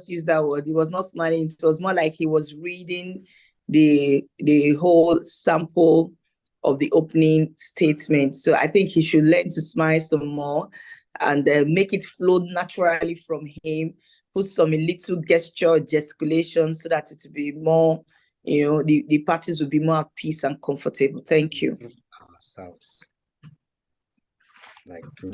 just use that word. He was not smiling. It was more like he was reading the whole sample of the opening statement. So I think he should learn to smile some more and make it flow naturally from him. Put some little gesture, gesticulation, so that it will be more, the parties will be more at peace and comfortable. Thank you. Ourselves, like to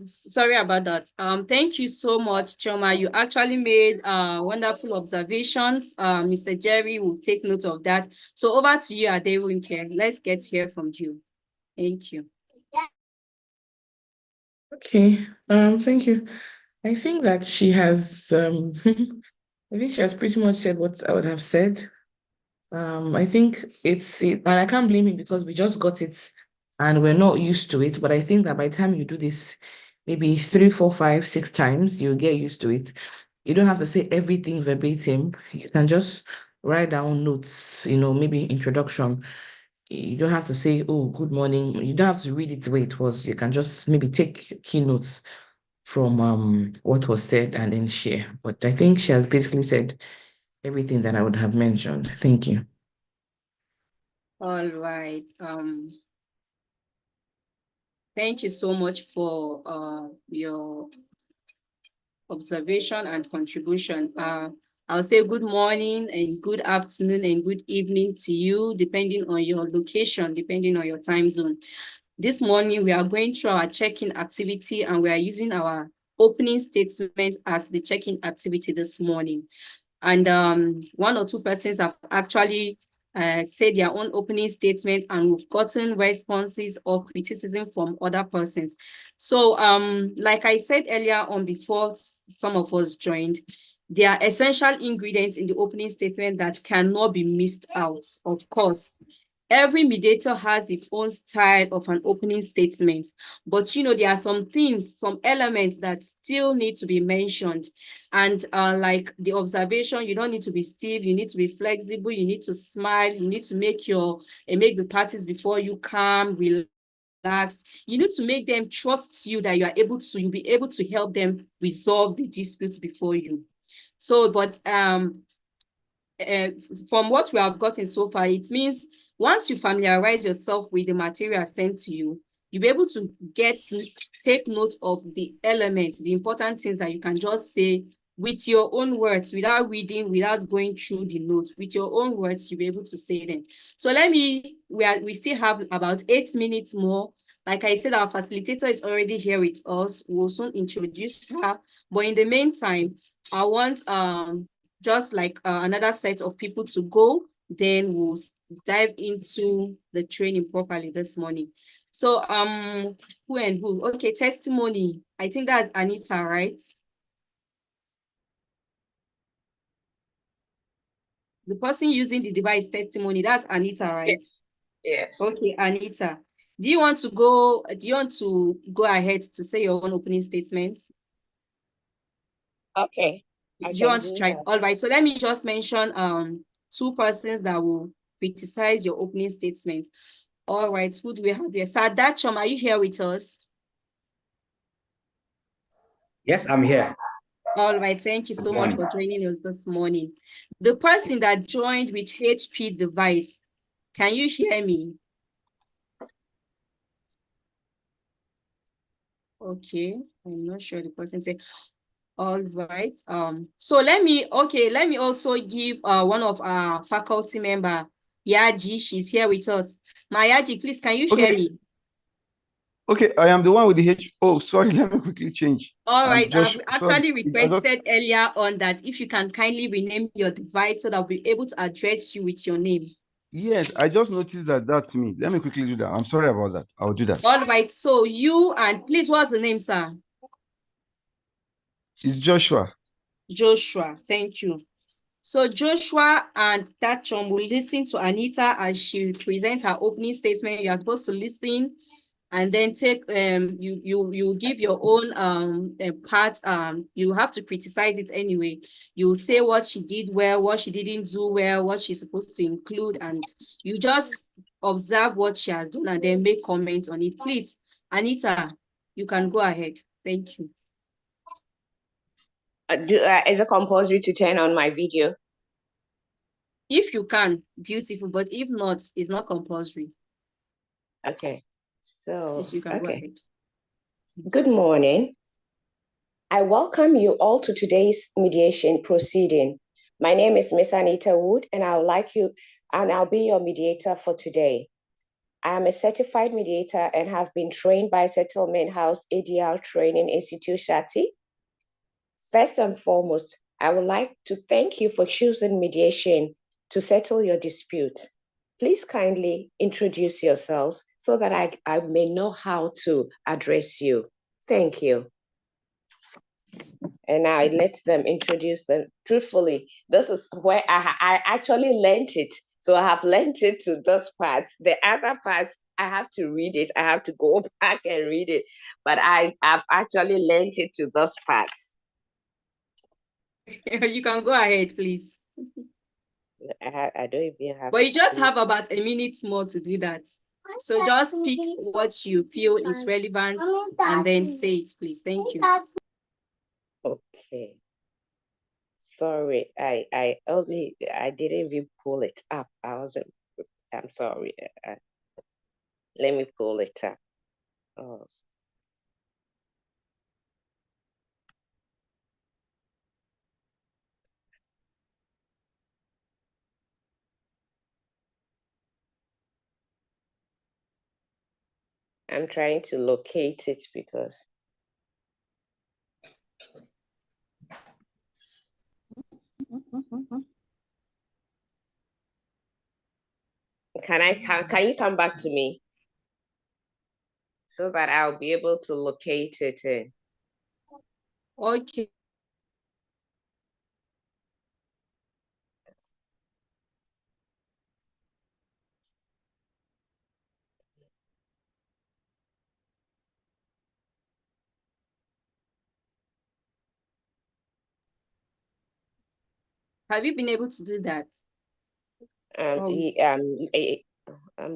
Sorry about that. Thank you so much, Choma. You actually made wonderful observations. Mr. Jerry will take note of that. So over to you, Adewinke. Let's get here from you. Thank you. Okay. Thank you. I think that she has I think she has pretty much said what I would have said. I think and I can't blame him because we just got it and we're not used to it. But I think that by the time you do this, maybe 3, 4, 5, 6 times, you'll get used to it. You don't have to say everything verbatim. You can just write down notes, maybe introduction. You don't have to say, oh, good morning. You don't have to read it the way it was. You can just maybe take keynotes from what was said and then share. But I think she has basically said everything that I would have mentioned. Thank you. All right. Thank you so much for your observation and contribution. I'll say good morning and good afternoon and good evening to you, depending on your location, depending on your time zone. This morning, we are going through our check-in activity and we are using our opening statement as the check-in activity this morning. And 1 or 2 persons have actually said their own opening statement, and we've gotten responses or criticism from other persons. So like I said earlier on, before some of us joined, there are essential ingredients in the opening statement that cannot be missed out. Of course, every mediator has his own style of an opening statement, but there are some things, some elements that still need to be mentioned. And like the observation, you don't need to be stiff, you need to be flexible, you need to smile, you need to make the parties before you calm, relax. You need to make them trust you that you'll be able to help them resolve the disputes before you. So, but from what we have gotten so far, it means once you familiarize yourself with the material sent to you, you'll be able to take note of the elements, the important things that you can just say with your own words, without reading, without going through the notes. With your own words, you'll be able to say them. So we still have about 8 minutes more. Like I said, our facilitator is already here with us. We'll soon introduce her. But in the meantime, I want just like another set of people to go, then we'll dive into the training properly this morning. So who and who? Okay, testimony. I think that's Anita, right? The person using the device testimony, that's Anita, right? Yes. Okay, Anita. Do you want to go ahead to say your own opening statements? Okay. Do you want to try? All right, so let me just mention 2 persons that will criticize your opening statement. All right, who do we have here? Sadachom, are you here with us? Yes, I'm here. All right, thank you so much for joining us this morning. The person that joined with HP device, can you hear me? Okay, I'm not sure the person said. All right. So let me also give one of our faculty member, Yaji. She's here with us. Yaji, please, can you hear me? Okay, I am the one with the H. Oh, sorry, let me quickly change. All right, I've actually requested earlier on that if you can kindly rename your device so that we'll be able to address you with your name. Yes, I just noticed that that's me. Let me quickly do that. I'm sorry about that. I'll do that. All right, so please, what's the name, sir? It's Joshua. Joshua, thank you. So Joshua and Tachon will listen to Anita as she presents her opening statement. You are supposed to listen and then take you give your own part. You have to criticize it anyway. You say what she did well, what she didn't do well, what she's supposed to include, and you just observe what she has done and then make comments on it. Please, Anita, you can go ahead. Thank you. Is it compulsory to turn on my video? If you can, beautiful, but if not, it's not compulsory. Okay, so Yes, you can go ahead. Good morning. I welcome you all to today's mediation proceeding. My name is Miss Anita Wood, and I'll be your mediator for today. I am a certified mediator and have been trained by Settlement House ADR Training Institute, Shati. First and foremost, I would like to thank you for choosing mediation to settle your dispute. Please kindly introduce yourselves so that I may know how to address you. Thank you. And now I let them introduce them. Truthfully, this is where I actually learned it. So I have learned it to this part. The other part, I have to read it. I have to go back and read it. But I've actually learned it to this part. You can go ahead, please. I don't even have. But you just have about a minute more to do that. So just pick what you feel is relevant and then say it, please. Thank you. Okay. Sorry, I didn't even pull it up. I'm sorry. Let me pull it up. Oh. I'm trying to locate it because can you come back to me so that I'll be able to locate it? Okay. Have you been able to do that? I'm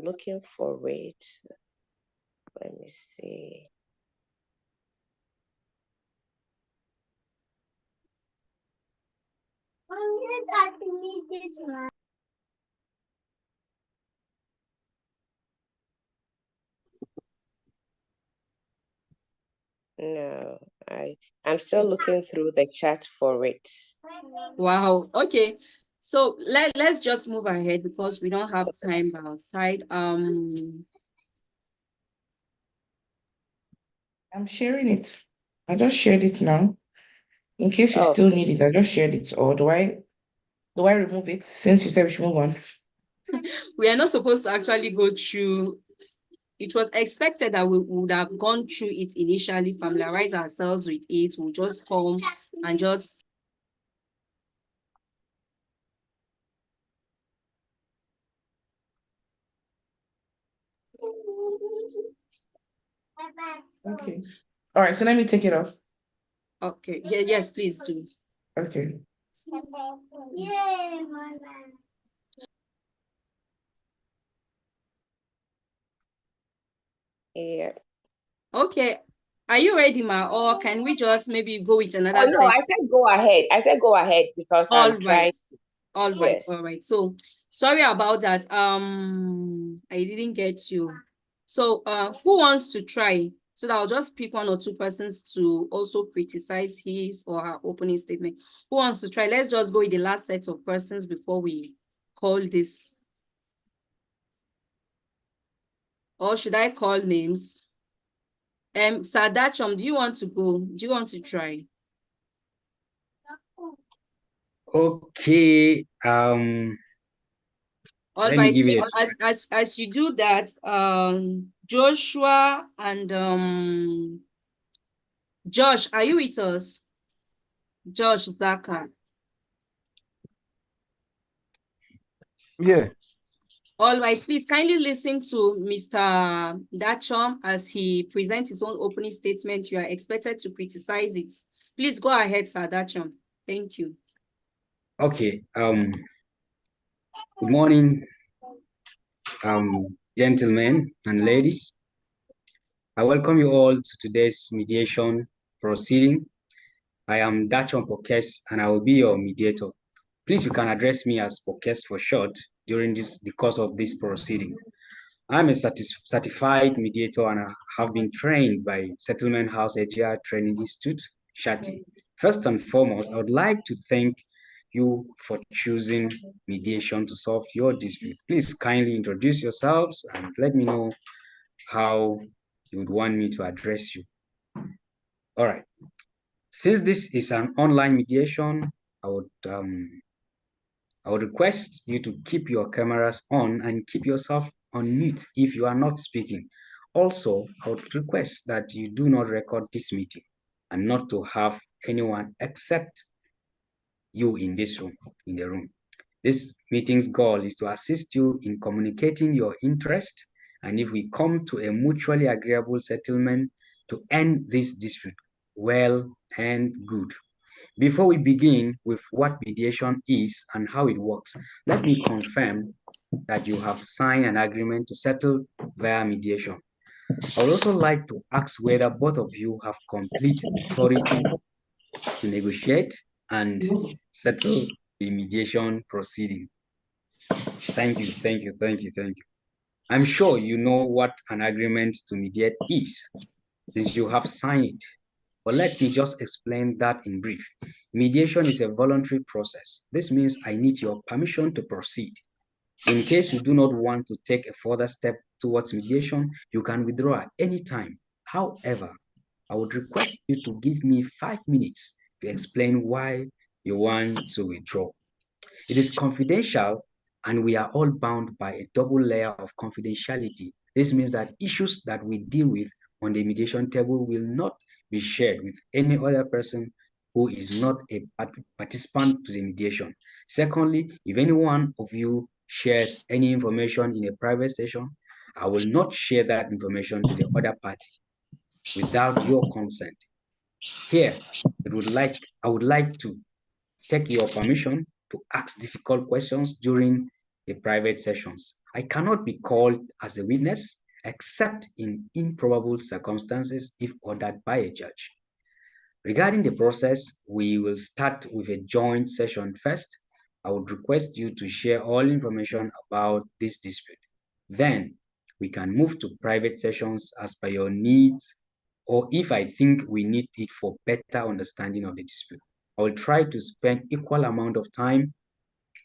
looking for it. Let me see. No, I'm still looking through the chat for it. Wow. Okay. So let's just move ahead because we don't have time outside. I'm sharing it. I just shared it now. In case you still need it, I just shared it. Or do I remove it since you said we should move on? We are not supposed to actually go through. It was expected that we would have gone through it initially, familiarize ourselves with it. We'll just come and just. Okay. All right, so let me take it off. Okay. Yeah, yes, please do. Okay. Yeah. Okay. Are you ready, Ma? Or can we just maybe go with another Oh no, I said go ahead. I said go ahead because I'm trying. All right. So sorry about that. I didn't get you. So who wants to try? So that I'll just pick one or two persons to also criticize his or her opening statement. Who wants to try? Let's just go with the last set of persons before we call this. Or should I call names? Sadachom, do you want to go? Do you want to try? Okay. All Let me right. give So it a try. as you do that, Joshua and Josh, are you with us? Josh Zaka. Yeah. All right, please kindly listen to Mr. Dachom as he presents his own opening statement. You are expected to criticize it. Please go ahead, Sir Dachom. Thank you. Okay. Good morning, gentlemen and ladies. I welcome you all to today's mediation proceeding. I am Dachon Pokes and I will be your mediator. Please, you can address me as Pokes for short during the course of this proceeding. I'm a certified mediator and I have been trained by Settlement House Asia Training Institute, Shati. First and foremost, I would like to thank you for choosing mediation to solve your dispute. Please kindly introduce yourselves and let me know how you would want me to address you. All right. Since this is an online mediation, I would request you to keep your cameras on and keep yourself on mute if you are not speaking. Also, I would request that you do not record this meeting and not to have anyone except you in the room. This meeting's goal is to assist you in communicating your interest, and if we come to a mutually agreeable settlement to end this dispute, well and good. Before we begin with what mediation is and how it works, let me confirm that you have signed an agreement to settle via mediation. I would also like to ask whether both of you have complete authority to negotiate and settle the mediation proceeding. Thank you, thank you, thank you, thank you. I'm sure you know what an agreement to mediate is, since you have signed it. But let me just explain that in brief. Mediation is a voluntary process. This means I need your permission to proceed. In case you do not want to take a further step towards mediation, you can withdraw at any time. However, I would request you to give me 5 minutes to explain why you want to withdraw. It is confidential and we are all bound by a double layer of confidentiality. This means that issues that we deal with on the mediation table will not be shared with any other person who is not a participant to the mediation. Secondly, if any one of you shares any information in a private session, I will not share that information to the other party without your consent. Here, I would like to take your permission to ask difficult questions during the private sessions. I cannot be called as a witness except in improbable circumstances if ordered by a judge. Regarding the process, we will start with a joint session first. I would request you to share all information about this dispute. Then we can move to private sessions as per your needs, or if I think we need it for better understanding of the dispute. I will try to spend equal amount of time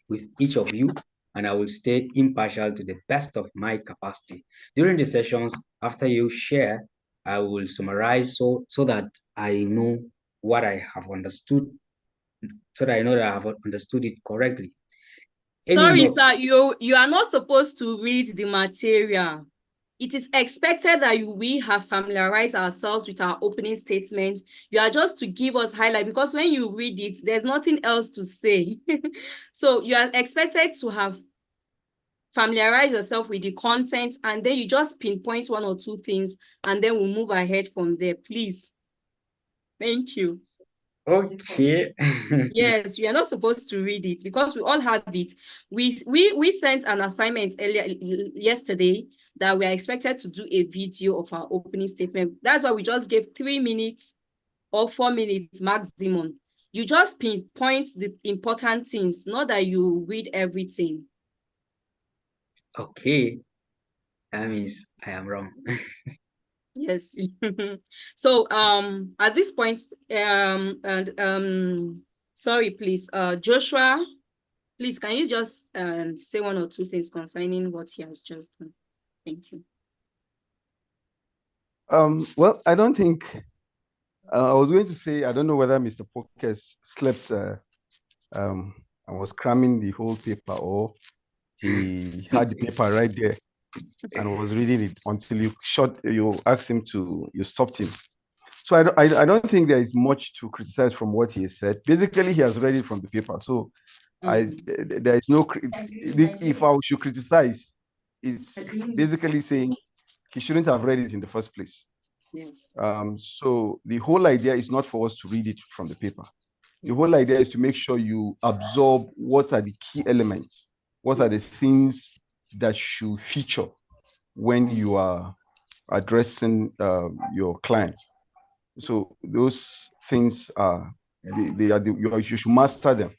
with each of you, and I will stay impartial to the best of my capacity. During the sessions, after you share, I will summarize so that I know what I have understood, so that I know that I have understood it correctly. Any Sorry, notes? sir, you are not supposed to read the material. It is expected that we have familiarized ourselves with our opening statement. You are just to give us highlight, because when you read it, there's nothing else to say. So you are expected to have familiarized yourself with the content, and then you just pinpoint one or two things, and then we'll move ahead from there, please. Thank you. Okay. Yes, we are not supposed to read it because we all have it. We sent an assignment earlier yesterday that we are expected to do a video of our opening statement. That's why we just gave 3 minutes or 4 minutes maximum. You just pinpoint the important things, not that you read everything. Okay. That means I am wrong. Yes. So at this point, sorry, please, Joshua, please, can you just say one or two things concerning what he has just done? Thank you. Well, I don't think I was going to say I don't know whether Mr. Pokes slept and was cramming the whole paper, or he had the paper right there and was reading it until you asked him to, you stopped him. So I don't think there is much to criticize from what he has said. Basically, he has read it from the paper. So there is no, if I should criticize, it's basically saying he shouldn't have read it in the first place. Yes. So the whole idea is not for us to read it from the paper. The Yes. whole idea is to make sure you absorb what are the key elements, what are the things that should feature when you are addressing your client. So those things are, you should master them.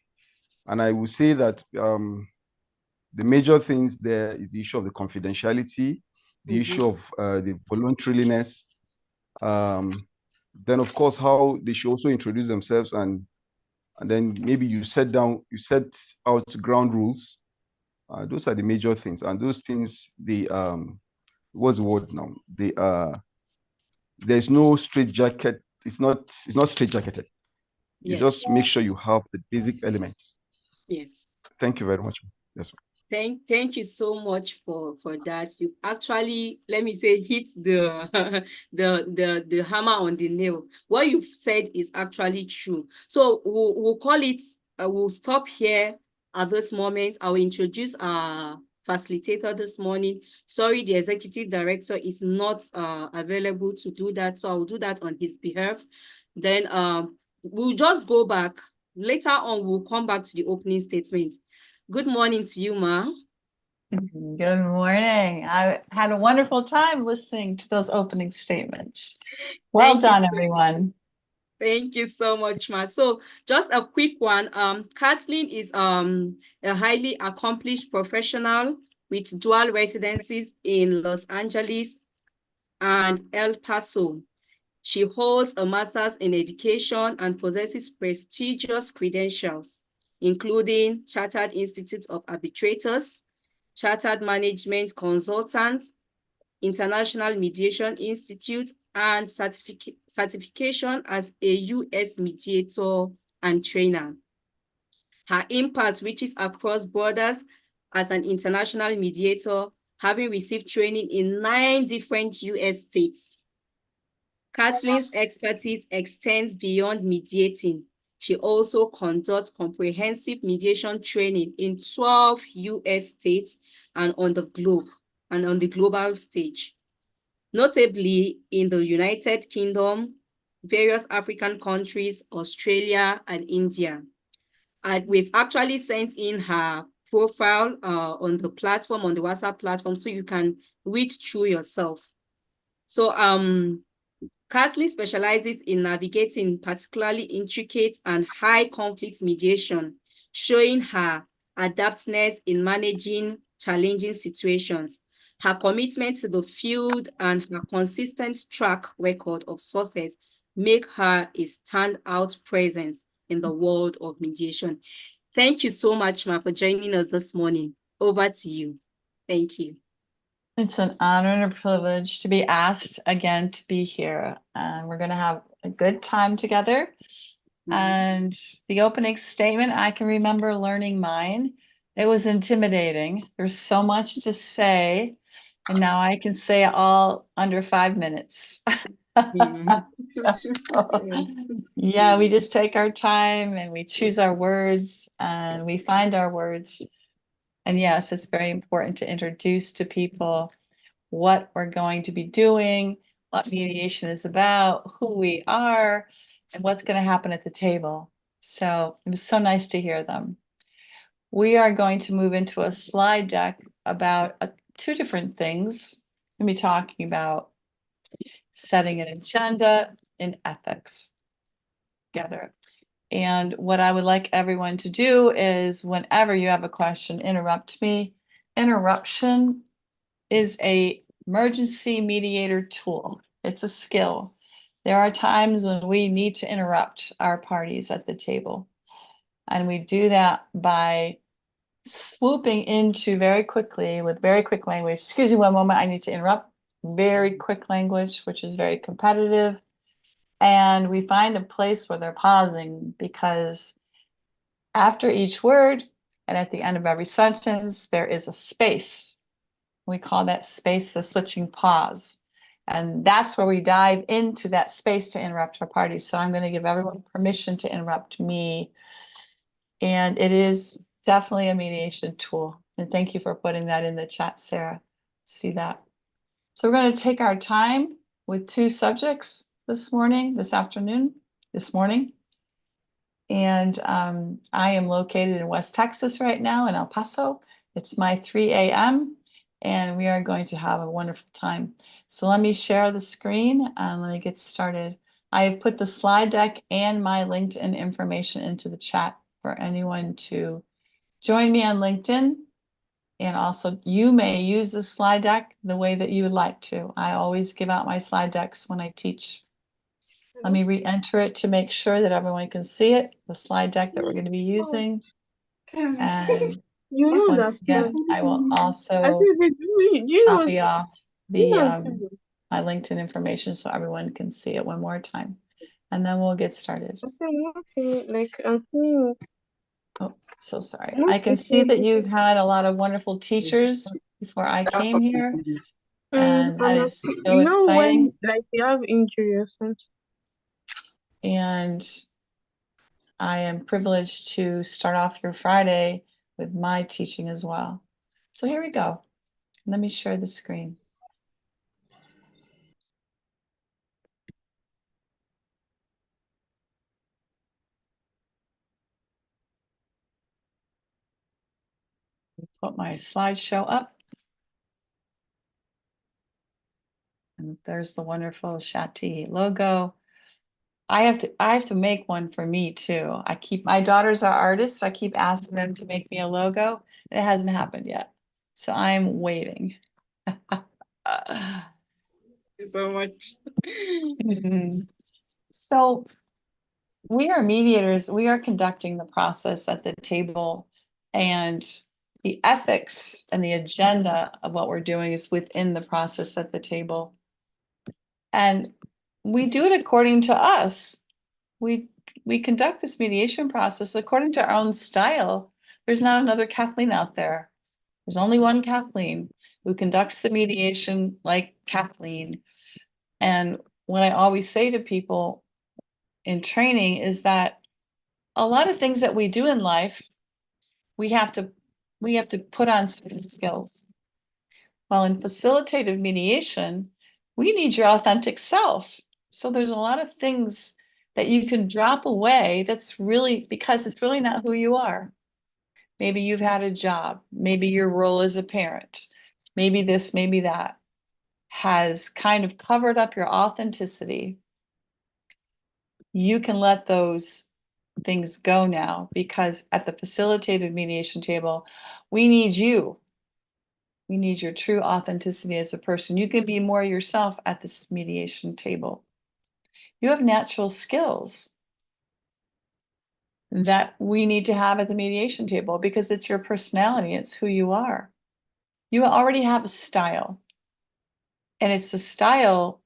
And I will say that the major things there is the issue of the confidentiality, the issue of the voluntariness, then of course how they should also introduce themselves, and then maybe you set out ground rules. Those are the major things, and those things, what's the word now? There's no straitjacket. It's not straitjacketed. You just make sure you have the basic elements. Yes. Thank you very much. Yes. Thank you so much for that. You actually, let me say, hit the the hammer on the nail. What you've said is actually true. So we'll call it. We'll stop here at this moment. I will introduce our facilitator this morning. Sorry, the executive director is not available to do that, so I will do that on his behalf. Then we'll just go back. Later on, we'll come back to the opening statement. Good morning to you, Ma. Good morning. I had a wonderful time listening to those opening statements. Well done, everyone. Thank you so much, Ma. So just a quick one. Kathleen is a highly accomplished professional with dual residencies in Los Angeles and El Paso. She holds a master's in education and possesses prestigious credentials, including Chartered Institute of Arbitrators, Chartered Management Consultants, International Mediation Institute, and certification as a U.S. mediator and trainer. Her impact reaches across borders as an international mediator, having received training in 9 different U.S. states. Kathleen's expertise extends beyond mediating. She also conducts comprehensive mediation training in 12 U.S. states and on the global stage. Notably in the United Kingdom, various African countries, Australia, and India. And we've actually sent in her profile on the platform, on the WhatsApp platform, so you can read through yourself. So Kathleen specializes in navigating particularly intricate and high conflict mediation, showing her adaptness in managing challenging situations. Her commitment to the field and her consistent track record of success make her a standout presence in the world of mediation. Thank you so much, Ma, for joining us this morning. Over to you. Thank you. It's an honor and a privilege to be asked again to be here. And we're going to have a good time together. And the opening statement, I can remember learning mine. It was intimidating. There's so much to say. And now I can say it all under 5 minutes. Yeah, we just take our time and we choose our words and we find our words. And yes, it's very important to introduce to people what we're going to be doing, what mediation is about, who we are, and what's going to happen at the table. So it was so nice to hear them. We are going to move into a slide deck about 2 different things. We'll be talking about setting an agenda and ethics together. And what I would like everyone to do is whenever you have a question, interrupt me. Interruption is an emergency mediator tool. It's a skill. There are times when we need to interrupt our parties at the table. And we do that by swooping into very quickly with very quick language. Excuse me one moment, I need to interrupt. Very quick language, which is very competitive. And we find a place where they're pausing because after each word and at the end of every sentence, there is a space. We call that space the switching pause. And that's where we dive into that space to interrupt our party. So I'm going to give everyone permission to interrupt me. And it is definitely a mediation tool. And thank you for putting that in the chat, Sarah. see that. So we're going to take our time with 2 subjects this morning. And I am located in West Texas right now in El Paso. It's my 3 a.m. and we are going to have a wonderful time. So let me share the screen and let me get started. I have put the slide deck and my LinkedIn information into the chat for anyone to join me on LinkedIn. And also, you may use the slide deck the way that you would like to. I always give out my slide decks when I teach. Let me re-enter it to make sure that everyone can see it, the slide deck that we're going to be using. And You know once that. again, I will I also think do you know copy off you the know my LinkedIn information so everyone can see it one more time. And then we'll get started. okay, like I'm saying, Oh, so sorry. not I can see that you've had a lot of wonderful teachers before I came here, and that is so you know when exciting. like you have injury or something. And I am privileged to start off your Friday with my teaching as well. So here we go. Let me share the screen. Put my slideshow up. And there's the wonderful Shati logo. I have to make one for me too. My daughters are artists. So I keep asking them to make me a logo. And it hasn't happened yet. So I'm waiting. Thank you so much. So we are mediators. We are conducting the process at the table, and the ethics and the agenda of what we're doing is within the process at the table. And we do it according to us. We conduct this mediation process according to our own style. There's not another Kathleen out there. There's only one Kathleen who conducts the mediation like Kathleen. And what I always say to people in training is that a lot of things that we do in life, we have to put on certain skills. While in facilitative mediation, we need your authentic self. So there's a lot of things that you can drop away that's really because it's really not who you are. Maybe you've had a job, maybe your role as a parent, maybe this, maybe that has kind of covered up your authenticity. You can let those things go now because at the facilitated mediation table, we need you. We need your true authenticity as a person. You can be more yourself at this mediation table. You have natural skills that we need to have at the mediation table because it's your personality, it's who you are. You already have a style, and it's a style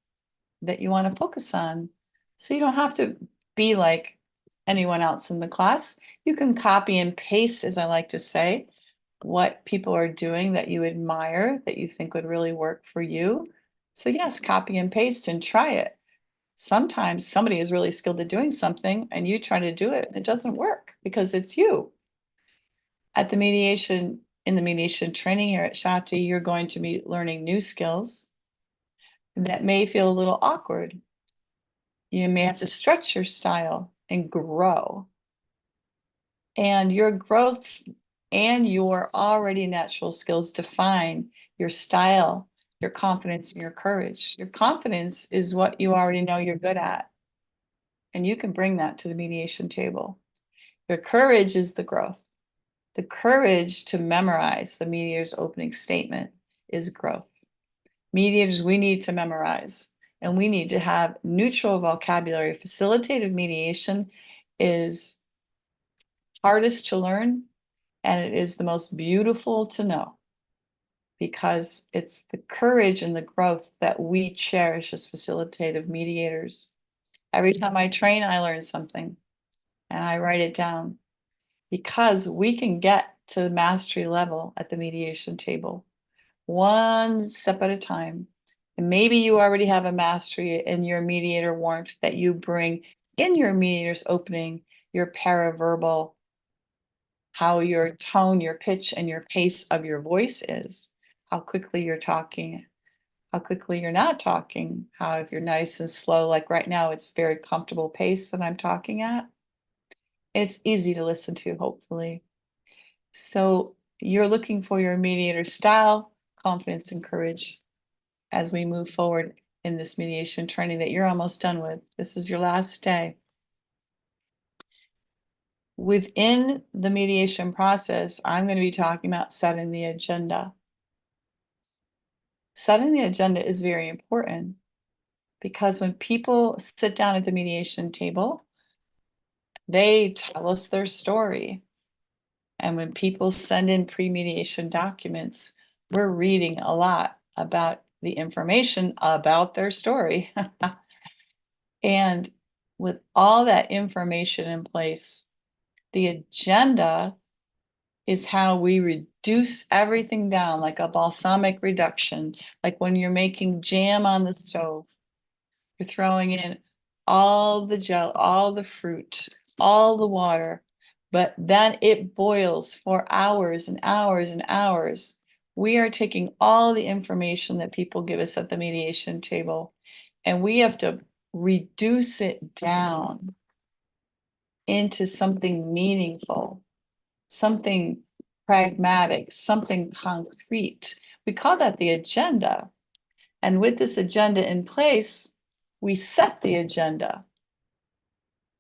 that you want to focus on. So you don't have to be like anyone else in the class. You can copy and paste, as I like to say, what people are doing that you admire, that you think would really work for you. So yes, copy and paste and try it. Sometimes somebody is really skilled at doing something and you try to do it and it doesn't work because it's you. At the mediation, in the mediation training here at Shati, you're going to be learning new skills that may feel a little awkward. You may have to stretch your style and grow. And your growth and your already natural skills define your style, your confidence, and your courage. Your confidence is what you already know you're good at. And you can bring that to the mediation table. Your courage is the growth. The courage to memorize the mediator's opening statement is growth. Mediators, we need to memorize and we need to have neutral vocabulary. Facilitated mediation is hardest to learn and it is the most beautiful to know because it's the courage and the growth that we cherish as facilitative mediators. Every time I train, I learn something and I write it down because we can get to the mastery level at the mediation table, one step at a time. And maybe you already have a mastery in your mediator warmth that you bring in your mediator's opening, your paraverbal, how your tone, your pitch, and your pace of your voice is. how quickly you're talking, how quickly you're not talking, how if you're nice and slow, like right now, it's very comfortable pace that I'm talking at. It's easy to listen to, hopefully. So you're looking for your mediator style, confidence, and courage as we move forward in this mediation training that you're almost done with. This is your last day. Within the mediation process, I'm going to be talking about setting the agenda. Setting the agenda is very important because when people sit down at the mediation table, they tell us their story. And when people send in pre-mediation documents, we're reading a lot about the information about their story. And with all that information in place, the agenda is how we reduce everything down, like a balsamic reduction, like when you're making jam on the stove, you're throwing in all the gel, all the fruit, all the water, but then it boils for hours and hours and hours. We are taking all the information that people give us at the mediation table, and we have to reduce it down into something meaningful, something pragmatic, something concrete. We call that the agenda. And with this agenda in place, we set the agenda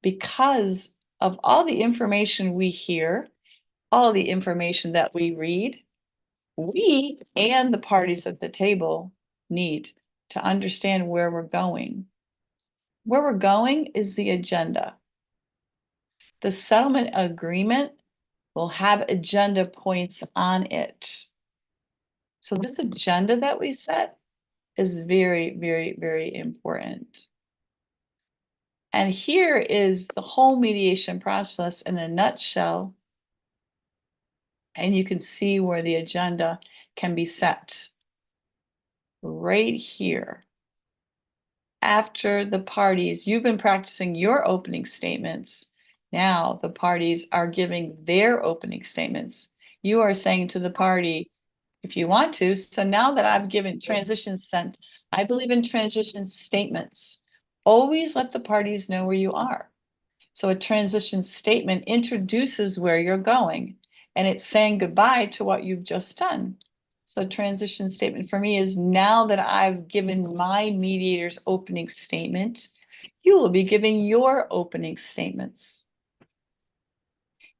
because of all the information we hear, all the information that we read, we and the parties at the table need to understand where we're going. Where we're going is the agenda. The settlement agreement will have agenda points on it. So this agenda that we set is very, very, very important. And here is the whole mediation process in a nutshell. And you can see where the agenda can be set right here. After the parties, you've been practicing your opening statements. Now the parties are giving their opening statements. You are saying to the party, if you want to, so now that I've given transition sent, I believe in transition statements. Always let the parties know where you are. So a transition statement introduces where you're going, and it's saying goodbye to what you've just done. So transition statement for me is now that I've given my mediator's opening statement, you will be giving your opening statements.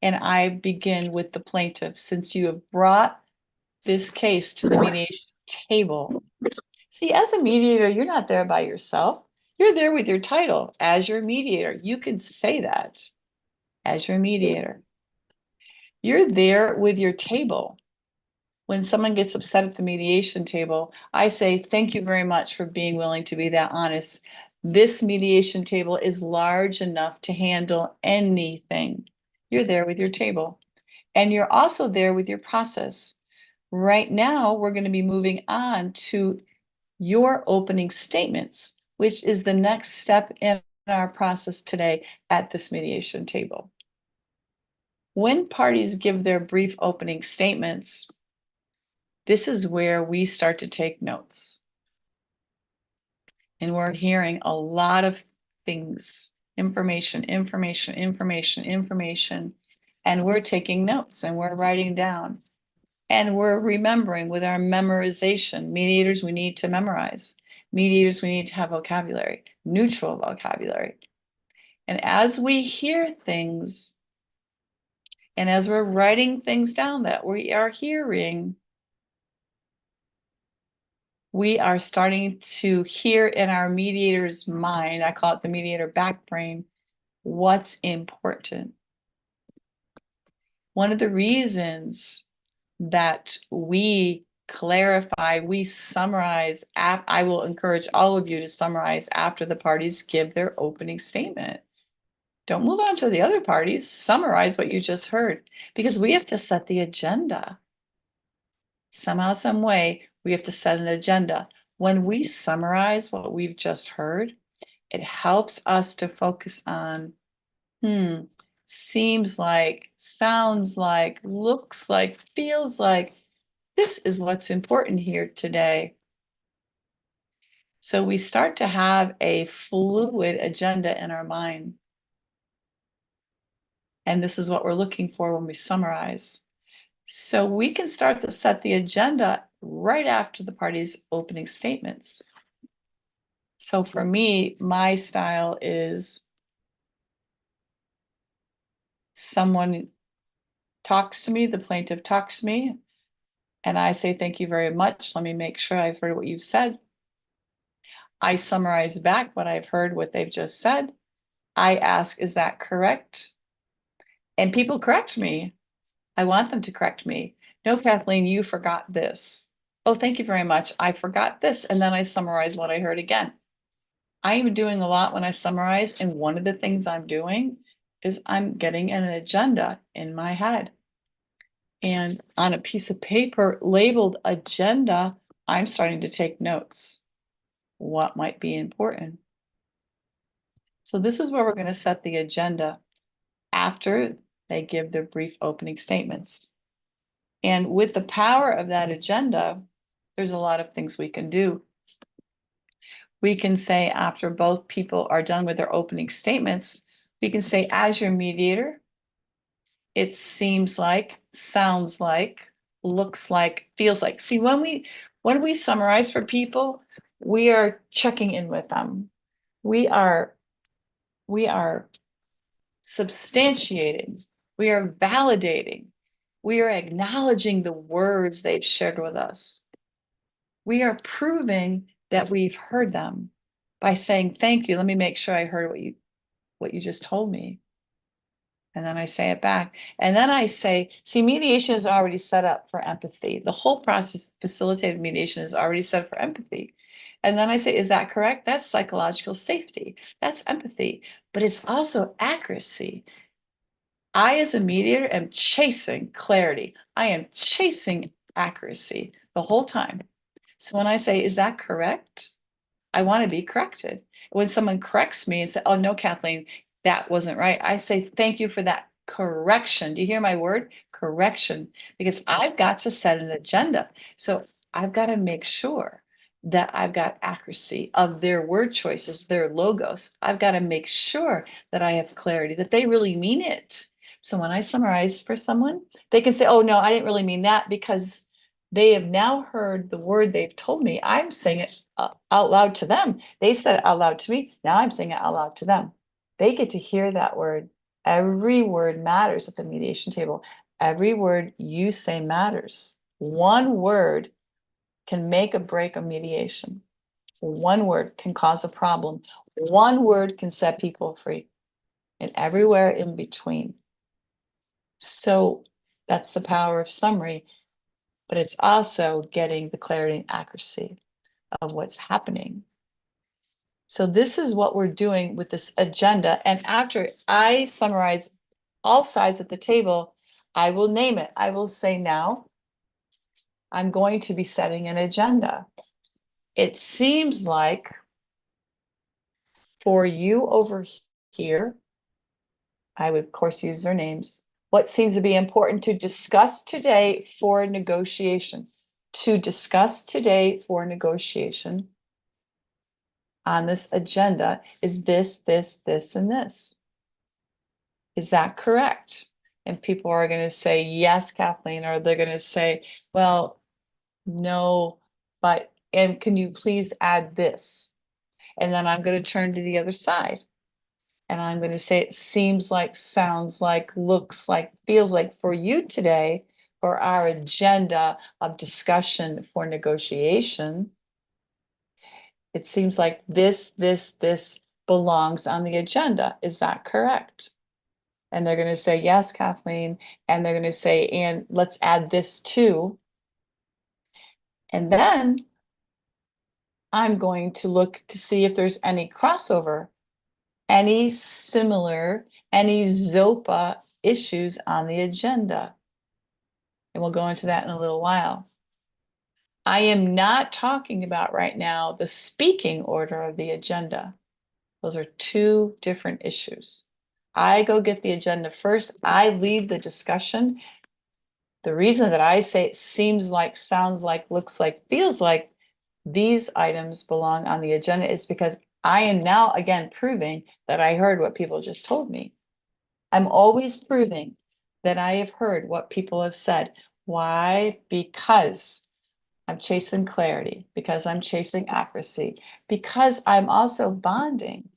And I begin with the plaintiff, since you have brought this case to the mediation table. See, as a mediator, you're not there by yourself. You're there with your title as your mediator. You can say that as your mediator. You're there with your table. When someone gets upset at the mediation table, I say, thank you very much for being willing to be that honest. This mediation table is large enough to handle anything. You're there with your table. And you're also there with your process. Right now, we're going to be moving on to your opening statements, which is the next step in our process today at this mediation table. When parties give their brief opening statements, this is where we start to take notes. And we're hearing a lot of things, information, information, information, information. And we're taking notes and we're writing down. And we're remembering with our memorization. Mediators, we need to memorize. Mediators, we need to have vocabulary, neutral vocabulary. And as we hear things, and as we're writing things down that we are hearing, we are starting to hear in our mediator's mind, I call it the mediator back brain, what's important. One of the reasons that we clarify, we summarize, I will encourage all of you to summarize after the parties give their opening statement. Don't move on to the other parties, summarize what you just heard, because we have to set the agenda. Somehow, some way, we have to set an agenda. When we summarize what we've just heard, it helps us to focus on, seems like, sounds like, looks like, feels like. This is what's important here today. So we start to have a fluid agenda in our mind. And this is what we're looking for when we summarize. So we can start to set the agenda right after the party's opening statements. So for me, my style is someone talks to me, the plaintiff talks to me, and I say, thank you very much. Let me make sure I've heard what you've said. I summarize back what I've heard, what they've just said. I ask, is that correct? And people correct me. I want them to correct me. No, Kathleen, you forgot this. Oh, thank you very much. I forgot this. And then I summarize what I heard again. I'm doing a lot when I summarize. And one of the things I'm doing is I'm getting an agenda in my head. And on a piece of paper labeled agenda, I'm starting to take notes. What might be important? So this is where we're going to set the agenda after they give their brief opening statements. And with the power of that agenda, there's a lot of things we can do. We can say after both people are done with their opening statements, we can say, as your mediator, it seems like, sounds like, looks like, feels like. See, when we summarize for people, we are checking in with them. We are substantiating, we are validating, we are acknowledging the words they've shared with us. We are proving that we've heard them by saying, thank you. Let me make sure I heard what you just told me. And then I say it back. And then I say, see, mediation is already set up for empathy. The whole process, facilitated mediation, is already set up for empathy. And then I say, is that correct? That's psychological safety. That's empathy. But it's also accuracy. I, as a mediator, am chasing clarity. I am chasing accuracy the whole time. So when I say, is that correct? I want to be corrected. When someone corrects me and say, oh, no, Kathleen, that wasn't right, I say, thank you for that correction. Do you hear my word? Correction. Because I've got to set an agenda. So I've got to make sure that I've got accuracy of their word choices, their logos. I've got to make sure that I have clarity, that they really mean it. So when I summarize for someone, they can say, oh, no, I didn't really mean that, because they have now heard the word they've told me. I'm saying it out loud to them. They said it out loud to me. Now I'm saying it out loud to them. They get to hear that word. Every word matters at the mediation table. Every word you say matters. One word can make or break a mediation. One word can cause a problem. One word can set people free, and everywhere in between. So that's the power of summary, but it's also getting the clarity and accuracy of what's happening. So this is what we're doing with this agenda. And after I summarize all sides at the table, I will name it. I will say, now I'm going to be setting an agenda. It seems like for you over here, I would of course use their names, what seems to be important to discuss today for negotiation. To discuss today for negotiation on this agenda is this, and this. Is that correct? And people are going to say, yes, Kathleen, or they're going to say, well, no, but, and can you please add this? And then I'm going to turn to the other side. And I'm going to say, it seems like, sounds like, looks like, feels like for you today, for our agenda of discussion for negotiation, it seems like this belongs on the agenda. Is that correct? And they're going to say, yes, Kathleen. And they're going to say, and let's add this too. And then I'm going to look to see if there's any crossover, any similar, any ZOPA issues on the agenda. And we'll go into that in a little while. I am not talking about right now the speaking order of the agenda. Those are two different issues. I go get the agenda first. I lead the discussion. The reason that I say it seems like, sounds like, looks like, feels like these items belong on the agenda is because I am now again proving that I heard what people just told me. I'm always proving that I have heard what people have said. Why? Because I'm chasing clarity, because I'm chasing accuracy, because I'm also bonding,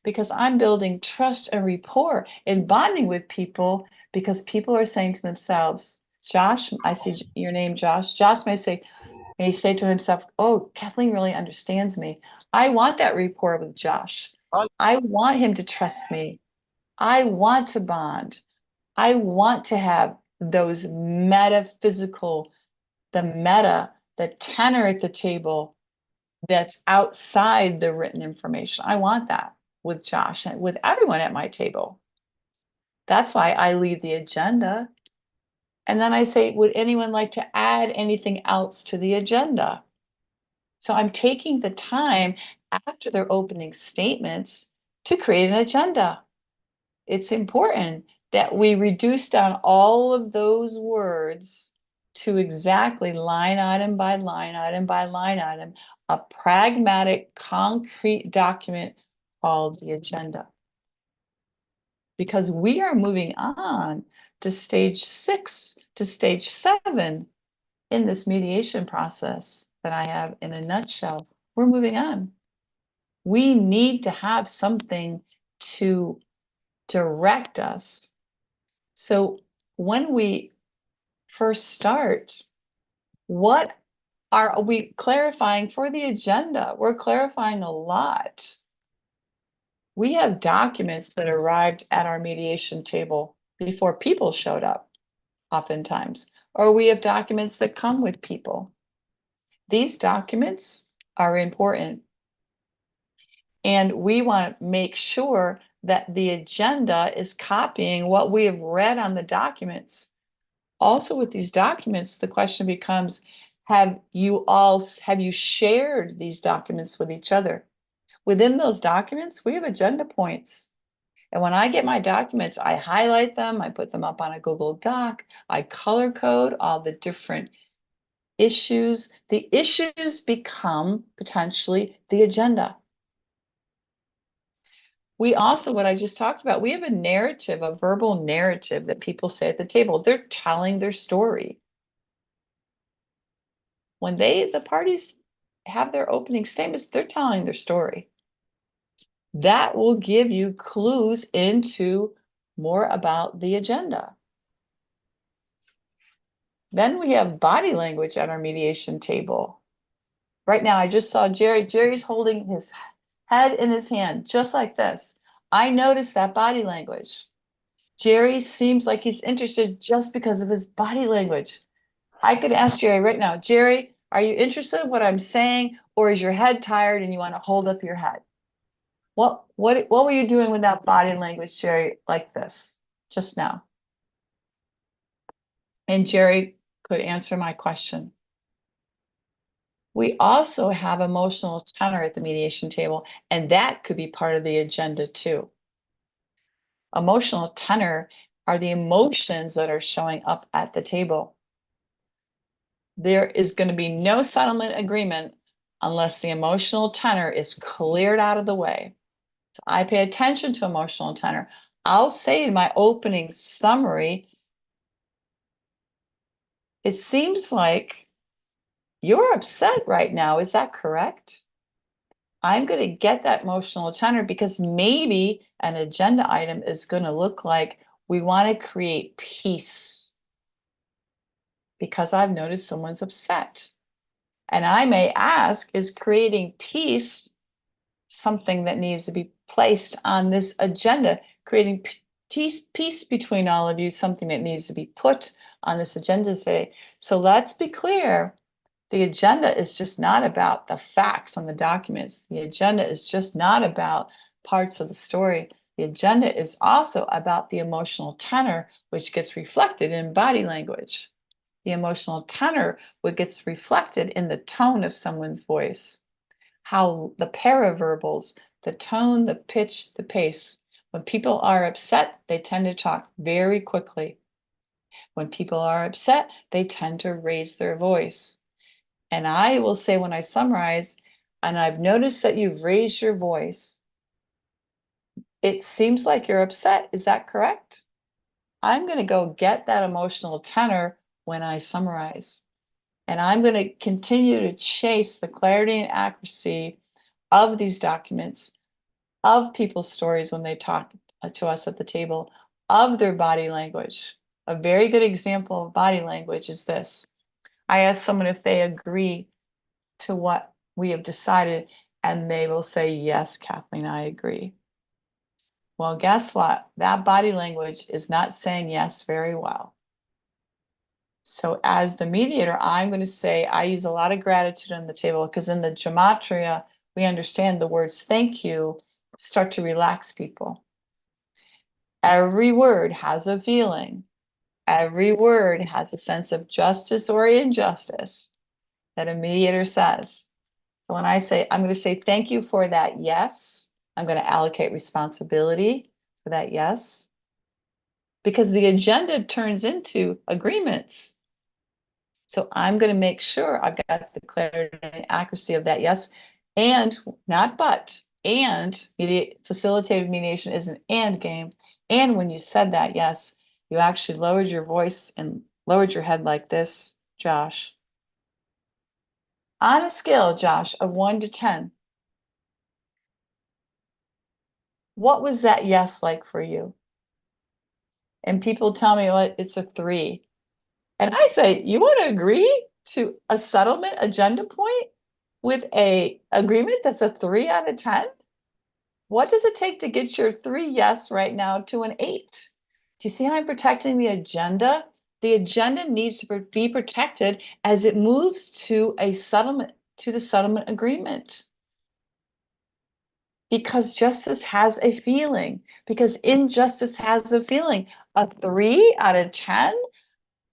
because I'm building trust and rapport and bonding with people because people are saying to themselves, Josh, I see your name, Josh. Josh may say to himself, oh, Kathleen really understands me. I want that rapport with Josh. I want him to trust me. I want to bond. I want to have those metaphysical, the tenor at the table that's outside the written information. I want that with Josh and with everyone at my table. That's why I leave the agenda. And then I say, would anyone like to add anything else to the agenda? So I'm taking the time after their opening statements to create an agenda. It's important that we reduce down all of those words to exactly line item by line item by line item, a pragmatic, concrete document called the agenda. Because we are moving on to stage 6, to stage 7 in this mediation process that I have in a nutshell. We're moving on. We need to have something to direct us. So when we first start, what are we clarifying for the agenda? We're clarifying a lot. We have documents that arrived at our mediation table before people showed up, oftentimes, or we have documents that come with people. These documents are important. And we want to make sure that the agenda is copying what we have read on the documents. Also with these documents, the question becomes, have you shared these documents with each other? Within those documents, we have agenda points. And when I get my documents, I highlight them, I put them up on a Google Doc, I color code all the different issues. The issues become potentially the agenda. We also, what I just talked about, we have a narrative, a verbal narrative that people say at the table. They're telling their story. When the parties have their opening statements, they're telling their story. That will give you clues into more about the agenda. Then we have body language at our mediation table. Right now, I just saw Jerry. Jerry's holding his head in his hand, just like this. I noticed that body language. Jerry seems like he's interested just because of his body language. I could ask Jerry right now, Jerry, are you interested in what I'm saying, or is your head tired and you want to hold up your head? What were you doing with that body language, Jerry, like this, just now? And Jerry could answer my question. We also have emotional tenor at the mediation table, and that could be part of the agenda too. Emotional tenor are the emotions that are showing up at the table. There is going to be no settlement agreement unless the emotional tenor is cleared out of the way. So I pay attention to emotional tenor. I'll say in my opening summary, it seems like you're upset right now. Is that correct? I'm going to get that emotional tenor because maybe an agenda item is going to look like we want to create peace because I've noticed someone's upset. And I may ask, is creating peace something that needs to be placed on this agenda? Creating peace between all of you, something that needs to be put on this agenda today. So let's be clear. The agenda is just not about the facts on the documents. The agenda is just not about parts of the story. The agenda is also about the emotional tenor, which gets reflected in body language. The emotional tenor, what gets reflected in the tone of someone's voice, how the paraverbals, the tone, the pitch, the pace. When people are upset, they tend to talk very quickly. When people are upset, they tend to raise their voice. And I will say when I summarize, and I've noticed that you've raised your voice, it seems like you're upset. Is that correct? I'm going to go get that emotional tenor when I summarize. And I'm going to continue to chase the clarity and accuracy of these documents, of people's stories when they talk to us at the table, of their body language. A very good example of body language is this. I ask someone if they agree to what we have decided, and they will say, yes, Kathleen, I agree. Well, guess what? That body language is not saying yes very well. So as the mediator, I'm going to say, I use a lot of gratitude on the table because in the gematria, we understand the words thank you start to relax people. Every word has a feeling. Every word has a sense of justice or injustice that a mediator says. So when I say, I'm going to say thank you for that yes, I'm going to allocate responsibility for that yes, because the agenda turns into agreements. So I'm going to make sure I've got the clarity and accuracy of that yes, and not but, and facilitative mediation is an and game. And when you said that yes, you actually lowered your voice and lowered your head like this, Josh. On a scale, Josh, of 1 to 10, what was that yes like for you? And people tell me, well, it's a 3. And I say, you want to agree to a settlement agenda point with a agreement that's a 3 out of 10? What does it take to get your 3 yes right now to an 8? Do you see how I'm protecting the agenda? The agenda needs to be protected as it moves to a settlement, to the settlement agreement. Because justice has a feeling, because injustice has a feeling. A 3 out of 10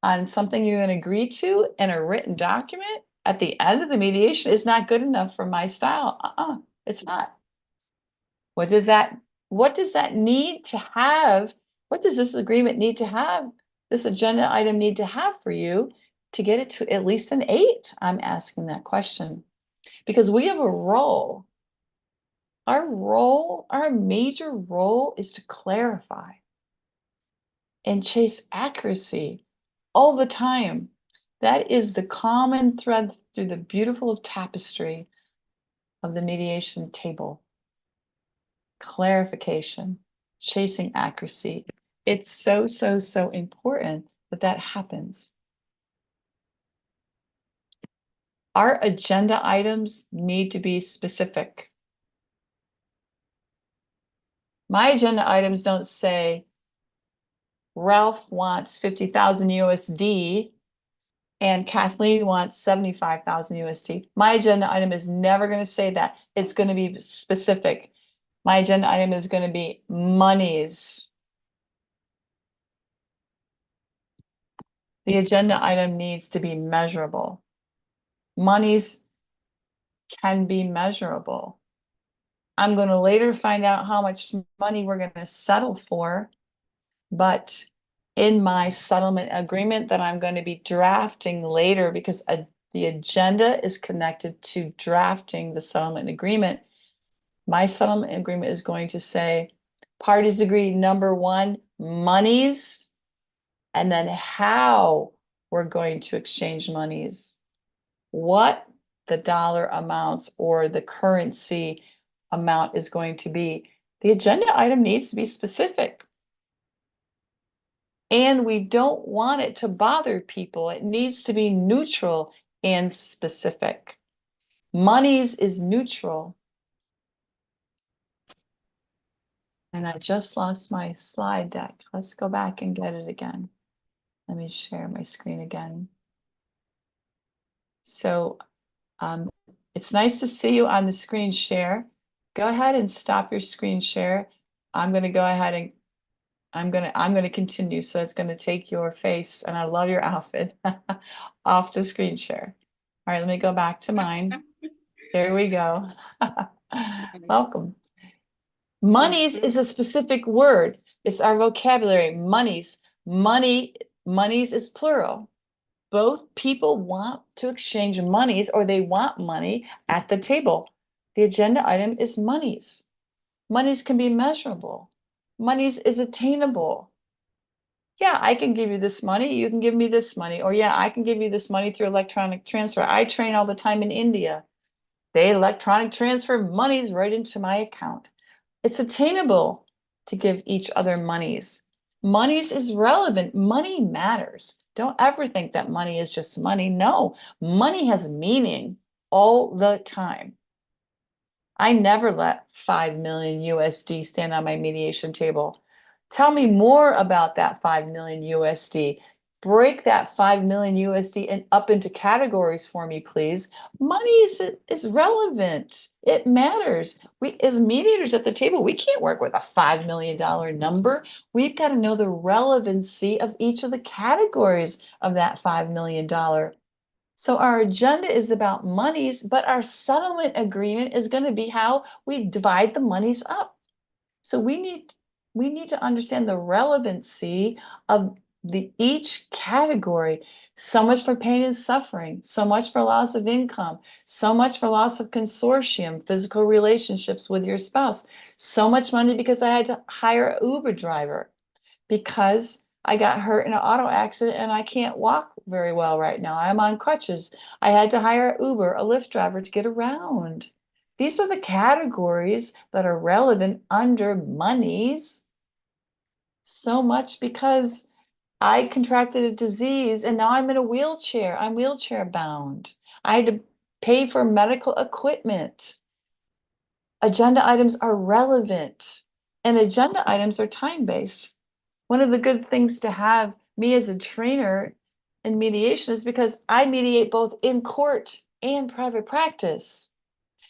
on something you're going to agree to in a written document at the end of the mediation is not good enough for my style. It's not. What does that need to have? What does this agreement need to have? This agenda item need to have for you to get it to at least an 8? I'm asking that question because we have a role. Our major role is to clarify and chase accuracy all the time. That is the common thread through the beautiful tapestry of the mediation table. Clarification, chasing accuracy. It's so, so, so important that that happens. Our agenda items need to be specific. My agenda items don't say, Ralph wants 50,000 USD and Kathleen wants 75,000 USD. My agenda item is never going to say that. It's going to be specific. My agenda item is going to be monies. The agenda item needs to be measurable. Monies can be measurable. I'm going to later find out how much money we're going to settle for, but in my settlement agreement that I'm going to be drafting later, because the agenda is connected to drafting the settlement agreement, my settlement agreement is going to say, parties agree, number 1, monies, and then how we're going to exchange monies, what the dollar amounts or the currency amount is going to be. The agenda item needs to be specific. And we don't want it to bother people. It needs to be neutral and specific. Monies is neutral. And I just lost my slide deck. Let's go back and get it again. Let me share my screen again. So it's nice to see you on the screen share. Go ahead and stop your screen share. I'm going to go ahead and I'm going to continue. So it's going to take your face, and I love your outfit, off the screen share. All right, let me go back to mine. There we go. Welcome. Monies is a specific word. It's our vocabulary. Monies. Money Monies is plural. Both people want to exchange monies or they want money at the table. The agenda item is monies. Monies can be measurable. Monies is attainable. Yeah, I can give you this money. You can give me this money. Or yeah, I can give you this money through electronic transfer. I train all the time in India. They electronic transfer monies right into my account. It's attainable to give each other monies. Monies is relevant. Money matters. Don't ever think that money is just money. No, money has meaning all the time. I never let 5 million USD stand on my mediation table. Tell me more about that 5 million USD. Break that 5 million USD and up into categories for me, please. Money is relevant. It matters. We, as mediators at the table, we can't work with a $5 million number. We've got to know the relevancy of each of the categories of that $5 million. So our agenda is about monies, but our settlement agreement is going to be how we divide the monies up. So we need to understand the relevancy of each category. So much for pain and suffering, so much for loss of income, so much for loss of consortium, physical relationships with your spouse, so much money because I had to hire an Uber driver because I got hurt in an auto accident and I can't walk very well right now. I'm on crutches. I had to hire an Uber, a Lyft driver to get around. These are the categories that are relevant under monies. So much because I contracted a disease and now I'm in a wheelchair. I'm wheelchair bound. I had to pay for medical equipment. Agenda items are relevant and agenda items are time-based. One of the good things to have me as a trainer in mediation is because I mediate both in court and private practice.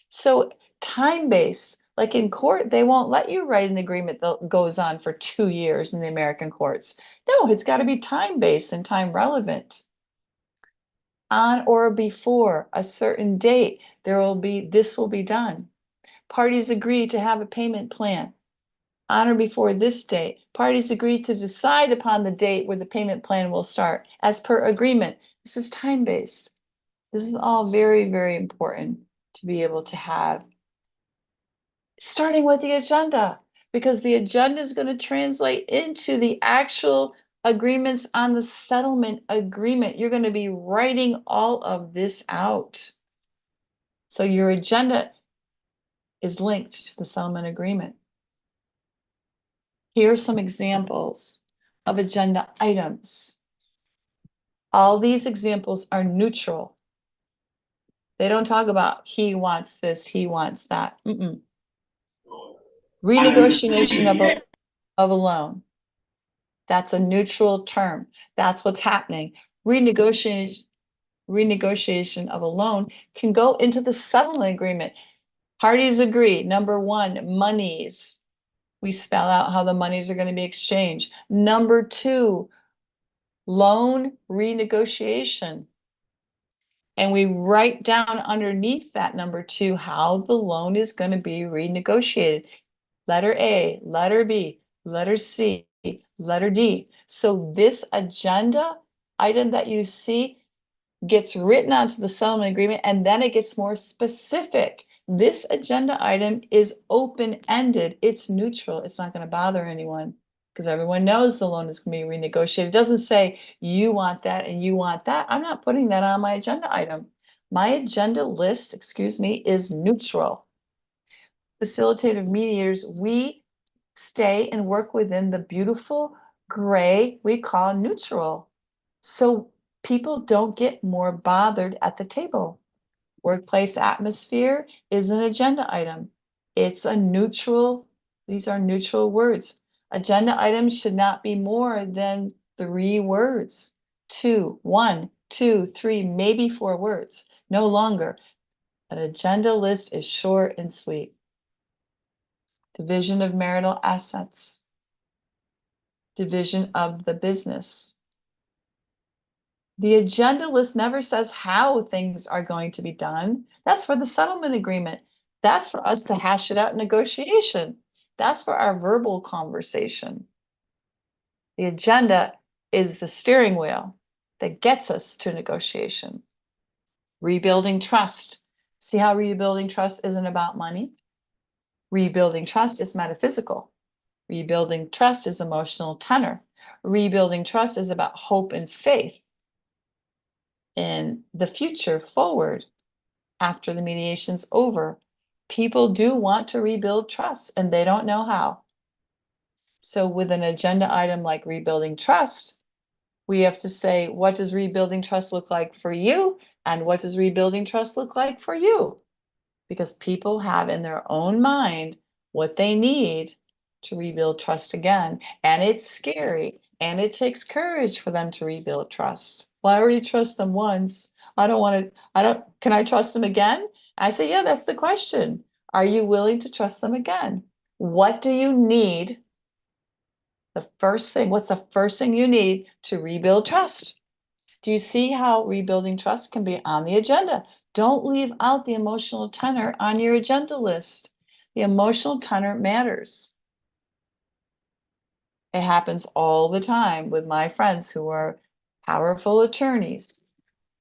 So time-based, like in court, they won't let you write an agreement that goes on for 2 years in the American courts. No, it's got to be time-based and time relevant. On or before a certain date, this will be done. Parties agree to have a payment plan. On or before this date, parties agree to decide upon the date where the payment plan will start as per agreement. This is time-based. This is all very, very important to be able to have. Starting with the agenda, because the agenda is going to translate into the actual agreements on the settlement agreement. You're going to be writing all of this out. So your agenda is linked to the settlement agreement. Here are some examples of agenda items. All these examples are neutral. They don't talk about he wants this, he wants that. Renegotiation of a loan. That's a neutral term. That's what's happening. Renegotiation of a loan can go into the settlement agreement. Parties agree. Number one, monies. We spell out how the monies are going to be exchanged. Number two, loan renegotiation. And we write down underneath that number two how the loan is going to be renegotiated. Letter A, letter B, letter C, letter D. So this agenda item that you see gets written onto the settlement agreement and then it gets more specific. This agenda item is open-ended. It's neutral. It's not going to bother anyone because everyone knows the loan is going to be renegotiated. It doesn't say you want that and you want that. I'm not putting that on my agenda item. My agenda list, is neutral. Facilitative mediators, we stay and work within the beautiful gray we call neutral. So people don't get more bothered at the table. Workplace atmosphere is an agenda item. It's a neutral, these are neutral words. Agenda items should not be more than 3 words. 1, 2, 3, maybe 4 words, no longer. An agenda list is short and sweet. Division of marital assets. Division of the business. The agenda list never says how things are going to be done. That's for the settlement agreement. That's for us to hash it out in negotiation. That's for our verbal conversation. The agenda is the steering wheel that gets us to negotiation. Rebuilding trust. See how rebuilding trust isn't about money? Rebuilding trust is metaphysical. Rebuilding trust is emotional tenor. Rebuilding trust is about hope and faith in the future forward after the mediation's over. People do want to rebuild trust and they don't know how. So with an agenda item like rebuilding trust, we have to say, what does rebuilding trust look like for you? And what does rebuilding trust look like for you? Because people have in their own mind what they need to rebuild trust again. And it's scary. And it takes courage for them to rebuild trust. Well, I already trust them once. Can I trust them again? I say, yeah, that's the question. Are you willing to trust them again? What do you need? What's the first thing you need to rebuild trust? Do you see how rebuilding trust can be on the agenda? Don't leave out the emotional tenor on your agenda list. The emotional tenor matters. It happens all the time with my friends who are powerful attorneys.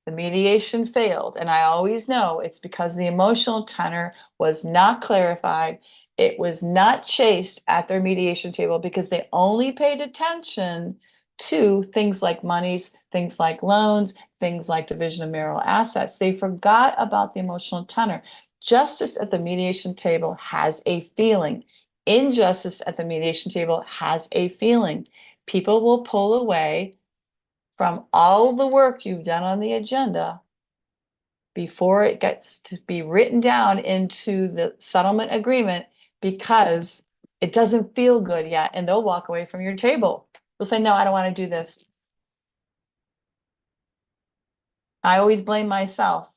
The mediation failed, and I always know it's because the emotional tenor was not clarified. It was not chased at their mediation table because they only paid attention to things like monies, things like loans, things like division of marital assets. They forgot about the emotional tenor. Justice at the mediation table has a feeling. Injustice at the mediation table has a feeling. People will pull away from all the work you've done on the agenda before it gets to be written down into the settlement agreement because it doesn't feel good yet, and they'll walk away from your table. They'll say, no, I don't want to do this. I always blame myself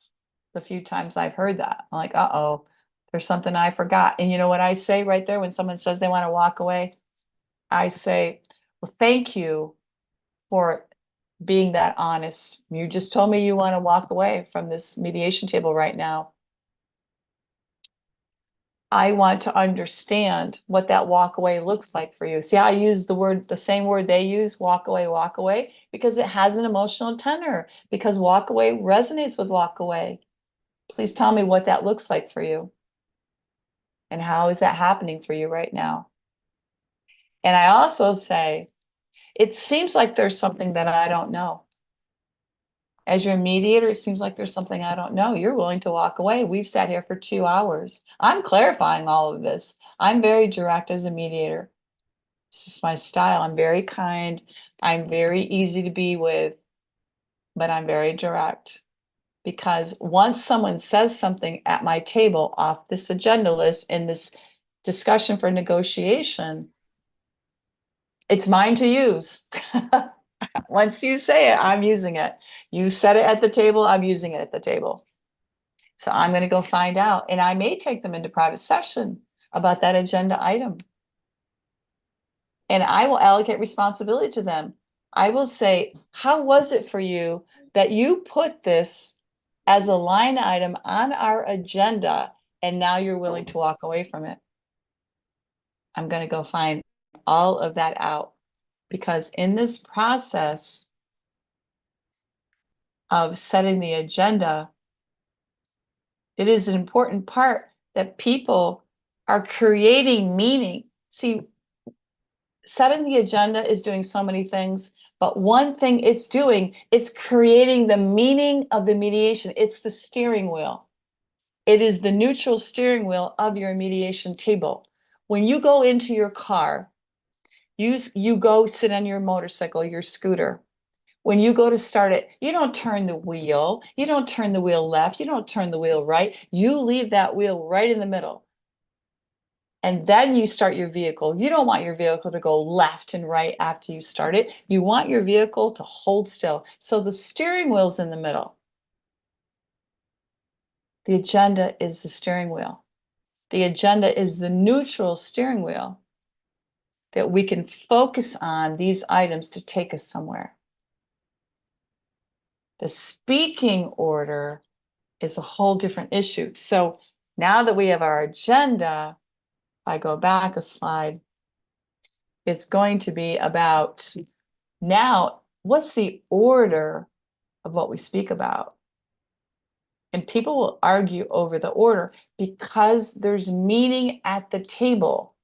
the few times I've heard that. I'm like, uh-oh, there's something I forgot. And you know what I say right there when someone says they want to walk away? I say, well, thank you for being that honest. You just told me you want to walk away from this mediation table right now. I want to understand what that walk away looks like for you. See how I use the same word they use, walk away, because it has an emotional tenor, because walk away resonates with walk away. Please tell me what that looks like for you. And how is that happening for you right now? And I also say, it seems like there's something that I don't know. As your mediator, it seems like there's something I don't know. You're willing to walk away. We've sat here for 2 hours. I'm clarifying all of this. I'm very direct as a mediator. This is my style. I'm very kind. I'm very easy to be with, but I'm very direct. Because once someone says something at my table off this agenda list in this discussion for negotiation, it's mine to use. Once you say it, I'm using it. You said it at the table, I'm using it at the table. So I'm going to go find out, and I may take them into private session about that agenda item. And I will allocate responsibility to them. I will say, how was it for you that you put this as a line item on our agenda and now you're willing to walk away from it? I'm going to go find all of that out, because in this process of setting the agenda, it is an important part that people are creating meaning. See, setting the agenda is doing so many things, but one thing it's doing, it's creating the meaning of the mediation. It's the steering wheel. It is the neutral steering wheel of your mediation table. When you go into your car, you go sit on your motorcycle, your scooter. When you go to start it, you don't turn the wheel. You don't turn the wheel left. You don't turn the wheel right. You leave that wheel right in the middle. And then you start your vehicle. You don't want your vehicle to go left and right after you start it. You want your vehicle to hold still. So the steering wheel's in the middle. The agenda is the steering wheel. The agenda is the neutral steering wheel that we can focus on these items to take us somewhere. The speaking order is a whole different issue. So now that we have our agenda, if I go back a slide, it's going to be about now what's the order of what we speak about? And people will argue over the order because there's meaning at the table.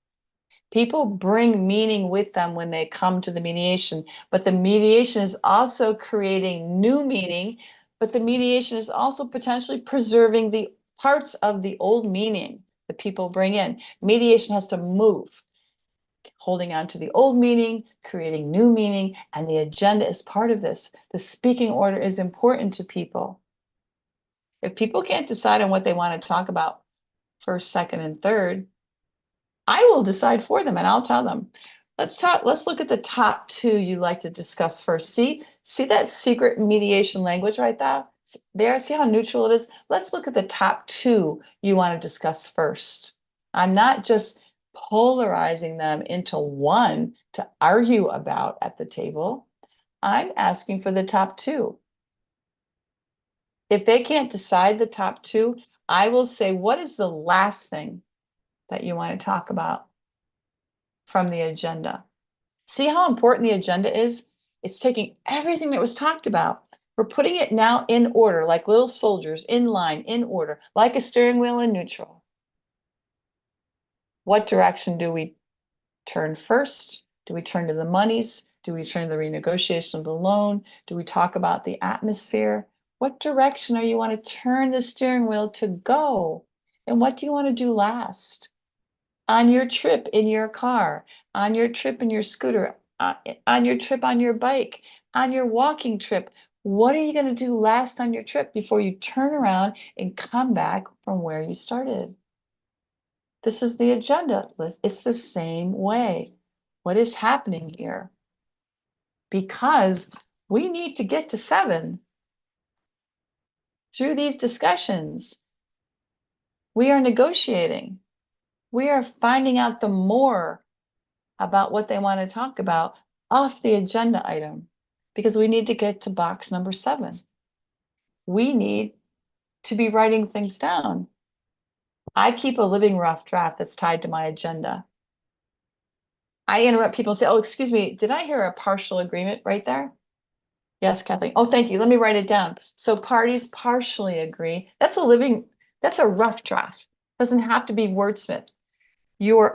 People bring meaning with them when they come to the mediation, but the mediation is also creating new meaning, but the mediation is also potentially preserving the parts of the old meaning that people bring in. Mediation has to move, holding on to the old meaning, creating new meaning, and the agenda is part of this. The speaking order is important to people. If people can't decide on what they want to talk about first, second, and third, I will decide for them and I'll tell them. Let's look at the top two you like to discuss first. See that secret mediation language right there? See how neutral it is? Let's look at the top two you want to discuss first. I'm not just polarizing them into one to argue about at the table. I'm asking for the top two. If they can't decide the top two, I will say, what is the last thing that you want to talk about from the agenda? See how important the agenda is? It's taking everything that was talked about. We're putting it now in order, like little soldiers, in line, in order, like a steering wheel in neutral. What direction do we turn first? Do we turn to the monies? Do we turn to the renegotiation of the loan? Do we talk about the atmosphere? What direction are you want to turn the steering wheel to go? And what do you want to do last? On your trip in your car, on your trip in your scooter, on your trip on your bike, on your walking trip, what are you going to do last on your trip before you turn around and come back from where you started? This is the agenda list. It's the same way. What is happening here? Because we need to get to 7 through these discussions. We are negotiating. We are finding out the more about what they want to talk about off the agenda item, because we need to get to box number 7. We need to be writing things down. I keep a living rough draft that's tied to my agenda. I interrupt people and say, oh, excuse me, did I hear a partial agreement right there? Yes, Kathleen. Oh, thank you. Let me write it down. So parties partially agree. That's a rough draft. Doesn't have to be wordsmith. Your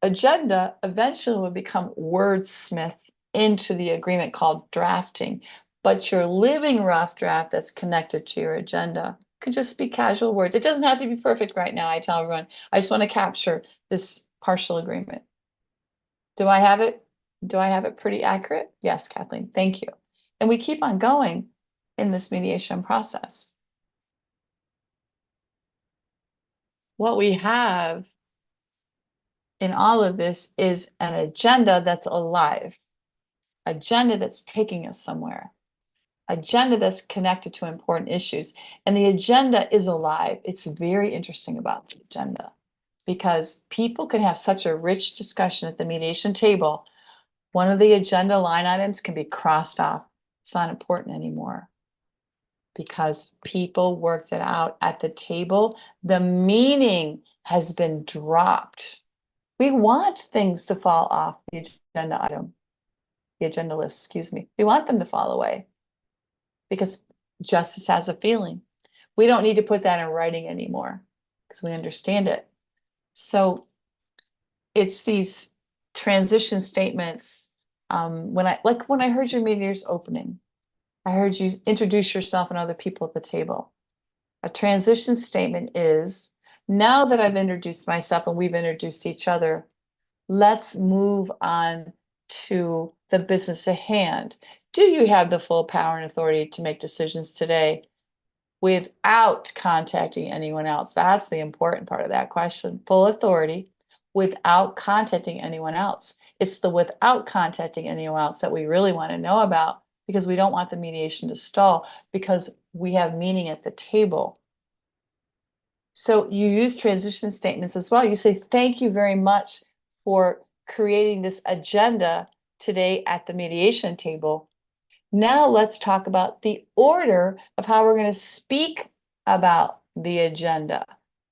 agenda eventually will become wordsmith into the agreement called drafting. But your living rough draft that's connected to your agenda could just be casual words. It doesn't have to be perfect right now. I tell everyone, I just want to capture this partial agreement. Do I have it? Do I have it pretty accurate? Yes, Kathleen, thank you. And we keep on going in this mediation process. What we have in all of this is an agenda that's alive, agenda that's taking us somewhere, agenda that's connected to important issues. And the agenda is alive. It's very interesting about the agenda because people can have such a rich discussion at the mediation table. One of the agenda line items can be crossed off. It's not important anymore because people worked it out at the table. The meaning has been dropped. We want things to fall off the agenda item, the agenda list, excuse me. We want them to fall away because justice has a feeling. We don't need to put that in writing anymore because we understand it. So it's these transition statements. When I heard your mediator's opening, I heard you introduce yourself and other people at the table. A transition statement is, now that I've introduced myself and we've introduced each other, let's move on to the business at hand. Do you have the full power and authority to make decisions today without contacting anyone else? That's the important part of that question. Full authority without contacting anyone else. It's the without contacting anyone else that we really want to know about because we don't want the mediation to stall because we have meaning at the table. So you use transition statements as well. You say, thank you very much for creating this agenda today at the mediation table. Now let's talk about the order of how we're going to speak about the agenda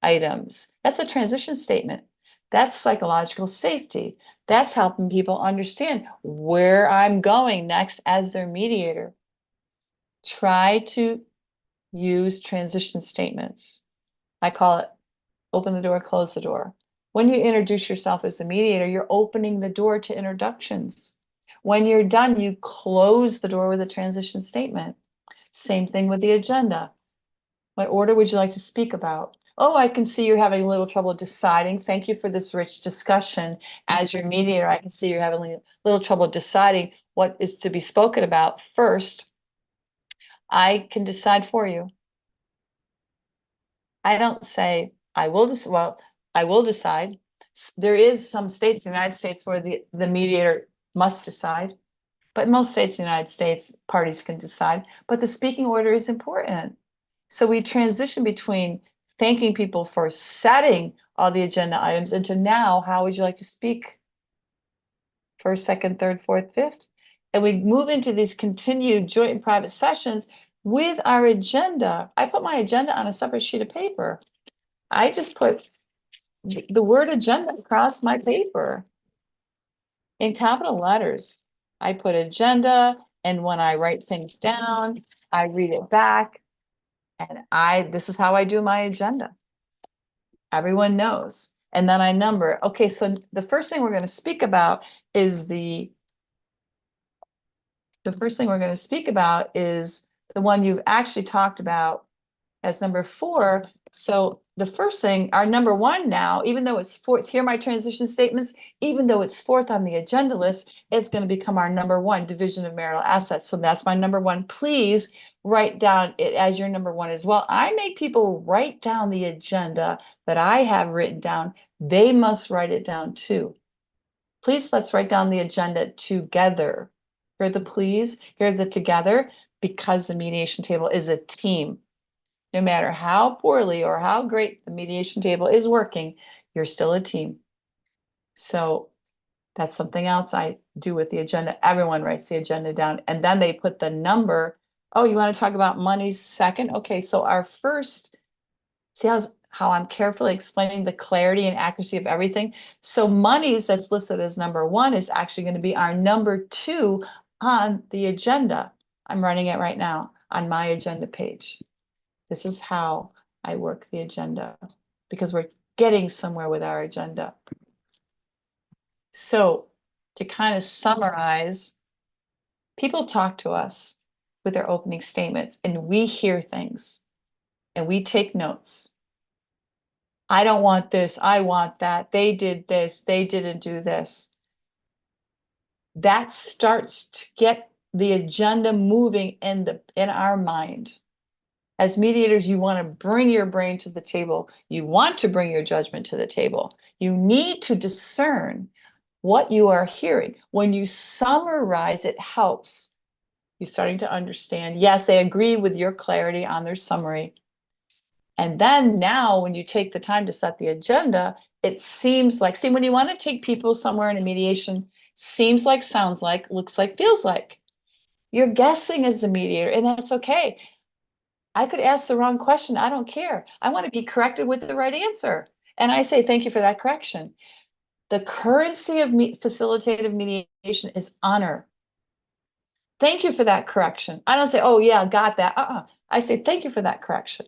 items. That's a transition statement. That's psychological safety. That's helping people understand where I'm going next as their mediator. Try to use transition statements. I call it open the door, close the door. When you introduce yourself as the mediator, you're opening the door to introductions. When you're done, you close the door with a transition statement. Same thing with the agenda. What order would you like to speak about? Oh, I can see you're having a little trouble deciding. Thank you for this rich discussion. As your mediator, I can see you're having a little trouble deciding what is to be spoken about first. I can decide for you. I don't say I will I will decide. There is some states in the United States where the mediator must decide, but most states in the United States, parties can decide, but the speaking order is important. So we transition between thanking people for setting all the agenda items into now, how would you like to speak? First, second, third, fourth, fifth. And we move into these continued joint and private sessions with our agenda. I put my agenda on a separate sheet of paper. I just put the word agenda across my paper in capital letters. I put agenda, and when I write things down, I read it back. And this is how I do my agenda. Everyone knows. And then I number. Okay, so the first thing we're going to speak about is the one you've actually talked about as number 4. So the first thing, our number 1 now, even though it's 4th, here are my transition statements, even though it's 4th on the agenda list, it's going to become our number 1, division of marital assets. So that's my number 1. Please write down it as your number 1 as well. I make people write down the agenda that I have written down. They must write it down too. Please, let's write down the agenda together. Hear the please, hear the together, because the mediation table is a team. No matter how poorly or how great the mediation table is working, you're still a team. So that's something else I do with the agenda. Everyone writes the agenda down, and then they put the number. Oh, you want to talk about money second? Okay, so our first, see how I'm carefully explaining the clarity and accuracy of everything. So monies that's listed as number 1 is actually going to be our number 2 on the agenda. I'm running it right now on my agenda page. This is how I work the agenda, because we're getting somewhere with our agenda. So to kind of summarize, people talk to us with their opening statements, and we hear things and we take notes. I don't want this, I want that, they did this, they didn't do this. That starts to get the agenda moving in our mind. As mediators, you want to bring your brain to the table. You want to bring your judgment to the table. You need to discern what you are hearing. When you summarize, it helps. You're starting to understand. Yes, they agree with your clarity on their summary. And then now, when you take the time to set the agenda, it seems like, see, when you want to take people somewhere in a mediation, seems like, sounds like, looks like, feels like. You're guessing as the mediator, and that's okay. I could ask the wrong question. I don't care. I want to be corrected with the right answer. And I say, thank you for that correction. The currency of facilitative mediation is honor. Thank you for that correction. I don't say, oh yeah, got that. I say, thank you for that correction.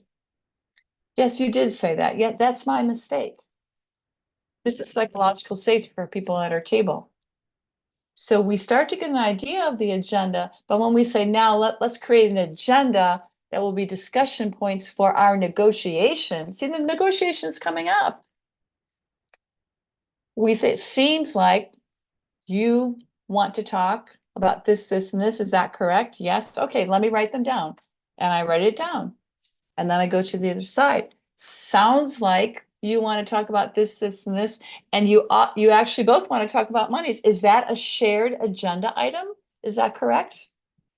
Yes, you did say that. Yeah, that's my mistake. This is psychological safety for people at our table. So we start to get an idea of the agenda, but when we say now let's create an agenda that will be discussion points for our negotiation. See, the negotiation is coming up. We say, it seems like you want to talk about this, this, and this. Is that correct? Yes. Okay, let me write them down. And I write it down. And then I go to the other side. Sounds like you want to talk about this, this, and this, and you actually both want to talk about monies. Is that a shared agenda item? Is that correct?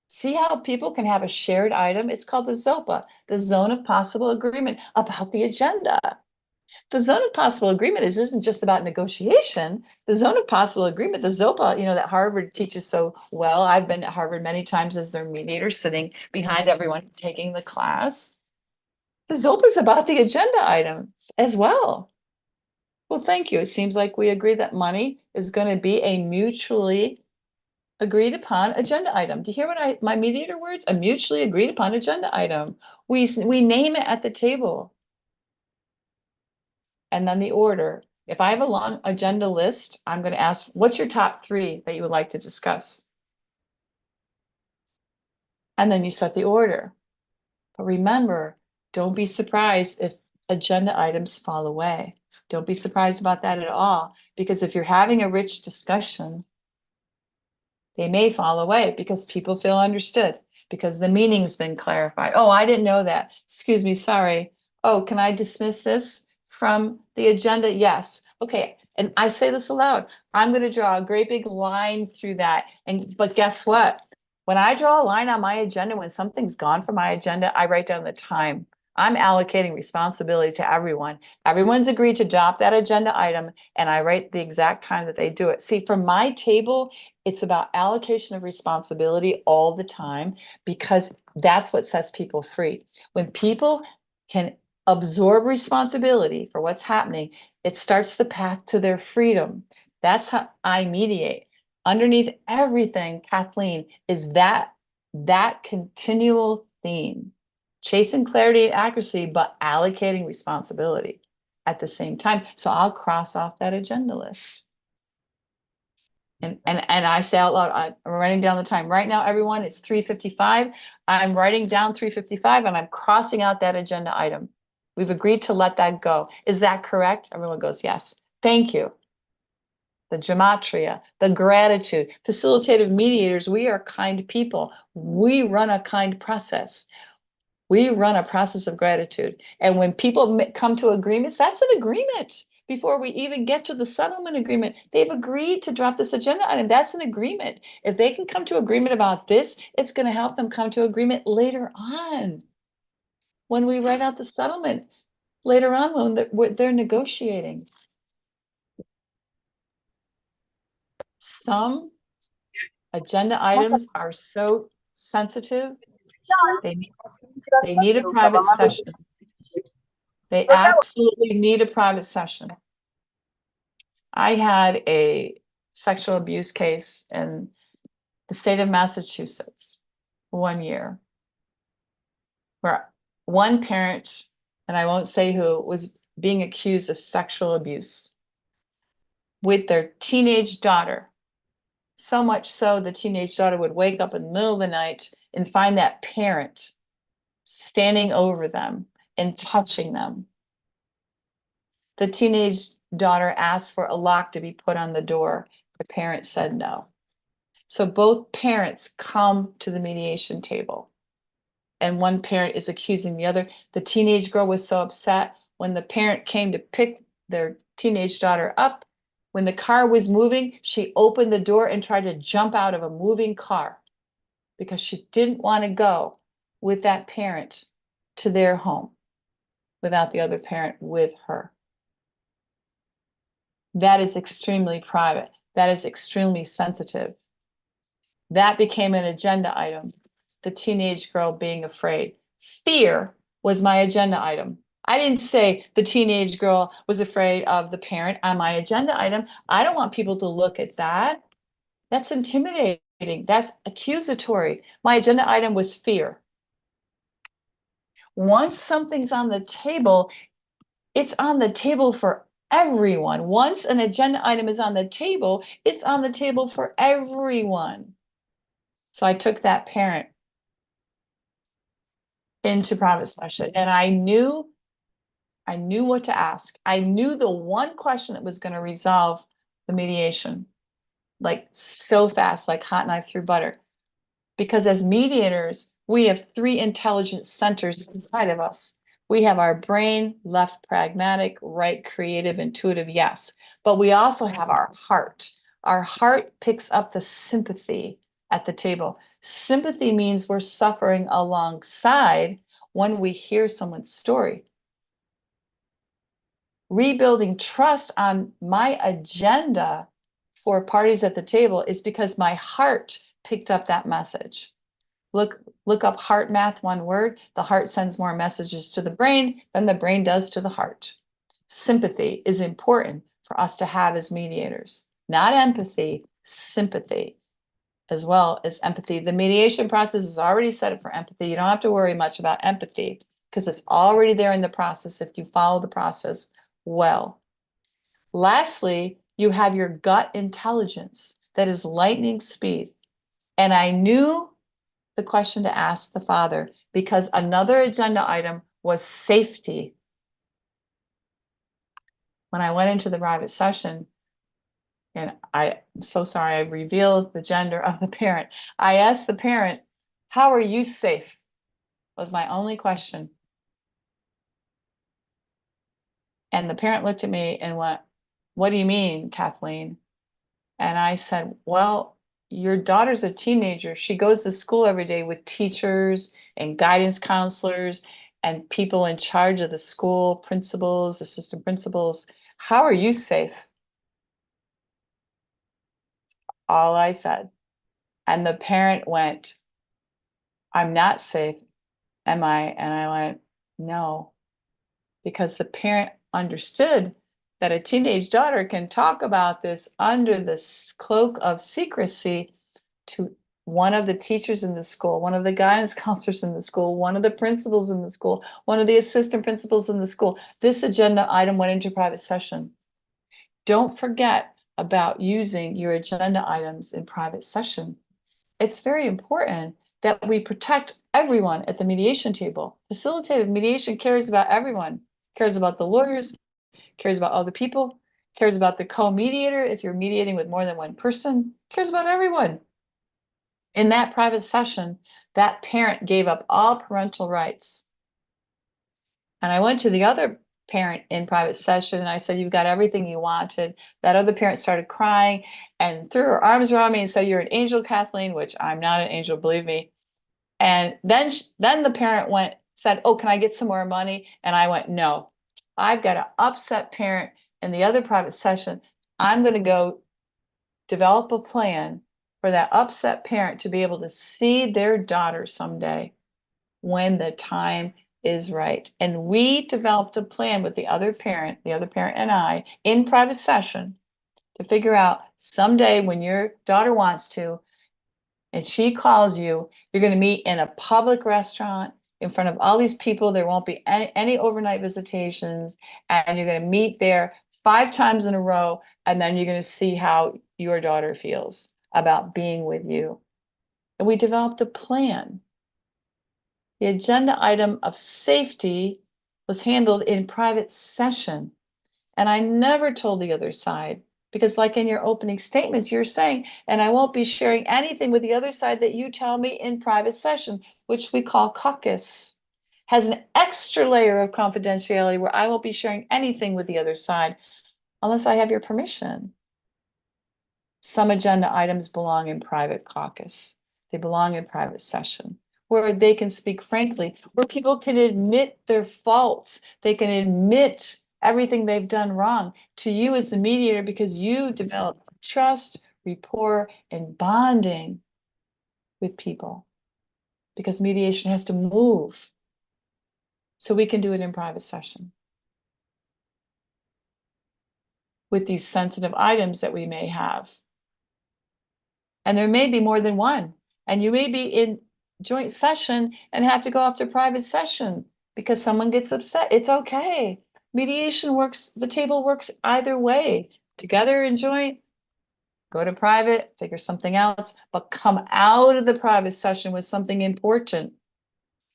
See how people can have a shared item? It's called the ZOPA, the Zone of Possible Agreement, about the agenda. The Zone of Possible Agreement isn't just about negotiation. The Zone of Possible Agreement, the ZOPA, that Harvard teaches so well. I've been at Harvard many times as their mediator, sitting behind everyone taking the class. The ZOPA is about the agenda items as well. Well, thank you. It seems like we agree that money is going to be a mutually agreed upon agenda item. Do you hear what my mediator words? A mutually agreed upon agenda item. We name it at the table. And then the order. If I have a long agenda list, I'm going to ask, what's your top 3 that you would like to discuss? And then you set the order. But remember, don't be surprised if agenda items fall away. Don't be surprised about that at all, because if you're having a rich discussion, they may fall away because people feel understood, because the meaning's been clarified. Oh, I didn't know that. Excuse me, sorry. Oh, can I dismiss this from the agenda? Yes. Okay. And I say this aloud. I'm going to draw a great big line through that. But guess what? When I draw a line on my agenda, when something's gone from my agenda, I write down the time. I'm allocating responsibility to everyone. Everyone's agreed to adopt that agenda item, and I write the exact time that they do it. See, from my table, it's about allocation of responsibility all the time, because that's what sets people free. When people can absorb responsibility for what's happening, it starts the path to their freedom. That's how I mediate. Underneath everything, Kathleen, is that continual theme. Chasing clarity and accuracy, but allocating responsibility at the same time. So I'll cross off that agenda list. And I say out loud, I'm writing down the time. Right now, everyone, it's 3:55. I'm writing down 3:55 and I'm crossing out that agenda item. We've agreed to let that go. Is that correct? Everyone goes, yes. Thank you. The gematria, the gratitude. Facilitative mediators, we are kind people. We run a kind process. We run a process of gratitude. And when people come to agreements, that's an agreement. Before we even get to the settlement agreement, they've agreed to drop this agenda item. That's an agreement. If they can come to agreement about this, it's going to help them come to agreement later on. When we write out the settlement, later on when they're negotiating. Some agenda items are so sensitive, they need a private session. They absolutely need a private session. I had a sexual abuse case in the state of Massachusetts 1 year, where one parent, and I won't say who, was being accused of sexual abuse with their teenage daughter. So much so the teenage daughter would wake up in the middle of the night and find that parent standing over them and touching them. The teenage daughter asked for a lock to be put on the door. The parent said no. So both parents come to the mediation table, and one parent is accusing the other. The teenage girl was so upset when the parent came to pick their teenage daughter up. When the car was moving, she opened the door and tried to jump out of a moving car because she didn't want to go with that parent to their home without the other parent with her. That is extremely private. That is extremely sensitive. That became an agenda item. The teenage girl being afraid. Fear was my agenda item. I didn't say the teenage girl was afraid of the parent on my agenda item. I don't want people to look at that. That's intimidating. That's accusatory. My agenda item was fear. Once something's on the table, it's on the table for everyone. Once an agenda item is on the table, it's on the table for everyone. So I took that parent into private session, and I knew what to ask. I knew the one question that was going to resolve the mediation, like so fast, like hot knife through butter. Because as mediators, we have 3 intelligence centers inside of us. We have our brain, left pragmatic, right creative, intuitive, yes. But we also have our heart. Our heart picks up the sympathy at the table. Sympathy means we're suffering alongside when we hear someone's story. Rebuilding trust on my agenda for parties at the table is because my heart picked up that message. Look up heart math, one word. The heart sends more messages to the brain than the brain does to the heart. sympathy is important for us to have as mediators. Not empathy, sympathy, as well as empathy. The mediation process is already set up for empathy. You don't have to worry much about empathy because it's already there in the process if you follow the process well. Lastly, you have your gut intelligence that is lightning speed. And I knew the question to ask the father because another agenda item was safety. When I went into the private session, and I'm so sorry, I revealed the gender of the parent. I asked the parent, how are you safe? Was my only question. And the parent looked at me and went, what do you mean, Kathleen? And I said, well, your daughter's a teenager. She goes to school every day with teachers and guidance counselors and people in charge of the school, principals, assistant principals. How are you safe? All I said. And the parent went, I'm not safe, am I? And I went, no, because the parent understood that a teenage daughter can talk about this under the cloak of secrecy to one of the teachers in the school, one of the guidance counselors in the school, one of the principals in the school, one of the assistant principals in the school. This agenda item went into private session. Don't forget about using your agenda items in private session. It's very important that we protect everyone at the mediation table. Facilitated mediation cares about everyone, cares about the lawyers, cares about other people, cares about the co-mediator if you're mediating with more than one person, cares about everyone. In that private session, that parent gave up all parental rights. And I went to the other parent in private session and I said, you've got everything you wanted. That other parent started crying and threw her arms around me and said, you're an angel, Kathleen, which I'm not an angel, believe me. And then the parent said, oh, can I get some more money? And I went, no, I've got an upset parent in the other private session. I'm going to go develop a plan for that upset parent to be able to see their daughter someday when the time is right. And we developed a plan with the other parent and I in private session to figure out someday when your daughter wants to, and she calls you, you're going to meet in a public restaurant in front of all these people. There won't be any overnight visitations, and you're going to meet there 5 times in a row, and then you're going to see how your daughter feels about being with you. And we developed a plan. The agenda item of safety was handled in private session, and I never told the other side. Because like in your opening statements, you're saying, and I won't be sharing anything with the other side that you tell me in private session, which we call caucus, has an extra layer of confidentiality where I won't be sharing anything with the other side unless I have your permission. Some agenda items belong in private caucus. They belong in private session where they can speak frankly, where people can admit their faults. They can admit everything they've done wrong to you as the mediator because you develop trust, rapport, and bonding with people because mediation has to move. So we can do it in private session with these sensitive items that we may have. And there may be more than one. And you may be in joint session and have to go off to private session because someone gets upset. It's okay. Mediation works, the table works either way. Together in joint, go to private, figure something else, but come out of the private session with something important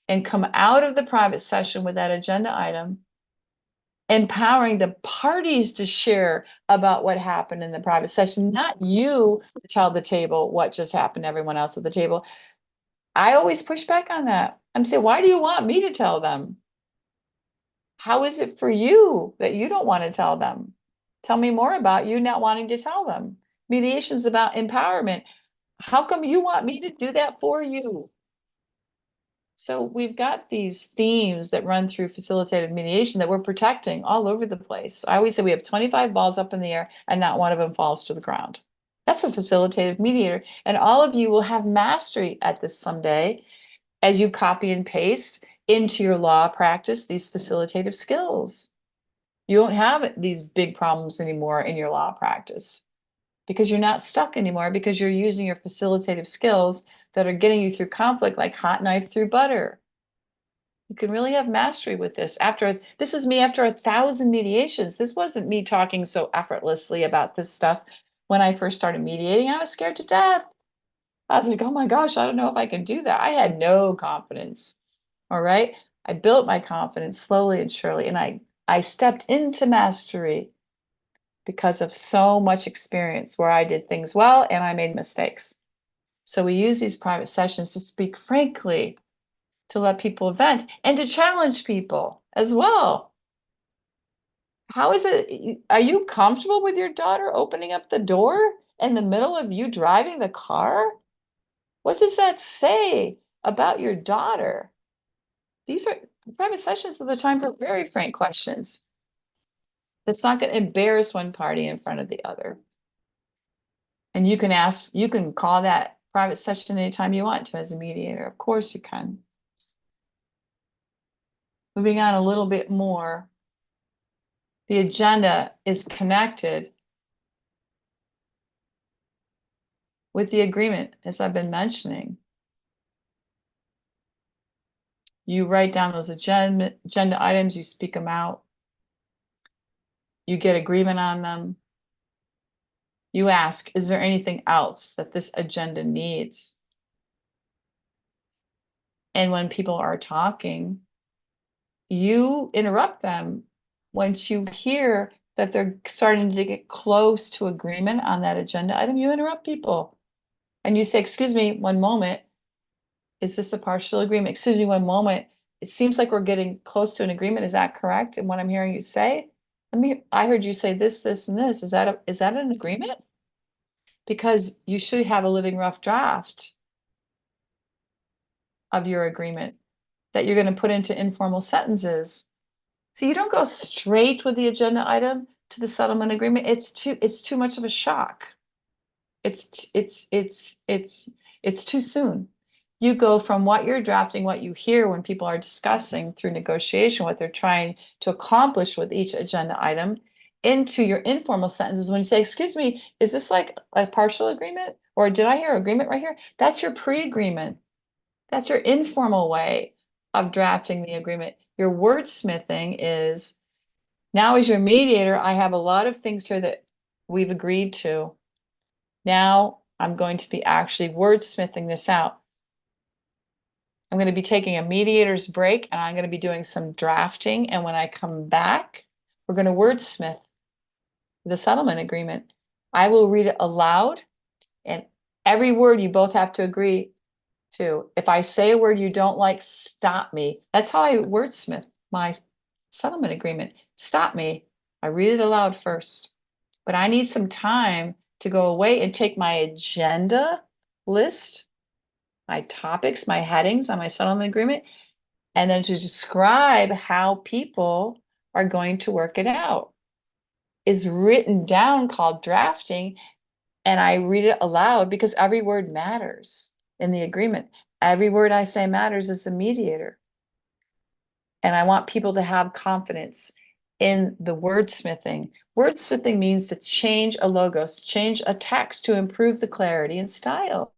and come out of the private session with that agenda item, empowering the parties to share about what happened in the private session, not you to tell the table what just happened to everyone else at the table. I always push back on that. I'm saying, why do you want me to tell them? How is it for you that you don't want to tell them? Tell me more about you not wanting to tell them. Mediation is about empowerment. How come you want me to do that for you? So we've got these themes that run through facilitated mediation that we're protecting all over the place. I always say we have 25 balls up in the air and not one of them falls to the ground. That's a facilitative mediator. And all of you will have mastery at this someday as you copy and paste into your law practice these facilitative skills. You don't have these big problems anymore in your law practice because you're not stuck anymore because you're using your facilitative skills that are getting you through conflict like hot knife through butter. You can really have mastery with this. This is me after 1,000 mediations. This wasn't me talking so effortlessly about this stuff. When I first started mediating, I was scared to death. I was like, oh my gosh, I don't know if I can do that. I had no confidence. All right. I built my confidence slowly and surely, and I stepped into mastery because of so much experience where I did things well and I made mistakes. So we use these private sessions to speak frankly, to let people vent, and to challenge people as well. How is it? Are you comfortable with your daughter opening up the door in the middle of you driving the car? What does that say about your daughter? These are private sessions are the time for very frank questions. That's not going to embarrass one party in front of the other. And you can call that private session anytime you want to as a mediator. Of course you can. Moving on a little bit more. The agenda is connected with the agreement, as I've been mentioning. You write down those agenda items, you speak them out. You get agreement on them. You ask, is there anything else that this agenda needs? And when people are talking, you interrupt them once you hear that they're starting to get close to agreement on that agenda item. You interrupt people and you say, excuse me, one moment. Is this a partial agreement? Excuse me, one moment. It seems like we're getting close to an agreement. Is that correct? And what I'm hearing you say, I heard you say this, this, and this. Is that an agreement? Because you should have a living rough draft of your agreement that you're going to put into informal sentences. So you don't go straight with the agenda item to the settlement agreement. It's too much of a shock. It's too soon. You go from what you're drafting, what you hear when people are discussing through negotiation, what they're trying to accomplish with each agenda item, into your informal sentences when you say, excuse me, is this like a partial agreement? Or did I hear agreement right here? That's your pre-agreement. That's your informal way of drafting the agreement. Your wordsmithing is, now as your mediator, I have a lot of things here that we've agreed to. Now I'm going to be actually wordsmithing this out. I'm going to be taking a mediator's break and I'm going to be doing some drafting. And when I come back, we're going to wordsmith the settlement agreement. I will read it aloud, and every word you both have to agree to. If I say a word you don't like, stop me. That's how I wordsmith my settlement agreement. Stop me. I read it aloud first, but I need some time to go away and take my agenda list, my topics, my headings on my settlement agreement, and then to describe how people are going to work it out. Is written down, called drafting, and I read it aloud because every word matters in the agreement. Every word I say matters as a mediator. And I want people to have confidence in the wordsmithing. Wordsmithing means to change a logos, change a text to improve the clarity and style.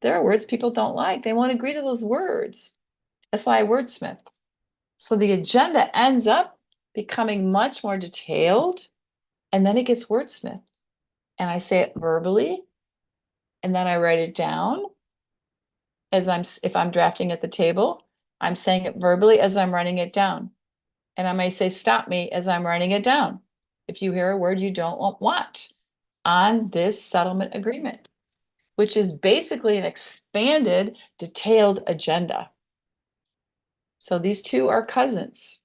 There are words people don't like. They won't agree to those words. That's why I wordsmith. So the agenda ends up becoming much more detailed, and then it gets wordsmithed. And I say it verbally, and then I write it down if I'm drafting at the table. I'm saying it verbally as I'm writing it down. And I may say, stop me as I'm writing it down if you hear a word you don't want on this settlement agreement, which is basically an expanded, detailed agenda. So these two are cousins.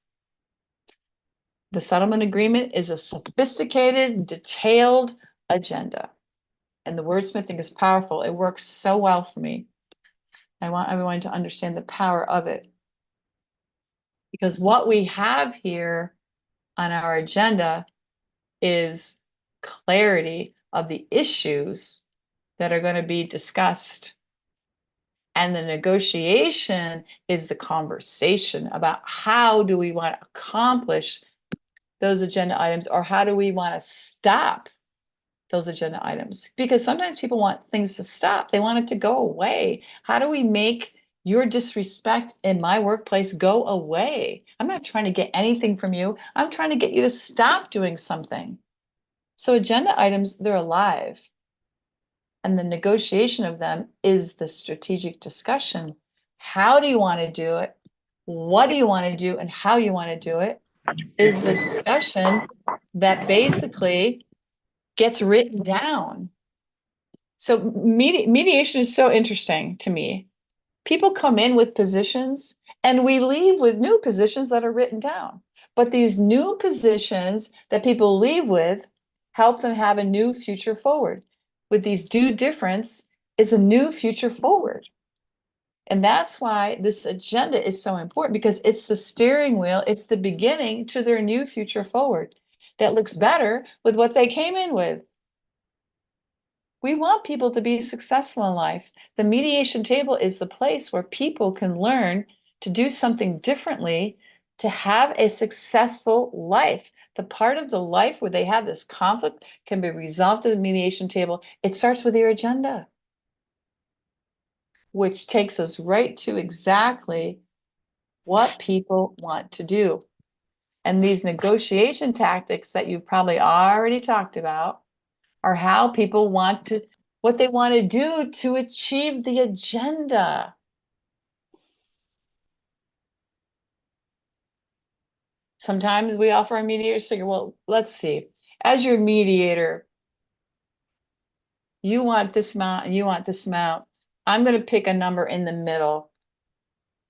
The settlement agreement is a sophisticated, detailed agenda. And the wordsmithing is powerful. It works so well for me. I want everyone to understand the power of it. Because what we have here on our agenda is clarity of the issues that are going to be discussed. And the negotiation is the conversation about how do we want to accomplish those agenda items, or how do we want to stop those agenda items? Because sometimes people want things to stop. They want it to go away. How do we make your disrespect in my workplace go away? I'm not trying to get anything from you. I'm trying to get you to stop doing something. So agenda items, they're alive. And the negotiation of them is the strategic discussion. How do you want to do it? What do you want to do and how you want to do it is the discussion that basically gets written down. So mediation is so interesting to me. People come in with positions and we leave with new positions that are written down. But these new positions that people leave with help them have a new future forward. With these due difference is a new future forward. And that's why this agenda is so important, because it's the steering wheel, it's the beginning to their new future forward that looks better with what they came in with. We want people to be successful in life. The mediation table is the place where people can learn to do something differently to have a successful life. The part of the life where they have this conflict can be resolved at the mediation table. It starts with your agenda, which takes us right to exactly what people want to do. And these negotiation tactics that you've probably already talked about are how people want to, what they want to do to achieve the agenda. Sometimes we offer our mediators figure, well, let's see, as your mediator, you want this amount and you want this amount. I'm going to pick a number in the middle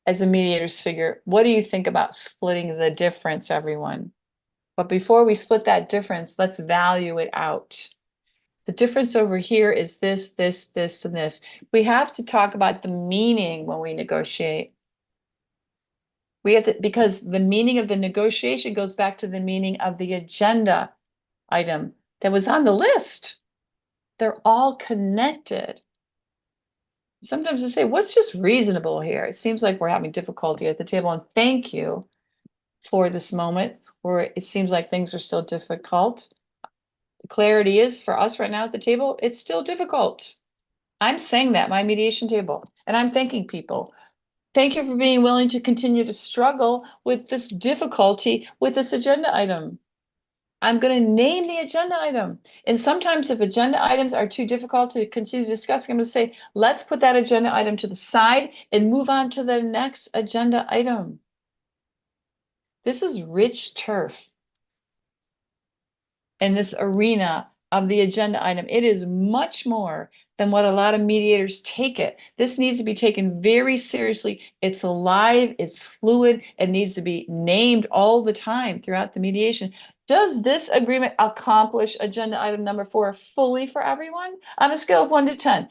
as a mediator's figure. What do you think about splitting the difference, everyone? But before we split that difference, let's value it out. The difference over here is this, this, this, and this. We have to talk about the meaning when we negotiate. We have to, because the meaning of the negotiation goes back to the meaning of the agenda item that was on the list. They're all connected. Sometimes I say, what's just reasonable here? It seems like we're having difficulty at the table, and thank you for this moment where it seems like things are still difficult. Clarity is for us right now at the table, it's still difficult. I'm saying that, my mediation table, and I'm thanking people. Thank you for being willing to continue to struggle with this difficulty with this agenda item. I'm going to name the agenda item. And sometimes if agenda items are too difficult to continue discussing, I'm going to say, let's put that agenda item to the side and move on to the next agenda item. This is rich turf in this arena of the agenda item. It is much more than what a lot of mediators take it. This needs to be taken very seriously. It's alive, it's fluid, it needs to be named all the time throughout the mediation. Does this agreement accomplish agenda item number 4 fully for everyone? On a scale of 1 to 10,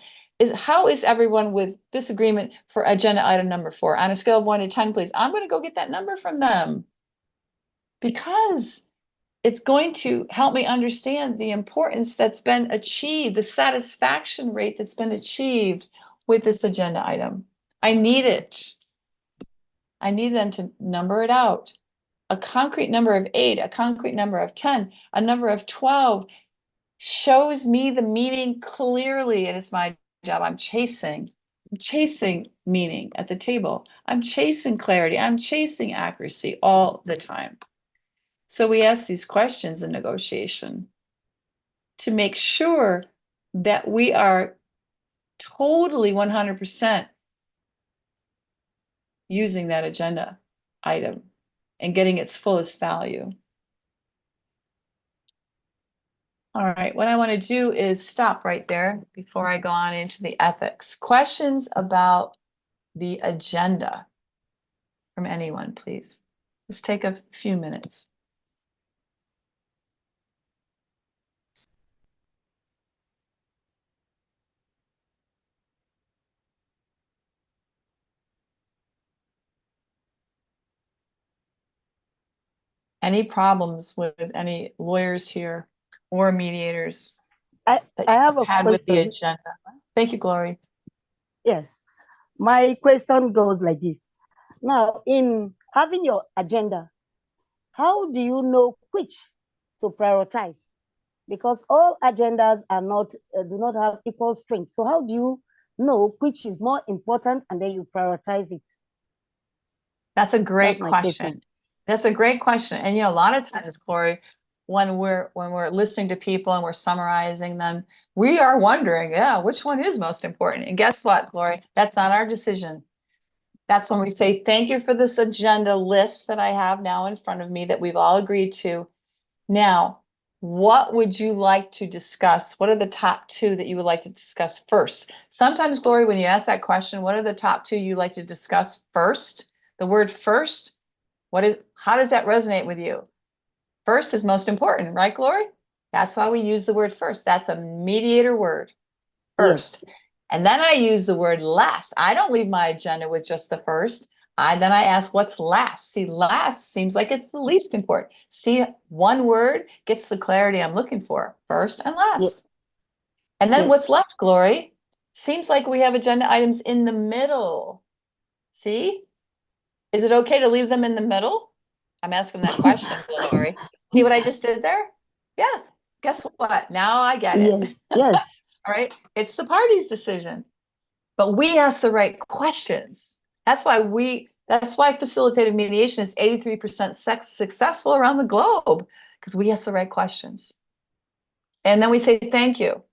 how is everyone with this agreement for agenda item number 4? On a scale of 1 to 10, please. I'm going to go get that number from them, because it's going to help me understand the importance that's been achieved, the satisfaction rate that's been achieved with this agenda item. I need it. I need them to number it out. A concrete number of 8, a concrete number of 10, a number of 12 shows me the meaning clearly, and it's my job. I'm chasing meaning at the table. I'm chasing clarity. I'm chasing accuracy all the time. So we ask these questions in negotiation to make sure that we are totally 100% using that agenda item and getting its fullest value. All right, what I want to do is stop right there before I go on into the ethics. Questions about the agenda from anyone, please. Let's take a few minutes. Any problems with any lawyers here or mediators I that have you've a had with the question. agenda? Thank you, Glory. Yes. My question goes like this. Now, in having your agenda, how do you know which to prioritize? Because all agendas are not do not have equal strength. So how do you know which is more important and then you prioritize it? That's a great That's my question. That's a great question. And a lot of times, Corey, when we're listening to people and we're summarizing them, we are wondering, which one is most important? And guess what, Glory? That's not our decision. That's when we say, thank you for this agenda list that I have now in front of me that we've all agreed to. Now, what would you like to discuss? What are the top 2 that you would like to discuss first? Sometimes, Glory, when you ask that question, what are the top 2 you like to discuss first? The word first, how does that resonate with you? First is most important, right, Glory? That's why we use the word first. That's a mediator word, first. Yes. And then I use the word last. I don't leave my agenda with just the first. Then I ask, what's last? See, last seems like it's the least important. See, one word gets the clarity I'm looking for, first and last. Yes. And then what's left, Glory? Seems like we have agenda items in the middle. See? Is it okay to leave them in the middle? I'm asking that question, Glory. See what I just did there? Yeah. Guess what? Now I get it. Yes. Yes. All right. It's the party's decision. But we ask the right questions. That's why facilitated mediation is 83% successful around the globe, because we ask the right questions. And then we say, thank you.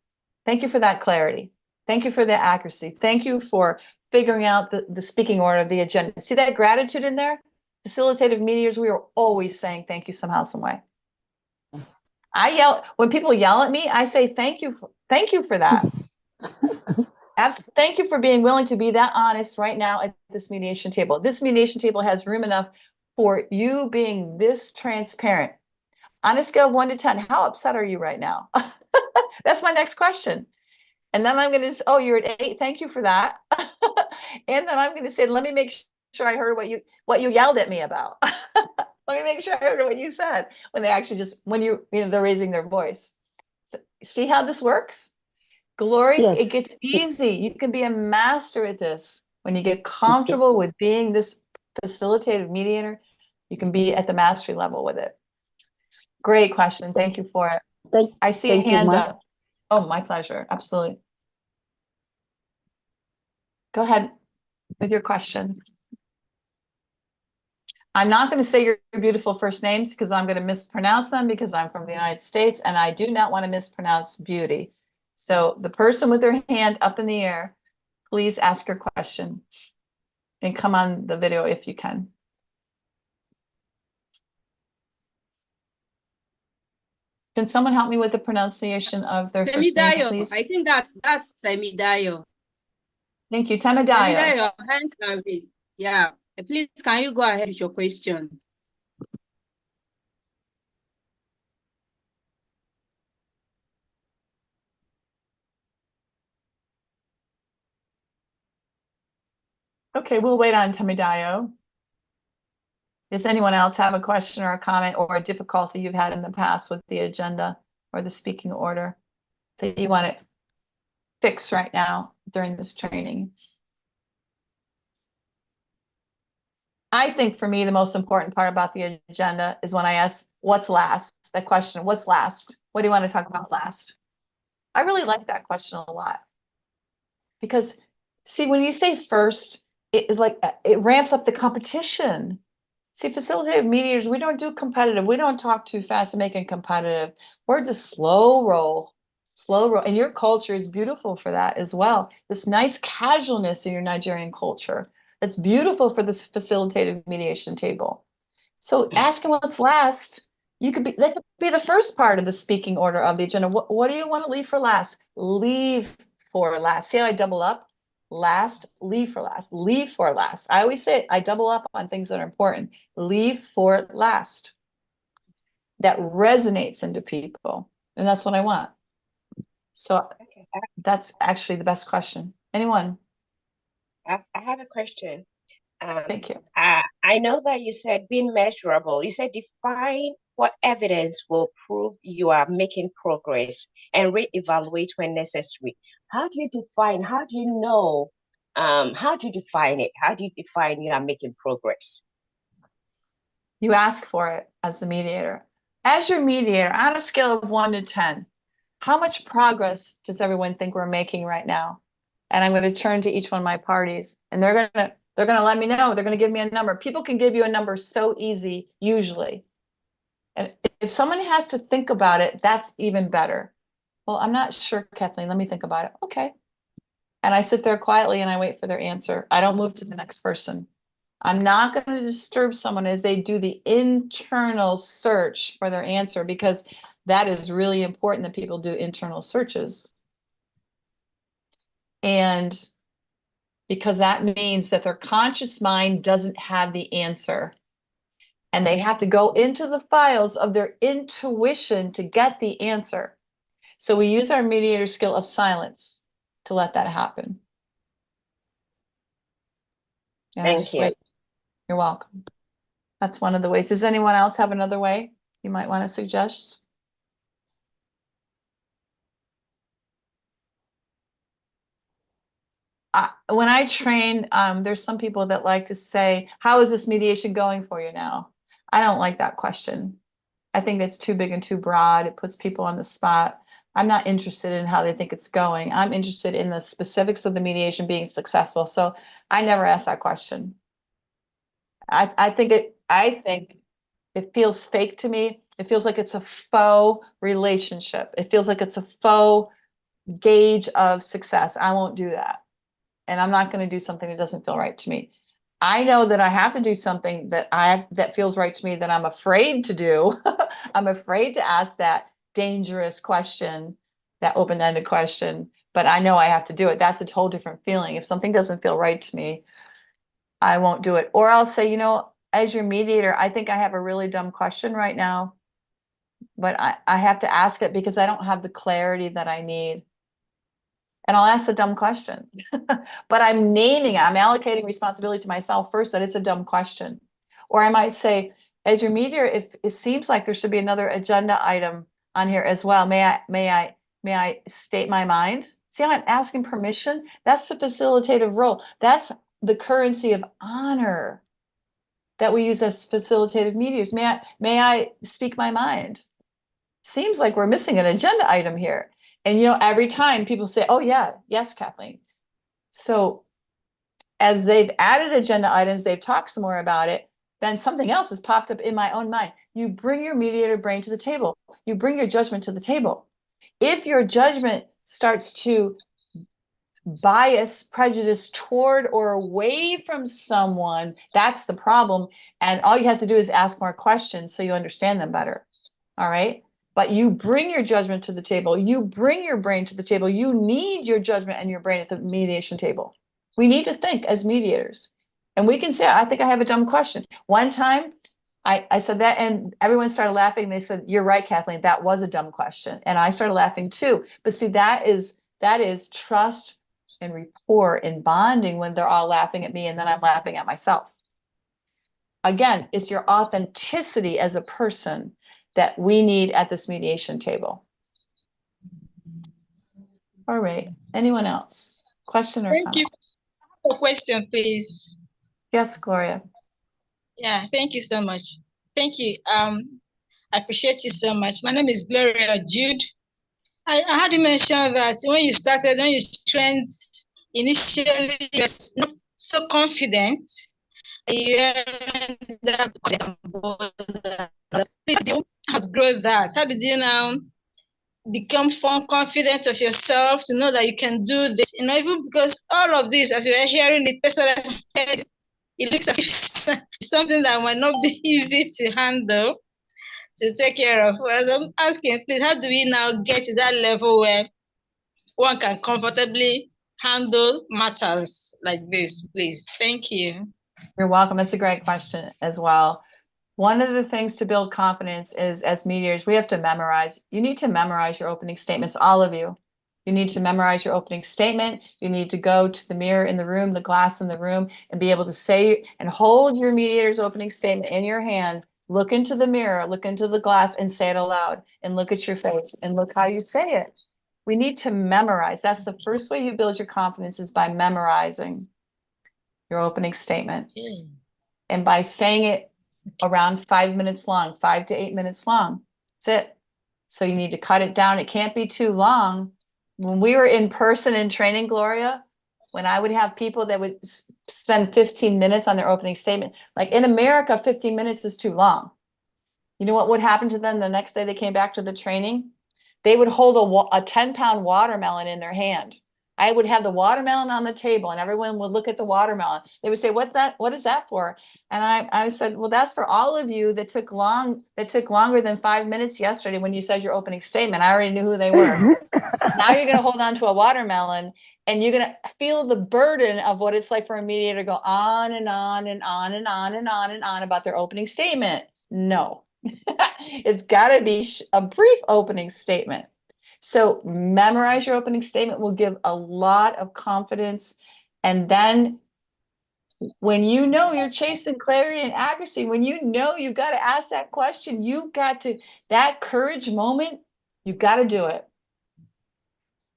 Thank you for that clarity. Thank you for the accuracy. Thank you for figuring out the speaking order of the agenda. See that gratitude in there? Facilitative mediators, we are always saying thank you somehow, some way. When people yell at me, I say thank you for that. Thank you for being willing to be that honest right now at this mediation table. This mediation table has room enough for you being this transparent. On a scale of 1 to 10, how upset are you right now? That's my next question. And then I'm going to say, oh, you're at 8. Thank you for that. And then I'm going to say, let me make sure I heard what you yelled at me about. Let me make sure I heard what you said when they actually they're raising their voice. So, see how this works? Glory, yes. It gets easy. You can be a master at this. When you get comfortable with being this facilitative mediator, you can be at the mastery level with it. Great question. Thank you for it. I see a hand up. Oh, my pleasure. Absolutely. Go ahead with your question. I'm not going to say your beautiful first names because I'm going to mispronounce them because I'm from the United States and I do not want to mispronounce beauty. So the person with their hand up in the air, please ask your question and come on the video if you can. Can someone help me with the pronunciation of their first name, please? I think that's Temidayo. Thank you, Temidayo. Temidayo, hands are raised. Yeah. Please, can you go ahead with your question? Okay, we'll wait on Temidayo. Does anyone else have a question or a comment or a difficulty you've had in the past with the agenda or the speaking order that you want to fix right now during this training? I think for me, the most important part about the agenda is when I ask, what's last? That question, what's last? What do you want to talk about last? I really like that question a lot. Because, see, when you say first, it ramps up the competition. See, facilitative mediators, we don't do competitive. We don't talk too fast and make it competitive. We're just slow roll. And your culture is beautiful for that as well. This nice casualness in your Nigerian culture. That's beautiful for this facilitative mediation table. So asking what's last, that could be the first part of the speaking order of the agenda. What do you want to leave for last? Leave for last. See how I double up? Last, leave for last, leave for last. I always say it, I double up on things that are important. Leave for last. That resonates into people. And that's what I want. So that's actually the best question. Anyone? I have a question. Thank you. I know that you said being measurable. You said define what evidence will prove you are making progress and reevaluate when necessary. How do you define? How do you know? How do you define it? How do you define you are making progress? You ask for it as the mediator. As your mediator, on a scale of 1 to 10, how much progress does everyone think we're making right now? And I'm going to turn to each one of my parties, and they're going to let me know. They're going to give me a number. People can give you a number so easy, usually. And if someone has to think about it, that's even better. Well, I'm not sure, Kathleen. Let me think about it. Okay. And I sit there quietly and I wait for their answer. I don't move to the next person. I'm not going to disturb someone as they do the internal search for their answer, because that is really important that people do internal searches. And because that means that their conscious mind doesn't have the answer. And they have to go into the files of their intuition to get the answer. So we use our mediator skill of silence to let that happen. And I Thank just you. wait. You're welcome. That's one of the ways. Does anyone else have another way you might want to suggest? When I train, there's some people that like to say, how is this mediation going for you now? I don't like that question. I think it's too big and too broad. It puts people on the spot. I'm not interested in how they think it's going. I'm interested in the specifics of the mediation being successful. So I never ask that question. I think it feels fake to me. It feels like it's a faux relationship. It feels like it's a faux gauge of success. I won't do that. And I'm not going to do something that doesn't feel right to me. I know that I have to do something that feels right to me that I'm afraid to do. I'm afraid to ask that dangerous question, that open-ended question, but I know I have to do it. That's a whole different feeling. If something doesn't feel right to me, I won't do it. Or I'll say, as your mediator, I think I have a really dumb question right now, but I have to ask it because I don't have the clarity that I need. And I'll ask the dumb question, but I'm naming it. I'm allocating responsibility to myself first that it's a dumb question. Or I might say, as your mediator, if it seems like there should be another agenda item on here as well, may I state my mind? See how I'm asking permission? That's the facilitative role. That's the currency of honor that we use as facilitative mediators. May I speak my mind? Seems like we're missing an agenda item here. And every time people say, oh yeah, yes, Kathleen. So as they've added agenda items, they've talked some more about it, then something else has popped up in my own mind. You bring your mediator brain to the table. You bring your judgment to the table. If your judgment starts to bias, prejudice toward or away from someone, that's the problem. And all you have to do is ask more questions so you understand them better. All right. But you bring your judgment to the table. You bring your brain to the table. You need your judgment and your brain at the mediation table. We need to think as mediators. And we can say, I think I have a dumb question. One time I said that and everyone started laughing. They said, you're right, Kathleen, that was a dumb question. And I started laughing too. But see, that is trust and rapport and bonding when they're all laughing at me and then I'm laughing at myself. Again, it's your authenticity as a person that we need at this mediation table. All right. Anyone else? Question or Thank comment? you. I have a question, please. Yes, Gloria. Yeah, thank you so much. Thank you. I appreciate you so much. My name is Gloria Jude. I had you mention that when you trained initially, you were not so confident. You outgrow that. How did you now become confident of yourself to know that you can do this? Even because all of this, as you are hearing it, it looks as if it's something that might not be easy to handle, to take care of. Well, I'm asking, please, how do we now get to that level where one can comfortably handle matters like this, please? Thank you. You're welcome. That's a great question as well. One of the things to build confidence is, as mediators, we have to memorize. You need to memorize your opening statements, all of you. You need to memorize your opening statement. You need to go to the mirror in the room, the glass in the room, and be able to say and hold your mediator's opening statement in your hand. Look into the mirror, look into the glass and say it aloud, and look at your face and look how you say it. We need to memorize. That's the first way you build your confidence, is by memorizing your opening statement. And by saying it around 5 minutes long, 5 to 8 minutes long. That's it. So you need to cut it down. It can't be too long. When we were in person in training, Gloria, when I would have people that would spend 15 minutes on their opening statement, like in America, 15 minutes is too long. You know what would happen to them the next day they came back to the training? They would hold a 10-pound watermelon in their hand. I would have the watermelon on the table and everyone would look at the watermelon. They would say, what's that? What is that for? And I said, well, that's for all of you that took longer than 5 minutes yesterday when you said your opening statement. I already knew who they were. Now you're going to hold on to a watermelon and you're going to feel the burden of what it's like for a mediator to go on and on and on and on and on and on about their opening statement. No, it's got to be a brief opening statement. So memorize your opening statement will give a lot of confidence. And then when you know you're chasing clarity and accuracy, when you know you've got to ask that question, you've got to, that courage moment, you've got to do it.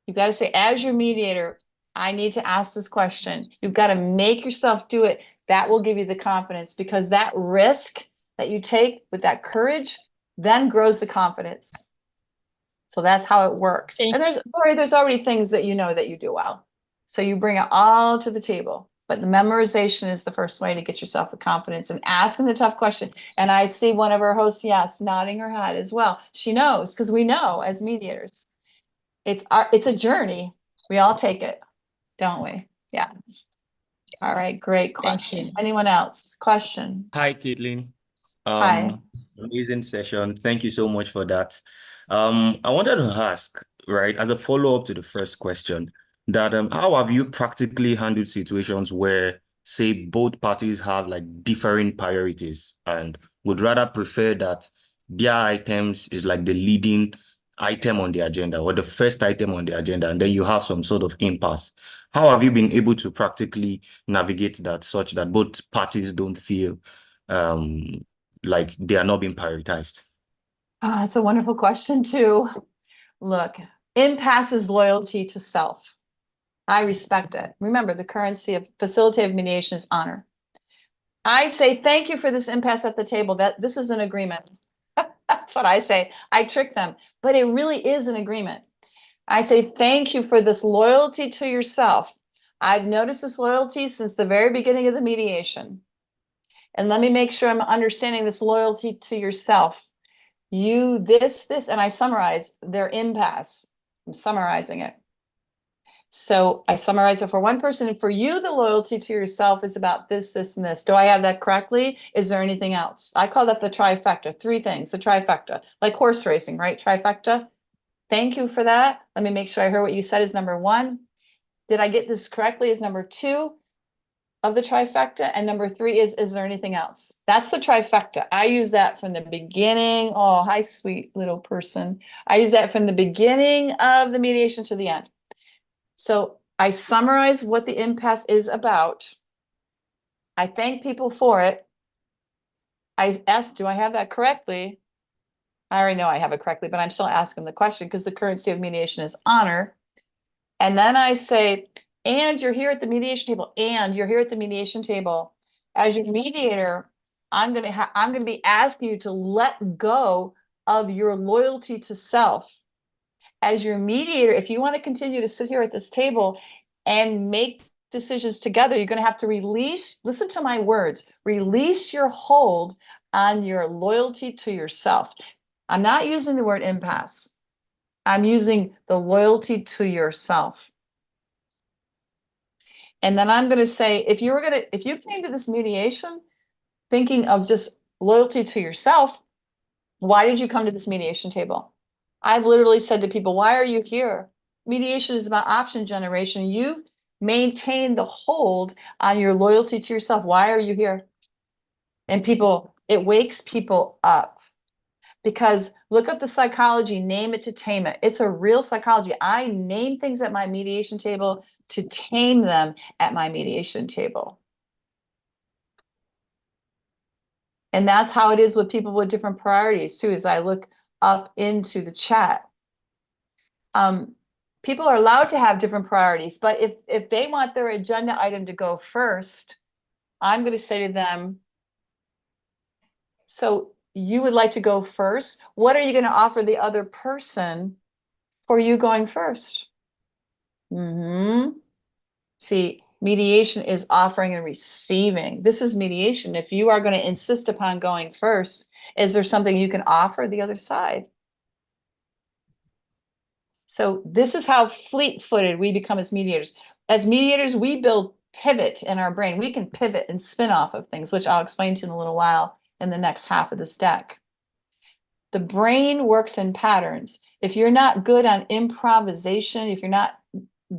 You've got to say, as your mediator, I need to ask this question. You've got to make yourself do it. That will give you the confidence, because that risk that you take with that courage then grows the confidence. So that's how it works. And there's already things that you know that you do well. So you bring it all to the table. But the memorization is the first way to get yourself the confidence and asking the tough question. And I see one of our hosts, yes, nodding her head as well. She knows, because we know as mediators. It's a journey. We all take it, don't we? Yeah. All right, great question. Anyone else? Question? Hi, Caitlin. Hi. Amazing session. Thank you so much for that. I wanted to ask, right, as a follow-up to the first question, that how have you practically handled situations where, say, both parties have like differing priorities and would rather prefer that their items is like the leading item on the agenda or the first item on the agenda, and then you have some sort of impasse? How have you been able to practically navigate that such that both parties don't feel like they are not being prioritized? Oh, that's a wonderful question too. Look, impasse is loyalty to self. I respect it. Remember, the currency of facilitative mediation is honor. I say, thank you for this impasse at the table. That this is an agreement. That's what I say. I trick them, but it really is an agreement. I say, thank you for this loyalty to yourself. I've noticed this loyalty since the very beginning of the mediation. And let me make sure I'm understanding this loyalty to yourself. You, this, and I summarize their impasse. I'm summarizing it. So I summarize it for one person, and for you, the loyalty to yourself is about this, and this. Do I have that correctly? Is there anything else? I call that the trifecta, 3 things, the trifecta, like horse racing, right? Trifecta. Thank you for that. Let me make sure I heard what you said is number 1. Did I get this correctly is number 2 of the trifecta. And number 3 is there anything else? That's the trifecta. I use that from the beginning. Oh, hi, sweet little person. I use that from the beginning of the mediation to the end. So I summarize what the impasse is about. I thank people for it. I ask, do I have that correctly? I already know I have it correctly, but I'm still asking the question because the currency of mediation is honor. And then I say, and you're here at the mediation table, and you're here at the mediation table. As your mediator, I'm going to be asking you to let go of your loyalty to self. As your mediator, if you want to continue to sit here at this table and make decisions together, you're going to have to release, listen to my words, release your hold on your loyalty to yourself. I'm not using the word impasse. I'm using the loyalty to yourself. And then I'm going to say, if you came to this mediation thinking of just loyalty to yourself, why did you come to this mediation table? I've literally said to people, why are you here? Mediation is about option generation. You've maintained the hold on your loyalty to yourself. Why are you here? And people, it wakes people up. Because look up the psychology, name it to tame it. It's a real psychology. I name things at my mediation table to tame them at my mediation table. And that's how it is with people with different priorities too, as I look up into the chat. People are allowed to have different priorities, but if they want their agenda item to go first, I'm going to say to them, So you would like to go first. What are you going to offer the other person for you going first? See, mediation is offering and receiving. This is mediation. If you are going to insist upon going first, is there something you can offer the other side? So this is how fleet-footed we become as mediators. As mediators, we build pivot in our brain. We can pivot and spin off of things, which I'll explain to you in a little while in the next half of this deck. The brain works in patterns. If you're not good on improvisation, if you're not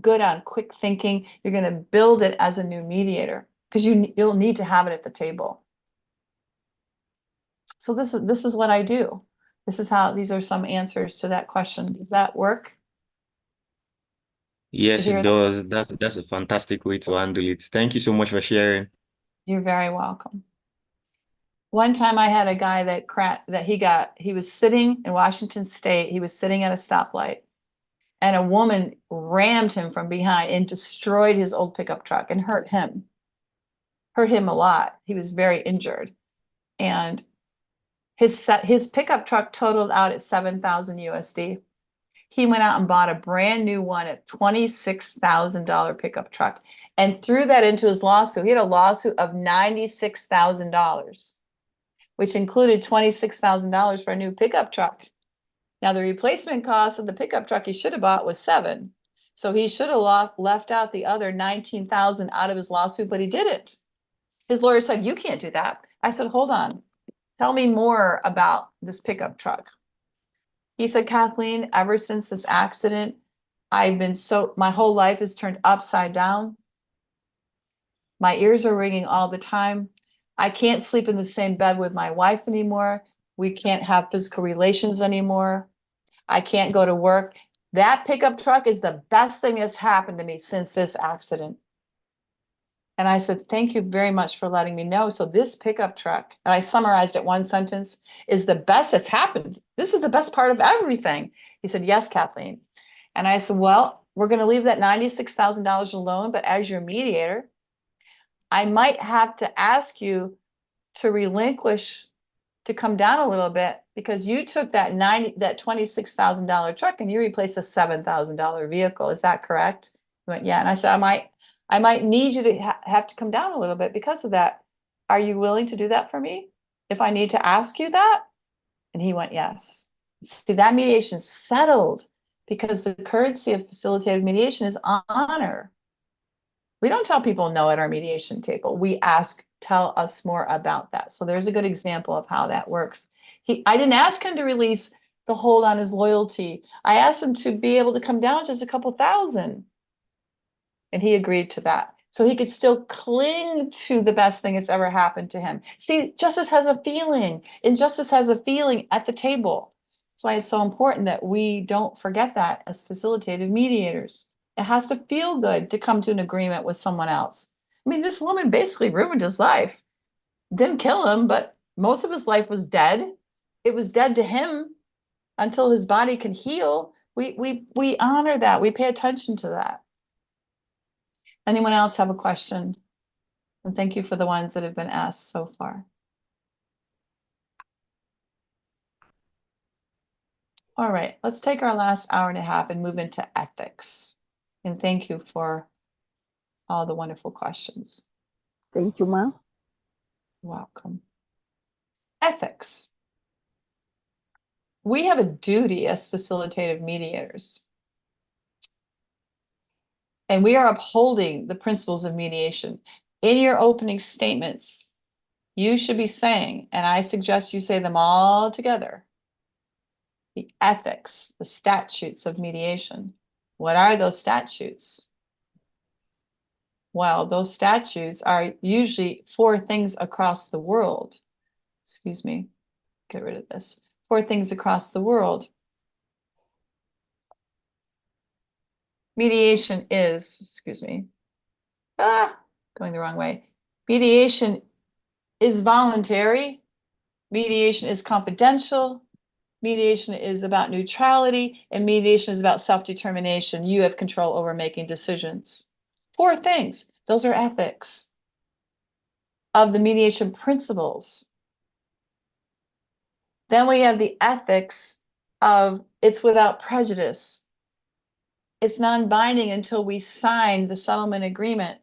good on quick thinking, you're going to build it as a new mediator because you'll need to have it at the table. So this is what I do. This is how, these are some answers to that question. Does that work? Yes, it does. That's a fantastic way to handle it. Thank you so much for sharing. You're very welcome. One time I had a guy he was sitting in Washington State. He was sitting at a stoplight and a woman rammed him from behind and destroyed his old pickup truck and hurt him a lot. He was very injured. And his pickup truck totaled out at 7,000 USD. He went out and bought a brand new one at $26,000 pickup truck and threw that into his lawsuit. He had a lawsuit of $96,000, which included $26,000 for a new pickup truck. Now, the replacement cost of the pickup truck he should have bought was $7,000. So he should have left out the other $19,000 out of his lawsuit, but he didn't. His lawyer said, "You can't do that." I said, "Hold on. Tell me more about this pickup truck." He said, "Kathleen, ever since this accident, my whole life is turned upside down. My ears are ringing all the time. I can't sleep in the same bed with my wife anymore. We can't have physical relations anymore. I can't go to work. That pickup truck is the best thing that's happened to me since this accident." And I said, "Thank you very much for letting me know. So this pickup truck," and I summarized it one sentence, "is the best that's happened. This is the best part of everything." He said, "Yes, Kathleen." And I said, "Well, we're going to leave that $96,000 alone, but as your mediator, I might have to ask you to relinquish, to come down a little bit, because you took that $26,000 truck and you replaced a $7,000 vehicle. Is that correct?" He went, "Yeah." And I said, I might need you to have to come down a little bit because of that. Are you willing to do that for me if I need to ask you that?" And he went, "Yes." See, that mediation settled because the currency of facilitated mediation is honor. We don't tell people no at our mediation table. We ask, "Tell us more about that." So there's a good example of how that works. I didn't ask him to release the hold on his loyalty. I asked him to be able to come down just a couple thousand. And he agreed to that. So he could still cling to the best thing that's ever happened to him. See, justice has a feeling. Injustice has a feeling at the table. That's why it's so important that we don't forget that as facilitative mediators. It has to feel good to come to an agreement with someone else. I mean, this woman basically ruined his life. Didn't kill him, but most of his life was dead. It was dead to him until his body can heal. We honor that. We pay attention to that. Anyone else have a question? And thank you for the ones that have been asked so far. All right, let's take our last hour and a half and move into ethics. And thank you for all the wonderful questions. Thank you, ma'am. Welcome. Ethics. We have a duty as facilitative mediators. And we are upholding the principles of mediation. In your opening statements, you should be saying, and I suggest you say them all together, the ethics, the statutes of mediation. What are those statutes? Well, those statutes are usually for things across the world. Excuse me, get rid of this. For things across the world. Mediation is, going the wrong way. Mediation is voluntary. Mediation is confidential. Mediation is about neutrality, and mediation is about self-determination. You have control over making decisions. 4 things. Those are ethics of the mediation principles. Then we have the ethics of it's without prejudice. It's non-binding until we sign the settlement agreement.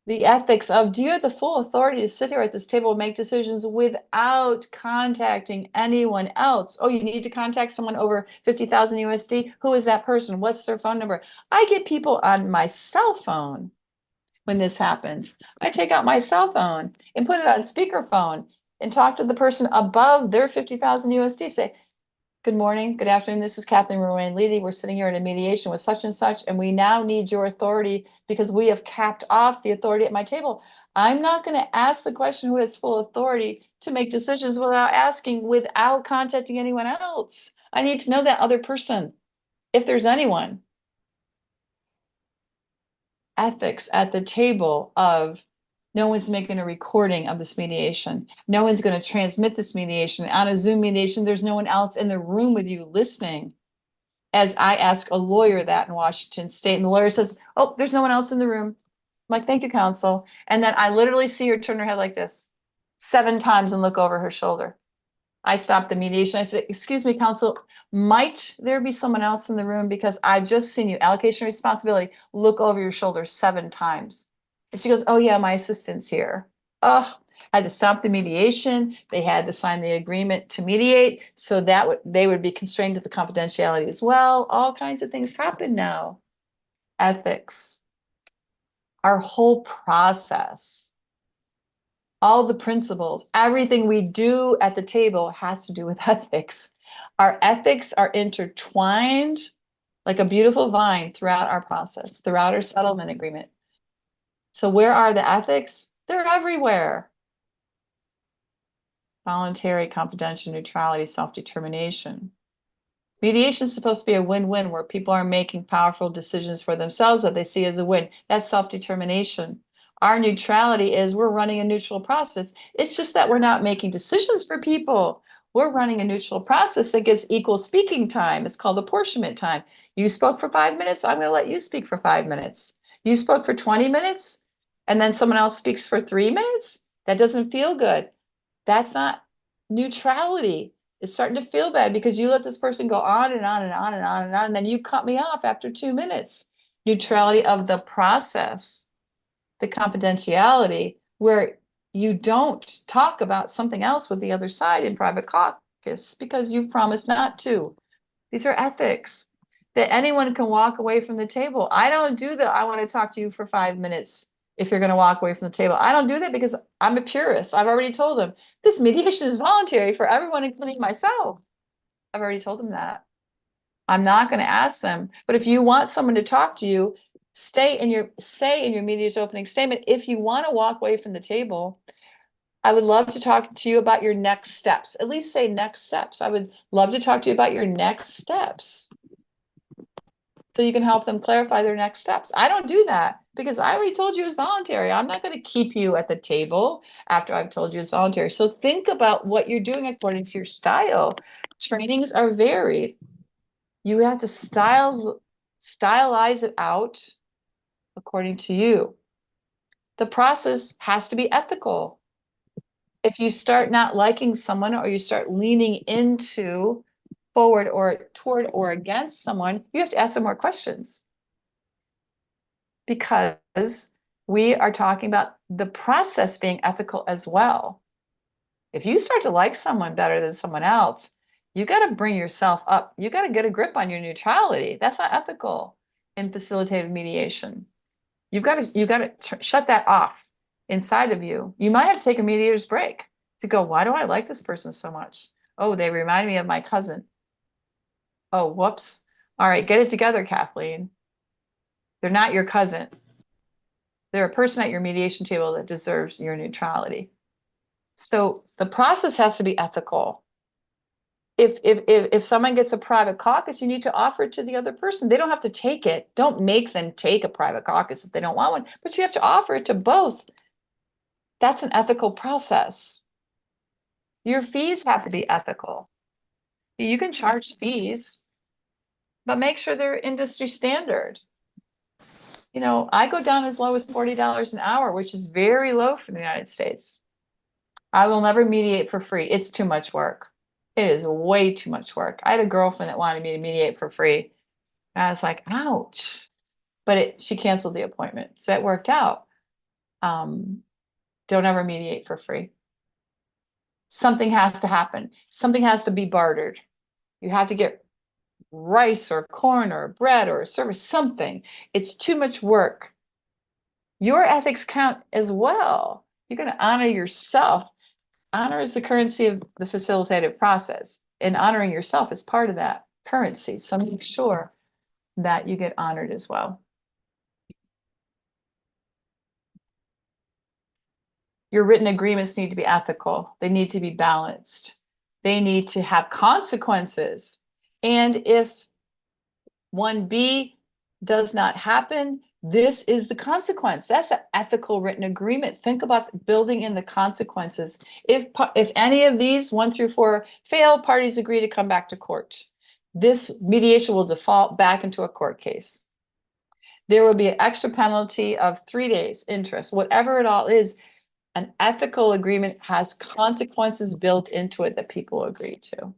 The ethics of, do you have the full authority to sit here at this table and make decisions without contacting anyone else? Oh, you need to contact someone over 50,000 USD. Who is that person? What's their phone number? I get people on my cell phone when this happens. I take out my cell phone and put it on speakerphone and talk to the person above their 50,000 USD. Say, good morning, good afternoon. This is Kathleen Rowan Leedy. We're sitting here in a mediation with such and such, and we now need your authority because we have capped off the authority at my table. I'm not going to ask the question who has full authority to make decisions without contacting anyone else. I need to know that other person, if there's anyone. Ethics at the table of no one's making a recording of this mediation. No one's going to transmit this mediation. On a Zoom mediation, there's no one else in the room with you listening. As I ask a lawyer that in Washington State, and the lawyer says, oh, there's no one else in the room. I'm like, thank you, counsel. And then I literally see her turn her head like this 7 times and look over her shoulder. I stopped the mediation. I said, excuse me, counsel, might there be someone else in the room? Because I've just seen you, allocation of responsibility, look over your shoulder 7 times. And she goes, oh yeah, my assistant's here. Oh, I had to stop the mediation. They had to sign the agreement to mediate. So that they would be constrained to the confidentiality as well. All kinds of things happen now. Ethics. Our whole process. All the principles, everything we do at the table has to do with ethics. Our ethics are intertwined like a beautiful vine throughout our process, throughout our settlement agreement. So where are the ethics? They're everywhere. Voluntary, confidential, neutrality, self-determination. Mediation is supposed to be a win-win where people are making powerful decisions for themselves that they see as a win. That's self-determination. Our neutrality is we're running a neutral process. It's just that we're not making decisions for people. We're running a neutral process that gives equal speaking time. It's called apportionment time. You spoke for 5 minutes. I'm going to let you speak for 5 minutes. You spoke for 20 minutes and then someone else speaks for 3 minutes. That doesn't feel good. That's not neutrality. It's starting to feel bad because you let this person go on and on and on and on and on, and then you cut me off after 2 minutes. Neutrality of the process, the confidentiality, where you don't talk about something else with the other side in private caucus because you've promised not to. These are ethics that anyone can walk away from the table. I don't do that. I want to talk to you for 5 minutes. If you're going to walk away from the table, I don't do that because I'm a purist. I've already told them this mediation is voluntary for everyone, including myself. I've already told them that. I'm not going to ask them. But if you want someone to talk to you, say in your mediator's opening statement, if you want to walk away from the table, I would love to talk to you about your next steps. At least say next steps. I would love to talk to you about your next steps. So you can help them clarify their next steps. I don't do that because I already told you it's voluntary. I'm not going to keep you at the table after I've told you it's voluntary. So think about what you're doing according to your style. Trainings are varied. You have to stylize it out according to you. The process has to be ethical. If you start not liking someone or you start leaning into forward or toward or against someone, you have to ask them more questions. Because we are talking about the process being ethical as well. If you start to like someone better than someone else, you got to bring yourself up. You got to get a grip on your neutrality. That's not ethical in facilitated mediation. You've got to shut that off inside of you. You might have to take a mediator's break to go, why do I like this person so much? Oh, they remind me of my cousin. Oh, whoops. All right, get it together, Kathleen. They're not your cousin. They're a person at your mediation table that deserves your neutrality. So the process has to be ethical. If someone gets a private caucus, you need to offer it to the other person. They don't have to take it. Don't make them take a private caucus if they don't want one, but you have to offer it to both. That's an ethical process. Your fees have to be ethical. You can charge fees, but make sure they're industry standard. You know, I go down as low as $40 an hour, which is very low for the United States. I will never mediate for free. It's too much work. It is way too much work. I had a girlfriend that wanted me to mediate for free. And I was like, ouch. But she canceled the appointment. So that worked out. Don't ever mediate for free. Something has to happen. Something has to be bartered. You have to get rice or corn or bread or a service, something. It's too much work. Your ethics count as well. You're going to honor yourself. Honor is the currency of the facilitative process, and honoring yourself is part of that currency. So make sure that you get honored as well. Your written agreements need to be ethical. They need to be balanced. They need to have consequences. And if 1B does not happen, this is the consequence. That's an ethical written agreement. Think about building in the consequences. If any of these 1 through 4 fail, parties agree to come back to court. This mediation will default back into a court case. There will be an extra penalty of 3 days interest, whatever it all is. An ethical agreement has consequences built into it that people agree to.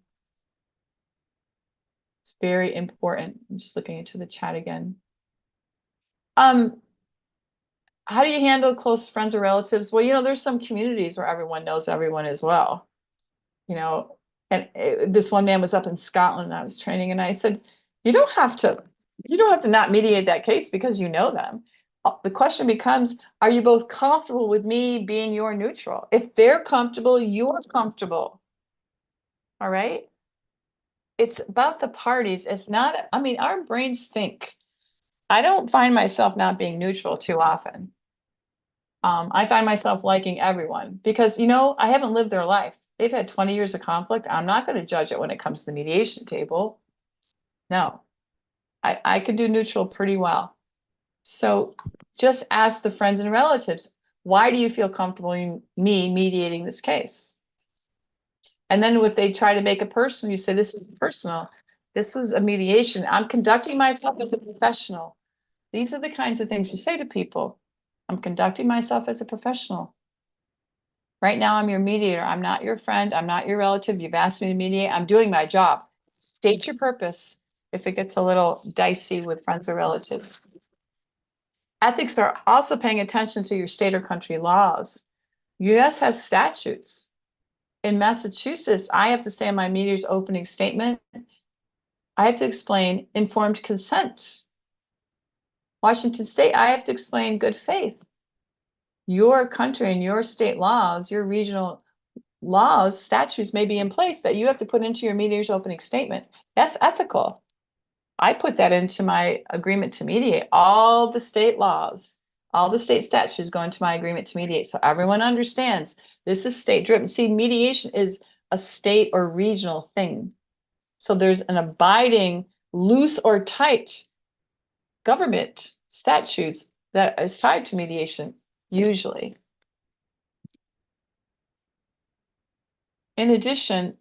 It's very important. I'm just looking into the chat again. How do you handle close friends or relatives? Well, there's some communities where everyone knows everyone as well. And this one man was up in Scotland and I was training, and I said, you don't have to not mediate that case because you know them. The question becomes, are you both comfortable with me being your neutral? If they're comfortable, you're comfortable. All right? It's about the parties. It's not, our brains think. I don't find myself not being neutral too often. I find myself liking everyone because, I haven't lived their life. They've had 20 years of conflict. I'm not going to judge it when it comes to the mediation table. No, I can do neutral pretty well. So just ask the friends and relatives, why do you feel comfortable in me mediating this case? And then if they try to make it personal, you say, this is personal. This was a mediation. I'm conducting myself as a professional. These are the kinds of things you say to people. I'm conducting myself as a professional. Right now, I'm your mediator. I'm not your friend. I'm not your relative. You've asked me to mediate. I'm doing my job. State your purpose if it gets a little dicey with friends or relatives. Ethics are also paying attention to your state or country laws. U.S. has statutes. In Massachusetts, I have to say in my mediator's opening statement, I have to explain informed consent. Washington State, I have to explain good faith. Your country and your state laws, your regional laws, statutes may be in place that you have to put into your mediator's opening statement. That's ethical. I put that into my agreement to mediate. All the state laws, all the state statutes go into my agreement to mediate. So everyone understands this is state driven. See, mediation is a state or regional thing. So there's an abiding, loose or tight government statutes that is tied to mediation, usually. In addition,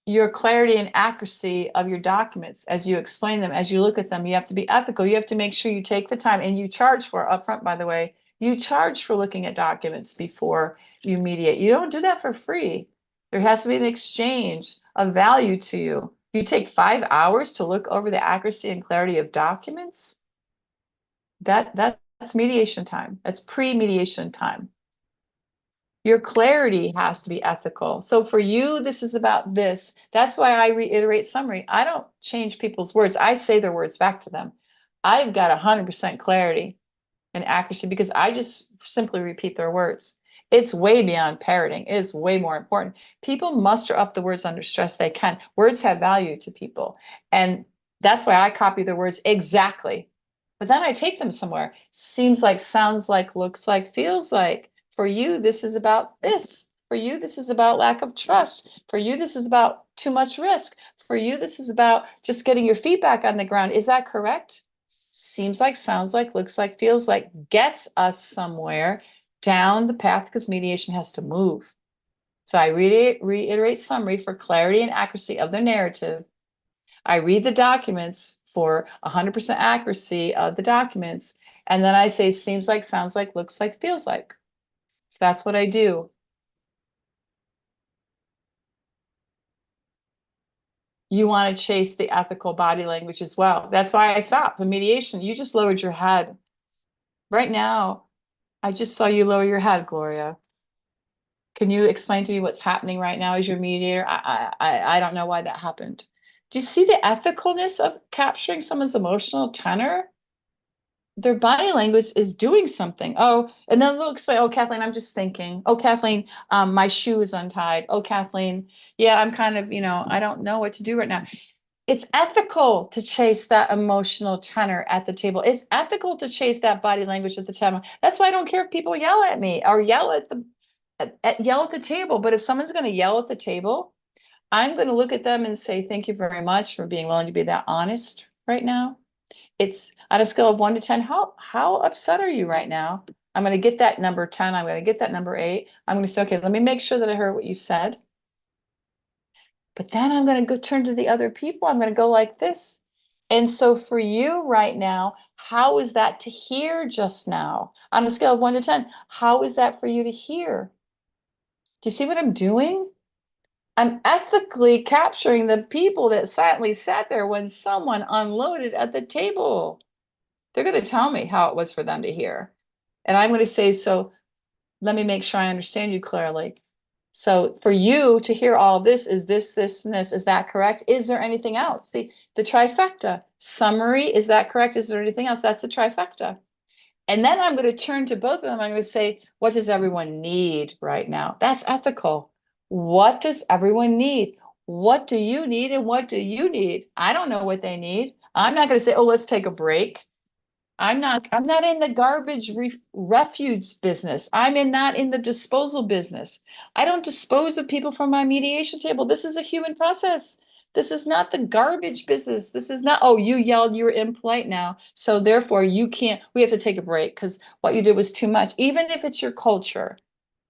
your clarity and accuracy of your documents as you explain them, as you look at them, you have to be ethical. You have to make sure you take the time, and you charge for upfront, by the way. You charge for looking at documents before you mediate. You don't do that for free. There has to be an exchange of value to you. You take 5 hours to look over the accuracy and clarity of documents. That's mediation time. That's pre-mediation time. Your clarity has to be ethical. So for you, this is about this. That's why I reiterate summary. I don't change people's words. I say their words back to them. I've got 100% clarity and accuracy because I just simply repeat their words. It's way beyond parroting. It is way more important. People muster up the words under stress they can. Words have value to people. And that's why I copy their words exactly. But then I take them somewhere. Seems like, sounds like, looks like, feels like. For you, this is about this. For you, this is about lack of trust. For you, this is about too much risk. For you, this is about just getting your feet back on the ground. Is that correct? Seems like, sounds like, looks like, feels like, gets us somewhere down the path because mediation has to move. So I reiterate summary for clarity and accuracy of the narrative. I read the documents for 100% accuracy of the documents. And then I say, seems like, sounds like, looks like, feels like. So that's what I do. you want to chase the ethical body language as well. That's why I stopped the mediation. You just lowered your head. Right now, I just saw you lower your head, Gloria. Can you explain to me what's happening right now as your mediator? I don't know why that happened. Do you see the ethicalness of capturing someone's emotional tenor? Their body language is doing something. Oh, and then they'll explain, oh, Kathleen, I'm just thinking. Oh, Kathleen, my shoe is untied. Oh, Kathleen, yeah, I'm kind of, I don't know what to do right now. It's ethical to chase that emotional tenor at the table. It's ethical to chase that body language at the table. That's why I don't care if people yell at me or yell at the table. But if someone's going to yell at the table, I'm going to look at them and say, thank you very much for being willing to be that honest right now. It's on a scale of 1 to 10. How upset are you right now? I'm going to get that number 10. I'm going to get that number 8. I'm going to say, okay, let me make sure that I heard what you said. But then I'm going to go turn to the other people. I'm going to go like this. And so for you right now, how is that to hear just now? On a scale of 1 to 10, how is that for you to hear? Do you see what I'm doing? I'm ethically capturing the people that silently sat there when someone unloaded at the table. They're going to tell me how it was for them to hear. And I'm going to say, so let me make sure I understand you clearly. So for you to hear all this, is this, and this, is that correct? Is there anything else? See, the trifecta. Summary, is that correct? Is there anything else? That's the trifecta. And then I'm going to turn to both of them. I'm going to say, what does everyone need right now? That's ethical. What does everyone need? What do you need and what do you need? I don't know what they need. I'm not going to say, oh, let's take a break. I'm not in the garbage refuge business. Not in the disposal business. I don't dispose of people from my mediation table. This is a human process. This is not the garbage business. This is not, oh, you yelled, you're impolite now. So therefore we have to take a break because what you did was too much. Even if it's your culture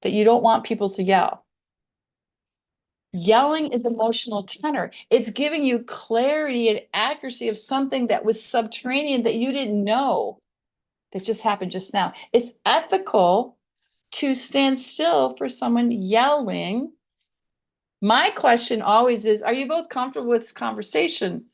that you don't want people to yell. Yelling is emotional tenor. It's giving you clarity and accuracy of something that was subterranean that you didn't know. That just happened just now. It's ethical to stand still for someone yelling. My question always is, are you both comfortable with this conversation?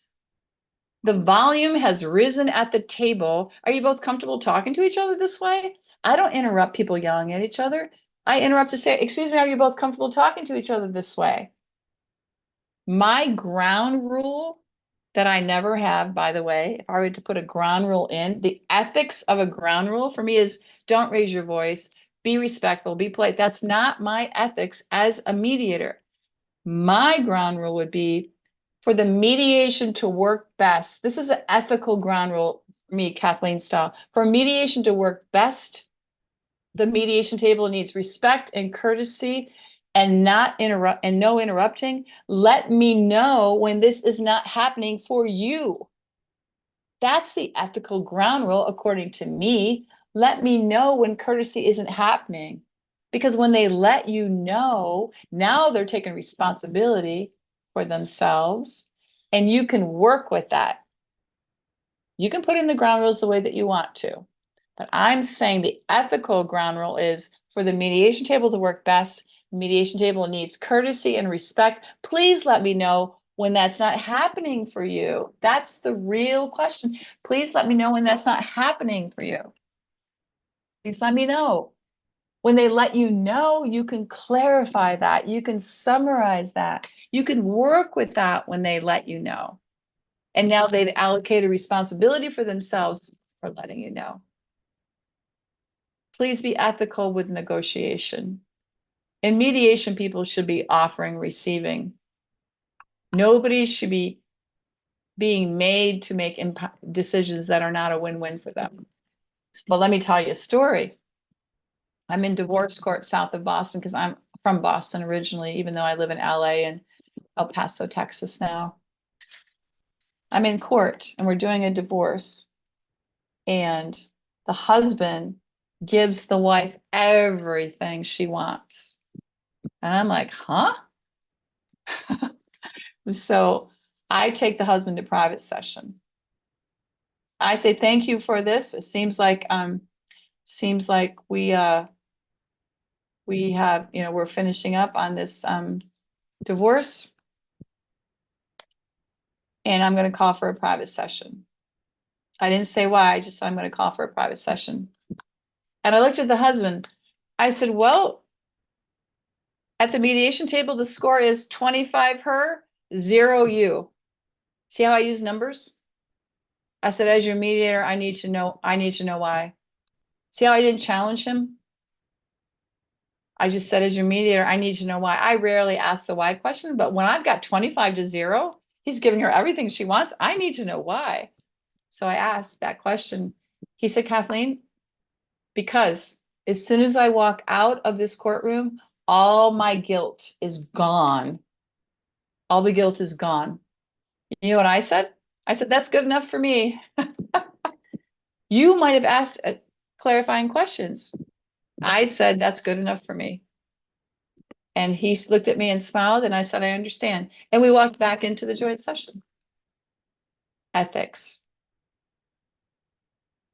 The volume has risen at the table. Are you both comfortable talking to each other this way? I don't interrupt people yelling at each other. I interrupt to say, excuse me, are you both comfortable talking to each other this way? My ground rule that I never have, by the way, if I were to put a ground rule in, the ethics of a ground rule for me is don't raise your voice, be respectful, be polite. That's not my ethics as a mediator. My ground rule would be for the mediation to work best. This is an ethical ground rule for me, Kathleen style. For mediation to work best, the mediation table needs respect and courtesy and no interrupting. Let me know when this is not happening for you. That's the ethical ground rule, according to me. Let me know when courtesy isn't happening. Because when they let you know, now they're taking responsibility for themselves, and you can work with that. You can put in the ground rules the way that you want to. But I'm saying the ethical ground rule is for the mediation table to work best. The mediation table needs courtesy and respect. Please let me know when that's not happening for you. That's the real question. Please let me know when that's not happening for you. Please let me know. When they let you know, you can clarify that. You can summarize that. You can work with that when they let you know. And now they've allocated responsibility for themselves for letting you know. Please be ethical with negotiation. In mediation, people should be offering, receiving. Nobody should be being made to make decisions that are not a win-win for them. Well, let me tell you a story. I'm in divorce court south of Boston because I'm from Boston originally, even though I live in LA and El Paso, Texas now. I'm in court and we're doing a divorce. And the husband gives the wife everything she wants. And I'm like, huh? So I take the husband to private session. I say, thank you for this. It seems like we have, we're finishing up on this divorce. and I'm going to call for a private session. I didn't say why, I just said I'm going to call for a private session. And I looked at the husband. I said, well, at the mediation table, the score is 25 her, 0 you. See how I use numbers? I said, as your mediator, I need to know why. See how I didn't challenge him? I just said, as your mediator, I need to know why. I rarely ask the why question, but when I've got 25 to 0, he's giving her everything she wants. I need to know why. So I asked that question. He said, Kathleen, because as soon as I walk out of this courtroom, all my guilt is gone. All the guilt is gone. You know what I said? I said, that's good enough for me. You might have asked clarifying questions. I said, that's good enough for me. And he looked at me and smiled, and I said, I understand. And we walked back into the joint session. Ethics.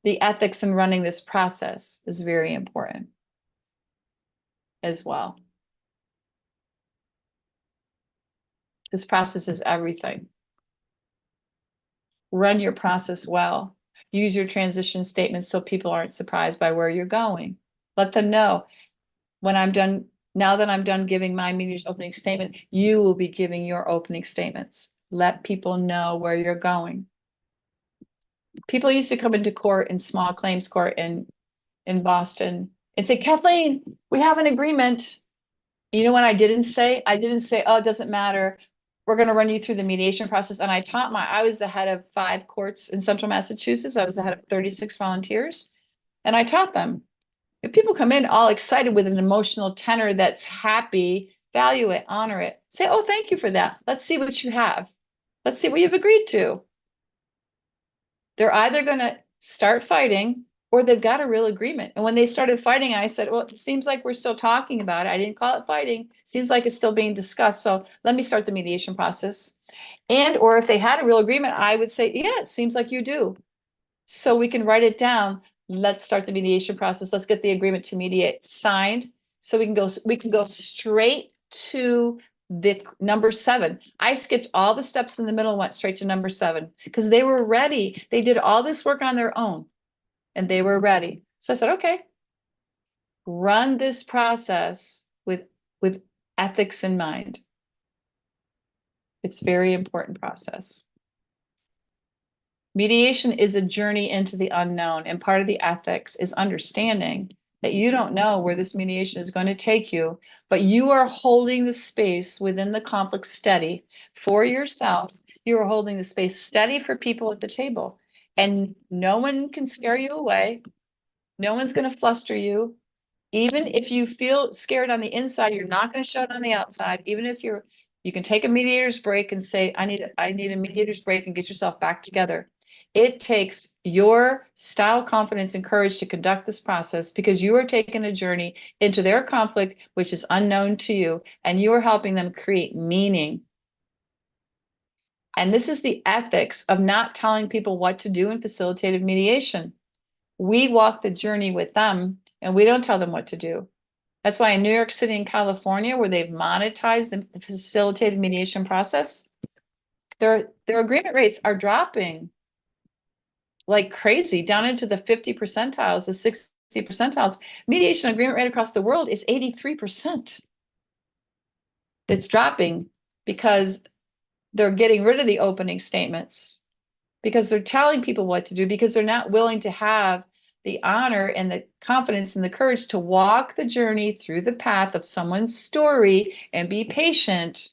The ethics in running this process is very important as well. This process is everything. Run your process well. Use your transition statements so people aren't surprised by where you're going. Let them know when I'm done. Now that I'm done giving my mediator's opening statement, you will be giving your opening statements. Let people know where you're going. People used to come into court in small claims court in Boston and say, Kathleen, we have an agreement. You know what I didn't say? I didn't say, oh, it doesn't matter. We're going to run you through the mediation process. And I was the head of 5 courts in central Massachusetts. I was the head of 36 volunteers. And I taught them. If people come in all excited with an emotional tenor that's happy, value it, honor it. Say, oh, thank you for that. Let's see what you have. Let's see what you've agreed to. They're either going to start fighting or they've got a real agreement. And when they started fighting, I said, well, it seems like we're still talking about it. I didn't call it fighting. Seems like it's still being discussed. So let me start the mediation process. And, or if they had a real agreement, I would say, yeah, it seems like you do. So we can write it down. Let's start the mediation process. Let's get the agreement to mediate signed. So we can go straight to the number 7. I skipped all the steps in the middle and went straight to number 7 because they were ready. They did all this work on their own and they were ready. So I said, okay, run this process with ethics in mind. It's a very important process. Mediation is a journey into the unknown, and part of the ethics is understanding that you don't know where this mediation is going to take you, but you are holding the space within the conflict steady for yourself. You are holding the space steady for people at the table, and no one can scare you away. No one's going to fluster you. Even if you feel scared on the inside, you're not going to show it on the outside. Even if you can take a mediator's break and say, I need a mediator's break, and get yourself back together. It takes your style, confidence, and courage to conduct this process because you are taking a journey into their conflict, which is unknown to you, and you are helping them create meaning. And this is the ethics of not telling people what to do in facilitated mediation. We walk the journey with them, and we don't tell them what to do. That's why in New York City and California, where they've monetized the facilitated mediation process, their agreement rates are dropping like crazy, down into the 50 percentiles, the 60 percentiles. Mediation agreement rate across the world is 83%. It's dropping because they're getting rid of the opening statements, because they're telling people what to do, because they're not willing to have the honor and the confidence and the courage to walk the journey through the path of someone's story and be patient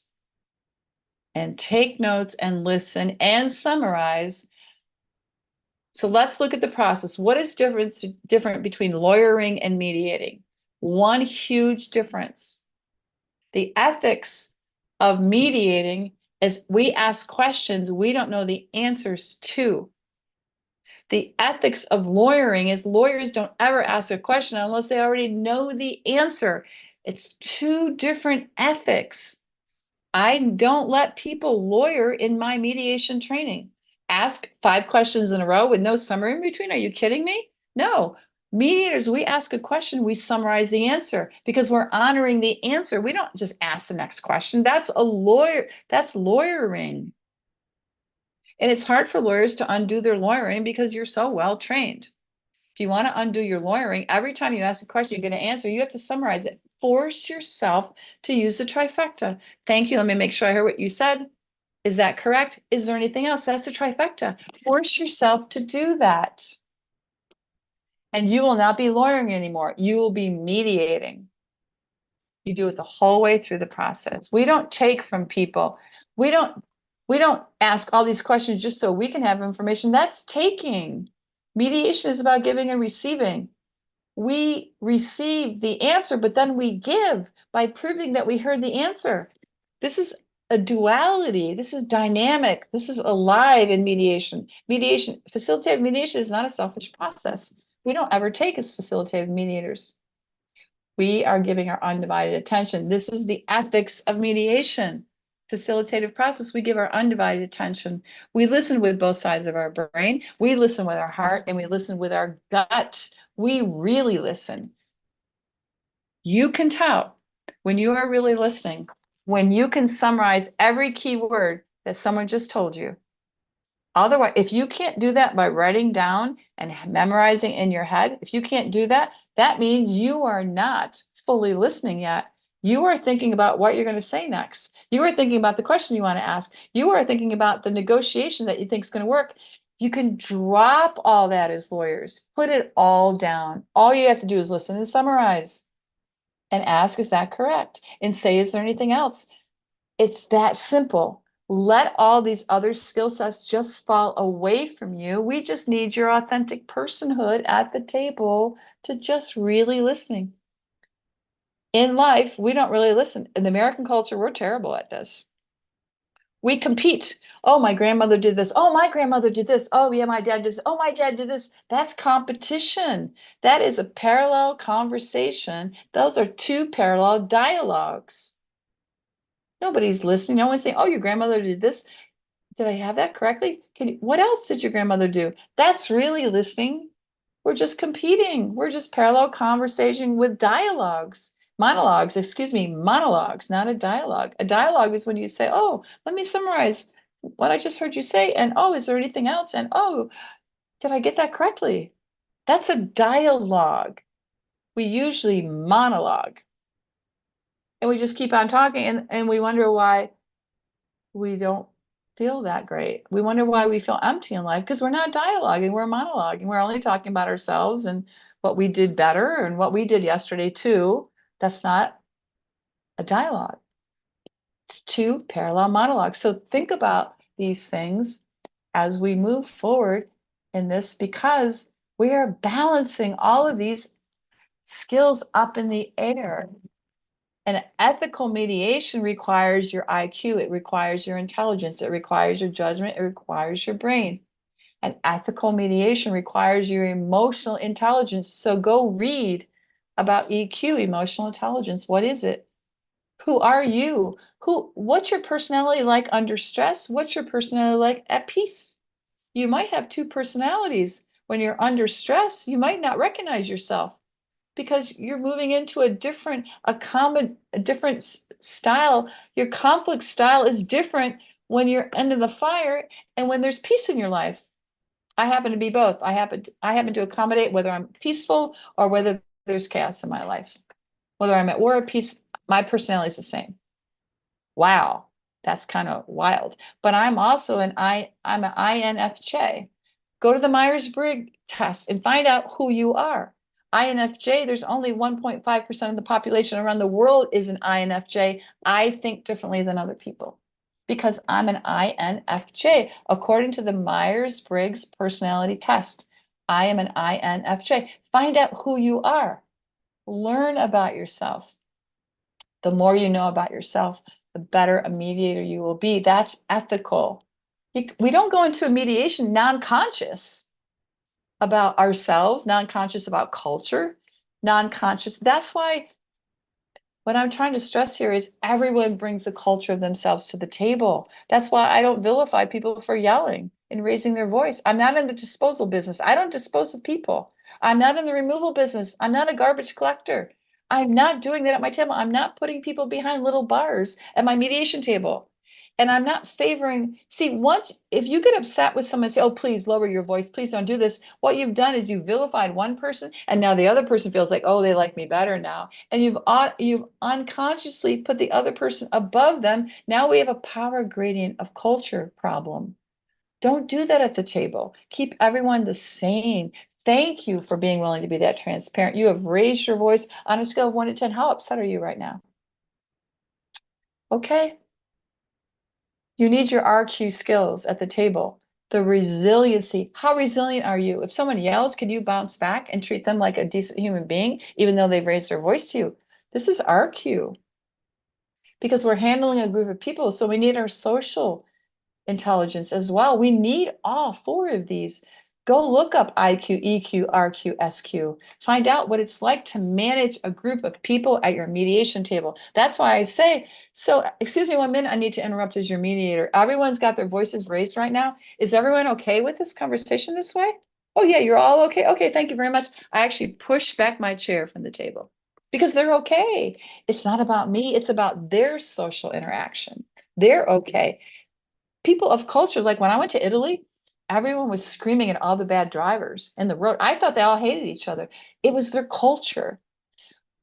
and take notes and listen and summarize. So let's look at the process. What is different between lawyering and mediating? One huge difference. The ethics of mediating is we ask questions we don't know the answers to. The ethics of lawyering is lawyers don't ever ask a question unless they already know the answer. It's 2 different ethics. I don't let people lawyer in my mediation training. Ask 5 questions in a row with no summary in between. Are you kidding me? No. Mediators, we ask a question, we summarize the answer because we're honoring the answer. We don't just ask the next question. That's lawyering. And it's hard for lawyers to undo their lawyering because you're so well trained. If you want to undo your lawyering, every time you ask a question, you're going to answer, you have to summarize it. Force yourself to use the trifecta. Thank you. Let me make sure I heard what you said. Is that correct? Is there anything else? That's the trifecta. Force yourself to do that. And you will not be lawyering anymore. You will be mediating. You do it the whole way through the process. We don't take from people. We don't ask all these questions just so we can have information. That's taking. Mediation is about giving and receiving. We receive the answer, but then we give by proving that we heard the answer. This is a duality. This is dynamic. This is alive in mediation. Facilitated mediation is not a selfish process. We don't ever take as facilitated mediators. We are giving our undivided attention. This is the ethics of mediation. Facilitative process, we give our undivided attention. We listen with both sides of our brain. We listen with our heart and we listen with our gut. We really listen. You can tell when you are really listening, when you can summarize every key word that someone just told you. Otherwise, if you can't do that by writing down and memorizing in your head, if you can't do that, that means you are not fully listening yet. You are thinking about what you're going to say next. You are thinking about the question you want to ask. You are thinking about the negotiation that you think is going to work. You can drop all that as lawyers, put it all down. All you have to do is listen and summarize and ask, is that correct? And say, is there anything else? It's that simple. Let all these other skill sets just fall away from you. We just need your authentic personhood at the table to just really listening. In life, we don't really listen. In the American culture, we're terrible at this. We compete. Oh, my grandmother did this. Oh, my grandmother did this. Oh, yeah, my dad did this. Oh, my dad did this. That's competition. That is a parallel conversation. Those are two parallel dialogues. Nobody's listening. No one's saying, oh, your grandmother did this. Did I have that correctly? What else did your grandmother do? That's really listening. We're just competing. We're just parallel conversation with monologues, not a dialogue. A dialogue is when you say, oh, let me summarize what I just heard you say. And oh, is there anything else? And oh, did I get that correctly? That's a dialogue. We usually monologue. And we just keep on talking and we wonder why we don't feel that great. We wonder why we feel empty in life because we're not dialoguing, we're monologuing. We're only talking about ourselves and what we did better and what we did yesterday too. That's not a dialogue. It's two parallel monologues. So think about these things as we move forward in this because we are balancing all of these skills up in the air. And ethical mediation requires your IQ, it requires your intelligence, it requires your judgment, it requires your brain. And ethical mediation requires your emotional intelligence. So go read about EQ, emotional intelligence. What is it? Who are you? What's your personality like under stress? What's your personality like at peace? You might have two personalities. When you're under stress, you might not recognize yourself because you're moving into a different style. Your conflict style is different when you're under the fire and when there's peace in your life. I happen to be both. I happen to accommodate whether I'm peaceful or whether there's chaos in my life. Whether I'm at war or peace, my personality is the same. Wow, that's kind of wild. But I'm also I'm an INFJ. Go to the Myers-Briggs test and find out who you are. INFJ, there's only 1.5% of the population around the world is an INFJ. I think differently than other people because I'm an INFJ. According to the Myers-Briggs personality test, I am an INFJ. Find out who you are. Learn about yourself. The more you know about yourself, the better a mediator you will be. That's ethical. We don't go into a mediation non-conscious about ourselves, non-conscious about culture, non-conscious. That's why what I'm trying to stress here is everyone brings a culture of themselves to the table. That's why I don't vilify people for yelling and raising their voice. I'm not in the disposal business. I don't dispose of people. I'm not in the removal business. I'm not a garbage collector. I'm not doing that at my table. I'm not putting people behind little bars at my mediation table. And I'm not favoring, see, if you get upset with someone and say, oh, please lower your voice, please don't do this. What you've done is you've vilified one person and now the other person feels like, oh, they like me better now. And you've unconsciously put the other person above them. Now we have a power gradient of culture problem. Don't do that at the table. Keep everyone the same. Thank you for being willing to be that transparent. You have raised your voice on a scale of 1 to 10. How upset are you right now? Okay. You need your RQ skills at the table. The resiliency. How resilient are you? If someone yells, can you bounce back and treat them like a decent human being, even though they've raised their voice to you? This is RQ because we're handling a group of people. So we need our social intelligence as well. We need all 4 of these. Go look up IQ, EQ, RQ, SQ. Find out what it's like to manage a group of people at your mediation table. That's why I say, so excuse me 1 minute, I need to interrupt as your mediator. Everyone's got their voices raised right now. Is everyone okay with this conversation this way? Oh yeah, you're all okay. Okay, thank you very much. I actually pushed back my chair from the table because they're okay. It's not about me, it's about their social interaction. They're okay. People of culture, like when I went to Italy, everyone was screaming at all the bad drivers in the road. I thought they all hated each other. It was their culture.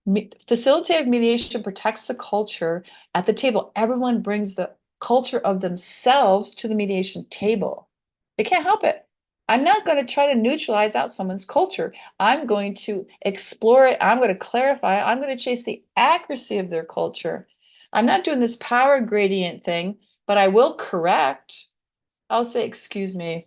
Facilitative mediation protects the culture at the table. Everyone brings the culture of themselves to the mediation table. They can't help it. I'm not going to try to neutralize out someone's culture. I'm going to explore it. I'm going to clarify. I'm going to chase the accuracy of their culture. I'm not doing this power gradient thing, but I will correct. I'll say, excuse me.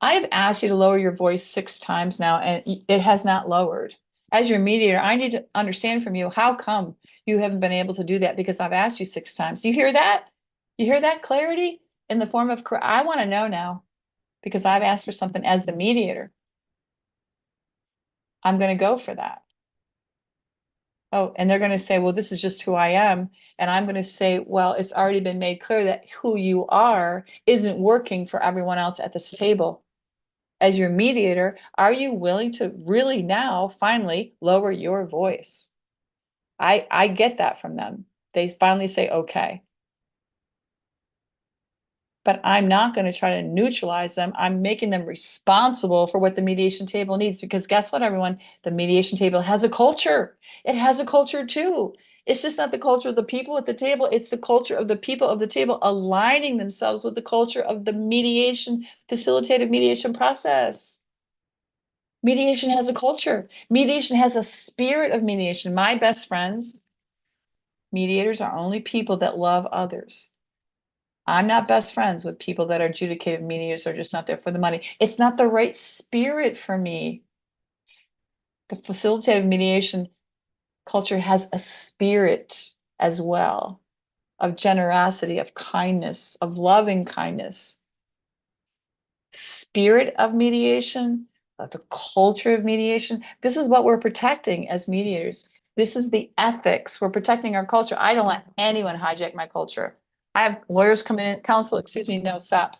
I have asked you to lower your voice 6 times now, and it has not lowered. As your mediator, I need to understand from you, how come you haven't been able to do that? Because I've asked you 6 times. You hear that? You hear that clarity in the form of, I want to know now, because I've asked for something as the mediator. I'm going to go for that. Oh, and they're going to say, well, this is just who I am. And I'm going to say, well, it's already been made clear that who you are isn't working for everyone else at this table. As your mediator, are you willing to really now finally lower your voice? I get that from them. They finally say, okay. But I'm not going to try to neutralize them. I'm making them responsible for what the mediation table needs, because guess what, everyone? The mediation table has a culture. It has a culture too. It's just not the culture of the people at the table. It's the culture of the people of the table aligning themselves with the culture of the facilitated mediation process. Mediation has a culture. Mediation has a spirit of mediation. My best friends, mediators, are only people that love others. I'm not best friends with people that are adjudicated mediators, are just not there for the money. It's not the right spirit for me. The facilitative mediation culture has a spirit as well of generosity, of kindness, of loving kindness. Spirit of mediation, the culture of mediation. This is what we're protecting as mediators. This is the ethics. We're protecting our culture. I don't let anyone hijack my culture. I have lawyers come in, counsel, excuse me, no, stop.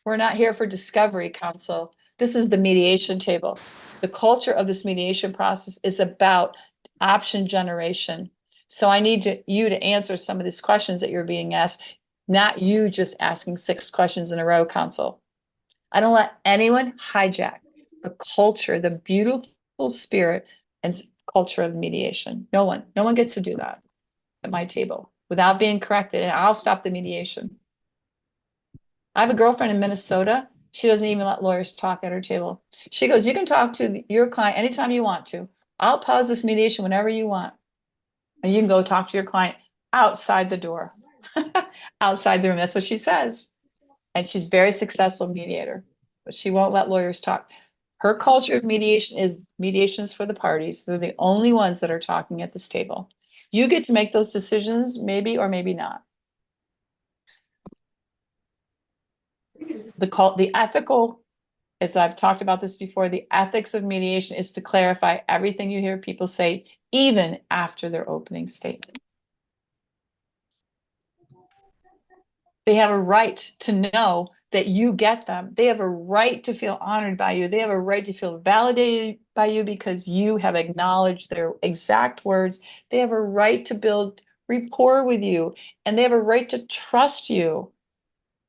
We're not here for discovery, counsel. This is the mediation table. The culture of this mediation process is about option generation. So I need you to answer some of these questions that you're being asked, not you just asking 6 questions in a row, counsel. I don't let anyone hijack the culture, the beautiful spirit and culture of mediation. No one gets to do that at my table without being corrected, and I'll stop the mediation. I have a girlfriend in Minnesota. She doesn't even let lawyers talk at her table. She goes, you can talk to your client anytime you want to. I'll pause this mediation whenever you want. And you can go talk to your client outside the door, outside the room. That's what she says. And she's a very successful mediator, but she won't let lawyers talk. Her culture of mediation is for the parties. They're the only ones that are talking at this table. You get to make those decisions, maybe or maybe not. The ethical, as I've talked about this before, the ethics of mediation is to clarify everything you hear people say, even after their opening statement. They have a right to know that you get them. They have a right to feel honored by you. They have a right to feel validated by you because you have acknowledged their exact words. They have a right to build rapport with you, and they have a right to trust you.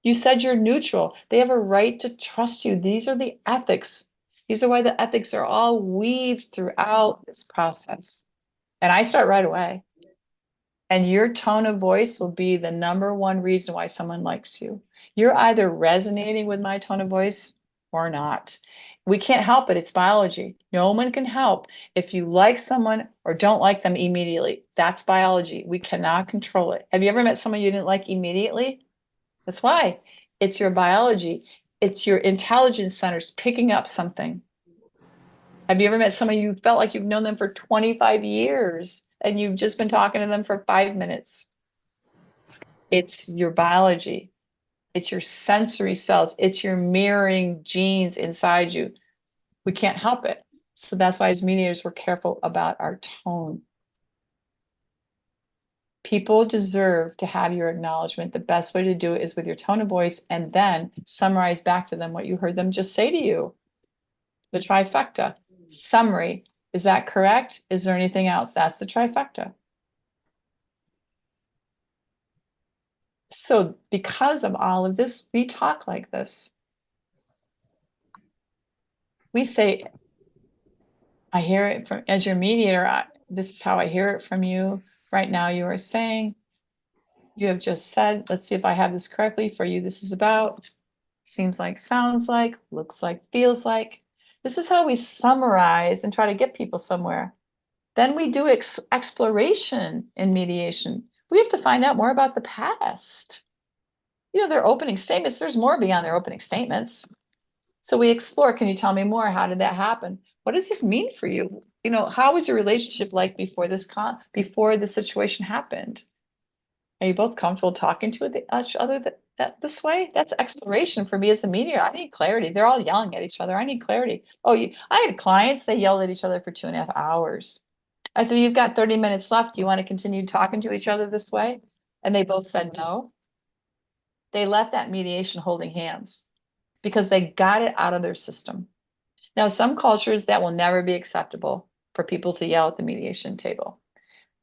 You said you're neutral. They have a right to trust you. These are the ethics. These are why the ethics are all weaved throughout this process. And I start right away. And your tone of voice will be the number one reason why someone likes you. You're either resonating with my tone of voice or not. We can't help it. It's biology. No one can help if you like someone or don't like them immediately. That's biology. We cannot control it. Have you ever met someone you didn't like immediately? That's why. It's your biology. It's your intelligence centers picking up something. Have you ever met someone you felt like you've known them for 25 years and you've just been talking to them for 5 minutes? It's your biology. It's your sensory cells. It's your mirroring genes inside you. We can't help it. So that's why as mediators, we're careful about our tone. People deserve to have your acknowledgement. The best way to do it is with your tone of voice and then summarize back to them what you heard them just say to you. The trifecta. Summary. Is that correct? Is there anything else? That's the trifecta. So because of all of this, we talk like this. We say, I hear it from, as your mediator, this is how I hear it from you. Right now you are saying, you have just said, let's see if I have this correctly for you. This is about, seems like, sounds like, looks like, feels like. This is how we summarize and try to get people somewhere. Then we do exploration in mediation. We have to find out more about the past. You know, their opening statements, there's more beyond their opening statements. So we explore, can you tell me more? How did that happen? What does this mean for you? You know, how was your relationship like before before the situation happened? Are you both comfortable talking to each other this way? That's exploration for me as a mediator. I need clarity. They're all yelling at each other. I need clarity. Oh, I had clients, they yelled at each other for 2.5 hours. I said, you've got 30 minutes left. Do you want to continue talking to each other this way? And they both said no. They left that mediation holding hands because they got it out of their system. Now, some cultures that will never be acceptable for people to yell at the mediation table.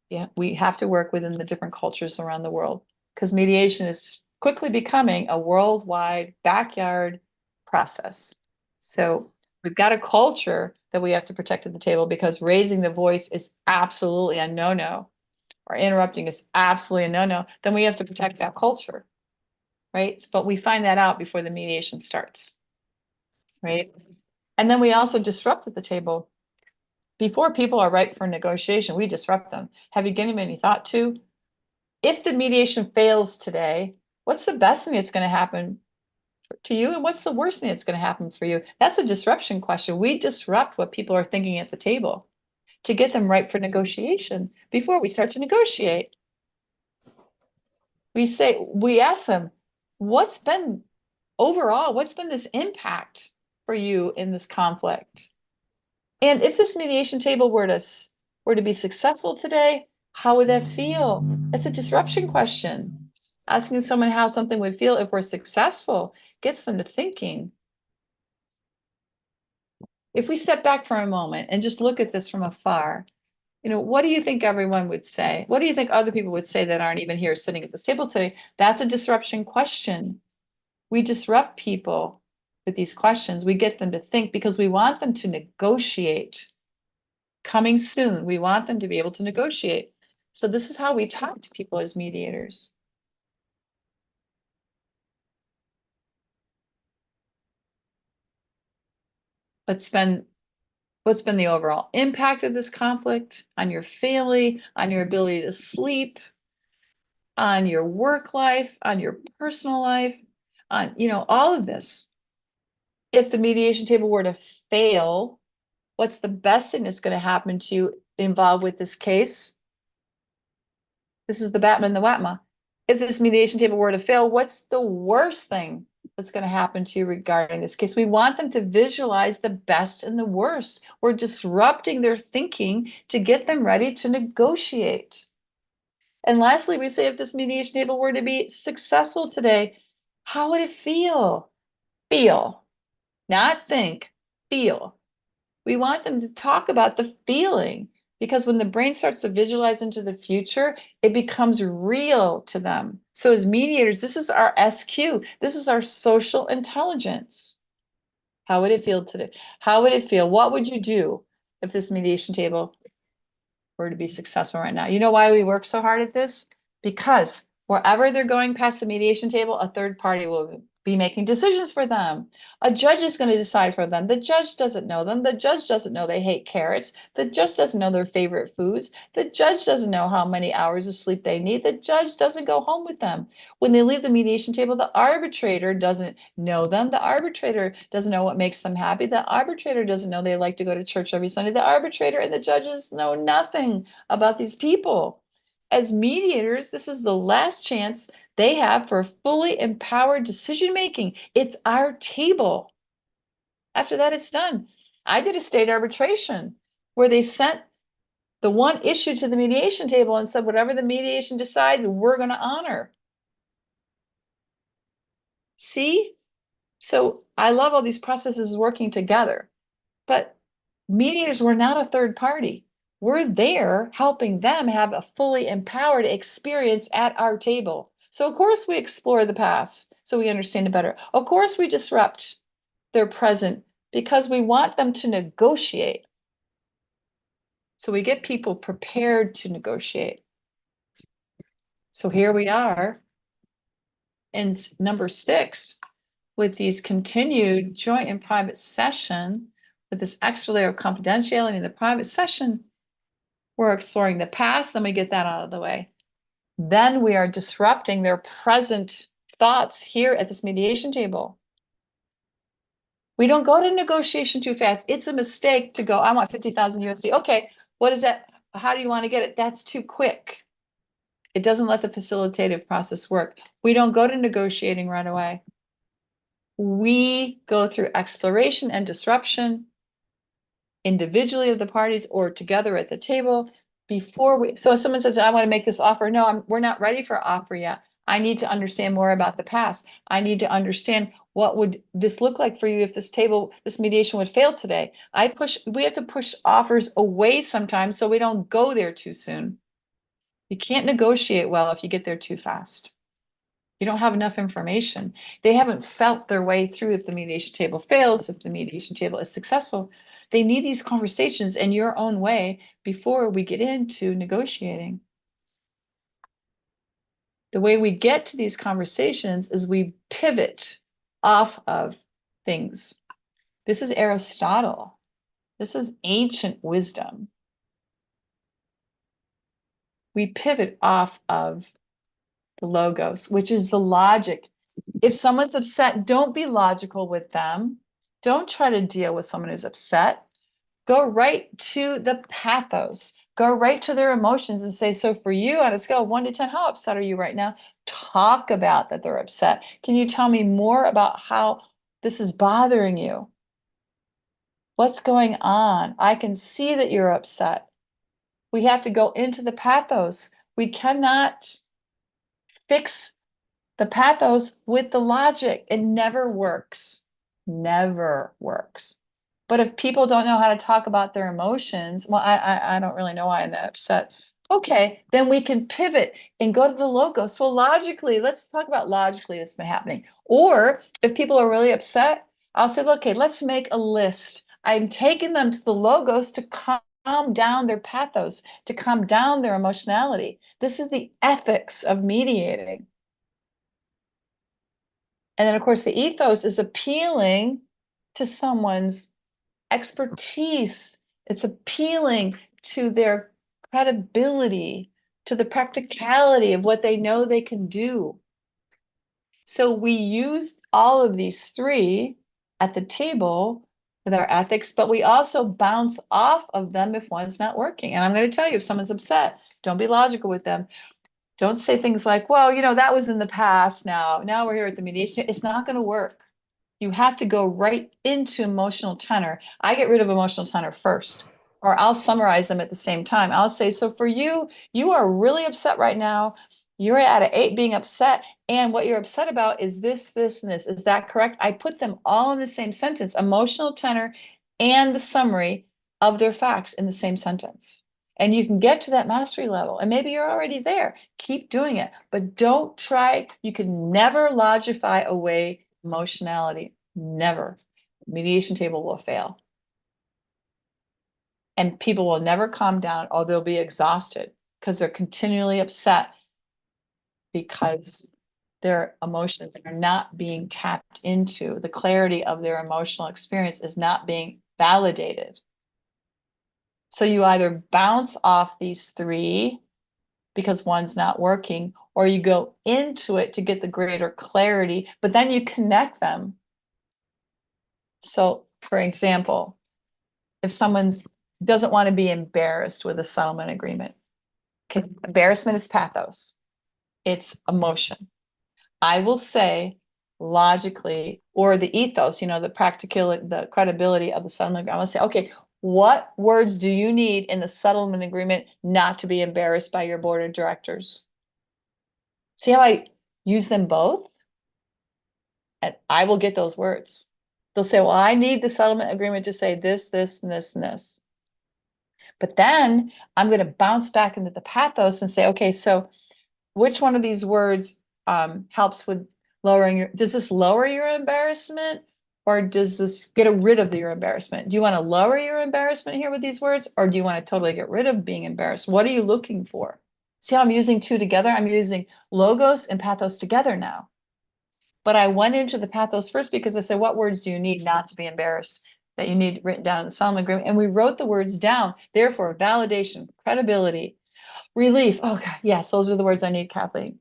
Yeah, we have to work within the different cultures around the world because mediation is quickly becoming a worldwide backyard process. So we've got a culture that we have to protect at the table because raising the voice is absolutely a no-no, or interrupting is absolutely a no-no. Then we have to protect that culture, right? But we find that out before the mediation starts, right? And then we also disrupt at the table. Before people are ripe for negotiation, we disrupt them. Have you given any thought to, if the mediation fails today, what's the best thing that's going to happen to you and what's the worst thing that's going to happen for you? That's a disruption question. We disrupt what people are thinking at the table to get them ripe for negotiation before we start to negotiate. We ask them, what's been this impact for you in this conflict? And if this mediation table were to be successful today, how would that feel? It's a disruption question. Asking someone how something would feel if we're successful gets them to thinking. If we step back for a moment and just look at this from afar, you know, what do you think everyone would say? What do you think other people would say that aren't even here sitting at this table today? That's a disruption question. We disrupt people with these questions. We get them to think because we want them to negotiate. Coming soon, we want them to be able to negotiate. So this is how we talk to people as mediators. What's been the overall impact of this conflict on your family, on your ability to sleep, on your work life, on your personal life, on, you know, all of this. If the mediation table were to fail, what's the best thing that's going to happen to you involved with this case? This is the Batman, the Watma. If this mediation table were to fail, what's the worst thing that's going to happen to you regarding this case? We want them to visualize the best and the worst. We're disrupting their thinking to get them ready to negotiate. And lastly, we say if this mediation table were to be successful today, how would it feel? Feel, not think, feel. We want them to talk about the feeling. Because when the brain starts to visualize into the future, it becomes real to them. So as mediators, this is our SQ. This is our social intelligence. How would it feel today? How would it feel? What would you do if this mediation table were to be successful right now? You know why we work so hard at this? Because wherever they're going past the mediation table, a third party will be making decisions for them. A judge is going to decide for them. The judge doesn't know them. The judge doesn't know they hate carrots. The judge doesn't know their favorite foods. The judge doesn't know how many hours of sleep they need. The judge doesn't go home with them. When they leave the mediation table, the arbitrator doesn't know them. The arbitrator doesn't know what makes them happy. The arbitrator doesn't know they like to go to church every Sunday. The arbitrator and the judges know nothing about these people. As mediators, this is the last chance they have for fully empowered decision making. It's our table. After that, it's done. I did a state arbitration where they sent the one issue to the mediation table and said, whatever the mediation decides, we're going to honor. See? So I love all these processes working together, but mediators were not a third party. We're there helping them have a fully empowered experience at our table. So of course we explore the past so we understand it better. Of course we disrupt their present because we want them to negotiate. So we get people prepared to negotiate. So here we are in number 6 with these continued joint and private session with this extra layer of confidentiality in the private session. We're exploring the past, then we get that out of the way. Then we are disrupting their present thoughts here at this mediation table. We don't go to negotiation too fast. It's a mistake to go, I want 50,000 USD. Okay, what is that? How do you want to get it? That's too quick. It doesn't let the facilitative process work. We don't go to negotiating right away. We go through exploration and disruption individually of the parties or together at the table before we, so if someone says, I want to make this offer, no, we're not ready for offer yet. I need to understand more about the past. I need to understand what would this look like for you if this mediation would fail today. We have to push offers away sometimes so we don't go there too soon. You can't negotiate well if you get there too fast. You don't have enough information. They haven't felt their way through if the mediation table fails, if the mediation table is successful. They need these conversations in your own way before we get into negotiating. The way we get to these conversations is we pivot off of things. This is Aristotle. This is ancient wisdom. We pivot off of the logos, which is the logic. If someone's upset, don't be logical with them. Don't try to deal with someone who's upset. Go right to the pathos. Go right to their emotions and say, so for you, on a scale of 1 to 10, how upset are you right now? Talk about that they're upset. Can you tell me more about how this is bothering you? What's going on? I can see that you're upset. We have to go into the pathos. We cannot fix the pathos with the logic. It never works. Never works. But if people don't know how to talk about their emotions, well, I don't really know why I'm that upset. Okay, then we can pivot and go to the logo. So logically, let's talk about logically what's been happening. Or if people are really upset, I'll say, okay, let's make a list. I'm taking them to the logos to calm down their pathos, to calm down their emotionality. This is the ethics of mediating. And then, of course, the ethos is appealing to someone's expertise. It's appealing to their credibility, to the practicality of what they know they can do. So we use all of these 3 at the table with our ethics, but we also bounce off of them if one's not working. And I'm going to tell you, if someone's upset, don't be logical with them. Don't say things like, well, that was in the past now. Now we're here at the mediation. It's not going to work. You have to go right into emotional tenor. I get rid of emotional tenor first, or I'll summarize them at the same time. I'll say, so for you, you are really upset right now. You're at an 8 being upset. And what you're upset about is this, this, and this. Is that correct? I put them all in the same sentence, emotional tenor and the summary of their facts in the same sentence. And you can get to that mastery level, and maybe you're already there. Keep doing it, but don't try. You can never logify away emotionality. Never. Mediation table will fail. And people will never calm down, or they'll be exhausted because they're continually upset because their emotions are not being tapped into. The clarity of their emotional experience is not being validated. So you either bounce off these three because one's not working, or you go into it to get the greater clarity, but then you connect them. So, for example, if someone's doesn't want to be embarrassed with a settlement agreement, okay, embarrassment is pathos, it's emotion. I will say logically, or the ethos, the practicality, the credibility of the settlement agreement, I will say, okay, what words do you need in the settlement agreement not to be embarrassed by your board of directors? See how I use them both? And I will get those words. They'll say, well, I need the settlement agreement to say this, this, and this, and this. But then I'm going to bounce back into the pathos and say, okay, so which one of these words helps with lowering your, does this lower your embarrassment, or does this get rid of your embarrassment? Do you want to lower your embarrassment here with these words, or do you want to totally get rid of being embarrassed? What are you looking for? See how I'm using two together? I'm using logos and pathos together now. But I went into the pathos first because I said, what words do you need not to be embarrassed that you need written down in the settlement agreement? And we wrote the words down. Therefore, validation, credibility, relief. Oh, God, yes, those are the words I need, Kathleen.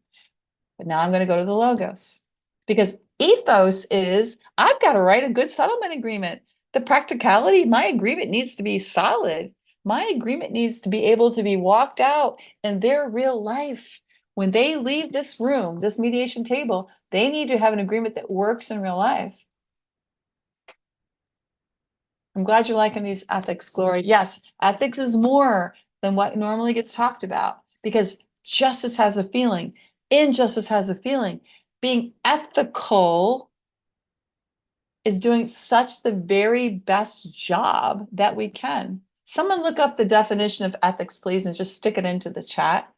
But now I'm going to go to the logos, because ethos is I've got to write a good settlement agreement. The practicality, my agreement needs to be solid. My agreement needs to be able to be walked out in their real life. When they leave this room, this mediation table, they need to have an agreement that works in real life. I'm glad you're liking these ethics, Glory. Yes, ethics is more than what normally gets talked about, because justice has a feeling. Injustice has a feeling. Being ethical is doing such the very best job that we can. Someone look up the definition of ethics, please, and just stick it into the chat.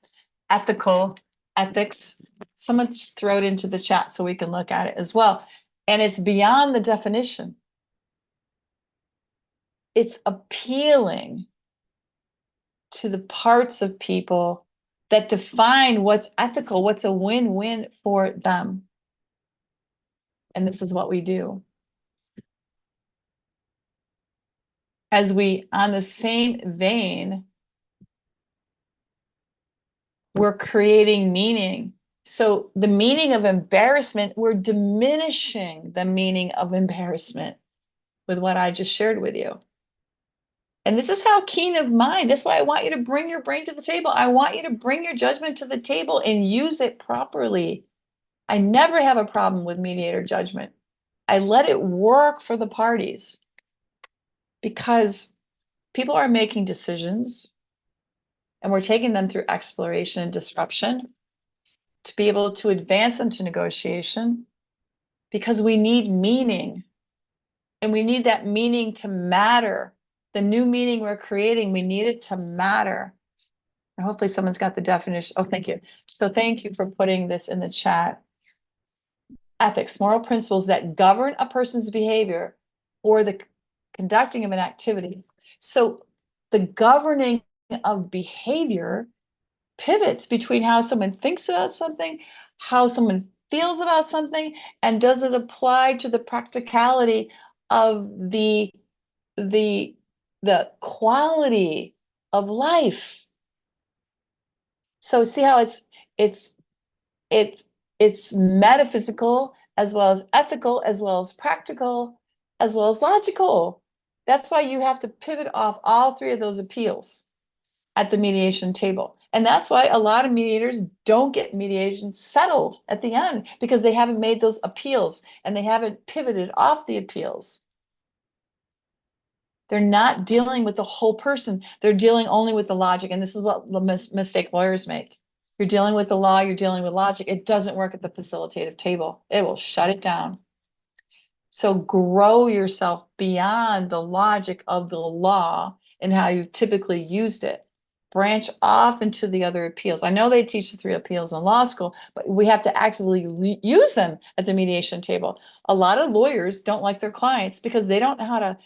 Ethical, ethics. Someone just throw it into the chat so we can look at it as well. And it's beyond the definition. It's appealing to the parts of people that define what's ethical, what's a win-win for them. And this is what we do. As we, on the same vein, we're creating meaning. So the meaning of embarrassment, we're diminishing the meaning of embarrassment with what I just shared with you. And this is how keen of mind. That's why I want you to bring your brain to the table. I want you to bring your judgment to the table and use it properly. I never have a problem with mediator judgment. I let it work for the parties, because people are making decisions and we're taking them through exploration and disruption to be able to advance them to negotiation, because we need meaning, and we need that meaning to matter. The new meaning we're creating, we need it to matter. And hopefully someone's got the definition. Oh, thank you. So thank you for putting this in the chat. Ethics, moral principles that govern a person's behavior or the conducting of an activity. So the governing of behavior pivots between how someone thinks about something, how someone feels about something, and does it apply to the practicality of the quality of life. So see how it's metaphysical as well as ethical, as well as practical, as well as logical. That's why you have to pivot off all three of those appeals at the mediation table. And that's why a lot of mediators don't get mediation settled at the end, because they haven't made those appeals and they haven't pivoted off the appeals. They're not dealing with the whole person. They're dealing only with the logic. And this is what the mistake lawyers make. You're dealing with the law, you're dealing with logic. It doesn't work at the facilitative table. It will shut it down. So grow yourself beyond the logic of the law and how you typically used it. branch off into the other appeals. I know they teach the 3 appeals in law school, but we have to actively use them at the mediation table. A lot of lawyers don't like their clients because they don't know how to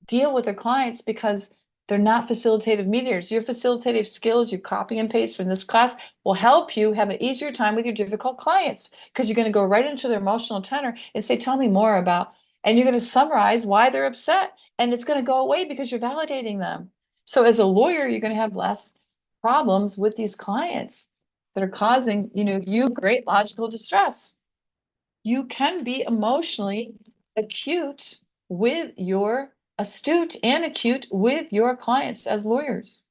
deal with their clients because they're not facilitative mediators. Your facilitative skills, you copy and paste from this class, will help you have an easier time with your difficult clients because you're going to go right into their emotional tenor and say, tell me more about, and you're going to summarize why they're upset, and it's going to go away because you're validating them. So as a lawyer, you're going to have less problems with these clients that are causing, you great logical distress. You can be emotionally acute with your astute and acute with your clients as lawyers.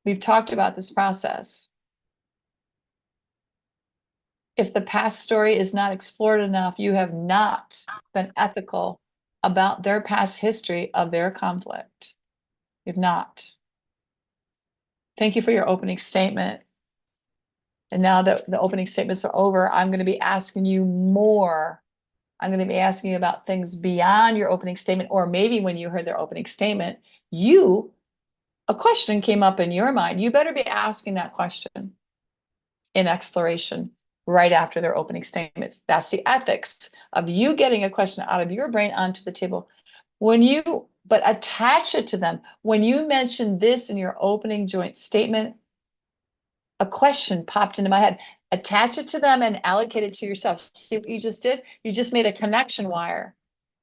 We've talked about this process. If the past story is not explored enough, you have not been ethical about their past history of their conflict. You've not. Thank you for your opening statement. And now that the opening statements are over, I'm going to be asking you more. I'm going to be asking you about things beyond your opening statement, or maybe when you heard their opening statement, a question came up in your mind. You better be asking that question in exploration right after their opening statements. That's the ethics of you getting a question out of your brain onto the table. But attach it to them. When you mention this in your opening joint statement, a question popped into my head. Attach it to them and allocate it to yourself. See what you just did? You just made a connection wire.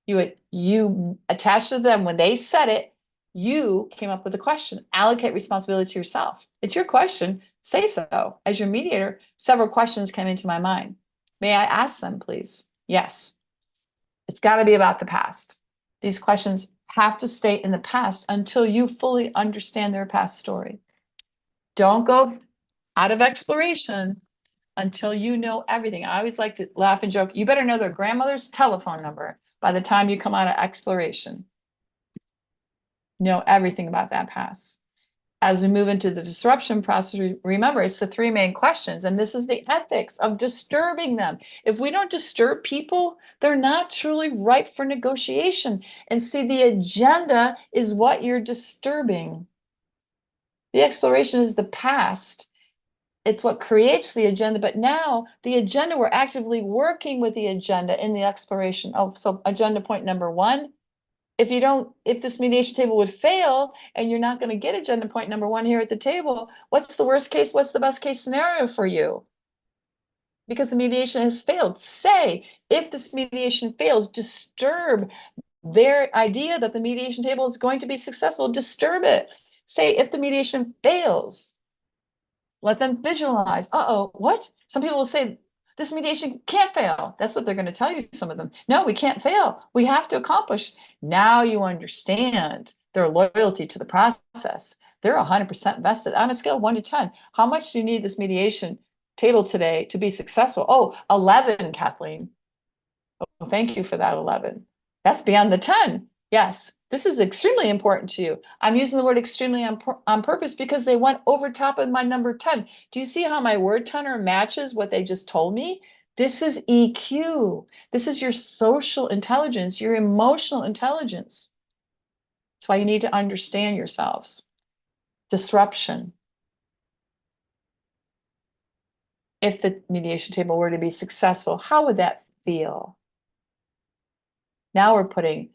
You attached it to them when they said it. You came up with a question. Allocate responsibility to yourself. It's your question. Say so. As your mediator, several questions came into my mind. May I ask them, please? Yes. It's got to be about the past. These questions have to stay in the past until you fully understand their past story. Don't go out of exploration until you know everything. I always like to laugh and joke. You better know their grandmother's telephone number by the time you come out of exploration. Know everything about that past. As we move into the disruption process, remember, it's the 3 main questions, and this is the ethics of disturbing them. If we don't disturb people, they're not truly ripe for negotiation. And see, the agenda is what you're disturbing. The exploration is the past. It's what creates the agenda, but now the agenda, we're actively working with the agenda in the exploration. Oh, so agenda point number 1, if this mediation table would fail and you're not going to get agenda point number 1 here at the table, what's the worst case? What's the best case scenario for you? Because the mediation has failed. Say, if this mediation fails, disturb their idea that the mediation table is going to be successful. Disturb it. Say, if the mediation fails, let them visualize. Uh-oh, what? Some people will say, this mediation can't fail. That's what they're going to tell you, some of them. No, we can't fail. We have to accomplish. Now you understand their loyalty to the process. They're 100% vested on a scale of 1 to 10. How much do you need this mediation table today to be successful? Oh, 11, Kathleen. Oh, thank you for that, 11. That's beyond the 10. Yes, this is extremely important to you. I'm using the word extremely on purpose because they went over top of my number 10. Do you see how my word tenor matches what they just told me? This is EQ. This is your social intelligence, your emotional intelligence. That's why you need to understand yourselves. Disruption. If the mediation table were to be successful, how would that feel? Now we're putting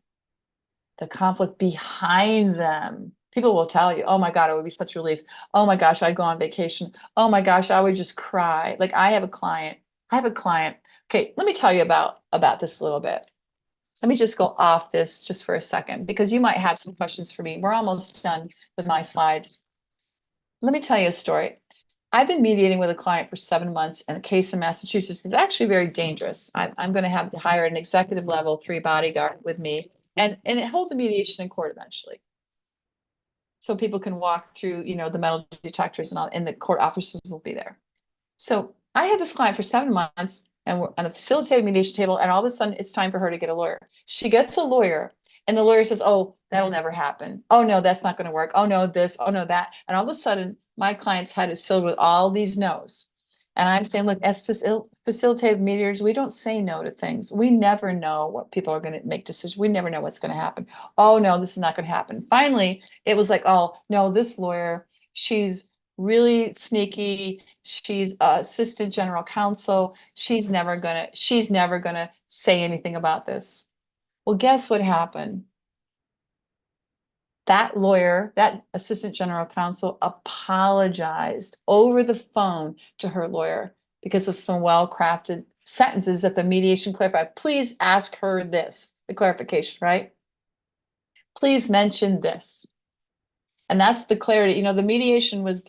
the conflict behind them. People will tell you, oh my God, it would be such a relief. Oh my gosh, I'd go on vacation. Oh my gosh, I would just cry. Like I have a client. Okay, let me tell you about this a little bit. Let me just go off this just for a second, because you might have some questions for me. We're almost done with my slides. Let me tell you a story. I've been mediating with a client for 7 months in a case in Massachusetts that's actually very dangerous. I'm going to have to hire an executive level 3 bodyguard with me, and it holds a mediation in court eventually. So people can walk through, the metal detectors and all, and the court officers will be there. So I had this client for 7 months, and we're on the facilitated mediation table, and all of a sudden it's time for her to get a lawyer. She gets a lawyer, and the lawyer says, oh, that'll never happen. Oh no, that's not going to work. Oh no, this, oh no, that. And all of a sudden my client's head is filled with all these no's. And I'm saying, look, as facilitative mediators, we don't say no to things. We never know what people are going to make decisions. We never know what's going to happen. Oh, no, this is not going to happen. Finally, it was like, oh, no, this lawyer, she's really sneaky. She's assistant general counsel. She's never gonna say anything about this. Well, guess what happened? That lawyer, that assistant general counsel, apologized over the phone to her lawyer because of some well-crafted sentences that the mediation clarified. Please ask her this, the clarification, right? Please mention this. And that's the clarity. You know, the mediation was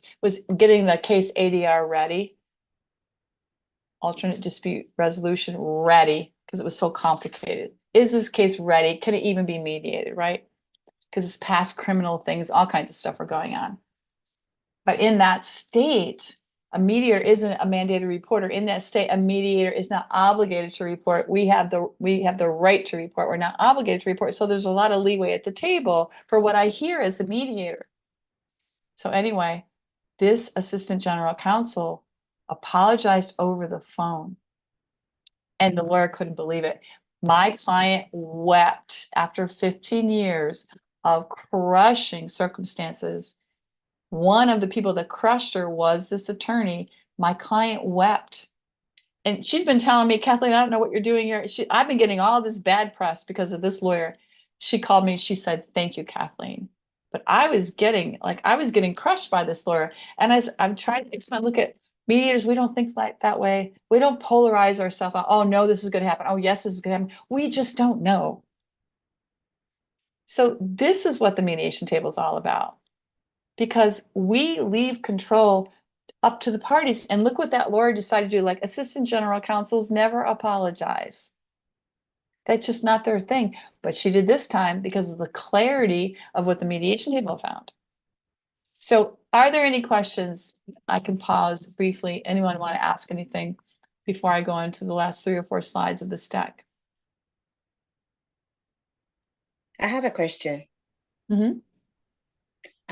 getting the case ADR ready, alternate dispute resolution ready, because it was so complicated. Is this case ready? Can it even be mediated, right? Because it's past criminal things, all kinds of stuff are going on. But in that state, a mediator isn't a mandated reporter. In that state, a mediator is not obligated to report. We have the right to report. We're not obligated to report. So there's a lot of leeway at the table for what I hear as the mediator. So anyway, this assistant general counsel apologized over the phone, and the lawyer couldn't believe it. My client wept after 15 years of crushing circumstances. One of the people that crushed her was this attorney. My client wept. And she's been telling me, Kathleen, I don't know what you're doing here. I've been getting all this bad press because of this lawyer. She called me and she said, thank you, Kathleen. But I was getting crushed by this lawyer. And as I'm trying to explain, look at mediators, we don't think like that way. We don't polarize ourselves out. Oh, no, this is going to happen. Oh, yes, this is going to happen. We just don't know. So this is what the mediation table is all about, because we leave control up to the parties. And look what that lawyer decided to do. Like, assistant general counsels never apologize. That's just not their thing. But she did this time because of the clarity of what the mediation table found. So are there any questions? I can pause briefly. Anyone want to ask anything before I go into the last 3 or 4 slides of this deck? I have a question. Mm-hmm.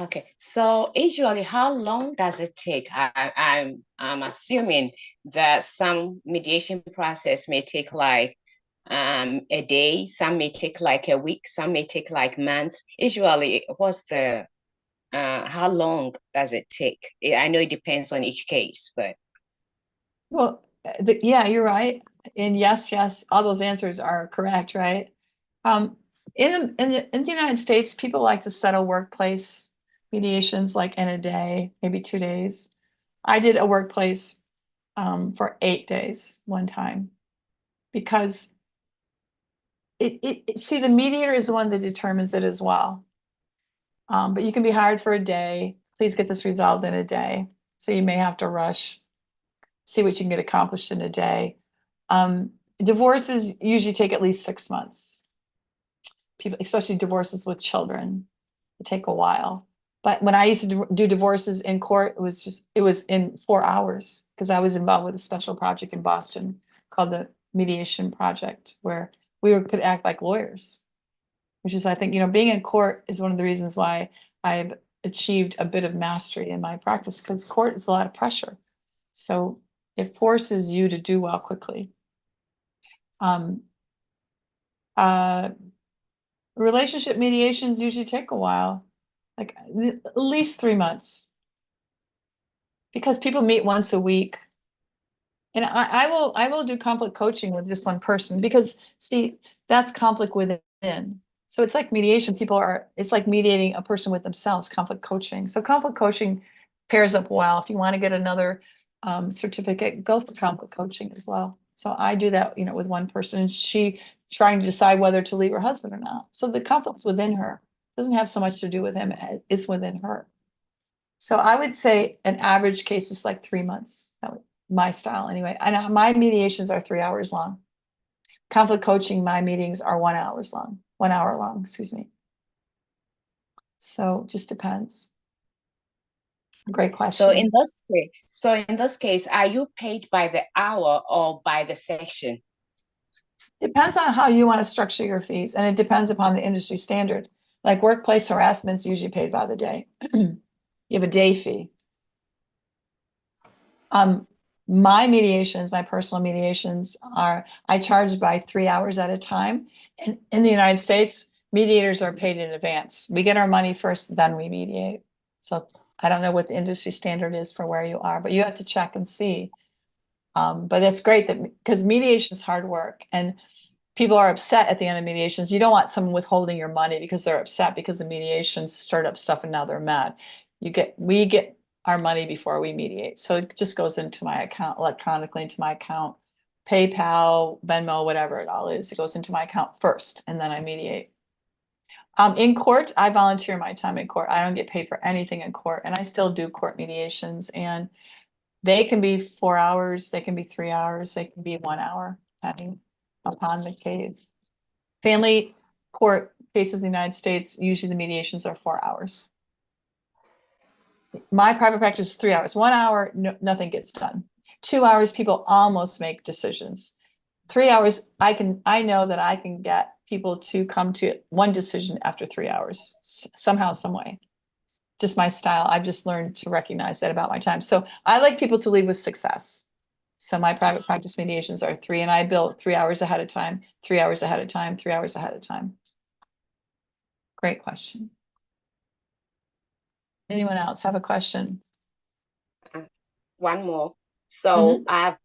Okay, so usually how long does it take? I'm assuming that some mediation process may take like a day, some may take like a week, some may take like months. Usually, what's the how long does it take? I know it depends on each case, but Well, yeah, you're right. And yes, all those answers are correct, right? In the United States, people like to settle workplace mediations like in a day, maybe 2 days. I did a workplace for 8 days one time, because see, the mediator is the one that determines it as well. But you can be hired for a day. Please get this resolved in a day. So you may have to rush, see what you can get accomplished in a day. Divorces usually take at least 6 months. People, especially divorces with children, it take a while. But when I used to do divorces in court, it was in 4 hours, because I was involved with a special project in Boston called the Mediation Project, where we could act like lawyers, which is, I think, being in court is one of the reasons why I've achieved a bit of mastery in my practice, because court is a lot of pressure. So it forces you to do well quickly. Relationship mediations usually take a while, like at least 3 months, because people meet once a week. And I will do conflict coaching with just one person, because see, that's conflict within. So it's like mediation. It's like mediating a person with themselves, conflict coaching. So conflict coaching pairs up well. If you want to get another certificate, go for conflict coaching as well. So I do that, with one person. She trying to decide whether to leave her husband or not. So the conflict's within her. It doesn't have so much to do with him. It's within her. So I would say an average case is like 3 months. My style anyway. And my mediations are 3 hours long. Conflict coaching, my meetings are 1 hour long, excuse me. So just depends. Great question. So in this case, are you paid by the hour or by the section? Depends on how you want to structure your fees, and it depends upon the industry standard. Like workplace harassment is usually paid by the day. You have a day fee. My mediations, my personal mediations I charge by 3 hours at a time. And in the United States, mediators are paid in advance. We get our money first, then we mediate. So I don't know what the industry standard is for where you are, but you have to check and see. But it's great that because mediation is hard work and people are upset at the end of mediations. You don't want someone withholding your money because they're upset because the mediation stirred up stuff and now they're mad. We get our money before we mediate. So it just goes into my account electronically into my account, PayPal, Venmo, whatever it all is. It goes into my account first and then I mediate. In court, I volunteer my time in court. I don't get paid for anything in court and I still do court mediations and they can be 4 hours, they can be 3 hours, they can be 1 hour, depending upon the case. Family court cases in the United States, usually the mediations are 4 hours. My private practice is 3 hours. 1 hour, nothing gets done. 2 hours, people almost make decisions. 3 hours, I know that I can get people to come to one decision after 3 hours, somehow, some way. Just my style. I've just learned to recognize that about my time. So I like people to leave with success. So my private practice mediations are 3, and I build 3 hours ahead of time, 3 hours ahead of time, 3 hours ahead of time. Great question. Anyone else have a question? One more. So I've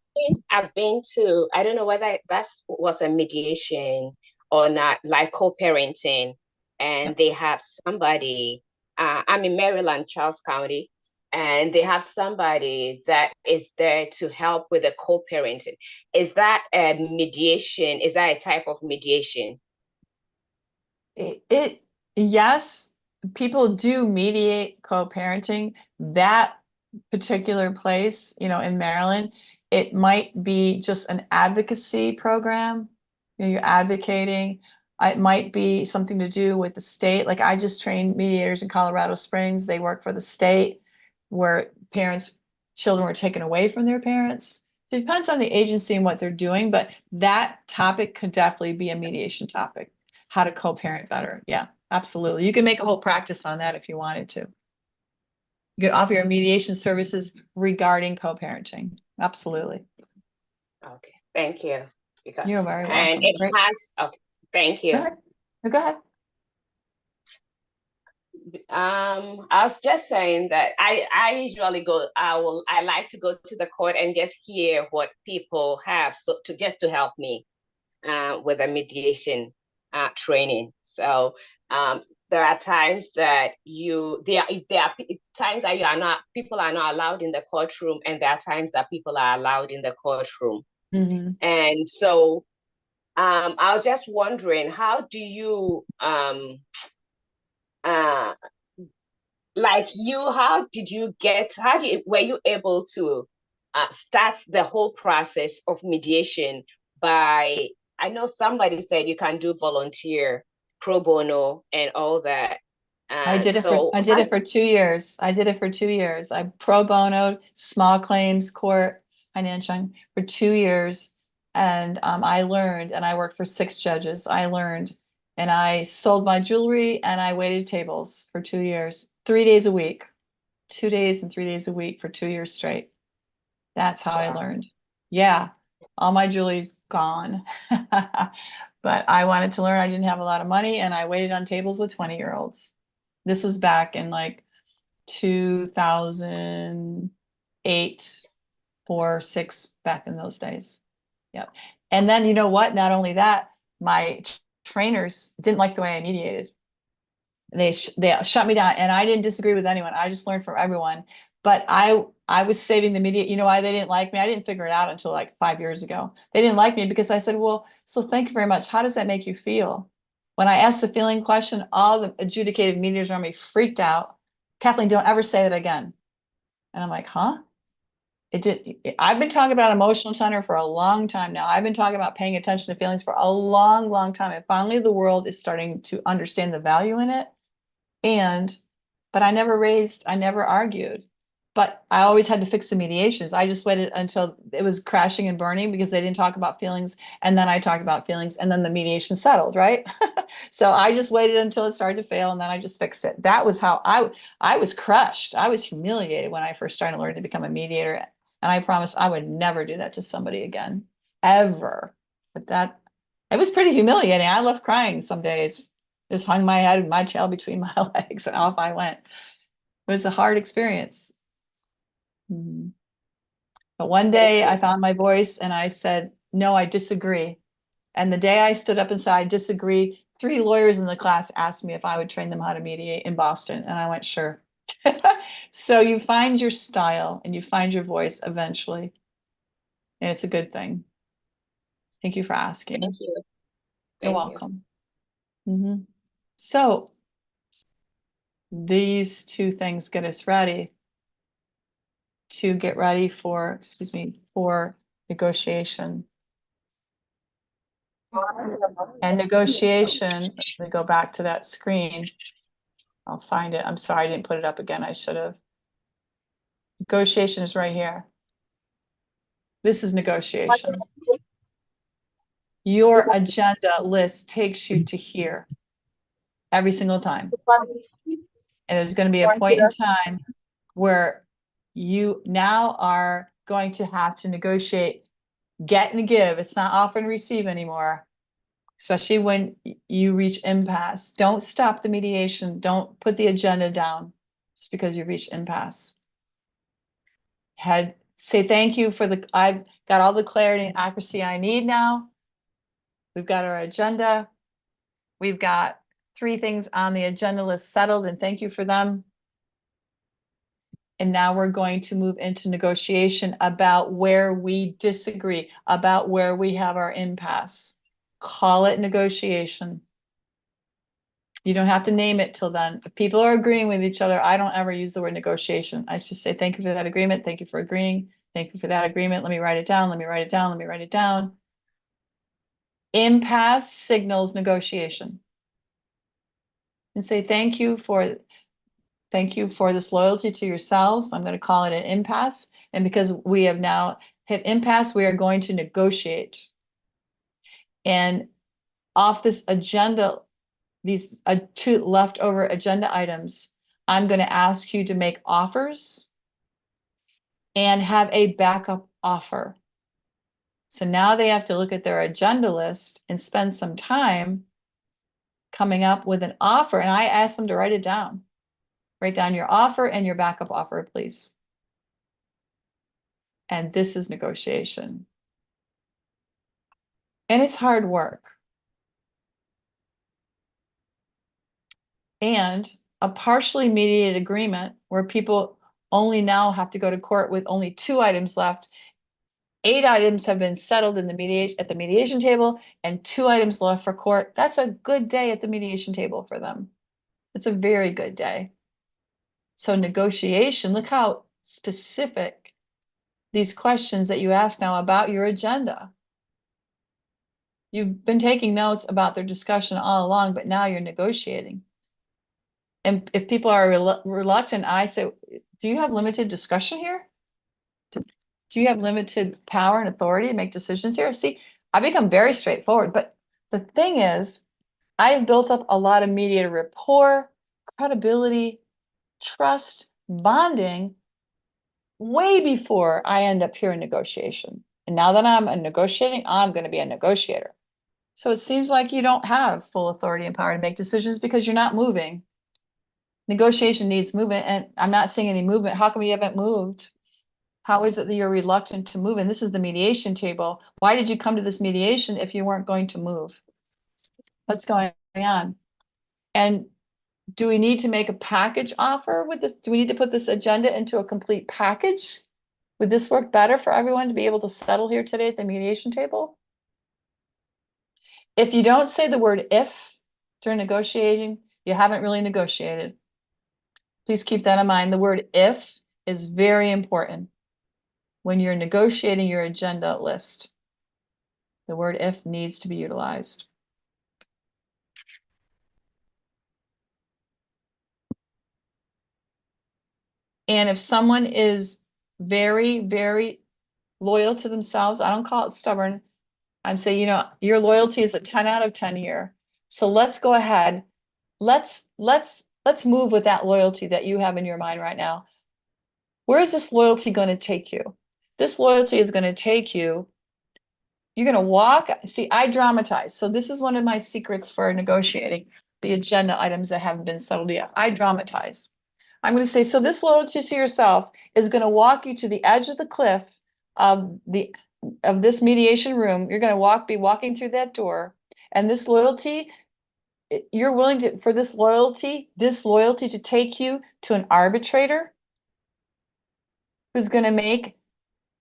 been to, I don't know whether that was a mediation or not, like co-parenting, and they have somebody, I'm in Maryland, Charles County, and they have somebody that is there to help with the co-parenting. Is that a mediation? Is that a type of mediation? Yes, people do mediate co-parenting. That particular place, in Maryland, it might be just an advocacy program. You're advocating. It might be something to do with the state. Like I just trained mediators in Colorado Springs. They work for the state where children were taken away from their parents. It depends on the agency and what they're doing, but that topic could definitely be a mediation topic. How to co-parent better. Yeah, absolutely. You can make a whole practice on that if you wanted to. You could offer your mediation services regarding co-parenting. Absolutely. Okay, thank you. You're very welcome. And it Great. has, okay, thank you. Go ahead. I was just saying that I usually I like to go to the court and just hear what people have, so just to help me with the mediation training. So there are times that there are times that people are not allowed in the courtroom, and there are times that people are allowed in the courtroom. And so I was just wondering, how do you were you able to start the whole process of mediation by, I know somebody said you can do volunteer, pro bono, and all that. I did it for 2 years. I pro bono, small claims court, financial for 2 years. And I learned, and I worked for 6 judges. I learned, and I sold my jewelry and I waited tables for 2 years, 3 days a week, 2 days and 3 days a week for 2 years straight. That's how I learned. Yeah, all my jewelry's gone. But I wanted to learn. I didn't have a lot of money and I waited on tables with 20-year-olds. This was back in like 2008, 4, 6, back in those days. Yep. And then you know what? Not only that, my trainers didn't like the way I mediated. They shut me down, and I didn't disagree with anyone. I just learned from everyone. But I was saving the media. You know why they didn't like me? I didn't figure it out until like 5 years ago. They didn't like me because I said, well, so thank you very much. How does that make you feel? When I asked the feeling question, all the adjudicated mediators around me freaked out. Kathleen, don't ever say that again. And I'm like, huh? I've been talking about emotional tenor for a long time now. I've been talking about paying attention to feelings for a long, long time. And finally, the world is starting to understand the value in it. But I never argued. But I always had to fix the mediations. I just waited until it was crashing and burning because they didn't talk about feelings. And then I talked about feelings and then the mediation settled, right? So I just waited until it started to fail and then I just fixed it. That was how I was crushed. I was humiliated when I first started learning to become a mediator. And I promised I would never do that to somebody again, ever. But that, it was pretty humiliating. I left crying some days, just hung my head and my tail between my legs and off I went. It was a hard experience. Mhm. But one day I found my voice and I said, no, I disagree. And the day I stood up and said, I disagree, 3 lawyers in the class asked me if I would train them how to mediate in Boston. And I went, sure. So you find your style and you find your voice eventually. And it's a good thing. Thank you for asking. Thank you. You're Thank you. welcome. Mhm. So these 2 things get us ready to get ready for, excuse me, for negotiation. And negotiation, let me go back to that screen. I'll find it. I'm sorry, I didn't put it up again. I should have. Negotiation is right here. This is negotiation. Your agenda list takes you to here every single time. And there's going to be a point in time where you now are going to have to negotiate, get and give. It's not offer and receive anymore, especially when you reach impasse. Don't stop the mediation. Don't put the agenda down just because you reach impasse. Say thank you for I've got all the clarity and accuracy I need now. We've got our agenda. We've got 3 things on the agenda list settled, and thank you for them. And now we're going to move into negotiation about where we disagree, about where we have our impasse. Call it negotiation. You don't have to name it till then. If people are agreeing with each other, I don't ever use the word negotiation. I just say, thank you for that agreement. Thank you for agreeing. Thank you for that agreement. Let me write it down. Let me write it down. Let me write it down. Impasse signals negotiation. And say, thank you for this loyalty to yourselves. I'm going to call it an impasse. And because we have now hit impasse, we are going to negotiate. And off this agenda, these 2 leftover agenda items, I'm going to ask you to make offers and have a backup offer. So now they have to look at their agenda list and spend some time coming up with an offer. And I ask them to write it down. Write down your offer and your backup offer, please. And this is negotiation. And it's hard work. And a partially mediated agreement where people only now have to go to court with only 2 items left. 8 items have been settled in the at the mediation table and 2 items left for court. That's a good day at the mediation table for them. It's a very good day. So negotiation, look how specific these questions that you ask now about your agenda. You've been taking notes about their discussion all along, but now you're negotiating. And if people are reluctant, I say, do you have limited discretion here? Do you have limited power and authority to make decisions here? See, I become very straightforward, but the thing is, I have built up a lot of mediator rapport, credibility, trust, bonding way before I end up here in negotiation. And now that I'm negotiating, I'm going to be a negotiator. So it seems like you don't have full authority and power to make decisions because you're not moving. Negotiation needs movement, and I'm not seeing any movement. How come you haven't moved? How is it that you're reluctant to move? And this is the mediation table. Why did you come to this mediation if you weren't going to move? What's going on? And do we need to make a package offer with this? Do we need to put this agenda into a complete package? Would this work better for everyone to be able to settle here today at the mediation table? If you don't say the word if during negotiating, you haven't really negotiated. Please keep that in mind. The word if is very important when you're negotiating your agenda list. The word if needs to be utilized. And if someone is very, very loyal to themselves, I don't call it stubborn. I'm saying, your loyalty is a 10 out of 10 here. So let's go ahead. Let's move with that loyalty that you have in your mind right now. Where is this loyalty going to take you? this loyalty is going to take you. You're going to walk. See, I dramatize. So this is one of my secrets for negotiating the agenda items that haven't been settled yet. I dramatize. I'm going to say, so this loyalty to yourself is going to walk you to the edge of the cliff of this mediation room. You're going to be walking through that door, and this loyalty, you're willing to, for this loyalty to take you to an arbitrator who's going to make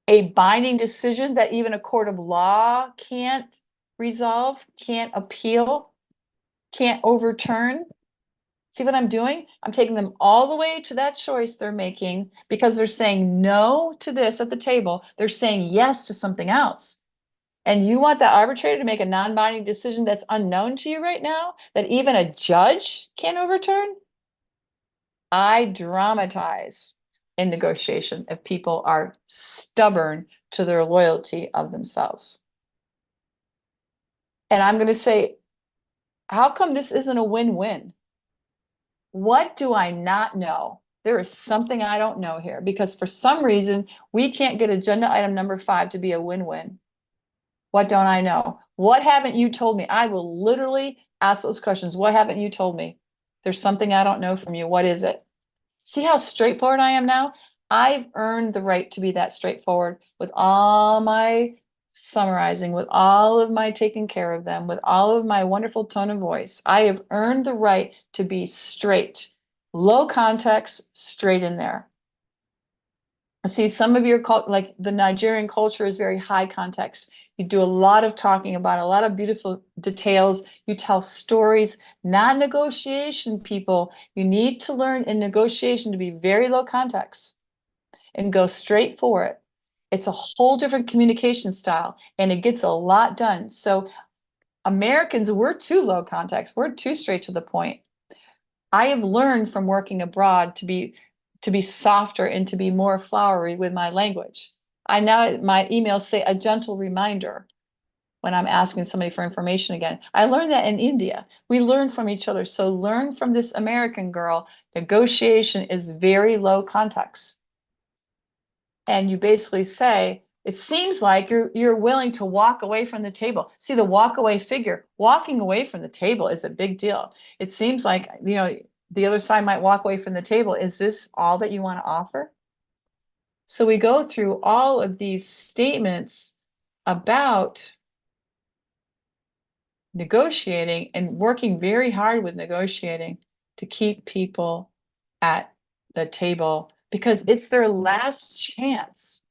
a binding decision that even a court of law can't resolve, can't appeal, can't overturn. See what I'm doing? I'm taking them all the way to that choice they're making because they're saying no to this at the table. They're saying yes to something else. And you want that arbitrator to make a non-binding decision that's unknown to you right now, that even a judge can't overturn? I dramatize in negotiation if people are stubborn to their loyalty of themselves. And I'm going to say, how come this isn't a win-win? What do I not know? There is something I don't know here because for some reason, we can't get agenda item number 5 to be a win-win. What don't I know? What haven't you told me? I will literally ask those questions. What haven't you told me? There's something I don't know from you. What is it? See how straightforward I am now? I've earned the right to be that straightforward with all my summarizing, with all of my taking care of them, with all of my wonderful tone of voice. I have earned the right to be straight, low context, straight in there. See, some of your like the Nigerian culture is very high context. You do a lot of talking about a lot of beautiful details. You tell stories, not negotiation, people. You need to learn in negotiation to be very low context and go straight for it. It's a whole different communication style and it gets a lot done. So Americans, we're too low context. We're too straight to the point. I have learned from working abroad to be softer and to be more flowery with my language. I now, my emails say a gentle reminder when I'm asking somebody for information again. I learned that in India. We learn from each other. So learn from this American girl. Negotiation is very low context. And you basically say, it seems like you're willing to walk away from the table. See the walk away figure. Walking away from the table is a big deal. It seems like, you know, the other side might walk away from the table. Is this all that you want to offer? So we go through all of these statements about negotiating and working very hard with negotiating to keep people at the table because it's their last chance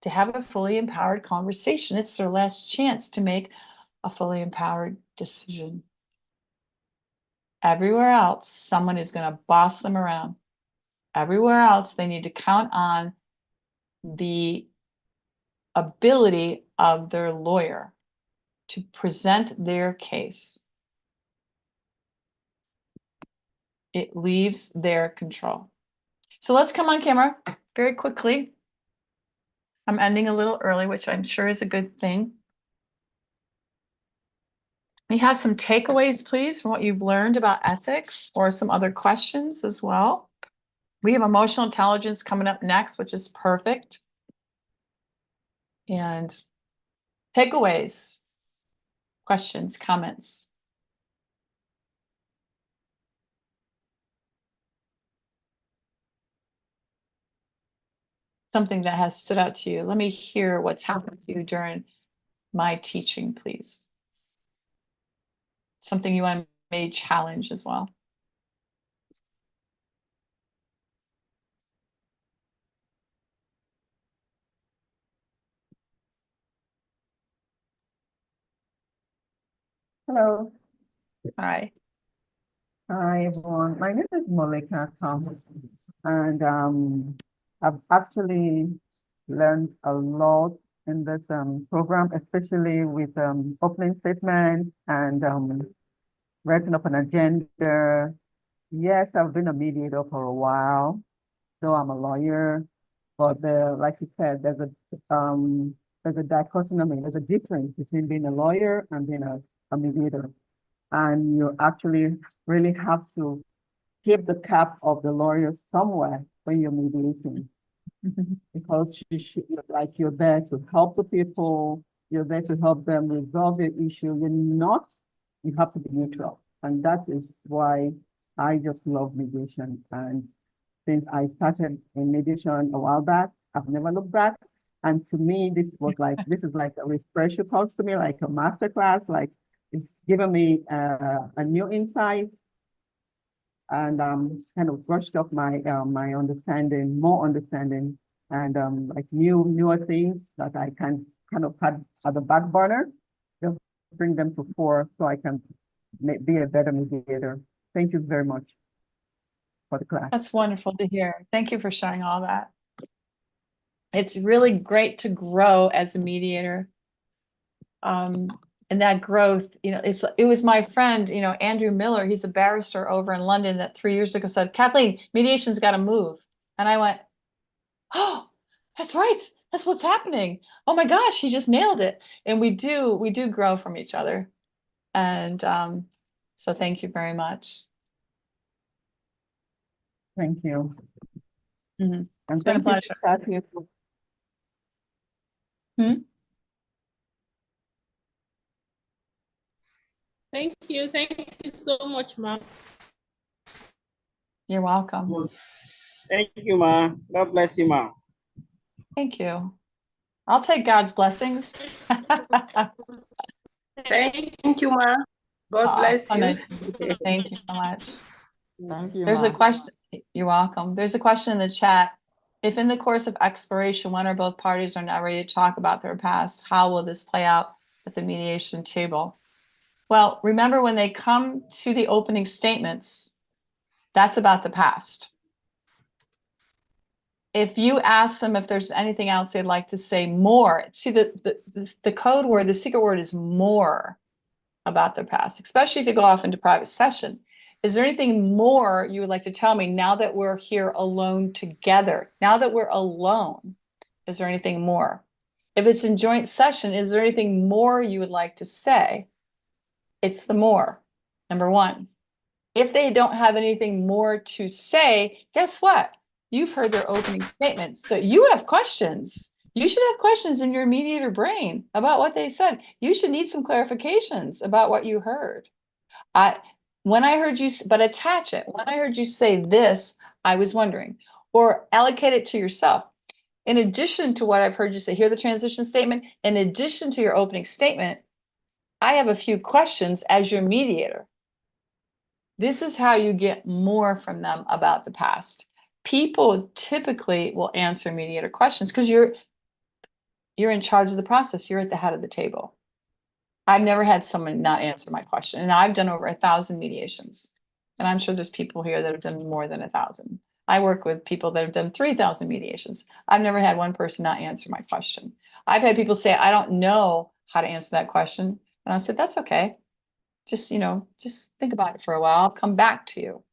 to have a fully empowered conversation. It's their last chance to make a fully empowered decision. Everywhere else, someone is going to boss them around. Everywhere else, they need to count on the ability of their lawyer to present their case. It leaves their control. So let's come on camera very quickly. I'm ending a little early, which I'm sure is a good thing. We have some takeaways, please, from what you've learned about ethics or some other questions as well. We have emotional intelligence coming up next, which is perfect. And takeaways, questions, comments. Something that has stood out to you. Let me hear what's happened to you during my teaching, please. Something you want to challenge as well. Hello. Hi. Hi, everyone. My name is Moleka Thomas, and I've actually learned a lot in this program, especially with opening statement and writing up an agenda. Yes, I've been a mediator for a while, though I'm a lawyer, but like you said, there's a dichotomy, there's a difference between being a lawyer and being a mediator. And you actually really have to keep the cap of the lawyer somewhere when you're mediating. because like you're there to help the people, you're there to help them resolve their issue. You have to be neutral. And that is why I just love mediation. And since I started in mediation a while back, I've never looked back. And to me, this is like a refresher course to me, like a masterclass, like it's given me a new insight and kind of brushed up my my understanding, more understanding, and like newer things that I can kind of had at the back burner, just bring them to fore so I can be a better mediator. Thank you very much for the class. That's wonderful to hear. Thank you for sharing all that. It's really great to grow as a mediator. And that growth, it was my friend, Andrew Miller, he's a barrister over in London that 3 years ago said, Kathleen, mediation's got to move. And I went, oh, that's right. That's what's happening. Oh my gosh, he just nailed it. And we do grow from each other. And so thank you very much. Thank you. Mm-hmm. And been a pleasure. Thank you. Thank you so much, ma'am. You're welcome. Thank you, ma. God bless you, ma. Thank you. I'll take God's blessings. Thank you, ma. God bless you. Nice. Thank you so much. Thank you. There's a question. You're welcome. There's a question in the chat. If in the course of exploration, one or both parties are not ready to talk about their past, how will this play out at the mediation table? Well, remember when they come to the opening statements, that's about the past. If you ask them if there's anything else they'd like to say more, see the code word, the secret word is more about their past, especially if you go off into private session. Is there anything more you would like to tell me now that we're here alone together? Now that we're alone, is there anything more? If it's in joint session, is there anything more you would like to say? It's the more, number one. If they don't have anything more to say, guess what? You've heard their opening statements. So you have questions. You should have questions in your mediator brain about what they said. You should need some clarifications about what you heard. When I heard you, but attach it. When I heard you say this, I was wondering, or allocate it to yourself. In addition to what I've heard you say, hear the transition statement. In addition to your opening statement, I have a few questions as your mediator. This is how you get more from them about the past. People typically will answer mediator questions because you're in charge of the process. You're at the head of the table. I've never had someone not answer my question, and I've done over 1,000 mediations. And I'm sure there's people here that have done more than 1,000. I work with people that have done 3,000 mediations. I've never had one person not answer my question. I've had people say, I don't know how to answer that question. And I said, that's okay. Just think about it for a while. I'll come back to you.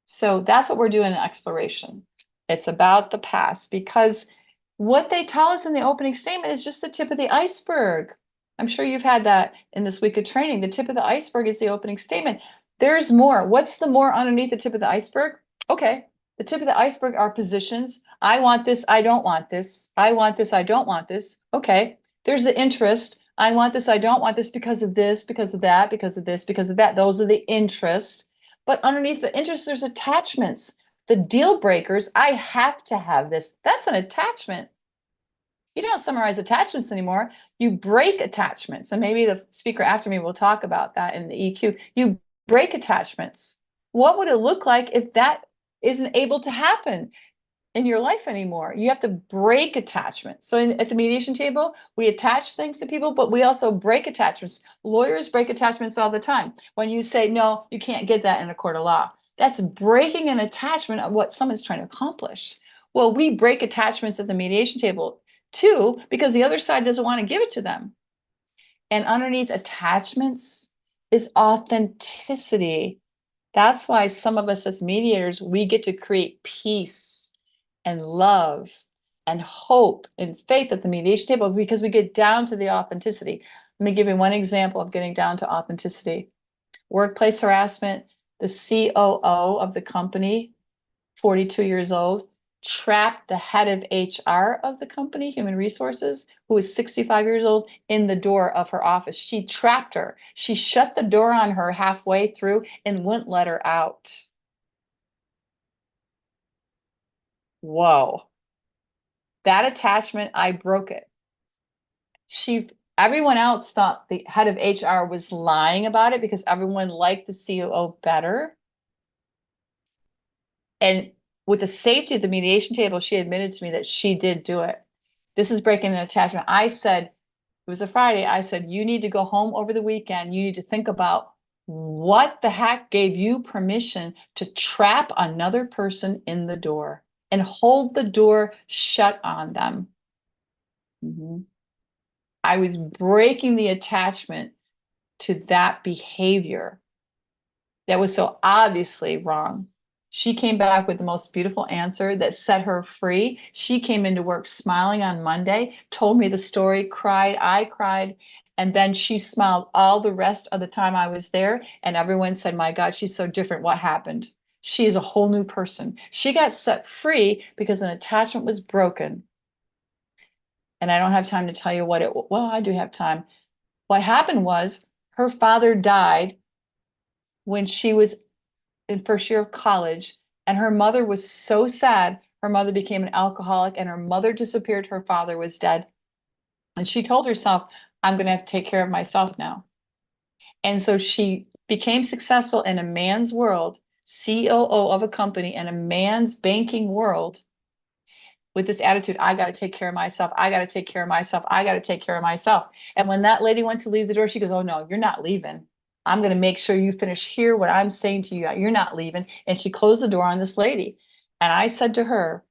So that's what we're doing in exploration. It's about the past because what they tell us in the opening statement is just the tip of the iceberg. I'm sure you've had that in this week of training. The tip of the iceberg is the opening statement. There's more. What's the more underneath the tip of the iceberg? Okay, the tip of the iceberg are positions. I want this. I don't want this. I want this. I don't want this. Okay, there's the interest. I want this. I don't want this because of this, because of that, because of this, because of that. Those are the interest. But underneath the interest, there's attachments. The deal breakers, I have to have this. That's an attachment. You don't summarize attachments anymore. You break attachments. And maybe the speaker after me will talk about that in the EQ. You break attachments. What would it look like if that isn't able to happen in your life anymore? You have to break attachments. So at the mediation table, we attach things to people, but we also break attachments. Lawyers break attachments all the time. When you say, no, you can't get that in a court of law, that's breaking an attachment of what someone's trying to accomplish. Well, we break attachments at the mediation table too, because the other side doesn't want to give it to them. And underneath attachments is authenticity. That's why some of us as mediators, we get to create peace and love and hope and faith at the mediation table because we get down to the authenticity. Let me give you one example of getting down to authenticity. Workplace harassment, the COO of the company, 42 years old, trapped the head of HR of the company, Human Resources, who was 65 years old, in the door of her office. She trapped her. She shut the door on her halfway through and wouldn't let her out. Whoa. That attachment, I broke it. Everyone else thought the head of HR was lying about it because everyone liked the COO better. And with the safety of the mediation table, she admitted to me that she did do it. This is breaking an attachment. I said, it was a Friday, I said, you need to go home over the weekend. You need to think about what the heck gave you permission to trap another person in the door and hold the door shut on them. I was breaking the attachment to that behavior that was so obviously wrong. She came back with the most beautiful answer that set her free. She came into work smiling on Monday, told me the story, cried, I cried, and then she smiled all the rest of the time I was there. And everyone said, my God, she's so different. What happened? She is a whole new person. She got set free because an attachment was broken. And I don't have time to tell you what well, I do have time. What happened was her father died when she was in first year of college, and her mother was so sad. Her mother became an alcoholic and her mother disappeared. Her father was dead. And she told herself, I'm going to have to take care of myself now. And so she became successful in a man's world, COO of a company in a man's banking world, with this attitude, I got to take care of myself. I got to take care of myself. I got to take care of myself. And when that lady went to leave the door, she goes, oh no, you're not leaving. I'm going to make sure you finish here what I'm saying to you. You're not leaving. And she closed the door on this lady. And I said to her,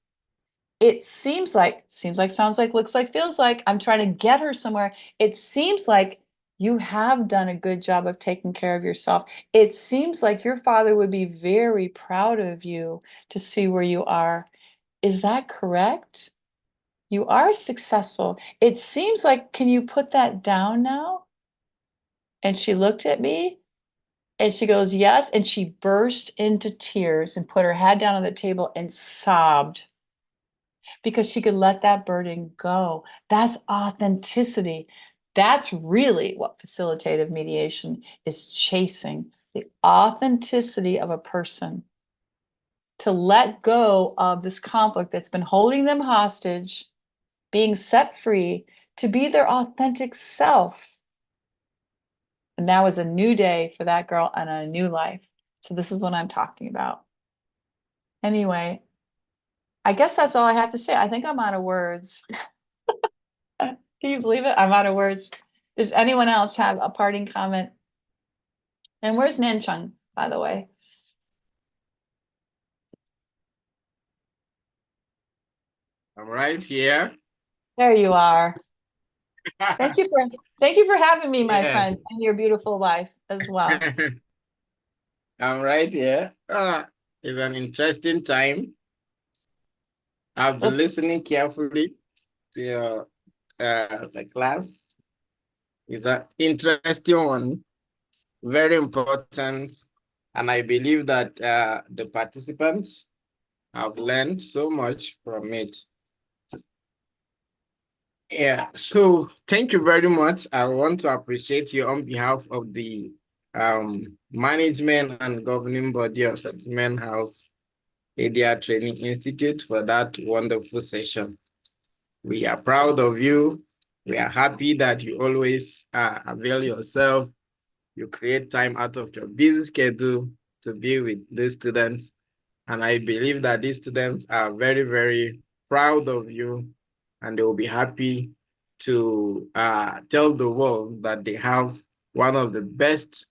it seems like, sounds like, looks like, feels like, I'm trying to get her somewhere. It seems like you have done a good job of taking care of yourself. It seems like your father would be very proud of you to see where you are. Is that correct? You are successful. It seems like, can you put that down now? And she looked at me and she goes, yes. And she burst into tears and put her head down on the table and sobbed because she could let that burden go. That's authenticity. That's really what facilitative mediation is chasing, the authenticity of a person. To let go of this conflict that's been holding them hostage, being set free to be their authentic self. And that was a new day for that girl and a new life. So this is what I'm talking about. Anyway, I guess that's all I have to say. I think I'm out of words. Can you believe it? I'm out of words. Does anyone else have a parting comment? And where's Nanchung, by the way? I'm right here. There you are. Thank you for having me, my friend, and your beautiful wife as well. I'm right here. It's an interesting time. I've been listening carefully to the class. It's an interesting one, very important, and I believe that the participants have learned so much from it. Yeah, so thank you very much. I want to appreciate you on behalf of the management and governing body of Settlement House Media Training Institute for that wonderful session. We are proud of you. We are happy that you always avail yourself. You create time out of your busy schedule to be with the students. And I believe that these students are very, very proud of you, and they will be happy to tell the world that they have one of the best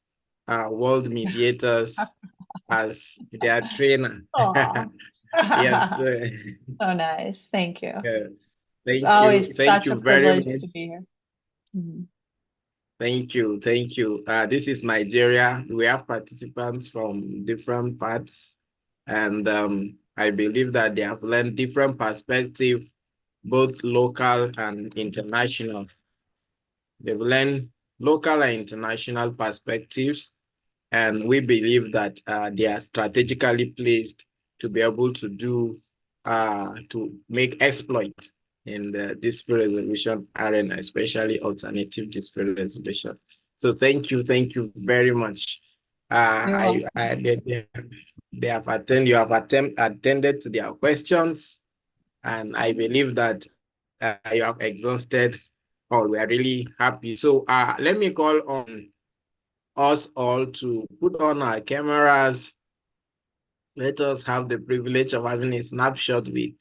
world mediators as their trainer. Yes. So nice. Thank you. Thank It's always you. Thank such a you very privilege much. to be here. Thank you. Thank you. This is Nigeria. We have participants from different parts, and I believe that they have learned different perspectives, both local and international. They've learned local and international perspectives, and we believe that they are strategically placed to be able to do to make exploits in the dispute resolution arena, especially alternative dispute resolution. So thank you very much. They have attended to their questions, and I believe that you have exhausted all. We are really happy. So let me call on us all to put on our cameras. Let us have the privilege of having a snapshot with.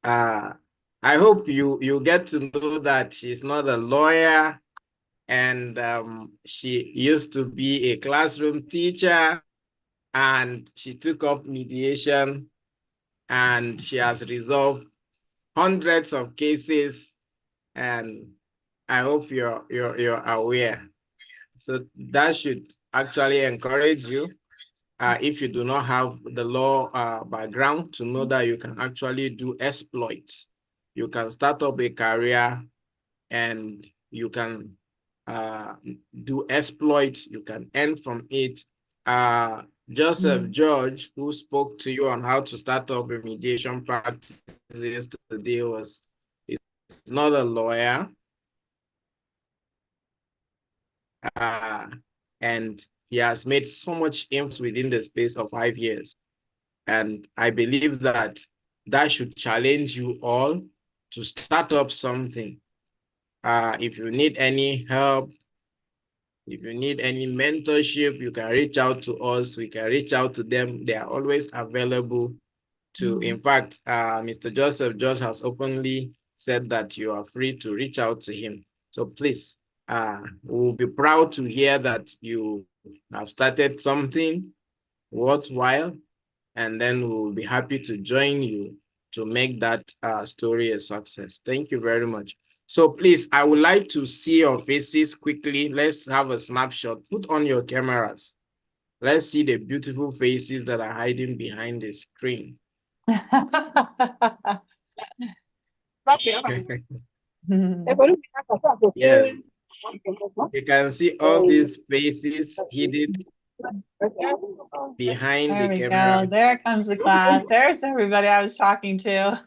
I hope you get to know that she's not a lawyer, and she used to be a classroom teacher, and she took up mediation, and she has resolved hundreds of cases, and I hope you're aware. So that should actually encourage you, if you do not have the law background, to know that you can actually do exploits. You can start up a career, and you can do exploits. You can earn from it. Joseph George, who spoke to you on how to start up remediation practice yesterday, is not a lawyer. And he has made so much influence within the space of 5 years. And I believe that should challenge you all to start up something. If you need any help, if you need any mentorship, you can reach out to us. We can reach out to them. They are always available to, in fact, Mr. Joseph George has openly said that you are free to reach out to him. So please, we'll be proud to hear that you have started something worthwhile, and then we'll be happy to join you to make that story a success. Thank you very much. So please, I would like to see your faces quickly. Let's have a snapshot. Put on your cameras. Let's see the beautiful faces that are hiding behind the screen. Yes. You can see all these faces hidden behind There the we camera. go. There comes the class. There's everybody I was talking to.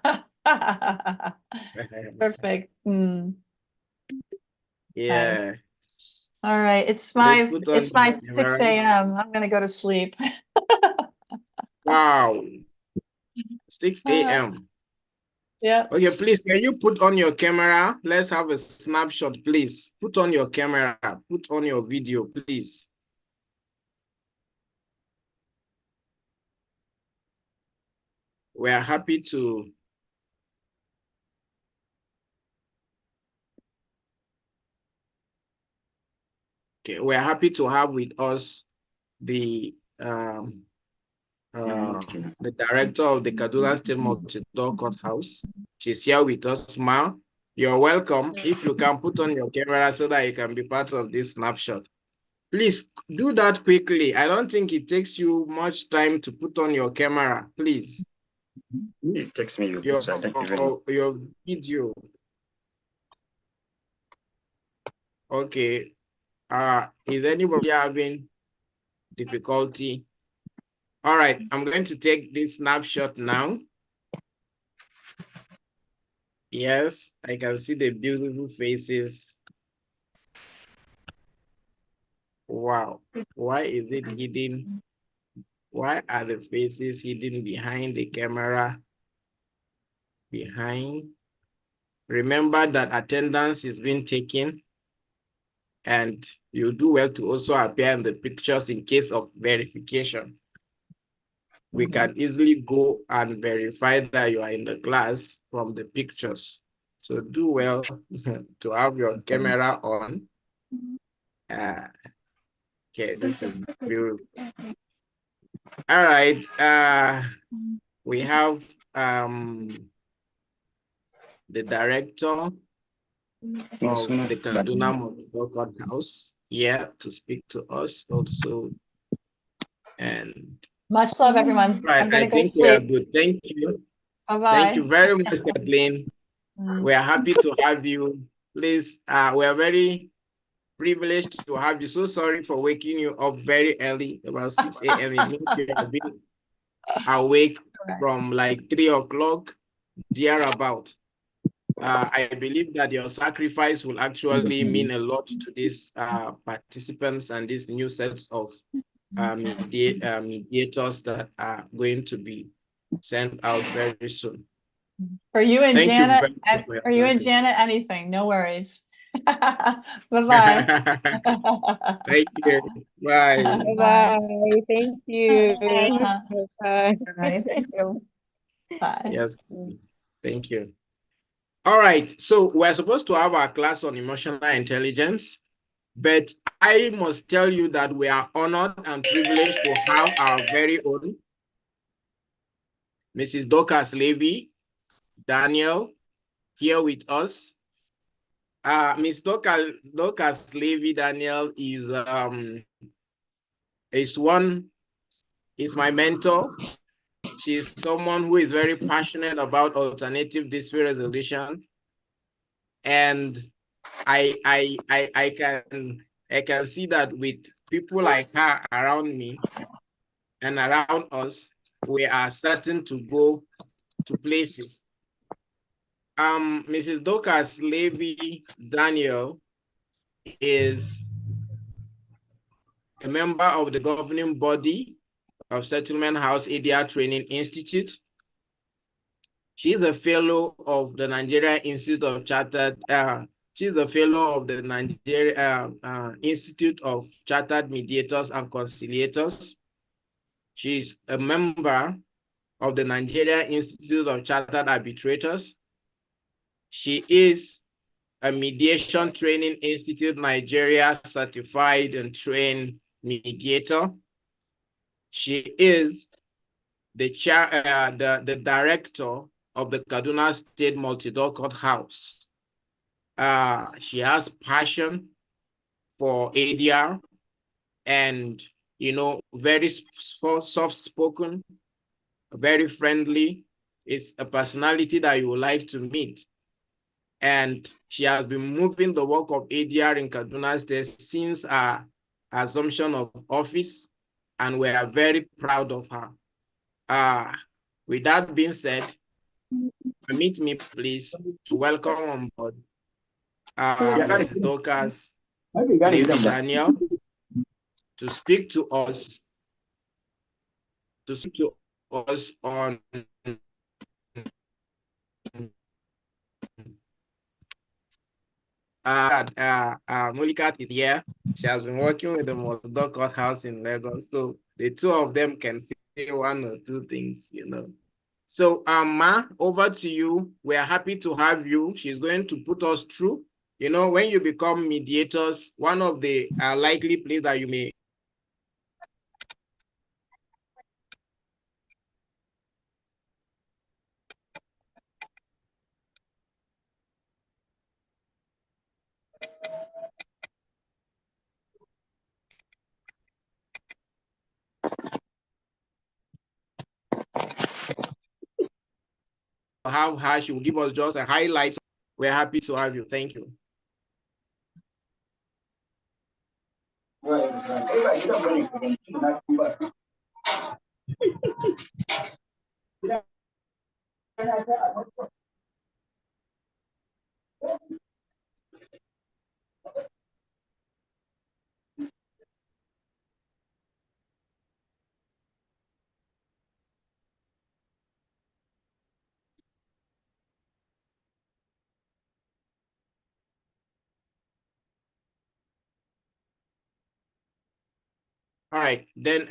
Perfect. Yeah. Nice. All right. It's Let's my put on 6 camera. a.m. I'm gonna go to sleep. Wow. 6 a.m. Yeah. Okay, please, can you put on your camera? Let's have a snapshot, please. Put on your camera. Put on your video, please. We are happy to we're happy to have with us the director of the Kaduna State Multi-Door Courthouse. She's here with us, Ma. You're welcome. If you can put on your camera so that you can be part of this snapshot. Please do that quickly. I don't think it takes you much time to put on your camera, please. It takes me your video. Okay. Is anybody having difficulty? All right, I'm going to take this snapshot now. Yes, I can see the beautiful faces. Wow, why is it hidden? Why are the faces hidden behind the camera? Behind. Remember that attendance is being taken, and you do well to also appear in the pictures in case of verification. We can easily go and verify that you are in the class from the pictures. So do well to have your camera on. Okay, this is beautiful. All right, we have the director of the Kaduna Multi-Door Courthouse here to speak to us also. And much love, everyone. Right, I'm gonna I go think sleep. we are good. Thank you. Bye-bye. Thank you very much, Kathleen. We are happy to have you. Please, we are very privileged to have you. So sorry for waking you up very early, about 6 a.m. It means you have been awake from like 3 o'clock thereabout. I believe that your sacrifice will actually mean a lot to these participants and these new sets of mediators that are going to be sent out very soon. For you and Thank you Janet, very much for your for you and attention. Janet, anything, no worries. Bye-bye. Thank you. Bye. Bye. Thank you. Bye. Bye. Bye. Thank you. Bye. Yes. Thank you. All right. So we're supposed to have our class on emotional intelligence, but I must tell you that we are honored and privileged to have our very own Mrs. Dorcas Levy Daniel here with us. Miss Dorcas Levy Daniel is my mentor. She's someone who is very passionate about alternative dispute resolution, and I can see that with people like her around me and around us, we are starting to go to places. Mrs. Dorcas Levy Daniel is a member of the governing body of Settlement House ADR Training Institute. She's a fellow of the Nigeria Institute of Chartered. She's a fellow of the Nigeria Institute of Chartered Mediators and Conciliators. She's a member of the Nigeria Institute of Chartered Arbitrators. She is a Mediation Training Institute Nigeria certified and trained mediator. She is the director of the Kaduna State Multi-Door Court House. She has passion for ADR and, very soft-spoken, very friendly. It's a personality that you would like to meet. And she has been moving the work of ADR in Kaduna State since her assumption of office, and we are very proud of her. With that being said, permit me, please, to welcome on board Mrs. Dorcas Levy Daniel to speak to us on Molikat is here. She has been working with the Multi-Door Court House in Lagos, so the two of them can say one or two things, So, Ma, over to you. We are happy to have you. She's going to put us through. When you become mediators, one of the likely places that you may have her. She will give us just a highlight. We're happy to have you. Thank you. All right, then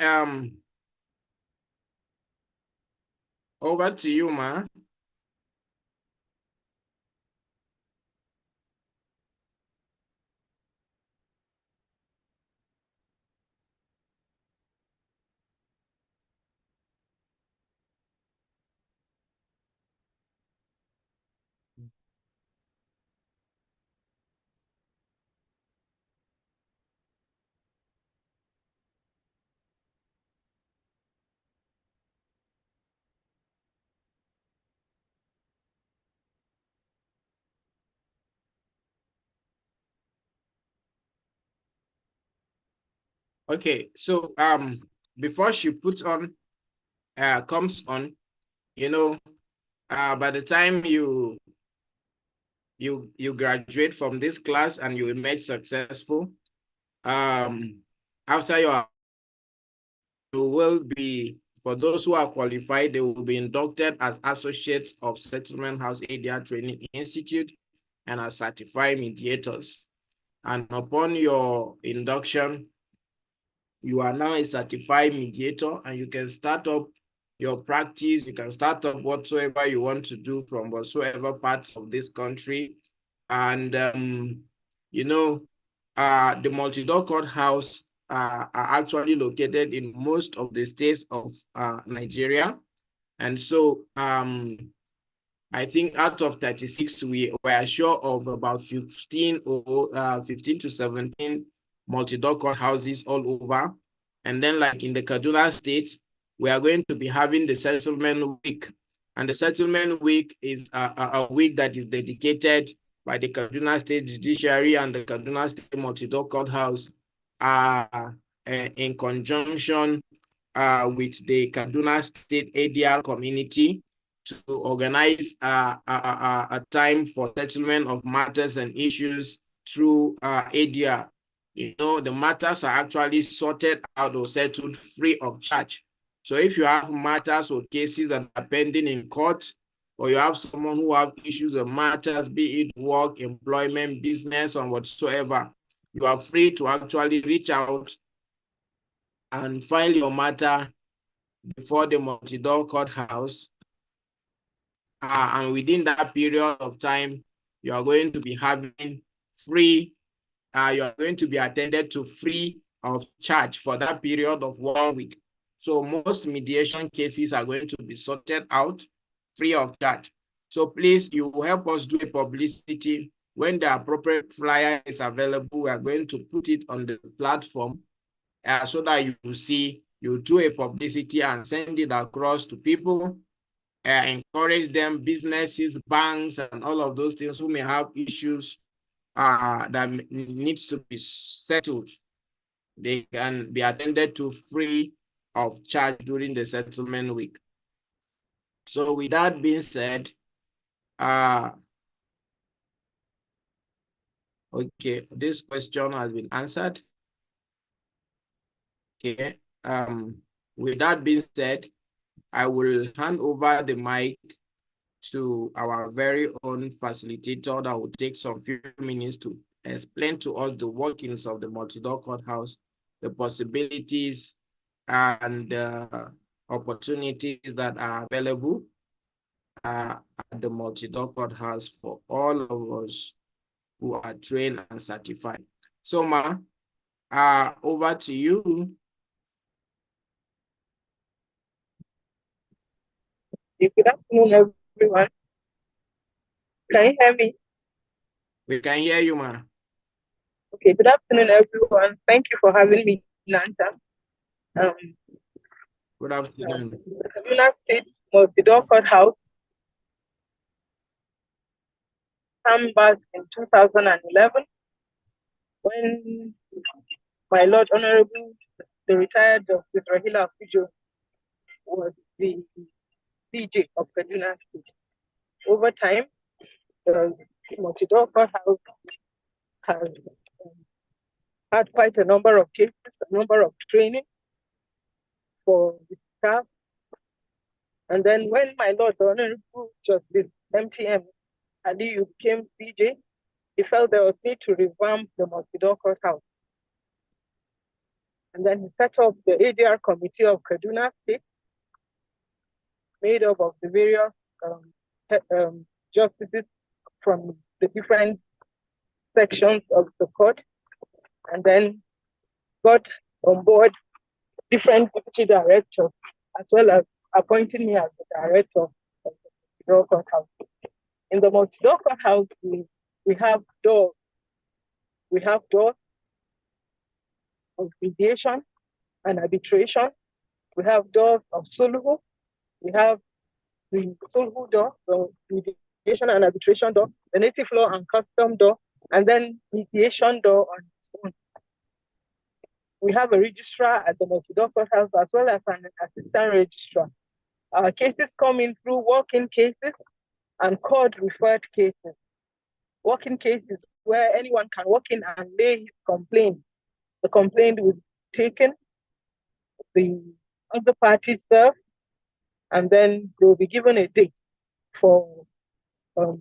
over to you, Ma. Okay, so before she comes on, you know, by the time you graduate from this class and you emerge successful, after you will be, for those who are qualified, they will be inducted as associates of Settlement House ADR Training Institute and as certified mediators. And upon your induction, you are now a certified mediator and you can start up your practice. You can start up whatsoever you want to do from whatsoever parts of this country. And, you know, the multi-door courthouse are actually located in most of the states of Nigeria. And so I think out of 36, we were sure of about 15 or 15 to 17 multi-door courthouses all over. And then like in the Kaduna state, we are going to be having the settlement week. And the settlement week is a week that is dedicated by the Kaduna State Judiciary and the Kaduna State Multi-Door Courthouse in conjunction with the Kaduna State ADR community to organize a time for settlement of matters and issues through ADR. You know, the matters are actually sorted out or settled free of charge. So if you have matters or cases that are pending in court, or you have someone who have issues or matters, be it work, employment, business, or whatsoever, you are free to actually reach out and file your matter before the multi-door courthouse. And within that period of time, you are going to be having free, you are going to be attended to free of charge for that period of 1 week. So most mediation cases are going to be sorted out free of charge. So please, you will help us do a publicity. When the appropriate flyer is available, we are going to put it on the platform so that you will see, you do a publicity and send it across to people. Encourage them, businesses, banks, and all of those things who may have issues that needs to be settled. They can be attended to free of charge during the settlement week. So with that being said, okay, this question has been answered. Okay, with that being said, I will hand over the mic to our very own facilitator that will take some few minutes to explain to us the workings of the multi-door courthouse, the possibilities and opportunities that are available at the multi-door courthouse for all of us who are trained and certified. So, Ma, over to you. Good afternoon, everyone. Can you hear me? We can hear you, Ma. Okay, good afternoon, everyone. Thank you for having me, Nanta. Good afternoon. The Kaduna State Multi-Door Courthouse came back in 2011 when my Lord Honorable, the retired Justice Rahila Afujo, was the CJ of Kaduna State. Over time, the Multi-Door Courthouse has had quite a number of cases, a number of training for the staff. And then when my Lord, the Honorable Justice MTM Aliyu became CJ, he felt there was need to revamp the multi-door courthouse. And then he set up the ADR Committee of Kaduna State, made up of the various justices from the different sections of the court, and then got on board different deputy directors, as well as appointing me as the director of the multi-door courthouse. In the multi-door courthouse, we have doors. We have doors of mediation and arbitration. We have doors of sulhu. We have the sulhu door, the mediation and arbitration door, the native law and custom door, and then mediation door on its own. We have a registrar at the multi-door courthouse as well as an assistant registrar. Cases come in through walk-in cases and court-referred cases. Walk-in cases where anyone can walk in and lay his complaint. The complaint will be taken, the other parties serve, and then they will be given a date for the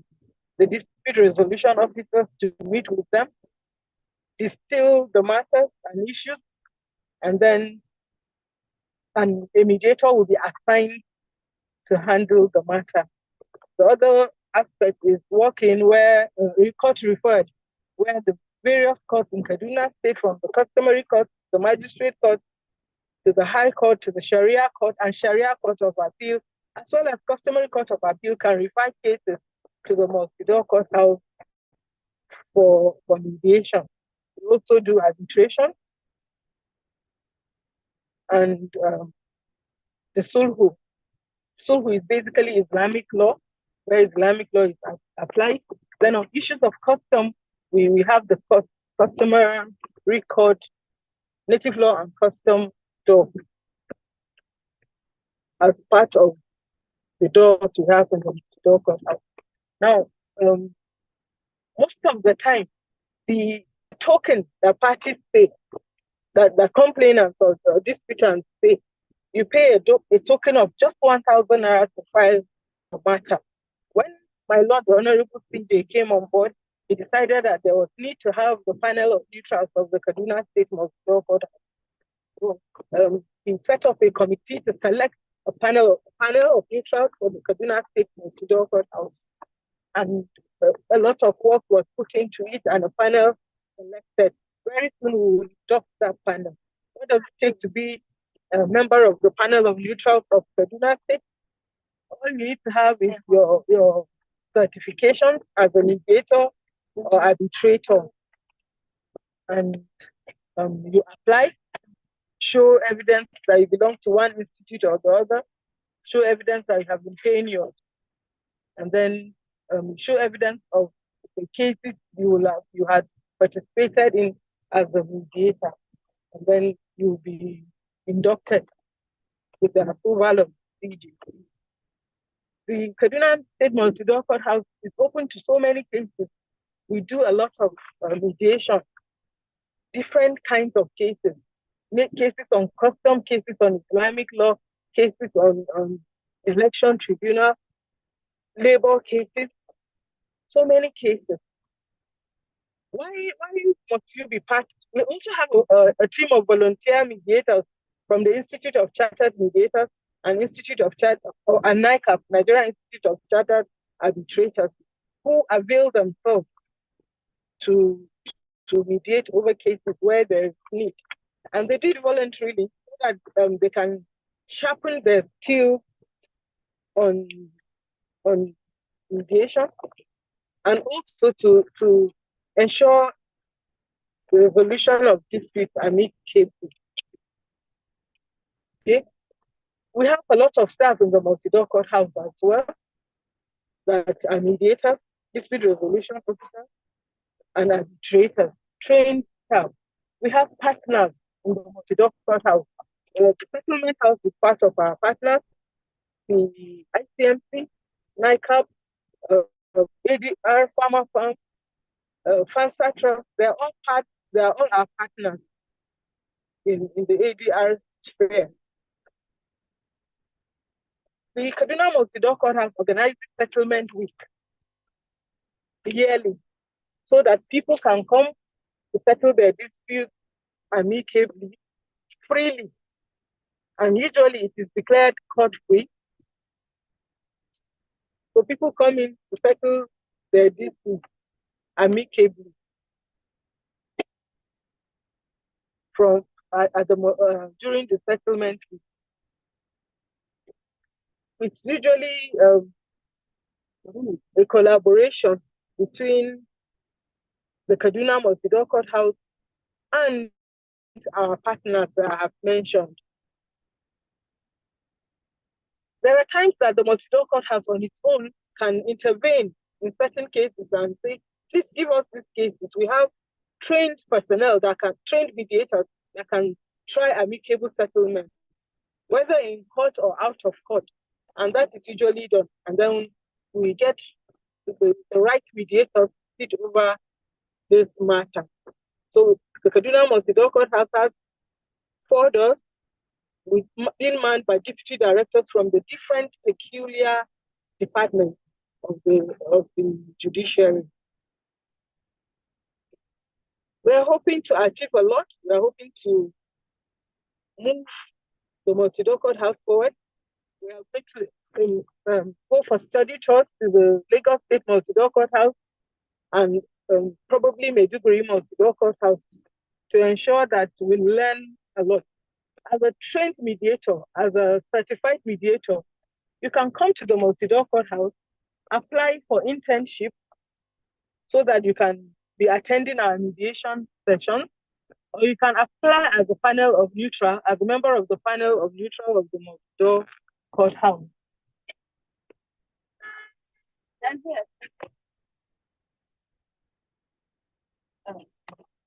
dispute resolution officers to meet with them, distill the matters and issues, and then a mediator will be assigned to handle the matter. The other aspect is walk-in where court referred, where the various courts in Kaduna State, from the customary court, the magistrate court, to the High Court, to the Sharia Court, and Sharia Court of Appeal, as well as customary court of appeal, can refer cases to the multi-door courthouse for mediation. We also do arbitration and the sulhu. Sulhu is basically Islamic law, where Islamic law is applied. Then on issues of custom, we have the customary court, native law and custom law as part of the doors we have in the door courthouse. Now, most of the time, the token that parties pay, that the complainants or the disputants pay, you pay a token of just 1,000 naira to file a matter. When my Lord, the Honorable CJ, came on board, he decided that there was need to have the panel of neutrals of the Kaduna State Multi-Door Courthouse. So, he set up a committee to select a panel of neutrals for the Kaduna State Multi-Door Courthouse. And a lot of work was put into it, and a panel selected. Very soon we will adopt that panel. What does it take to be a member of the panel of neutrals of Kaduna State? All you need to have is your certification as a mediator or arbitrator. And you apply, show evidence that you belong to one institute or the other, show evidence that you have been paying yours, and then show evidence of the cases you had participated in as a mediator, and then you'll be inducted with the approval of CG. The Kaduna State Multi-Door Courthouse is open to so many cases. We do a lot of mediation, different kinds of cases, cases on custom, cases on Islamic law, cases on election tribunal, labor cases, so many cases. Why must you be part? We also have a team of volunteer mediators from the Institute of Chartered Mediators and Institute of and NICAP, Nigerian Institute of Chartered Arbitrators, who avail themselves to mediate over cases where there is need. And they do it voluntarily so that they can sharpen their skill on mediation, and also to ensure the resolution of disputes amicably. Okay. We have a lot of staff in the multi-door courthouse as well that are mediators, dispute resolution officers, and arbitrators, trained staff. We have partners in the multi-door courthouse. The settlement house is part of our partners, the ICMC, NICAP, ADR, Farmer Farm, FANSA Trust. They are all our partners in the ADR sphere. The Kaduna Multi-Door Courthouse organizes settlement week yearly so that people can come to settle their disputes amicably, freely. And usually it is declared court-free. So people come in to settle their disputes amicably during the settlement week. It's usually a collaboration between the Kaduna Multi-Door Courthouse and our partners that I have mentioned. There are times that the Multi-Door Courthouse on its own can intervene in certain cases and say, please give us these cases. We have trained personnel trained mediators that can try amicable settlement, whether in court or out of court. And that is usually done. And then we get the right mediator to sit over this matter. So the Kaduna Multi-Door Court House has 4 doors being manned by deputy directors from the different peculiar departments of the judiciary. We're hoping to achieve a lot. We're hoping to move the Multi-Door Court House forward. We are going to go for study tours to the Lagos State Multi-Door Court House and probably Maiduguri Multi-Door Court House to ensure that we learn a lot. As a trained mediator, as a certified mediator, you can come to the Multi-Door Court House, apply for internship so that you can be attending our mediation sessions, or you can apply as a panel of neutral, as a member of the panel of neutral of the Multi-Door Court House.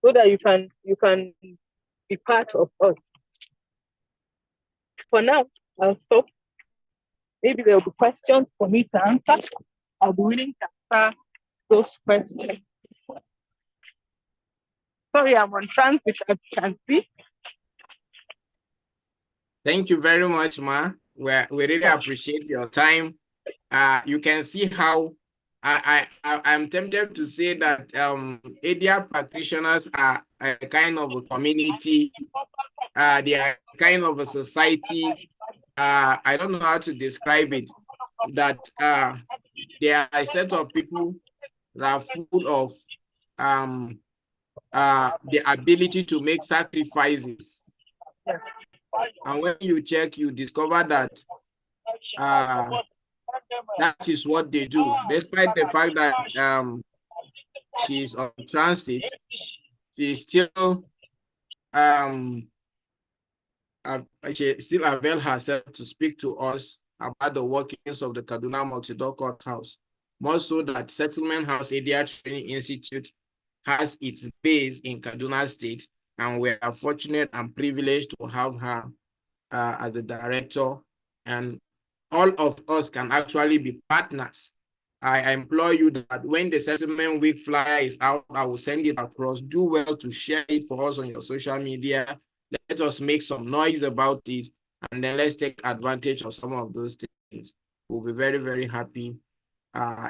So that you can be part of us. For now, I'll stop. Maybe there will be questions for me to answer. I'll be willing to answer those questions. Sorry, I'm on transit, as you can see. Thank you very much, Ma. We really appreciate your time. You can see how I'm tempted to say that ADR practitioners are a kind of a community. They are kind of a society. I don't know how to describe it. That they are a set of people that are full of the ability to make sacrifices. And when you check, you discover that that is what they do, despite the fact that she's on transit. She still she still avail herself to speak to us about the workings of the Kaduna Multi-Door Court House. More so that Settlement House Area Training Institute has its base in Kaduna State, and we are fortunate and privileged to have her as the director, and all of us can actually be partners. I implore you that when the Settlement Week flyer is out, I will send it across. Do well to share it for us on your social media. Let us make some noise about it, and then let's take advantage of some of those things. We'll be very, very happy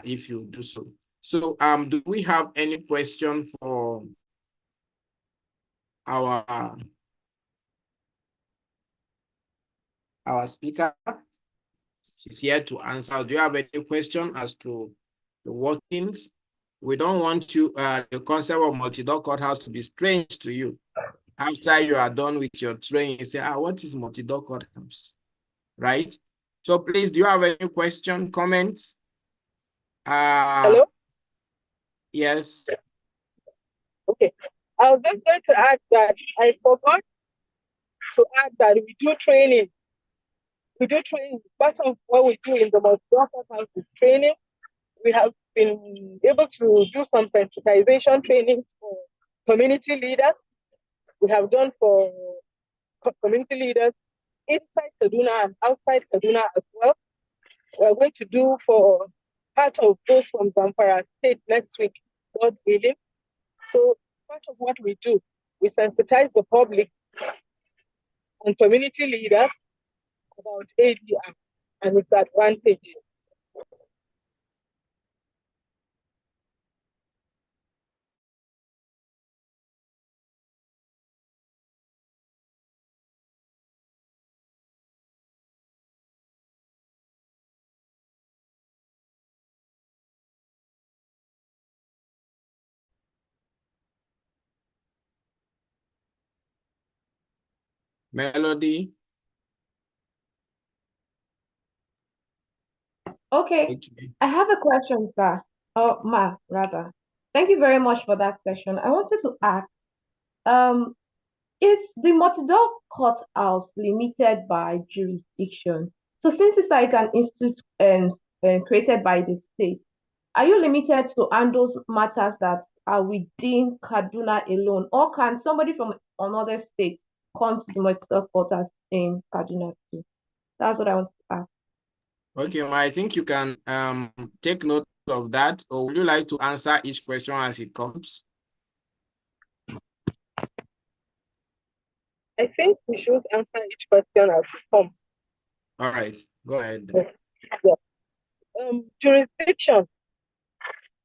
if you do so. So do we have any question for our speaker? She's here to answer. Do you have any question as to the workings? We don't want you the concept of Multi-Door Court House to be strange to you. After you are done with your training, you say, what is Multi-Door Court House? Right? So please, do you have any question, comments? Hello? Yes. Okay. I was just going to add that I forgot to add that we do training. We do training. Part of what we do in the Multi-Door Court House is training. We have been able to do some sensitization trainings for community leaders. We have done for community leaders inside Kaduna and outside Kaduna as well. We're going to do for part of those from Zamfara State next week, God willing. So part of what we do, we sensitize the public and community leaders about ADR and its advantages. Melody? Okay, I have a question, sir. Oh, Ma, rather. Thank you very much for that session. I wanted to ask, is the multi-door courthouse limited by jurisdiction? So since it's like an institute created by the state, are you limited to handle matters that are within Kaduna alone, or can somebody from another state come to the multi-door courthouse in Kaduna too? That's what I want to ask. Okay, I think you can take note of that, or would you like to answer each question as it comes? I think we should answer each question as it comes. All right, go ahead. Yeah. Jurisdiction.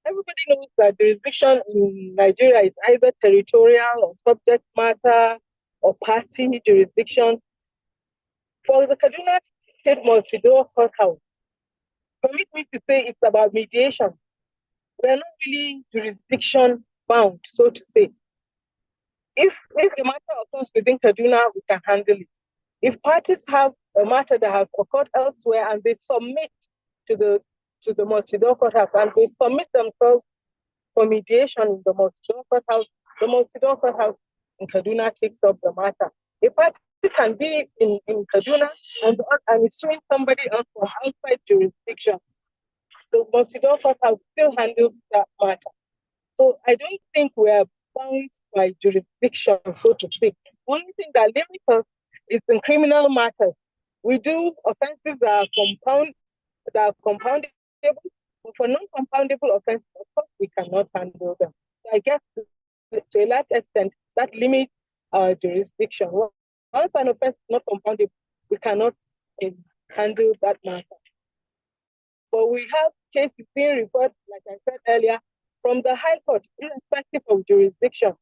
Everybody knows that jurisdiction in Nigeria is either territorial or subject matter or party jurisdiction. For the Kaduna State Multi-Door Courthouse, permit me to say it's about mediation. We are not really jurisdiction bound, so to say. If the matter occurs within Kaduna, we can handle it. If parties have a matter that has occurred elsewhere and they submit to the multi-door courthouse and they submit themselves for mediation in the multi-door courthouse, the multi-door courthouse in Kaduna takes up the matter. A party can be in Kaduna and it's suing somebody else from outside jurisdiction. The multi-door courthouse still handles that matter. So I don't think we are bound by jurisdiction, so to speak. Only thing that limits us is in criminal matters. We do offenses that are compoundable, but for non-compoundable offenses, of course, we cannot handle them. So I guess to a large extent, that limits our jurisdiction. Once an offense is not compoundable, we cannot handle that matter. But we have cases being referred, like I said earlier, from the High Court, irrespective of jurisdiction,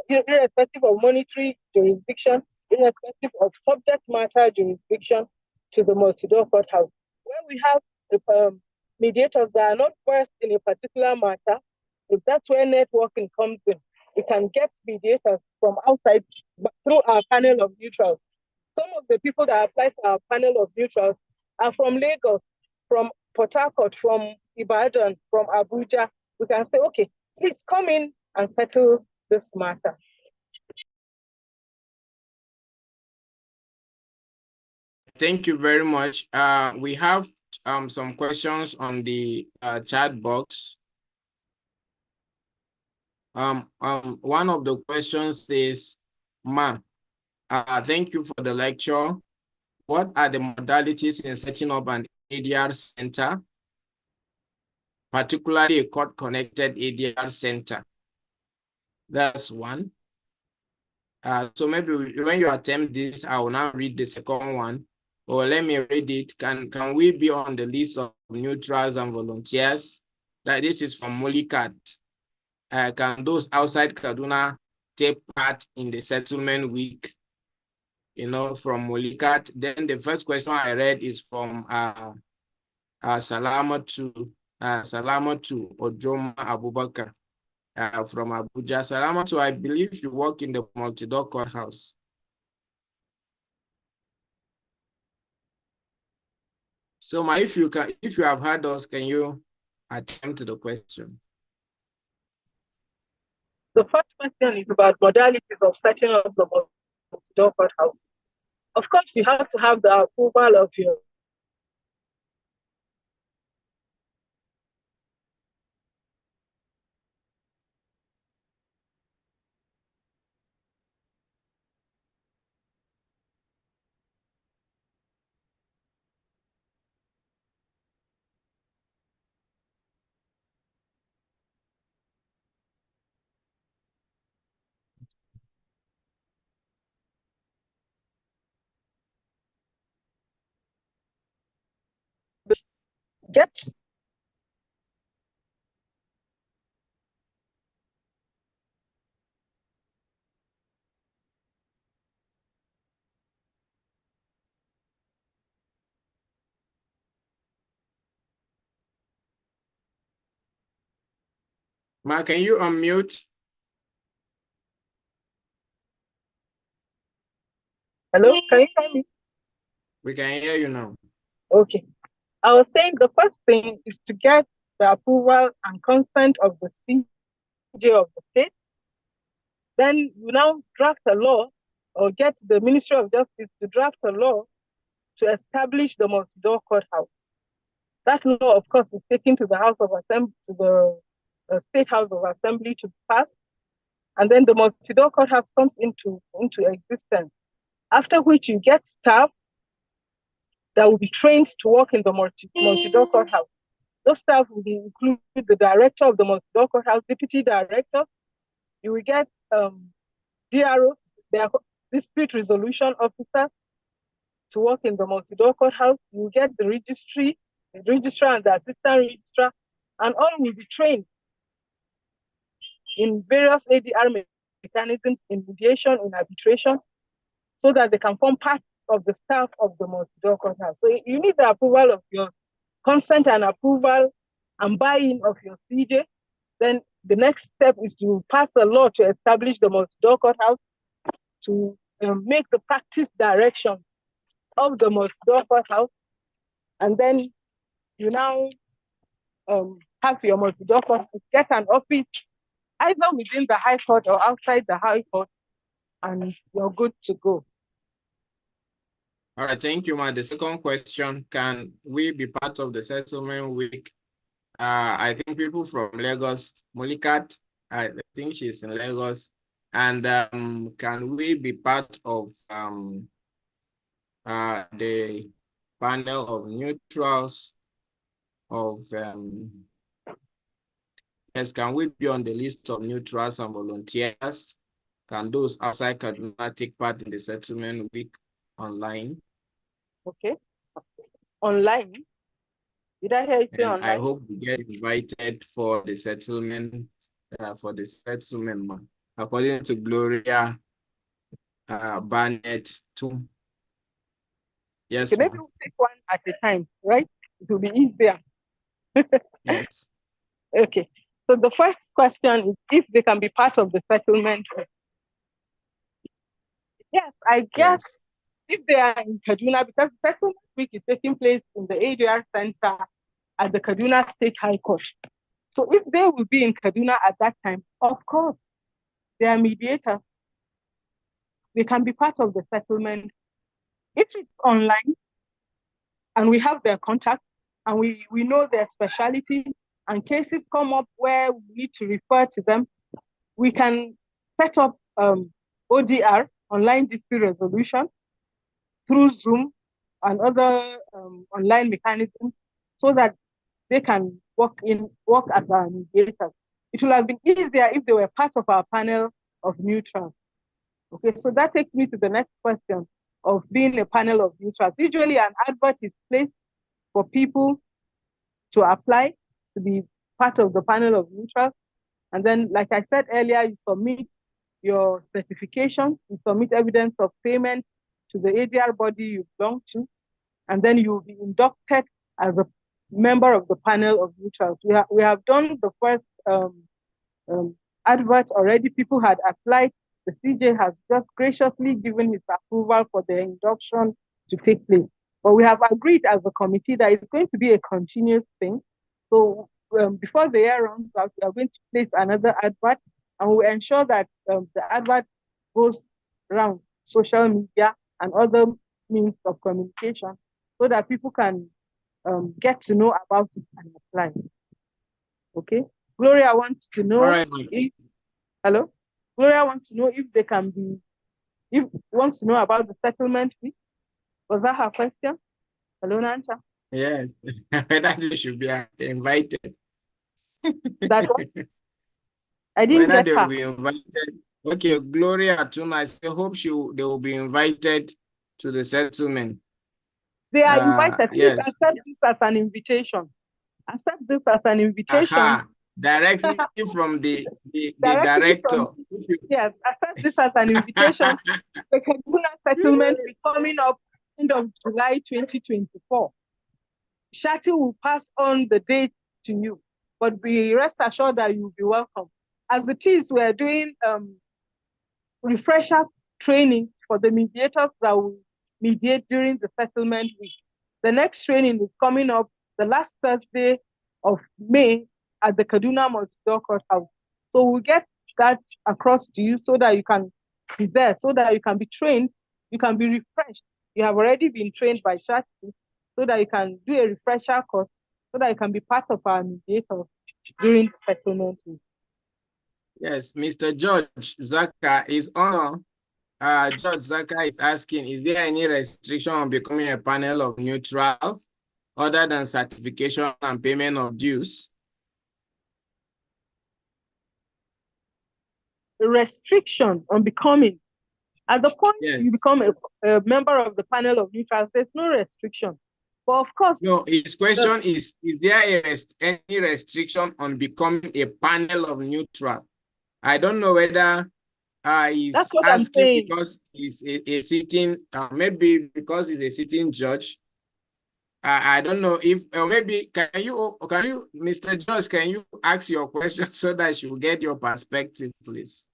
irrespective of monetary jurisdiction, irrespective of subject matter jurisdiction, to the multi-door courthouse, where we have the mediators that are not versed in a particular matter. If that's where networking comes in, we can get mediators from outside through our panel of neutrals. Some of the people that apply to our panel of neutrals are from Lagos, from Port Harcourt, from Ibadan, from Abuja. We can say, okay, please come in and settle this matter. Thank you very much. We have some questions on the chat box. One of the questions is, thank you for the lecture. What are the modalities in setting up an ADR center, particularly a court-connected ADR center? That's one. So maybe when you attempt this, I will now read the second one. Or let me read it. Can we be on the list of neutrals and volunteers? That this is from Molikat. Can those outside Kaduna take part in the settlement week? You know, from Molikat. Then the first question I read is from Salama to Ojoma Abubakar from Abuja. Salama to, I believe you work in the multi-door courthouse. So if you have heard us, can you attempt the question? The first question is about modalities of setting up the multi-door courthouse. Of course, you have to have the approval of your get. Ma, can you unmute? Hello, can you hear me? We can hear you now. Okay. I was saying the first thing is to get the approval and consent of the CJ of the state. Then you now draft a law or get the Ministry of Justice to draft a law to establish the multi-door courthouse. That law, of course, is taken to the House of Assembly, to the State House of Assembly to pass, and then the multi-door courthouse comes into existence. After which you get staff that will be trained to work in the multi-door courthouse. Those staff will include the director of the multi-door courthouse, deputy director. You will get DROs, dispute resolution officers, to work in the multi-door courthouse. You will get the registrar and the assistant registrar, and all will be trained in various ADR mechanisms, in mediation, in arbitration, so that they can form part of the staff of the multi-door courthouse. So you need the approval of your consent and approval and buy-in of your CJ. Then the next step is to pass a law to establish the multi-door courthouse, to make the practice direction of the multi-door courthouse. And then you now have your multi-door courthouse, get an office either within the High Court or outside the High Court, and you're good to go. All right, thank you, Ma. The second question, can we be part of the settlement week? I think people from Lagos, Molikat, I think she's in Lagos. And can we be part of the panel of neutrals of, yes, can we be on the list of neutrals and volunteers? Can those outside Kaduna take part in the settlement week online? Okay. Online? Did I hear you say online? I hope we get invited for the settlement, according to Gloria Barnett too. Yes. Okay, maybe we'll take one at a time, right? It will be easier. Yes. Okay. So the first question is if they can be part of the settlement. Yes, I guess if they are in Kaduna, because the settlement week is taking place in the ADR Center at the Kaduna State High Court. So if they will be in Kaduna at that time, of course, they are mediators. They can be part of the settlement. If it's online and we have their contact and we know their specialty and cases come up where we need to refer to them, we can set up ODR, online dispute resolution, through Zoom and other online mechanisms so that they can work as our mediators. It would have been easier if they were part of our panel of neutrals. Okay, so that takes me to the next question of being a panel of neutrals. Usually an advert is placed for people to apply to be part of the panel of neutrals. And then, like I said earlier, you submit your certification, you submit evidence of payment to the ADR body you belong to, and then you will be inducted as a member of the panel of neutrals. We have done the first advert already. People had applied. The CJ has just graciously given his approval for the induction to take place. But we have agreed as a committee that it's going to be a continuous thing. So before the year runs out, we are going to place another advert, and we ensure that the advert goes around social media and other means of communication so that people can get to know about it and apply. Okay. Gloria wants to know hello? Gloria wants to know if they can be, wants to know about the settlement fee. Was that her question? Hello, Nanta? Yes, whether they should be invited. That one? I didn't Whether get they her. will be invited. Okay, Gloria Tuna, I hope they will be invited to the settlement. They are invited. Yes. Please accept this as an invitation. Accept this as an invitation. Aha. Directly from the director. Yes, accept this as an invitation. The Kaduna settlement will be coming up end of July 2024. Shati will pass on the date to you, but be rest assured that you'll be welcome. As it is, we're doing refresher training for the mediators that will mediate during the settlement week. The next training is coming up the last Thursday of May at the Kaduna Multi-Door Courthouse. So we'll get that across to you so that you can be there, so that you can be trained, you can be refreshed. You have already been trained by Shati, so that you can do a refresher course, so that you can be part of our mediators during the settlement week. Yes, Mr. George Zaka is on. George Zaka is asking, is there any restriction on becoming a panel of neutrals other than certification and payment of dues? Restriction on becoming. At the point Yes. you become a member of the panel of neutrals, there's no restriction. But of course, no, his question is there any restriction on becoming a panel of neutral? I don't know whether he's that's what I'm asking saying. because he's a sitting, maybe because he's a sitting judge. I don't know if, maybe can you, Mr. George, can you ask your question so that she will get your perspective, please?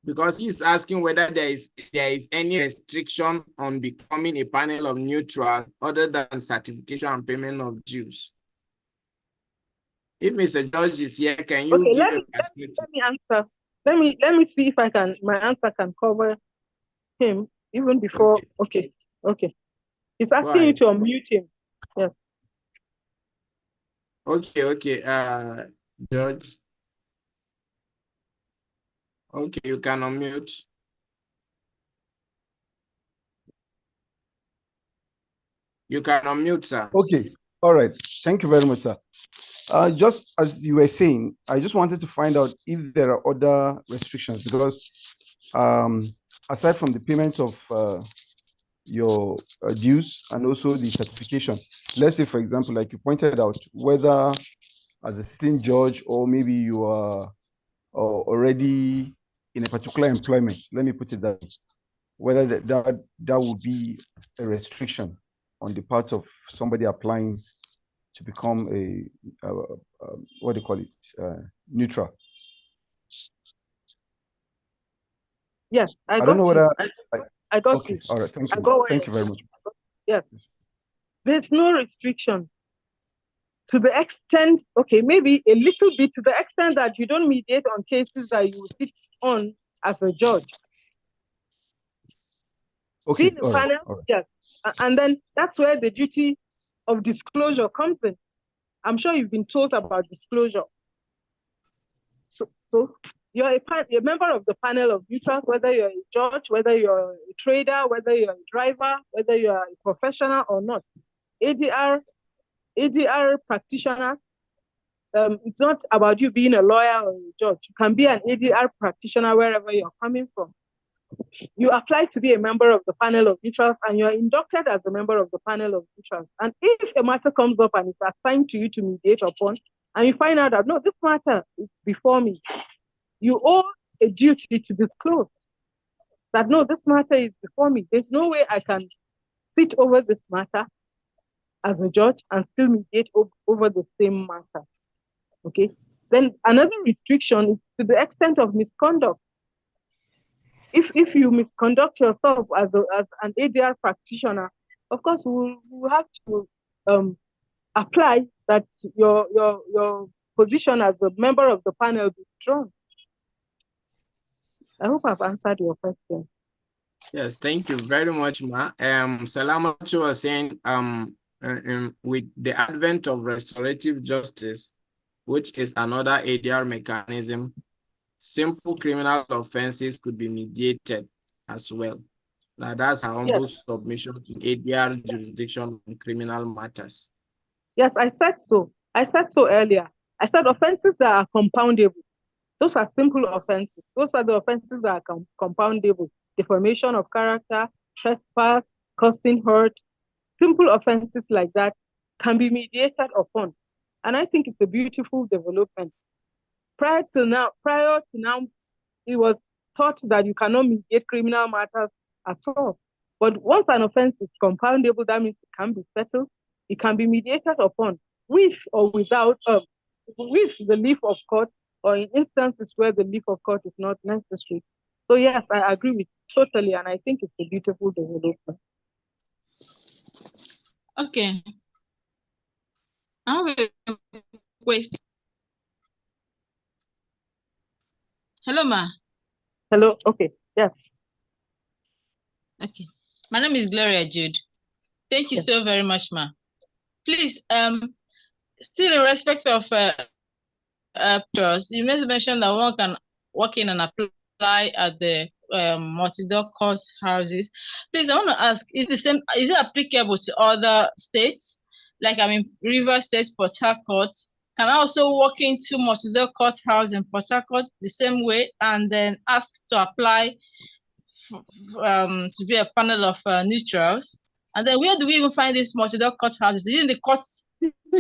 Because he's asking whether there is any restriction on becoming a panel of neutral other than certification and payment of dues. If Mr. George is here, can you Okay, give let a me perspective? answer. Let me see if my answer can cover him even before. Okay. He's asking you to unmute him. Yes. Okay. George. Okay, you can unmute. You can unmute, sir. Okay. All right. Thank you very much, sir. Just as you were saying, I just wanted to find out if there are other restrictions because aside from the payment of your dues and also the certification, let's say, for example, like you pointed out, whether as a sitting judge or maybe you are already in a particular employment, let me put it that way, whether that would be a restriction on the part of somebody applying to become a what do you call it, neutral. Yes, I don't know whether I got okay. you. All right, thank you. Thank you very much. Yes. There's no restriction to the extent, okay, maybe a little bit, to the extent that you don't mediate on cases that you sit on as a judge. Okay. Being a panel, yes. And then that's where the duty of disclosure comes in. I'm sure you've been told about disclosure. So you're a member of the panel of neutrals, whether you're a judge, whether you're a trader, whether you're a driver, whether you're a professional or not. ADR practitioner, it's not about you being a lawyer or a judge. You can be an ADR practitioner wherever you're coming from. You apply to be a member of the panel of neutrals and you're inducted as a member of the panel of neutrals. And if a matter comes up and it's assigned to you to mediate upon, and you find out that, no, this matter is before me, you owe a duty to disclose that, no, this matter is before me. There's no way I can sit over this matter as a judge and still mediate over the same matter. Okay. Then another restriction is to the extent of misconduct. If you misconduct yourself as an ADR practitioner, of course we'll have to apply that your position as a member of the panel be withdrawn. I hope I've answered your question. Yes, thank you very much, Ma. Salamatu was saying, with the advent of restorative justice, which is another ADR mechanism, simple criminal offenses could be mediated as well. Now that's our humble submission to ADR jurisdiction on criminal matters. Yes, I said so. I said so earlier. I said offenses that are compoundable. Those are simple offenses. Those are the offenses that are compoundable. Defamation of character, trespass, causing hurt. Simple offenses like that can be mediated upon. And I think it's a beautiful development. Prior to now, it was thought that you cannot mediate criminal matters at all. But once an offense is compoundable, that means it can be settled. It can be mediated upon with or without, with the leave of court, or in instances where the leave of court is not necessary. So yes, I agree with you totally, and I think it's a beautiful development. Okay. I have a question. Hello, Ma. Hello. Okay. Yes. Okay. My name is Gloria Jude. Thank you so very much, Ma. Please, still in respect of trust, you mentioned that one can walk in and apply at the multi-door court houses. Please, I want to ask, is it applicable to other states? Like I'm in Rivers State, Port Harcourt. Can I also walk into multi-door court house in Port Harcourt the same way and then ask to apply to be a panel of neutrals? And then where do we even find these multi-door court houses? Is it in the court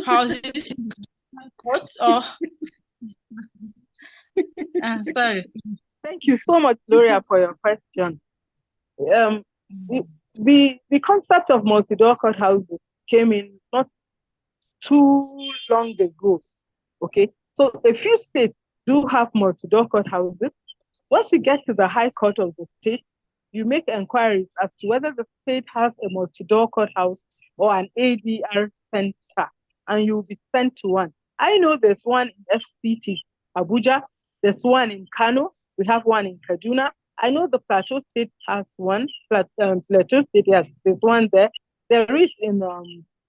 houses, courts, or? Sorry. Thank you so much, Gloria, for your question. The concept of multi-door courthouses came in not too long ago. Okay, so a few states do have multi-door courthouses. Once you get to the High Court of the state, you make inquiries as to whether the state has a multi-door courthouse or an ADR center, and you'll be sent to one. I know there's one in FCT, Abuja. There's one in Kano. We have one in Kaduna. I know the Plateau State has one. Plateau State, yes, there's one there. There is in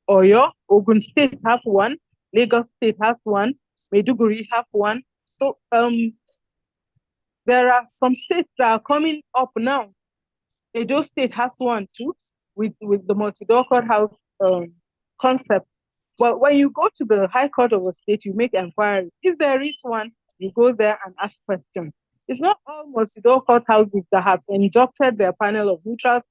Oyo. Ogun State have one. Lagos State has one. Maiduguri have one. So there are some states that are coming up now. Edo State has one too, with the multi-door courthouse concept. But when you go to the High Court of a state, you make inquiries. If there is one, you go there and ask questions. It's not all multi-door courthouses that have inducted their panel of neutrals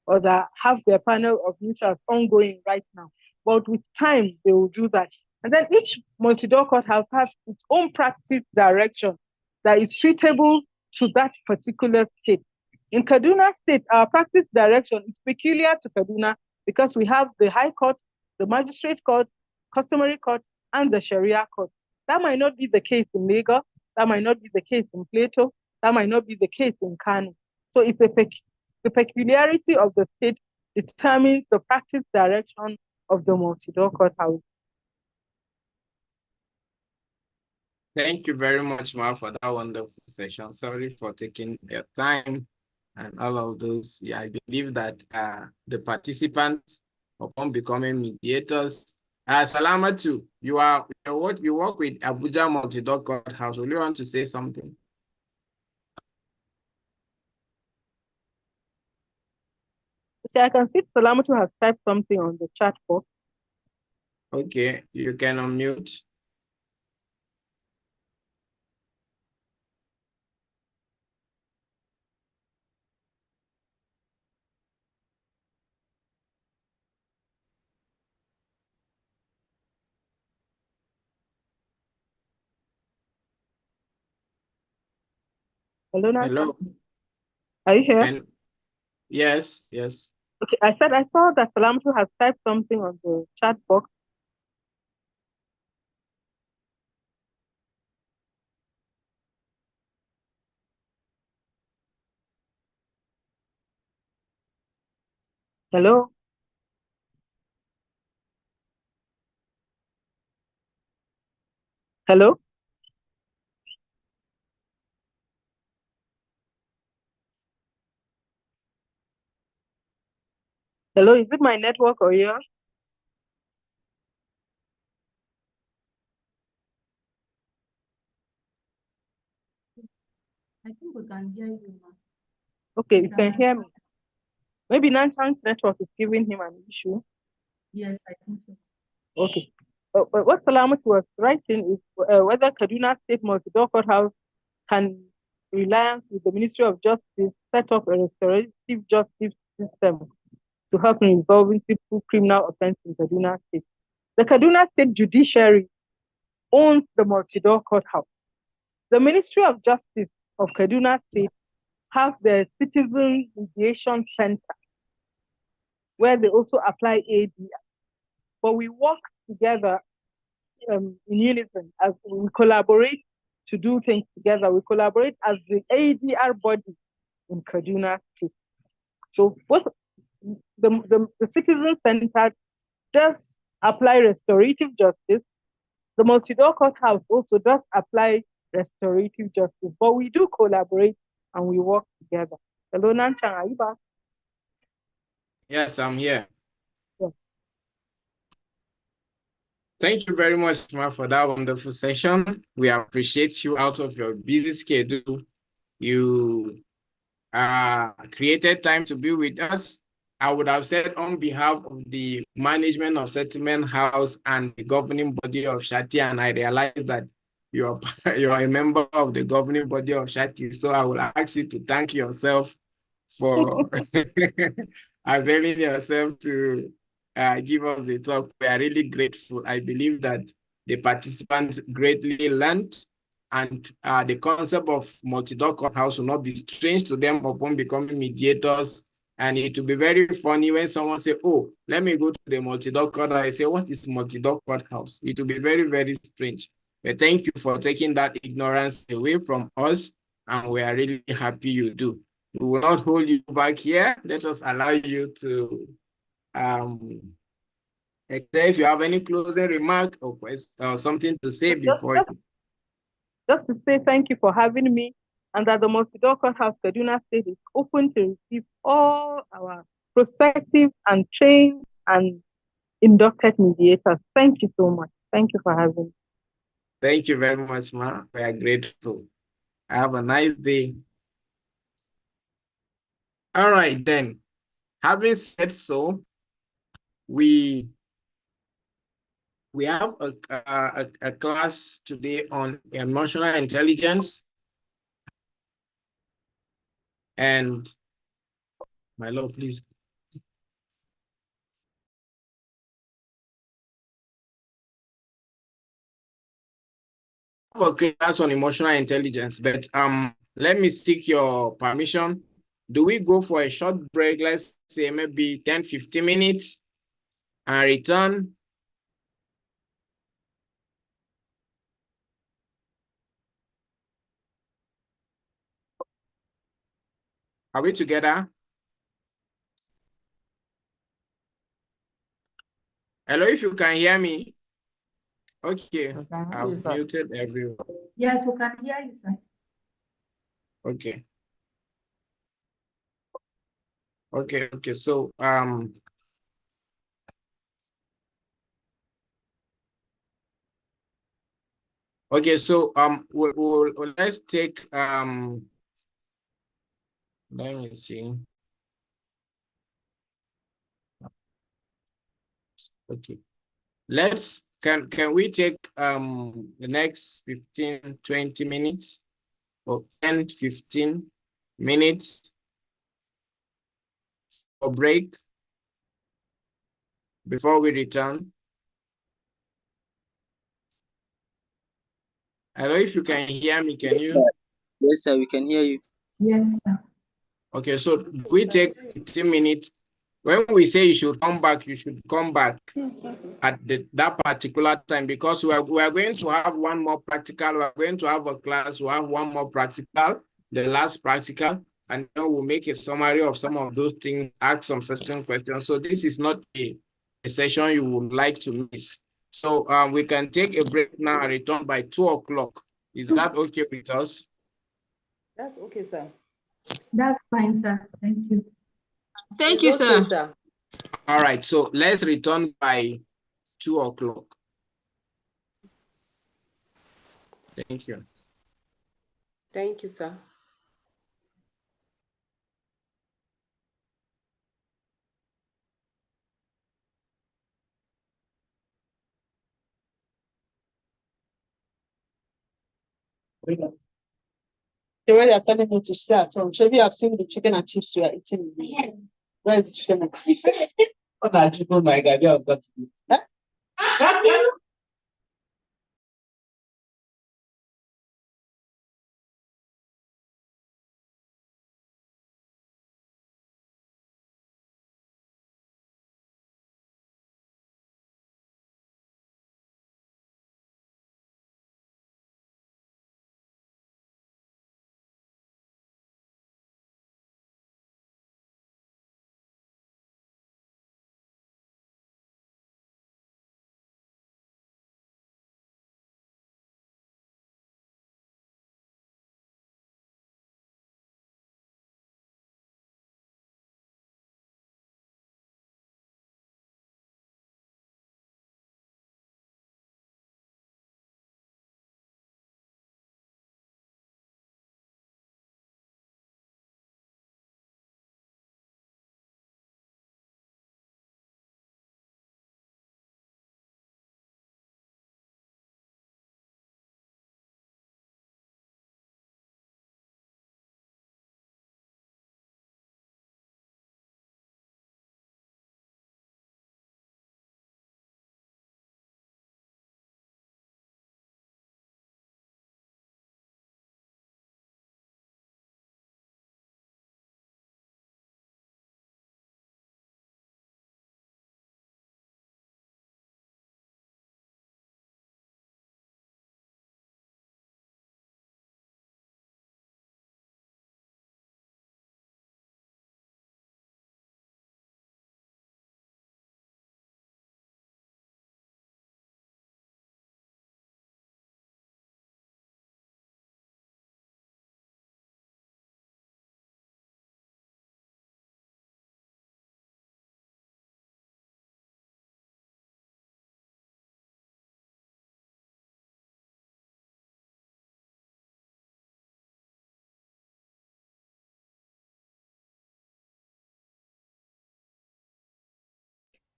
or that have their panel of neutrals ongoing right now. But with time, they will do that. And then each multi-door courthouse has its own practice direction that is suitable to that particular state. In Kaduna State, our practice direction is peculiar to Kaduna because we have the High Court, the Magistrate Court, Customary Court, and the Sharia Court. That might not be the case in Lagos. That might not be the case in Plateau. That might not be the case in Kano. So it's the peculiarity of the state determines the practice direction of the multi-door courthouse. Thank you very much, Ma, for that wonderful session. Sorry for taking your time and all of those. Yeah, I believe that the participants, upon becoming mediators, Salamatu, you work with Abuja Multi-Door Courthouse. Will you want to say something? Okay, I can see Salamatu has typed something on the chat box. Okay, you can unmute. Hello, Nancy? Hello. Are you here? Yes. Okay, I said I saw that Salamatu has typed something on the chat box. Hello? Hello? Hello, is it my network or yours? I think we can hear you now. Okay, you can hear me. Maybe Nansan's network is giving him an issue. Yes, I think so. Okay. But what Salamatu was writing is whether Kaduna State Multi-Door Courthouse can reliance with the Ministry of Justice set up a restorative justice system to help in resolving simple criminal offenses in Kaduna State. The Kaduna State Judiciary owns the Multi-Door Courthouse. The Ministry of Justice of Kaduna State has the Citizen Mediation Center, where they also apply ADR. But we work together in unison as we collaborate to do things together. We collaborate as the ADR body in Kaduna State. So what the Citizen Center does apply restorative justice. The Multi-Door Courthouse also does apply restorative justice, but we do collaborate and we work together. Hello, Nanchang, are you back? Yes, I'm here. Yes. Thank you very much, Ma, for that wonderful session. We appreciate you out of your busy schedule. You created time to be with us. I would have said on behalf of the management of Settlement House and the governing body of Shati, and I realize that you are a member of the governing body of Shati. So I will ask you to thank yourself for availing yourself to give us the talk. We are really grateful. I believe that the participants greatly learned, and the concept of multi-door house will not be strange to them upon becoming mediators. And it will be very funny when someone say, oh, let me go to the multi-door court. I say, what is multi-door house? It will be very, very strange. But thank you for taking that ignorance away from us. And we are really happy you do. We will not hold you back here. Let us allow you to, if you have any closing remark or something to say before you. Just to say thank you for having me, and that the Multi-Door Courthouse Kaduna State is open to receive all our prospective and trained and inducted mediators. Thank you so much. Thank you for having me. Thank you very much, Ma. We are grateful. Have a nice day. All right, then. Having said so, we have a class today on emotional intelligence. And my lord, please. A class on emotional intelligence, but let me seek your permission. Do we go for a short break? Let's say maybe 10-15 minutes and return. Are we together? Hello, if you can hear me. Okay, I've muted everyone. Yes, we can hear you, sir. Okay. Okay, so we'll let's take let me see. Okay. Can we take the next 15-20 minutes or 10-15 minutes for break before we return? Hello, if you can hear me, can you? Yes, sir, we can hear you. Yes, sir. Okay, so we take 15 minutes. When we say you should come back, you should come back at that particular time, because we are going to have one more practical. We are going to have a class. We'll have one more practical, the last practical, and then we'll make a summary of some of those things, ask some certain questions. So this is not a session you would like to miss. So we can take a break now and return by 2 o'clock. Is that okay with us? That's okay, sir. That's fine, sir. Thank you. Thank you, Okay, sir. All right, so let's return by 2 o'clock. Thank you. Thank you, sir. The way they're telling me to sit at home. Maybe I've seen the chicken and chips we are eating. Where is the chicken and chips? What are you doing, my guy?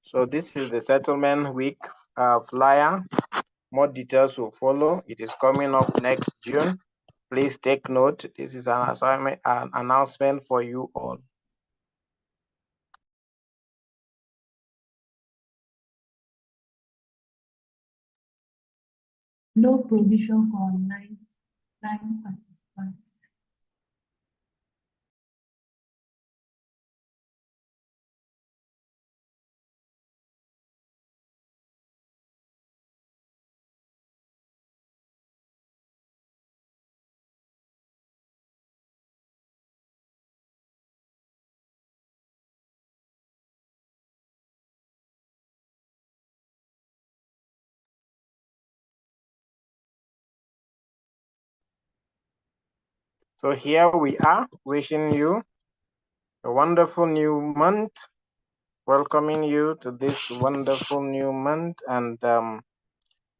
So this is the settlement week flyer. More details will follow. It is coming up next June. Please take note. This is an assignment, an announcement for you all. No provision for online participants. So here we are, wishing you a wonderful new month, welcoming you to this wonderful new month. And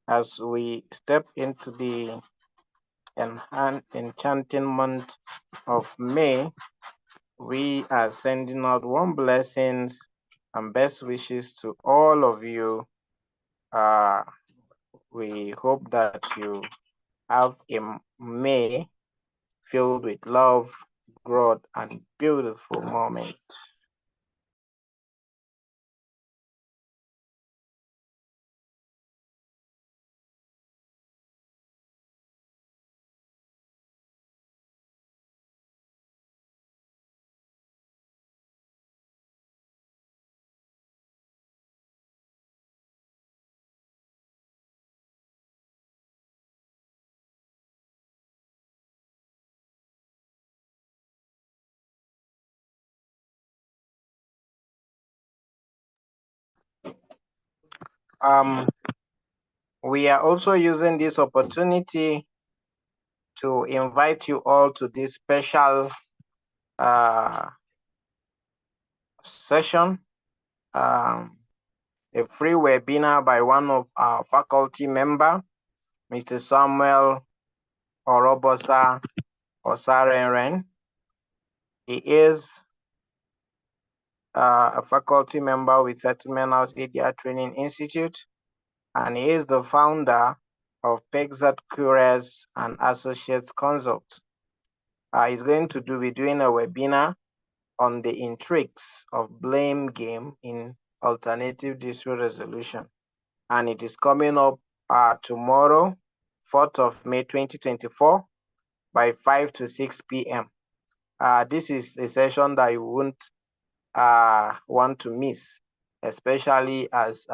as we step into the enchanting month of May, we are sending out warm blessings and best wishes to all of you. We hope that you have a May filled with love, growth, and beautiful moments. We are also using this opportunity to invite you all to this special session, a free webinar by one of our faculty member, Mr. Samuel Orobosa Osaren. He is a faculty member with Settlement House ADR Training Institute, and he is the founder of Pexat Cures and Associates Consult. He's going to be doing a webinar on the intrigues of blame game in alternative dispute resolution. And it is coming up tomorrow, 4th of May 2024 by 5 to 6 p.m. This is a session that you won't want to miss, especially as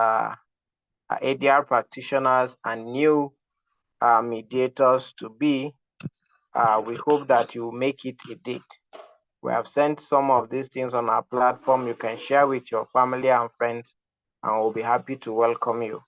ADR practitioners and new mediators to be. We hope that you make it a date. We have sent some of these things on our platform. You can share with your family and friends, and we'll be happy to welcome you.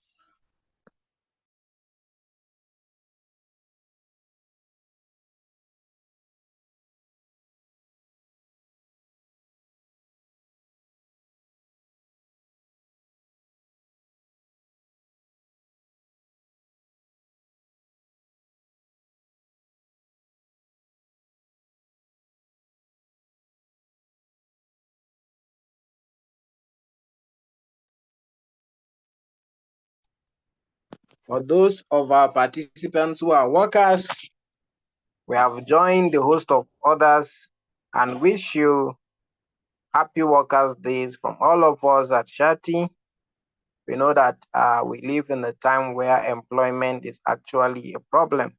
For those of our participants who are workers, we have joined the host of others and wish you happy Workers' Days from all of us at Shati. We know that we live in a time where employment is actually a problem.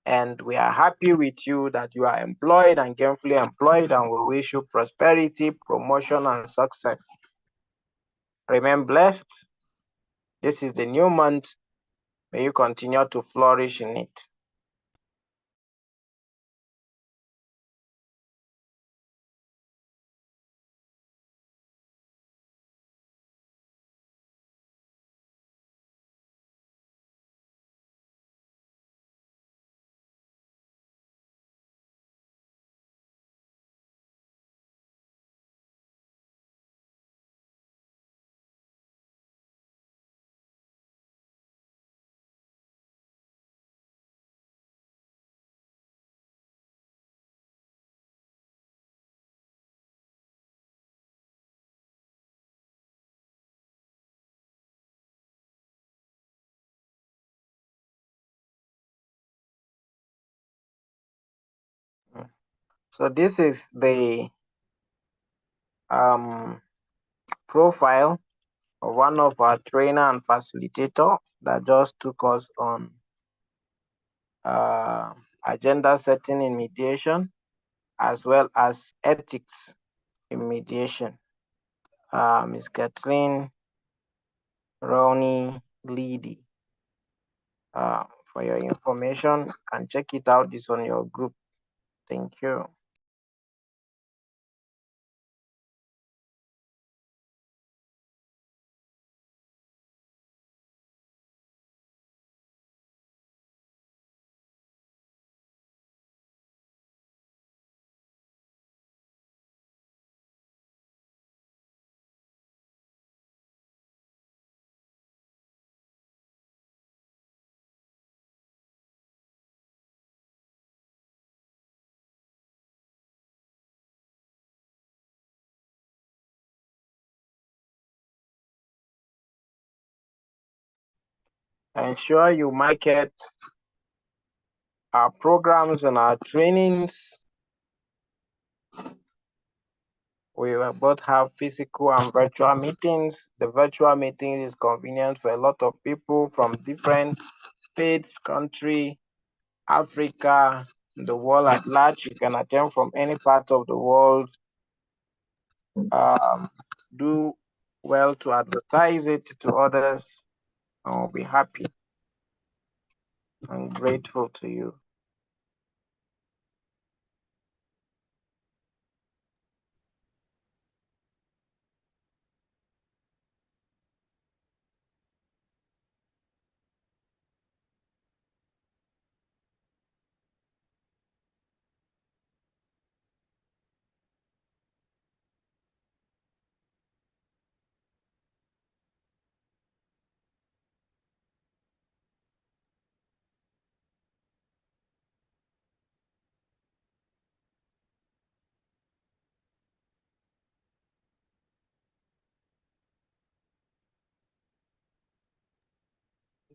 And we are happy with you that you are employed and gainfully employed, and we wish you prosperity, promotion, and success. Remain blessed. This is the new month. May you continue to flourish in it. So this is the profile of one of our trainer and facilitator that just took us on agenda setting in mediation, as well as ethics in mediation. Ms. Kathleen Ronnie Leedy. For your information, you can check it out. This on your group. Thank you. Ensure you market our programs and our trainings. We will both have physical and virtual meetings. The virtual meeting is convenient for a lot of people from different states, country, Africa, the world at large. You can attend from any part of the world. Do well to advertise it to others. I'll be happy and grateful to you.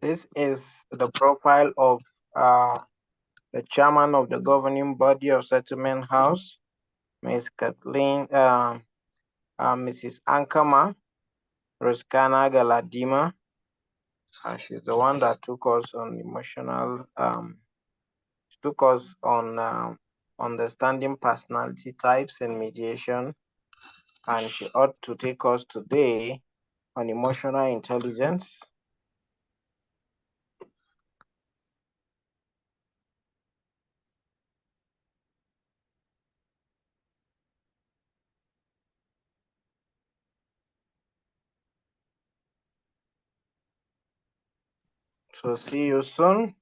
This is the profile of the chairman of the governing body of Settlement House, Ms. Kathleen, Mrs. Ankama Roskana Galadima. She's the one that took us on emotional, took us on understanding personality types in mediation, and she ought to take us today on emotional intelligence. So see you soon.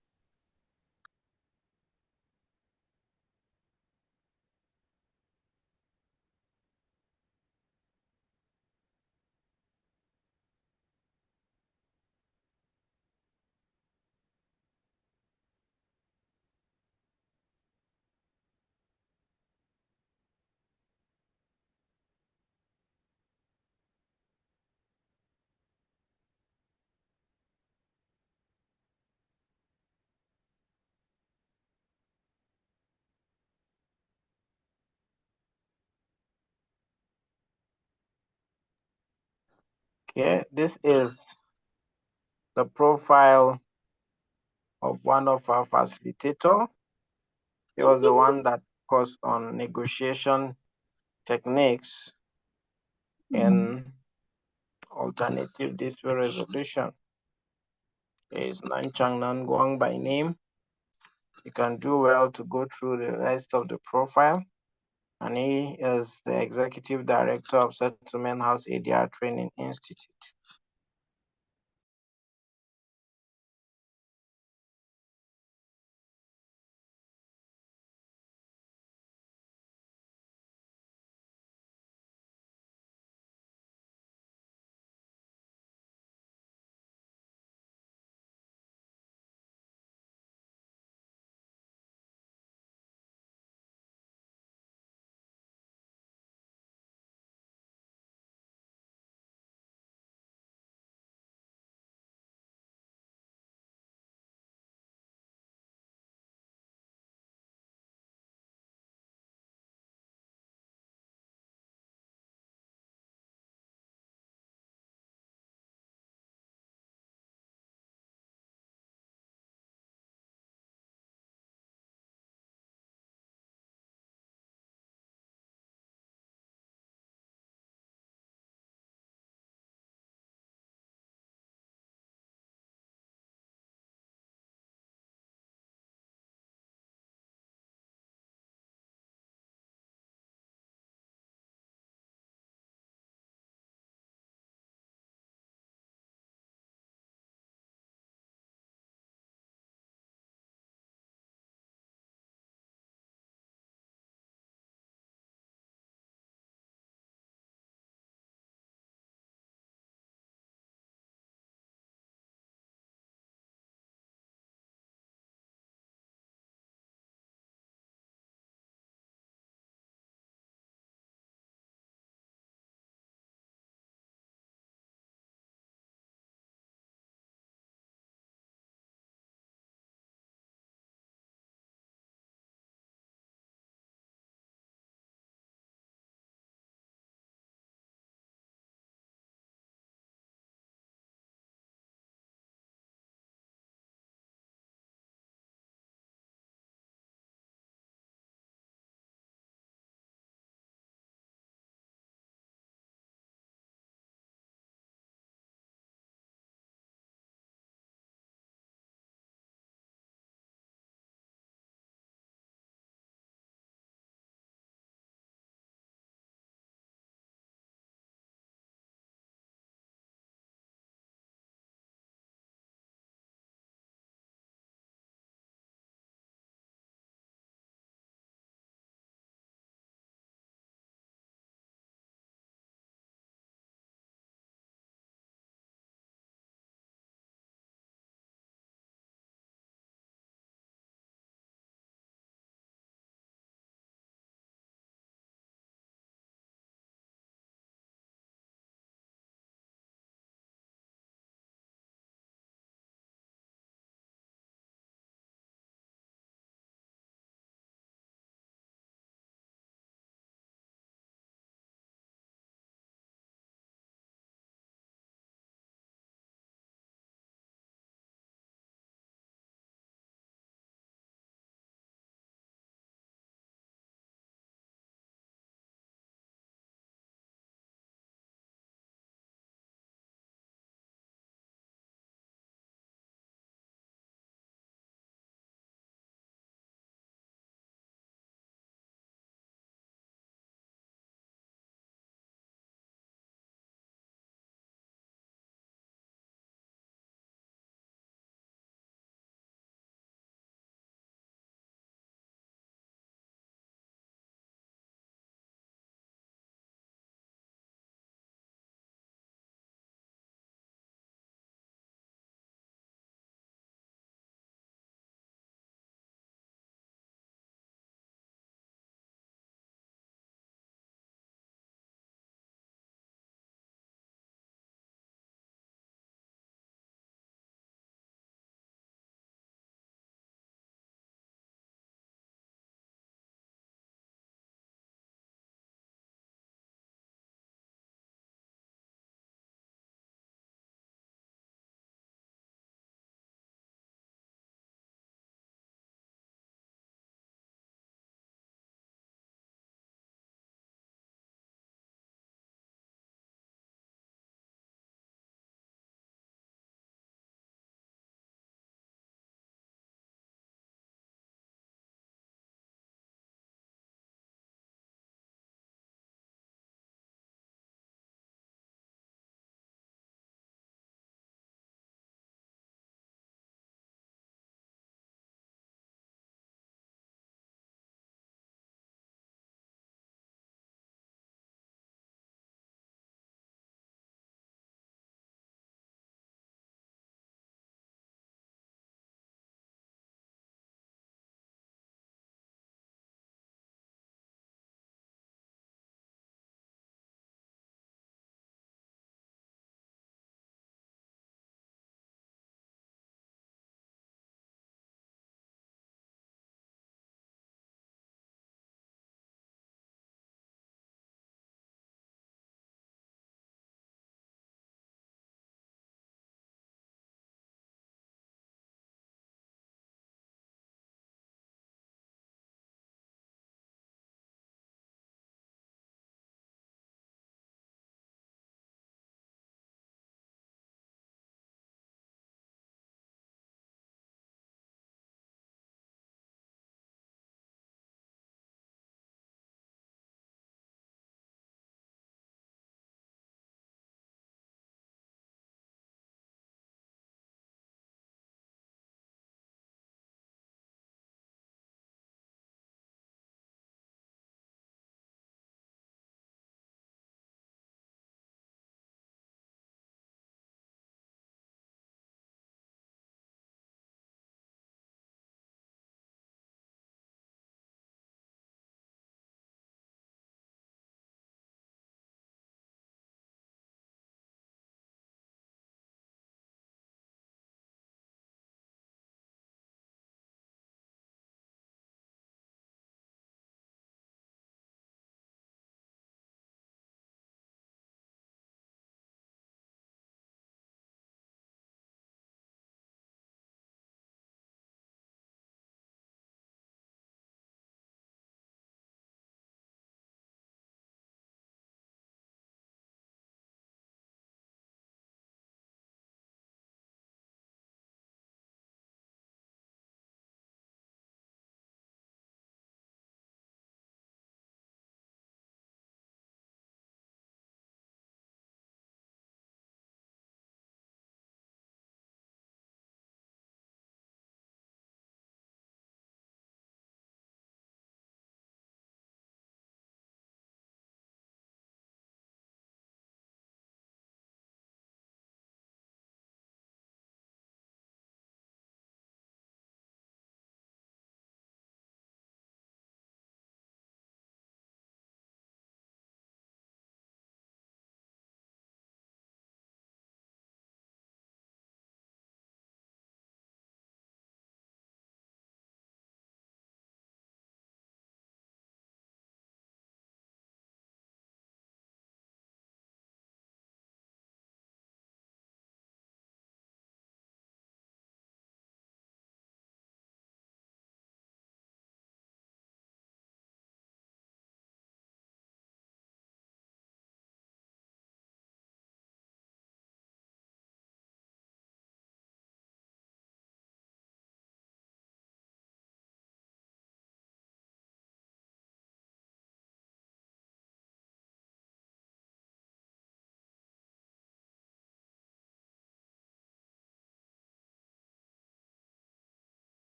Okay, this is the profile of one of our facilitator. He was the one that focused on negotiation techniques in alternative dispute resolution. He is Nanchang Nanguang by name. You can do well to go through the rest of the profile. And he is the executive director of Settlement House ADR Training Institute.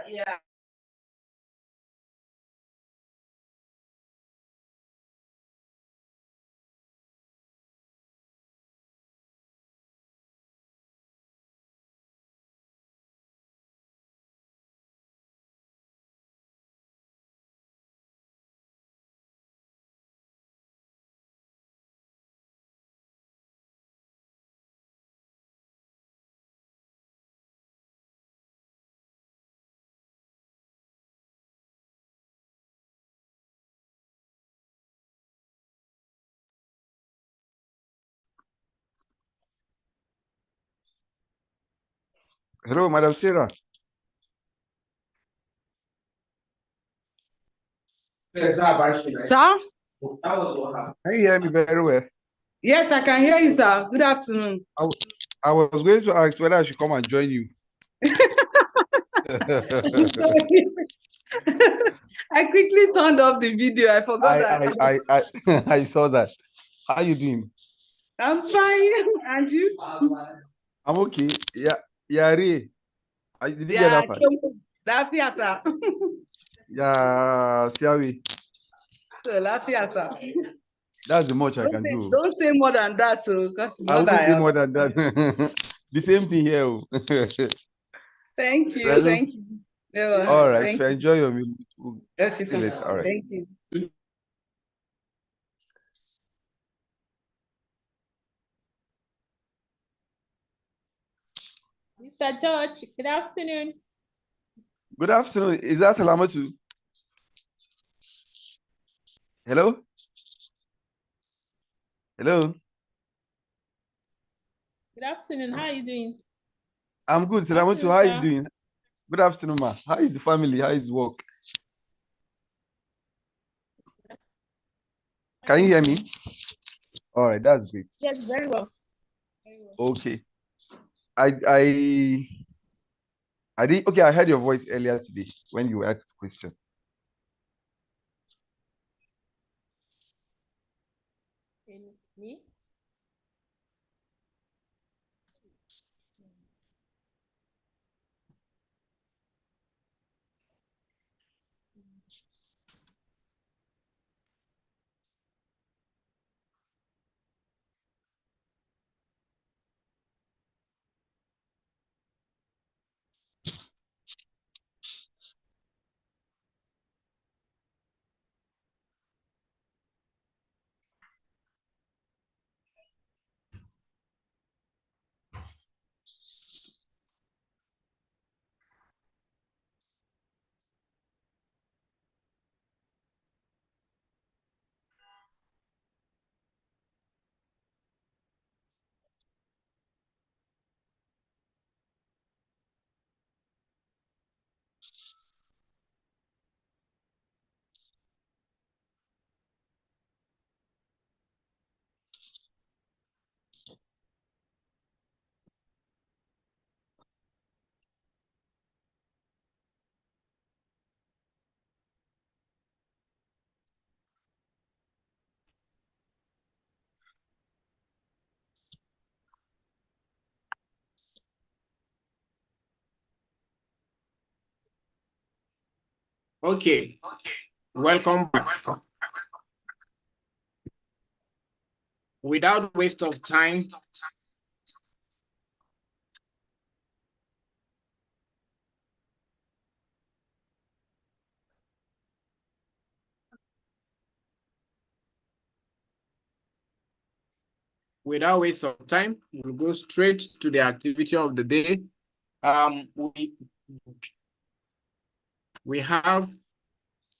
Yeah. Hello, Madam Sarah. Sir? Can you hear me very well? Yes, I can hear you, sir. Good afternoon. I was going to ask whether I should come and join you. I quickly turned off the video. I forgot that. I saw that. How you doing? I'm fine. And you? I'm okay. Yeah, yeah, Ray. Did you get Yeah, that part? Lafia, sir. Yeah, Siawi. So, Lafia, sir. That's the much I can do. Don't say more than that, because it's I not won't say that. more than that. The same thing here. Oh. Thank you. Well, Thank you. Yeah, all right. thank So you. enjoy your meal. We'll Okay, see you sir. later. All right. Thank you. Mr. George, good afternoon. Good afternoon. Is that Salamatu? Hello? Hello? Good afternoon. How are you doing? I'm good. Good Salamatu, afternoon, how are you sir. doing? Good afternoon, ma. How is the family? How is work? Can you hear me? All right, that's great. Yes, very well. Very well. Okay. I did okay, I heard your voice earlier today when you asked the question. And me? Okay, welcome back. Without waste of time, we'll go straight to the activity of the day. We have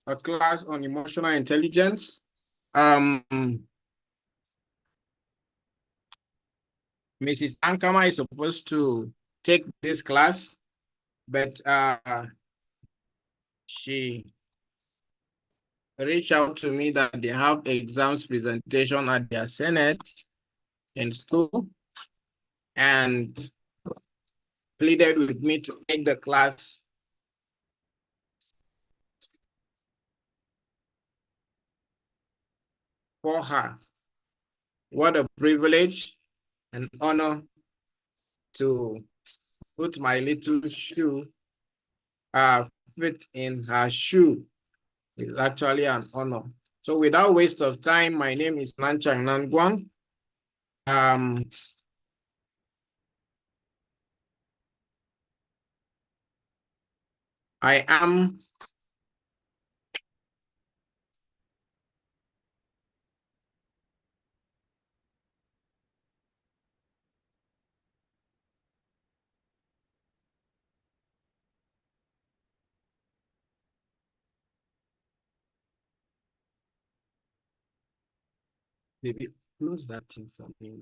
a class on emotional intelligence. Mrs. Ankama is supposed to take this class, but she reached out to me that they have exams presentation at their Senate in school and pleaded with me to take the class for her. What a privilege and honor to put my little shoe fit in her shoe is actually an honor. So without waste of time, my name is Nanchang Nangwang. I am maybe close that thing for me.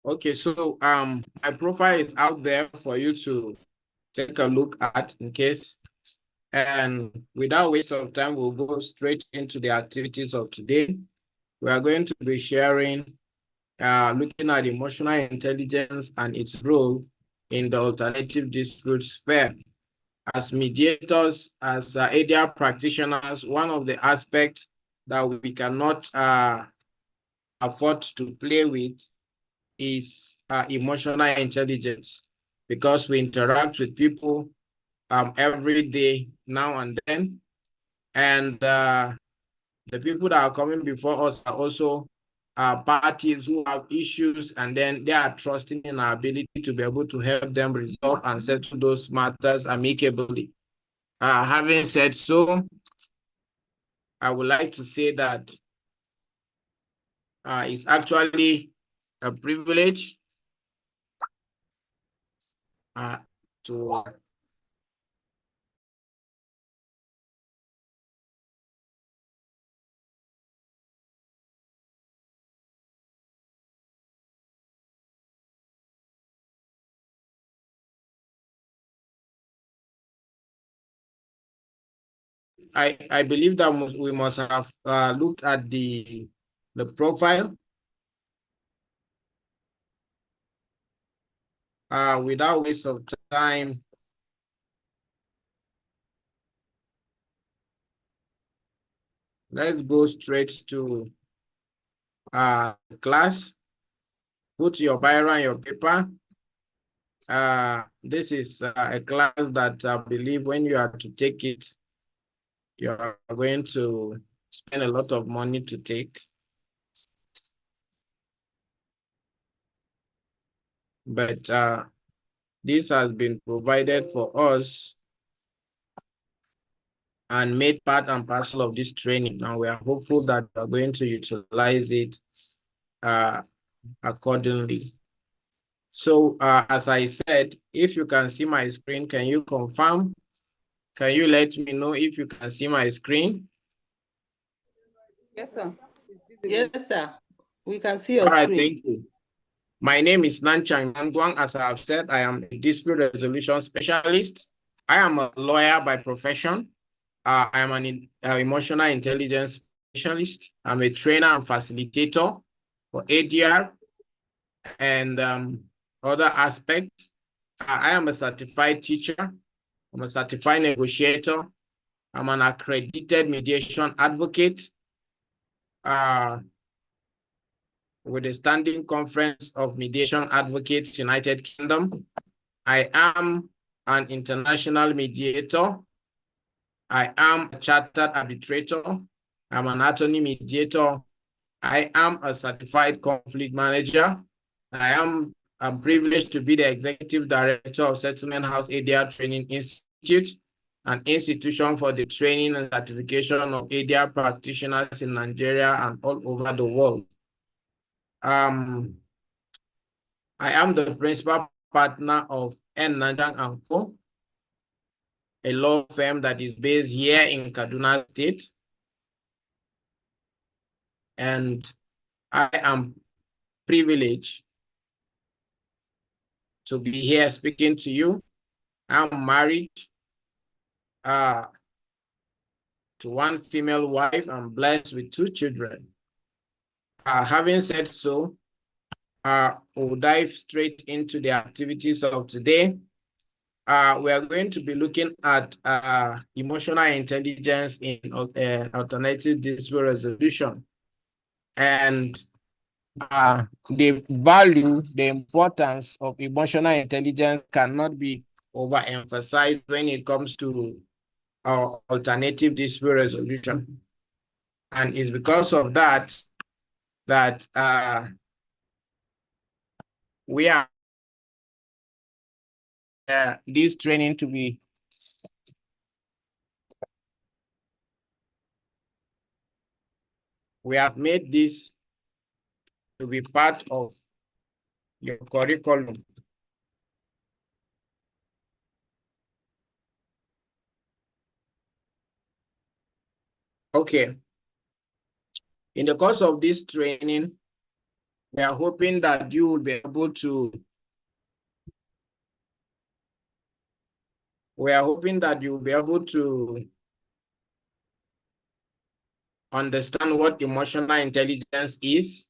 Okay, so my profile is out there for you to take a look at in case. And without waste of time, we'll go straight into the activities of today. We are going to be sharing, looking at emotional intelligence and its role in the alternative dispute sphere. As mediators, as ADR practitioners, one of the aspects that we cannot afford to play with is emotional intelligence, because we interact with people every day now and then, and the people that are coming before us are also parties who have issues, and then they are trusting in our ability to be able to help them resolve and settle those matters amicably. Having said so, I would like to say that it's actually a privilege to I believe that we must have looked at the profile. Without waste of time, let's go straight to class. Put your biro and your paper. This is a class that I believe when you are to take it, you are going to spend a lot of money to take. But this has been provided for us and made part and parcel of this training. Now we are hopeful that we are going to utilize it accordingly. So as I said, if you can see my screen, can you confirm? Can you let me know if you can see my screen? Yes, sir. Yes, sir. We can see your All right, screen. thank you. My name is Nanchang Nangwang. As I have said, I am a dispute resolution specialist. I am a lawyer by profession. I am an emotional intelligence specialist. I'm a trainer and facilitator for ADR and other aspects. I am a certified teacher. I'm a certified negotiator. I'm an accredited mediation advocate with the Standing Conference of Mediation Advocates, United Kingdom. I am an international mediator. I am a chartered arbitrator. I'm an attorney mediator. I am a certified conflict manager. I'm privileged to be the executive director of Settlement House ADR Training Institute, an institution for the training and certification of ADR practitioners in Nigeria and all over the world. I am the principal partner of N. Nanchang & Co., a law firm that is based here in Kaduna State. And I am privileged to be here speaking to you. I'm married. to one female wife and blessed with 2 children. Having said so, we'll dive straight into the activities of today. We are going to be looking at emotional intelligence in alternative dispute resolution. And the value, the importance of emotional intelligence cannot be overemphasized when it comes to alternative dispute resolution. And it's because of that we are this training to be we have made this to be part of your curriculum. Okay. In the course of this training, we are hoping that you will be able to understand what emotional intelligence is.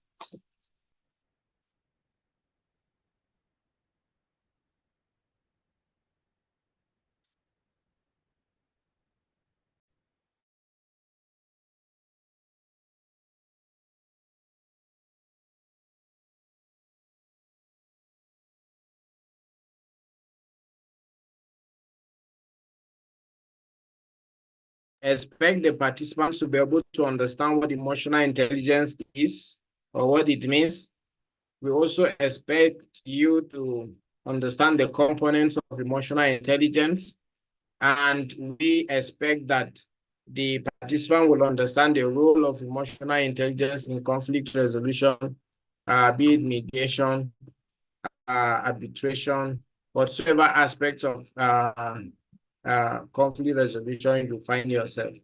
Expect the participants to be able to understand what emotional intelligence is or what it means. We also expect you to understand the components of emotional intelligence, and we expect that the participant will understand the role of emotional intelligence in conflict resolution, be it mediation, arbitration, whatsoever aspect of conflict resolution you find yourself.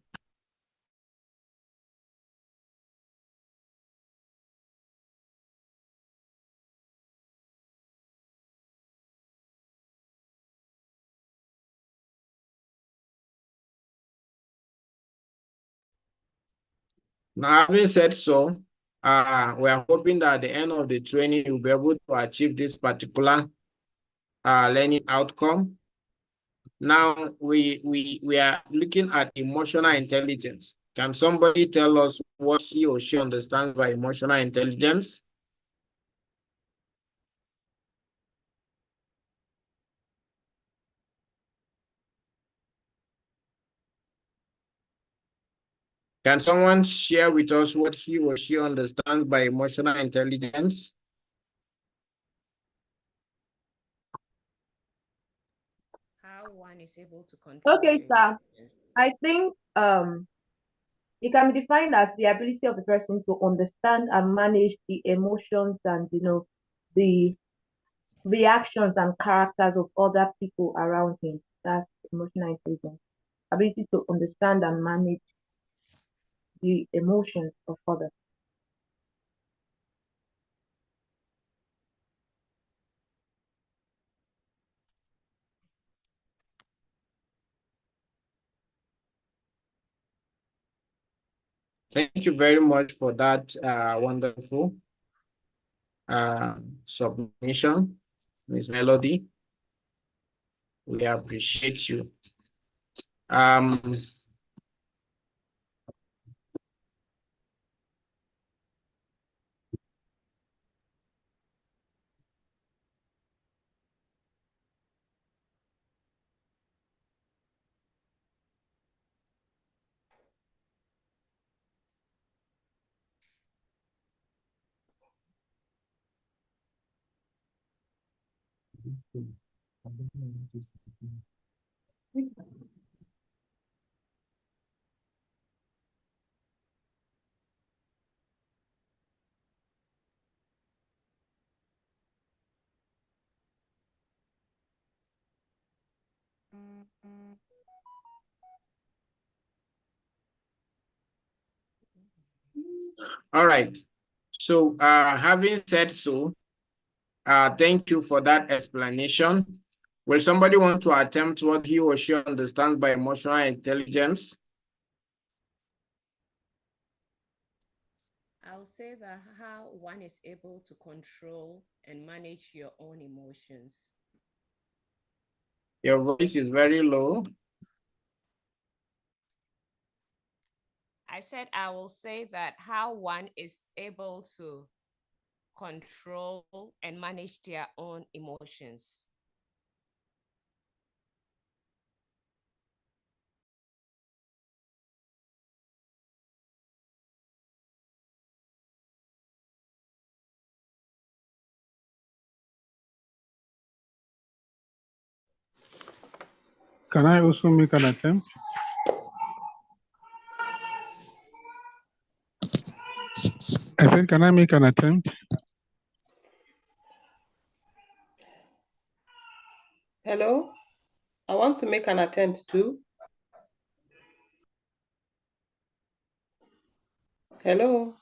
Now, having said so, we are hoping that at the end of the training, you'll be able to achieve this particular learning outcome. Now, we are looking at emotional intelligence. Can somebody tell us what he or she understands by emotional intelligence? Can someone share with us what he or she understands by emotional intelligence? How one is able to control. Okay, sir. I think it can be defined as the ability of the person to understand and manage the emotions and the reactions and characters of other people around him. That's emotional intelligence. Ability to understand and manage the emotions of others. Thank you very much for that wonderful submission, Ms. Melody. We appreciate you. All right. So having said so, thank you for that explanation. Will somebody want to attempt what he or she understands by emotional intelligence? I'll say that how one is able to control and manage your own emotions. Your voice is very low. I said I will say that how one is able to control and manage their own emotions. Can I also make an attempt? I said, can I make an attempt? Hello? I want to make an attempt too. Hello?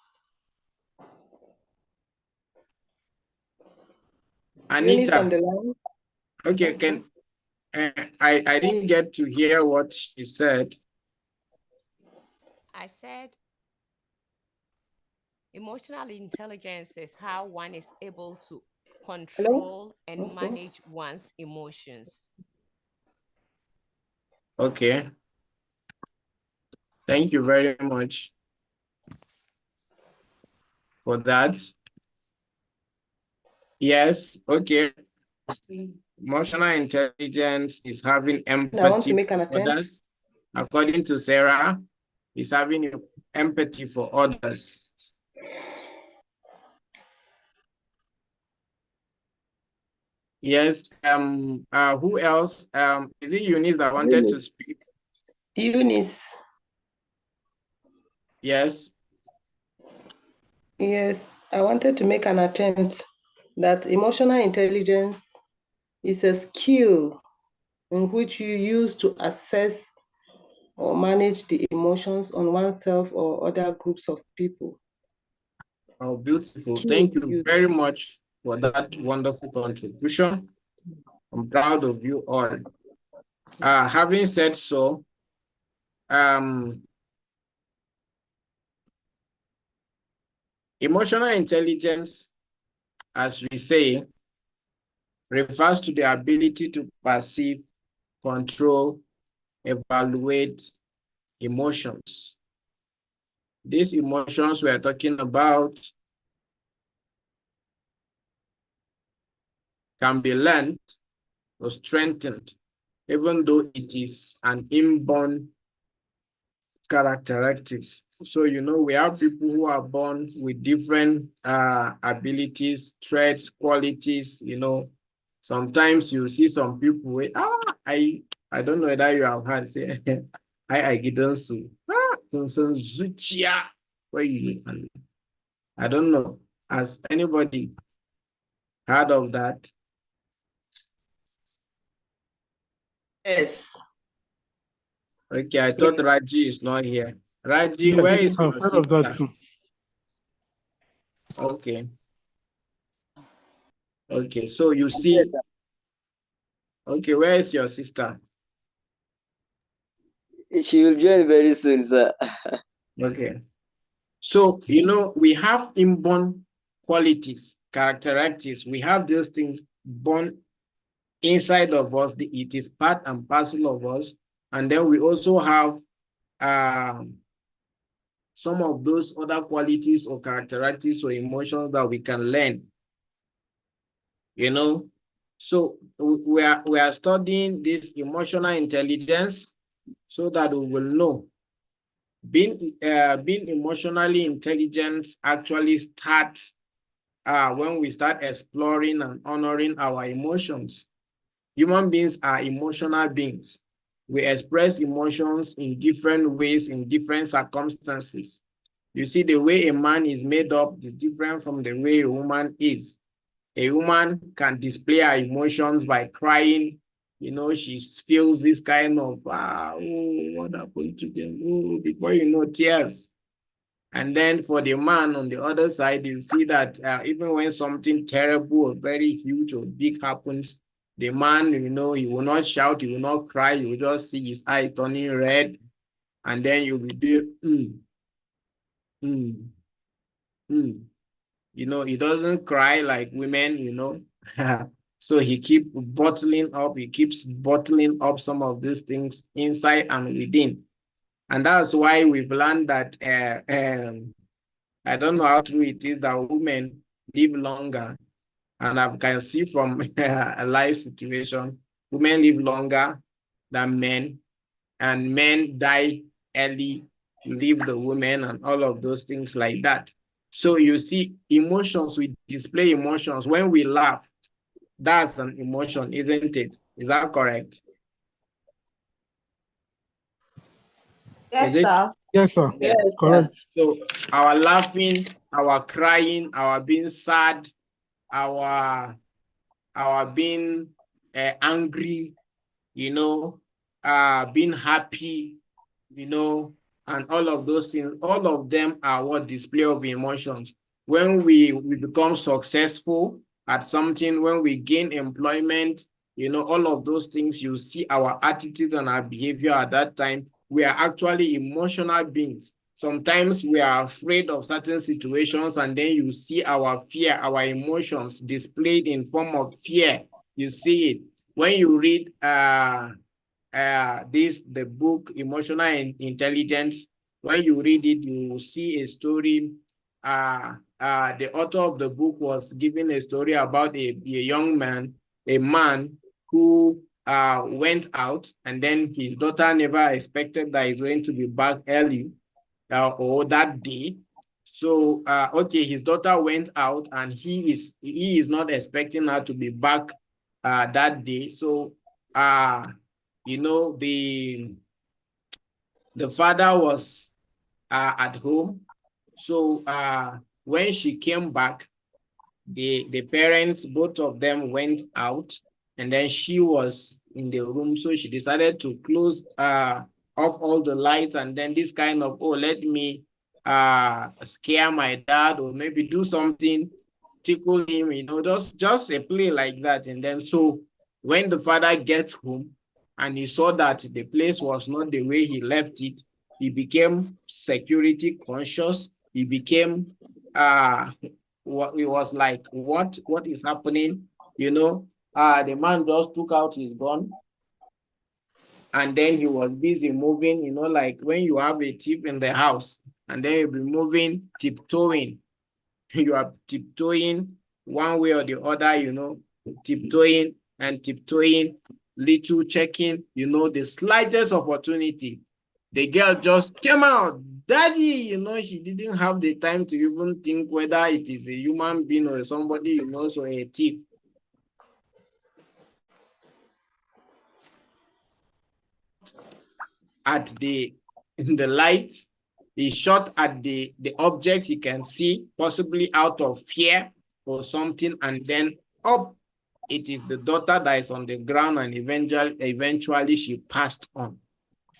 Eunice on Anita, the line? okay, can I didn't get to hear what she said. I said emotional intelligence is how one is able to control and manage one's emotions. Okay. Thank you very much for that. Yes, okay. Emotional intelligence is having empathy I want to make an for attempt. others. According to Sarah, is having empathy for others. Yes, who else? Is it Eunice that wanted to speak? Eunice. Yes. Yes, I wanted to make an attempt that emotional intelligence is a skill in which you use to assess or manage the emotions on oneself or other groups of people. Oh, beautiful. Thank you very much for that wonderful contribution. I'm proud of you all. Having said so, emotional intelligence, as we say, refers to the ability to perceive, control, evaluate emotions. These emotions we're talking about can be learned or strengthened, even though it is an inborn characteristics. So, you know, we have people who are born with different abilities, traits, qualities, you know. Sometimes you see some people with, I don't know whether you have heard say, I get so zuchia. Where you, I don't know. Has anybody heard of that? Yes. Okay, I thought Raji is not here. Raji, where Yes, is I've your heard of that sister? too. Okay. Okay, so you see, okay, where is your sister? She will join very soon, sir. Okay. So, you know, we have inborn qualities, characteristics. We have those things born inside of us. It is part and parcel of us. And then we also have some of those other qualities or characteristics or emotions that we can learn, you know. So we are studying this emotional intelligence so that we will know. Being emotionally intelligent actually starts when we start exploring and honoring our emotions. Human beings are emotional beings. We express emotions in different ways, in different circumstances. You see, the way a man is made up is different from the way a woman is. A woman can display her emotions by crying. You know, she feels this kind of, oh, what happened to them? Oh, before you know, tears. And then for the man on the other side, you see that even when something terrible or very huge or big happens, the man, you know, he will not shout, he will not cry, you will just see his eye turning red. And then you'll be doing, You know, he doesn't cry like women, you know. So he keeps bottling up some of these things inside and within. And that's why we've learned that I don't know how true it is that women live longer. And I can see from a life situation, women live longer than men, and men die early, leave the women, and all of those things like that. So you see, emotions, we display emotions. When we laugh, that's an emotion, isn't it? Is that correct? Yes, Is it? sir. Yes, sir. Yes. Correct. So our laughing, our crying, our being sad, our being angry, you know, being happy, you know, and all of those things, all of them are what display of emotions. When we become successful at something, when we gain employment, you know, all of those things, you see our attitude and our behavior at that time. We are actually emotional beings. Sometimes we are afraid of certain situations, and then you see our fear, our emotions displayed in form of fear. You see it when you read the book Emotional Intelligence. When you read it, you see a story. The author of the book was giving a story about a young man, a man who went out, and then his daughter never expected that he's going to be back early or that day. So okay, his daughter went out, and he is not expecting her to be back that day. So you know, the father was at home. So when she came back, the parents, both of them went out, and then she was in the room. So she decided to close off all the lights, and then this kind of, oh, let me scare my dad, or maybe do something, tickle him, you know, just a play like that. And then so when the father gets home and he saw that the place was not the way he left it, he became security conscious. He became what it was like, what is happening, you know. The man just took out his gun, and then he was busy moving, you know, like when you have a thief in the house, and then you'll be moving, tiptoeing. You are tiptoeing one way or the other, you know, tiptoeing and tiptoeing, little checking, you know, the slightest opportunity. The girl just came out, daddy, you know, she didn't have the time to even think whether it is a human being or somebody, you know, so a thief. At the light, he shot at the object he can see, possibly out of fear or something, and then up, it is the daughter that is on the ground, and eventually she passed on.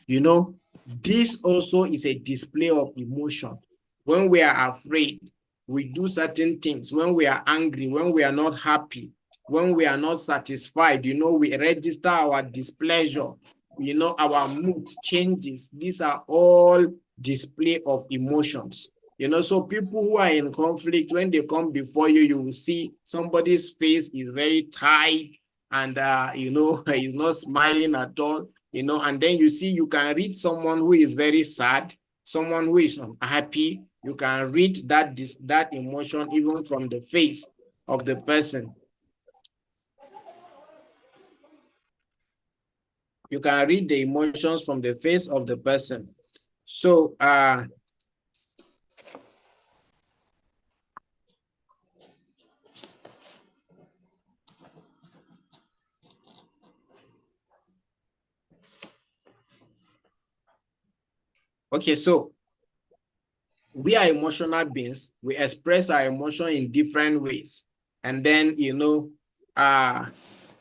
You know, this also is a display of emotion. When we are afraid, we do certain things. When we are angry, when we are not happy, when we are not satisfied, you know, we register our displeasure. You know, our mood changes. These are all display of emotions. You know, so people who are in conflict, when they come before you, you will see somebody's face is very tight, and you know, he's not smiling at all, you know. And then you see, you can read someone who is very sad, someone who is unhappy. You can read that emotion even from the face of the person. You can read the emotions from the face of the person. So okay, so we are emotional beings. We express our emotion in different ways. And then, you know,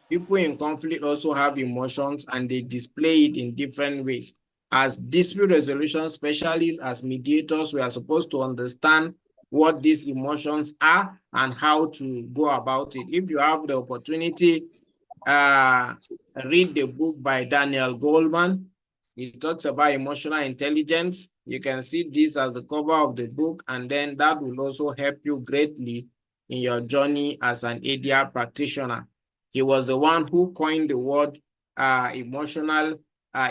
people in conflict also have emotions, and they display it in different ways. As dispute resolution specialists, as mediators, we are supposed to understand what these emotions are and how to go about it. If you have the opportunity, read the book by Daniel Goleman. He talks about emotional intelligence. You can see this as the cover of the book, and then that will also help you greatly in your journey as an ADR practitioner. He was the one who coined the word emotional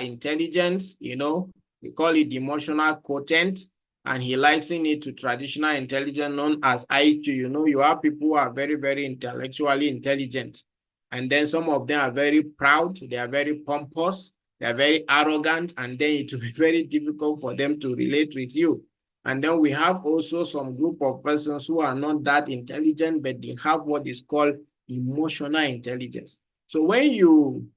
intelligence. You know, we call it emotional quotient, and he likens it to traditional intelligence known as IQ. You know, you have people who are very, very intellectually intelligent, and then some of them are very proud, they are very pompous, they are very arrogant, and then it will be very difficult for them to relate with you. And then we have also some group of persons who are not that intelligent, but they have what is called emotional intelligence. So when you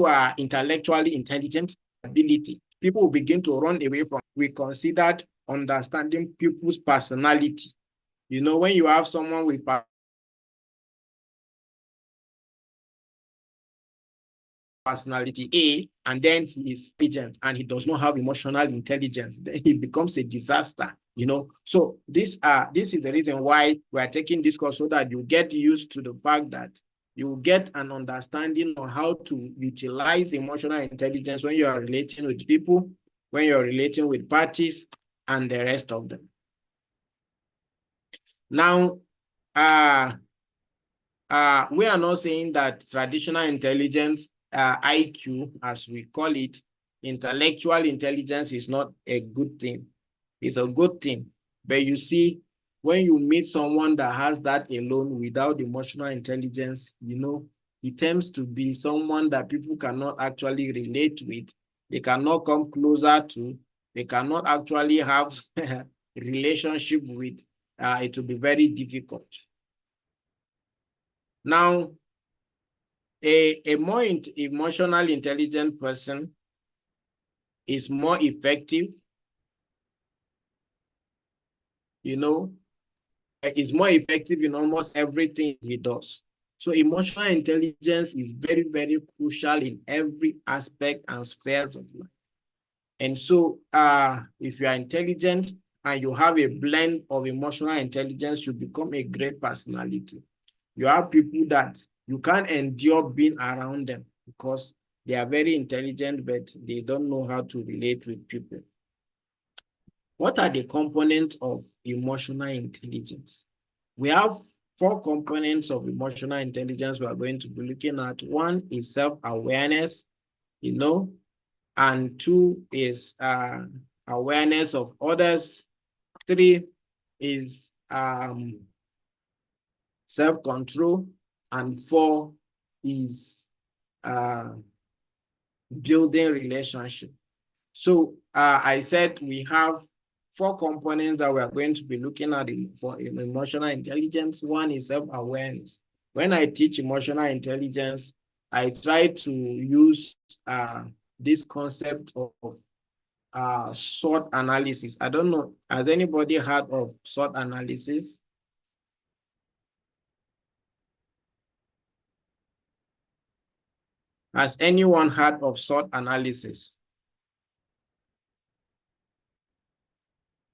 are intellectually intelligent ability, people will begin to run away from. We considered understanding people's personality. You know, when you have someone with personality A, and then he is intelligent and he does not have emotional intelligence, then he becomes a disaster, you know. So this is the reason why we are taking this course, so that you get used to the fact that you get an understanding on how to utilize emotional intelligence when you are relating with people, when you're relating with parties, and the rest of them. Now, we are not saying that traditional intelligence, IQ, as we call it, intellectual intelligence is not a good thing. It's a good thing. But you see, when you meet someone that has that alone without emotional intelligence, you know, it tends to be someone that people cannot actually relate with. They cannot come closer to. They cannot actually have a relationship with. It will be very difficult. Now, a more emotional intelligent person is more effective, you know, is more effective in almost everything he does. So emotional intelligence is very, very crucial in every aspect and spheres of life. And so if you are intelligent and you have a blend of emotional intelligence, you become a great personality. You have people that you can't endure being around them because they are very intelligent, but they don't know how to relate with people. What are the components of emotional intelligence? We have 4 components of emotional intelligence we are going to be looking at. 1 is self-awareness, you know, and 2 is awareness of others. 3 is self-control, and 4 is building relationship. So I said we have 4 components that we are going to be looking at for emotional intelligence. 1 is self-awareness. When I teach emotional intelligence, I try to use this concept of SWOT analysis. I don't know, has anybody heard of SWOT analysis? Has anyone heard of SWOT analysis?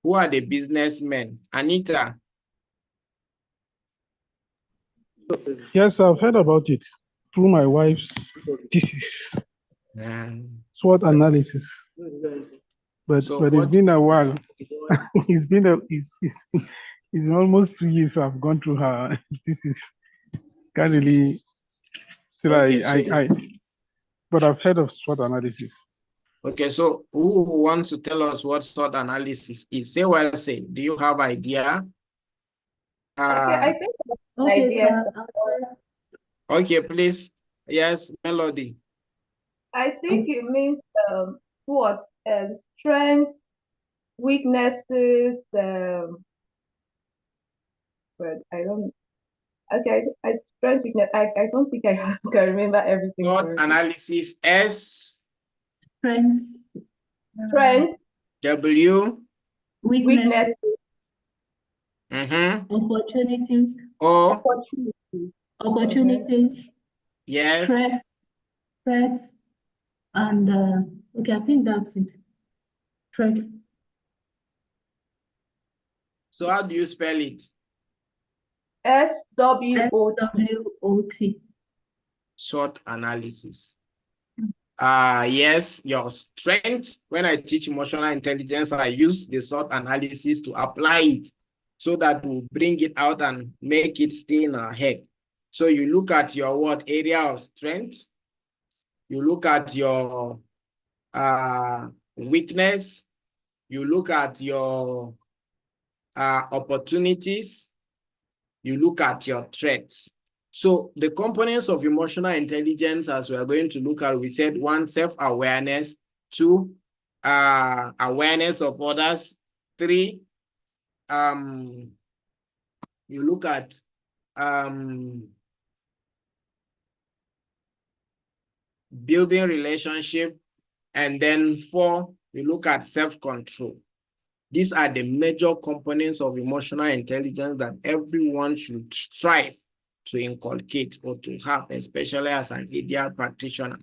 Who are the businessmen? Anita? Yes, I've heard about it through my wife's thesis, SWOT analysis. But it's been a while. It's been almost 2 years I've gone through her thesis. Can't really but I've heard of SWOT analysis. Okay, so who wants to tell us what SWOT analysis is? Say well, say. Do you have idea? Okay, I think Okay, idea. Okay, please. Yes, Melody. I think it means what strength, weaknesses, but I don't. Okay, I strength, weakness. I don't think I can remember everything. SWOT analysis. S. Strengths. Strength. W. Weaknesses. Opportunities. Opportunities. Yes. Threats. And okay, I think that's it. Threat. So how do you spell it? SWOT. SWOT analysis. Yes, your strength. When I teach emotional intelligence, I use the SWOT analysis to apply it so that we'll bring it out and make it stay in our head. So you look at your what area of strength, you look at your weakness, you look at your opportunities, you look at your threats. So the components of emotional intelligence, as we are going to look at, we said 1, self-awareness, 2, awareness of others, 3, you look at building relationship, and then 4, you look at self-control. These are the major components of emotional intelligence that everyone should strive to inculcate or to have, especially as an ideal practitioner.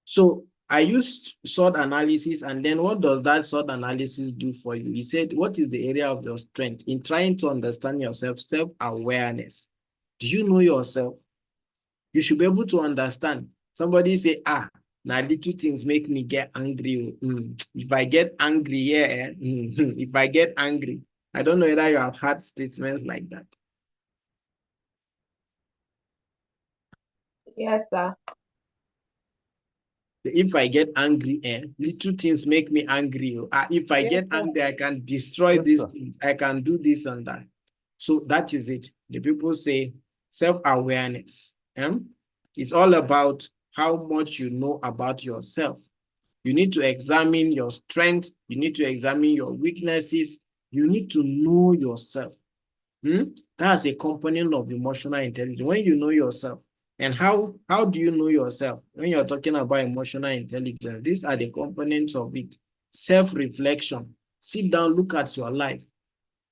So I used SWOT analysis, and then what does that SWOT analysis do for you? He said, what is the area of your strength? In trying to understand yourself, self-awareness. Do you know yourself? You should be able to understand. Somebody say, now little things make me get angry. If I get angry, if I get angry. I don't know whether you have had statements like that. Yes, sir. If I get angry, little things make me angry. If I get angry, I can destroy these things. I can do this and that. So that is it. The people say self-awareness. It's all about how much you know about yourself. You need to examine your strengths. You need to examine your weaknesses. You need to know yourself. That's a component of emotional intelligence. When you know yourself, and how do you know yourself? When you're talking about emotional intelligence, these are the components of it. Self-reflection. Sit down, look at your life.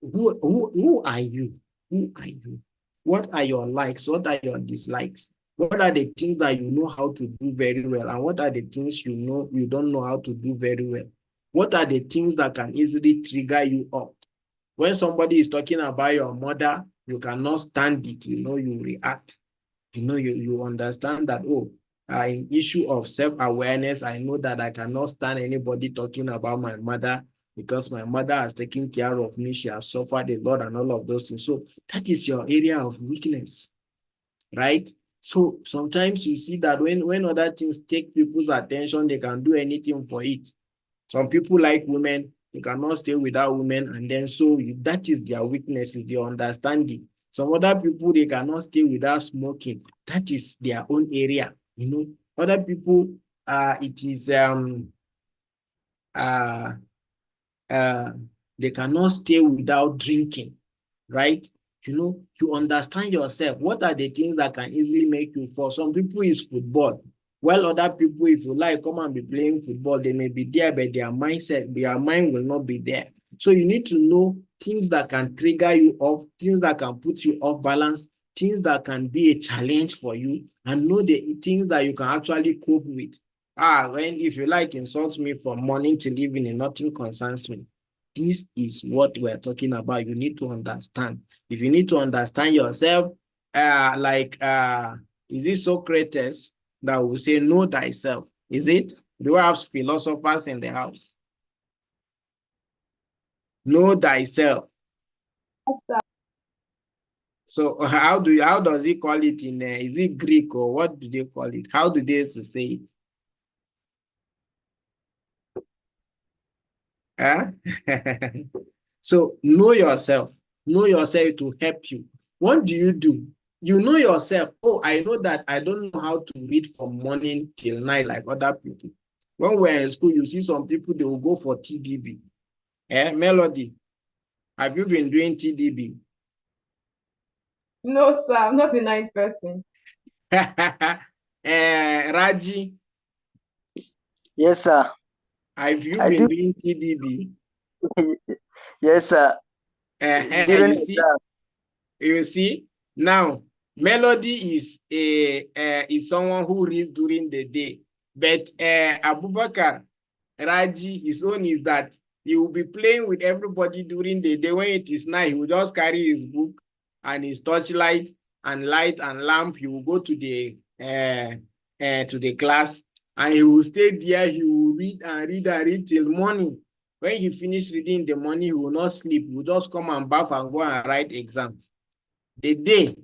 Who are you? Who are you? What are your likes? What are your dislikes? What are the things that you know how to do very well? And what are the things you know you don't know how to do very well? What are the things that can easily trigger you up? When somebody is talking about your mother, you cannot stand it. You react. You understand that, in issue of self-awareness, I know that I cannot stand anybody talking about my mother because my mother has taken care of me. She has suffered a lot and all of those things. So that is your area of weakness, right? So sometimes you see that when other things take people's attention, they can do anything for it. Some people like women, they cannot stay without women, and then so that is their weakness, is their understanding. Some other people, they cannot stay without smoking. That is their own area. Other people, it is they cannot stay without drinking, right? You understand yourself. What are the things that can easily make you fall? Some people is football. While other people, if you like, come and be playing football, they may be there, but their mind will not be there. So you need to know things that can trigger you off, things that can put you off balance, things that can be a challenge for you, and know the things that you can actually cope with. If you like, insult me from morning till evening, nothing concerns me. This is what we're talking about. You need to understand. If you need to understand yourself, is it Socrates that will say, know thyself? Is it? Do we have philosophers in the house? Know thyself. So how does he call it in is it Greek or what do they call it? How do they used to say it? So know yourself. Know yourself to help you. What do? You know yourself. I know that I don't know how to read from morning till night like other people. When we're in school, you see some people, they will go for TDB. Melody, have you been doing TDB? No, sir, I'm not a night person. Raji? Yes, sir. Have you been doing TDB? Yes, sir. You see, now Melody is someone who reads during the day, but Abubakar, Raji, his own is that He will be playing with everybody during the day. When it is night, he will just carry his book and his torchlight and light and lamp. He will go to the class, and he will stay there. He will read and read and read till morning. When he finish reading in the morning, he will not sleep. He will just come and bath and go and write exams. The day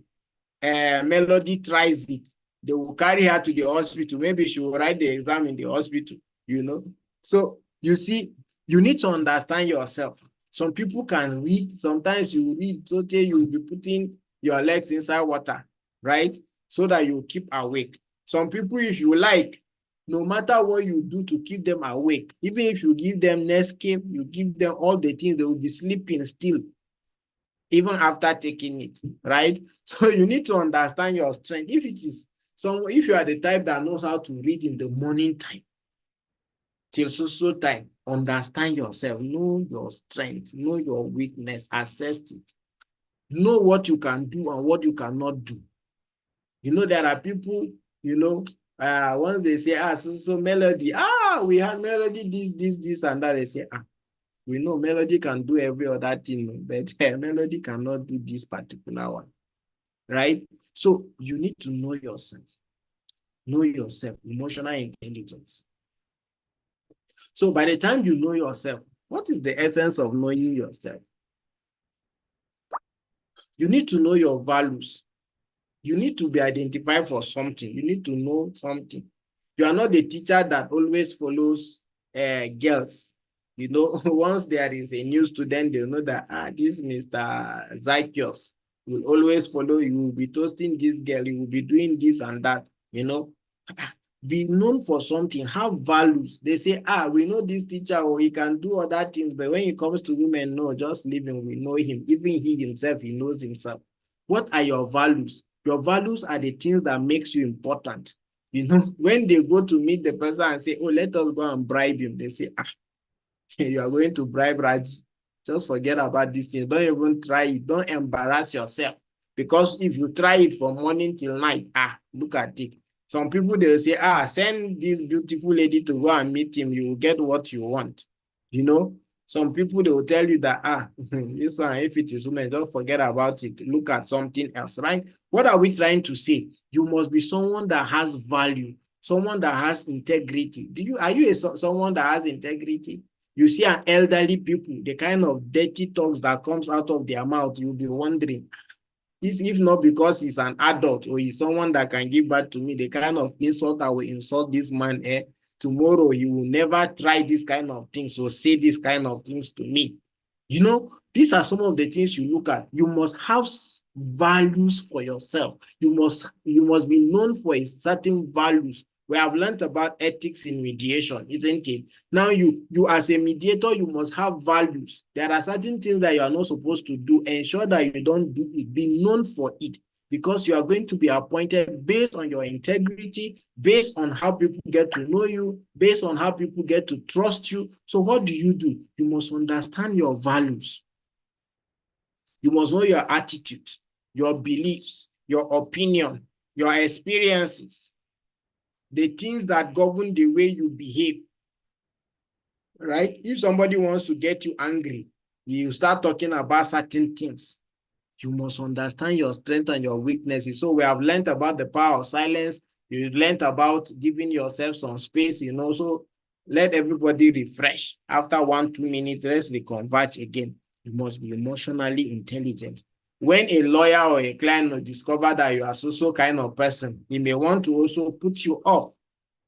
Melody tries it, they will carry her to the hospital. Maybe she will write the exam in the hospital, you know. So you see, you need to understand yourself. Some people can read. Sometimes you read, so you will be putting your legs inside water, right? So that you keep awake. Some people, if you like, no matter what you do to keep them awake, even if you give them Nescafe, you give them all the things, they will be sleeping still, even after taking it, right? So you need to understand your strength. If it is if you are the type that knows how to read in the morning time till so time, understand yourself, know your strength, know your weakness, assess it, know what you can do and what you cannot do. You know, there are people, you know, once they say, so Melody, we had Melody, this, and that, they say, we know Melody can do every other thing, but Melody cannot do this particular one, right? So you need to know yourself. Know yourself, emotional intelligence. So by the time you know yourself, what is the essence of knowing yourself? You need to know your values. You need to be identified for something. You need to know something. You are not the teacher that always follows girls. You know, once there is a new student, they'll know that, this Mr. Zykios will always follow you. You will be toasting this girl. You will be doing this and that, you know. Be known for something. Have values. They say, we know this teacher, or he can do other things, but when it comes to women, no, just leave him. We know him. Even he himself, he knows himself. What are your values? Your values are the things that makes you important. You know, when they go to meet the person and say, let us go and bribe him, they say, you are going to bribe Raj. Just forget about this thing. Don't even try it. Don't embarrass yourself. Because if you try it from morning till night, look at it. Some people, they'll say, send this beautiful lady to go and meet him. You will get what you want. You know, some people, they will tell you that, this one, if it is women, don't forget about it. Look at something else, right? What are we trying to say? You must be someone that has value, someone that has integrity. Are you someone that has integrity? You see an elderly people, the kind of dirty talks that comes out of their mouth, you'll be wondering, if not because he's an adult or he's someone that can give back to me, the kind of insult I will insult this man, tomorrow he will never try this kind of things or say this kind of things to me. You know, these are some of the things you look at. You must have values for yourself. You must be known for a certain values. We have learned about ethics in mediation, isn't it? Now, you as a mediator, you must have values. There are certain things that you are not supposed to do. Ensure that you don't do it. Be known for it, because you are going to be appointed based on your integrity, based on how people get to know you, based on how people get to trust you. So what do? You must understand your values. You must know your attitude, your beliefs, your opinion, your experiences, the things that govern the way you behave, right? If somebody wants to get you angry, you start talking about certain things. You must understand your strength and your weaknesses. So we have learned about the power of silence. You learned about giving yourself some space, you know, so let everybody refresh. After 1-2 minutes, let's reconverge again. You must be emotionally intelligent. When a lawyer or a client will discover that you are so kind of person, he may want to also put you off,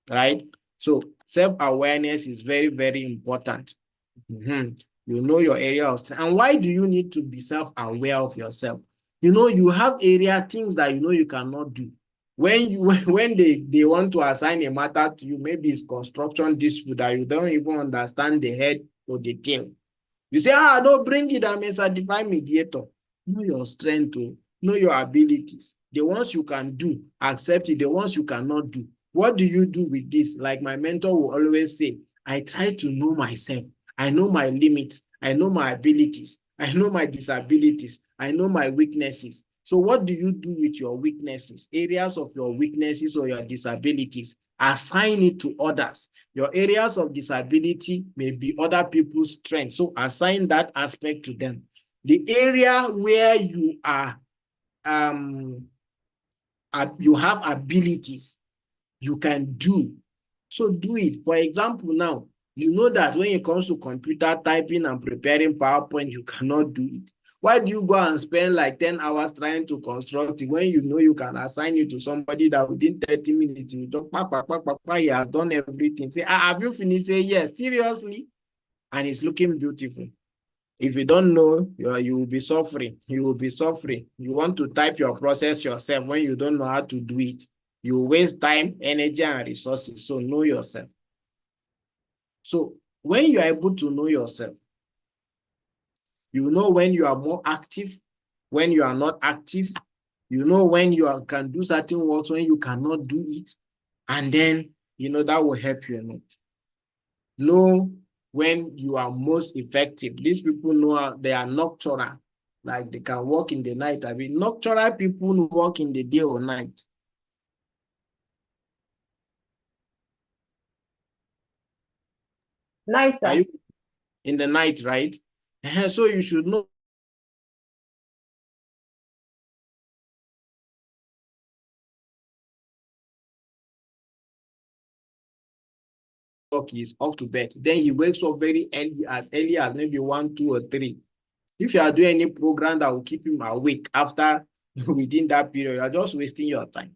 right? So self-awareness is very, very important. You know your area of strength. And why do you need to be self-aware of yourself? You know, you have things that you know you cannot do. When they want to assign a matter to you, maybe it's construction dispute that you don't even understand the head or the tail. You say, don't bring it, I'm a certified mediator. Know your strength, know your abilities. The ones you can do, accept it. The ones you cannot do. What do you do with this? Like my mentor will always say, I try to know myself. I know my limits. I know my abilities. I know my disabilities. I know my weaknesses. So what do you do with your weaknesses? Areas of your weaknesses or your disabilities. assign it to others. Your areas of disability may be other people's strengths, so assign that aspect to them. The area where you are, you have abilities, you can do, so do it. For example, now, you know that when it comes to computer typing and preparing PowerPoint, you cannot do it. Why do you go and spend like 10 hours trying to construct it when you know you can assign it to somebody that within 30 minutes, you talk, he has done everything. Say, have you finished? Say, yes, seriously? And it's looking beautiful. If you don't know, you will be suffering. You will be suffering. You want to type your process yourself when you don't know how to do it. You waste time, energy, and resources. So know yourself. So when you are able to know yourself, you know when you are more active, when you are not active, you know when you can do certain works, when you cannot do it, and then, that will help you a lot. Know when you are most effective. These people know they are nocturnal, like they can work in the night. I mean, nocturnal people work in the day or night. Night, sir. Are you in the night, right? So you should know he's off to bed. Then he wakes up very early as maybe 1, 2, or 3. If you are doing any program that will keep him awake after within that period, you are just wasting your time,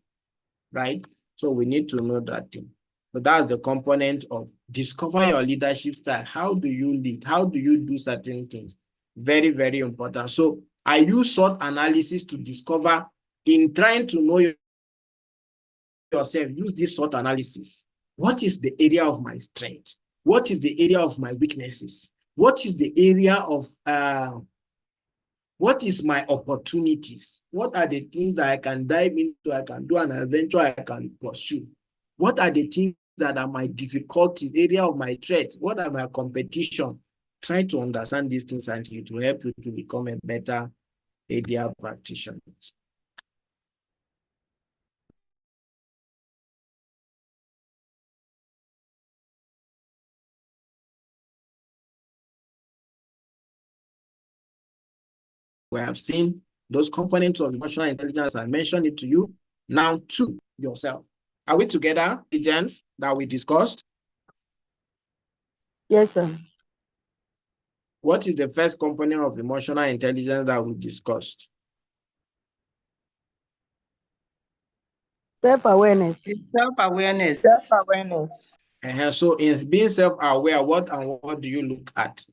right? So we need to know that thing. So that's the component of discover your leadership style. How do you lead? How do you do certain things? Very, very important. So I use SWOT analysis to discover, in trying to know yourself, use this SWOT analysis. What is the area of my strength? What is the area of my weaknesses? What is the area of what is my opportunities? What are the things that I can dive into, I can do, and eventually I can pursue? What are the things that are my difficulties, area of my threats? What are my competition? Try to understand these things and it will help you to become a better ADR practitioner. We have seen those components of emotional intelligence. I mentioned it to you. Now to yourself. Are we together, agents that we discussed? Yes, sir. What is the first component of emotional intelligence that we discussed? Self-awareness. Self-awareness. Self-awareness. So in being self-aware, what do you look at?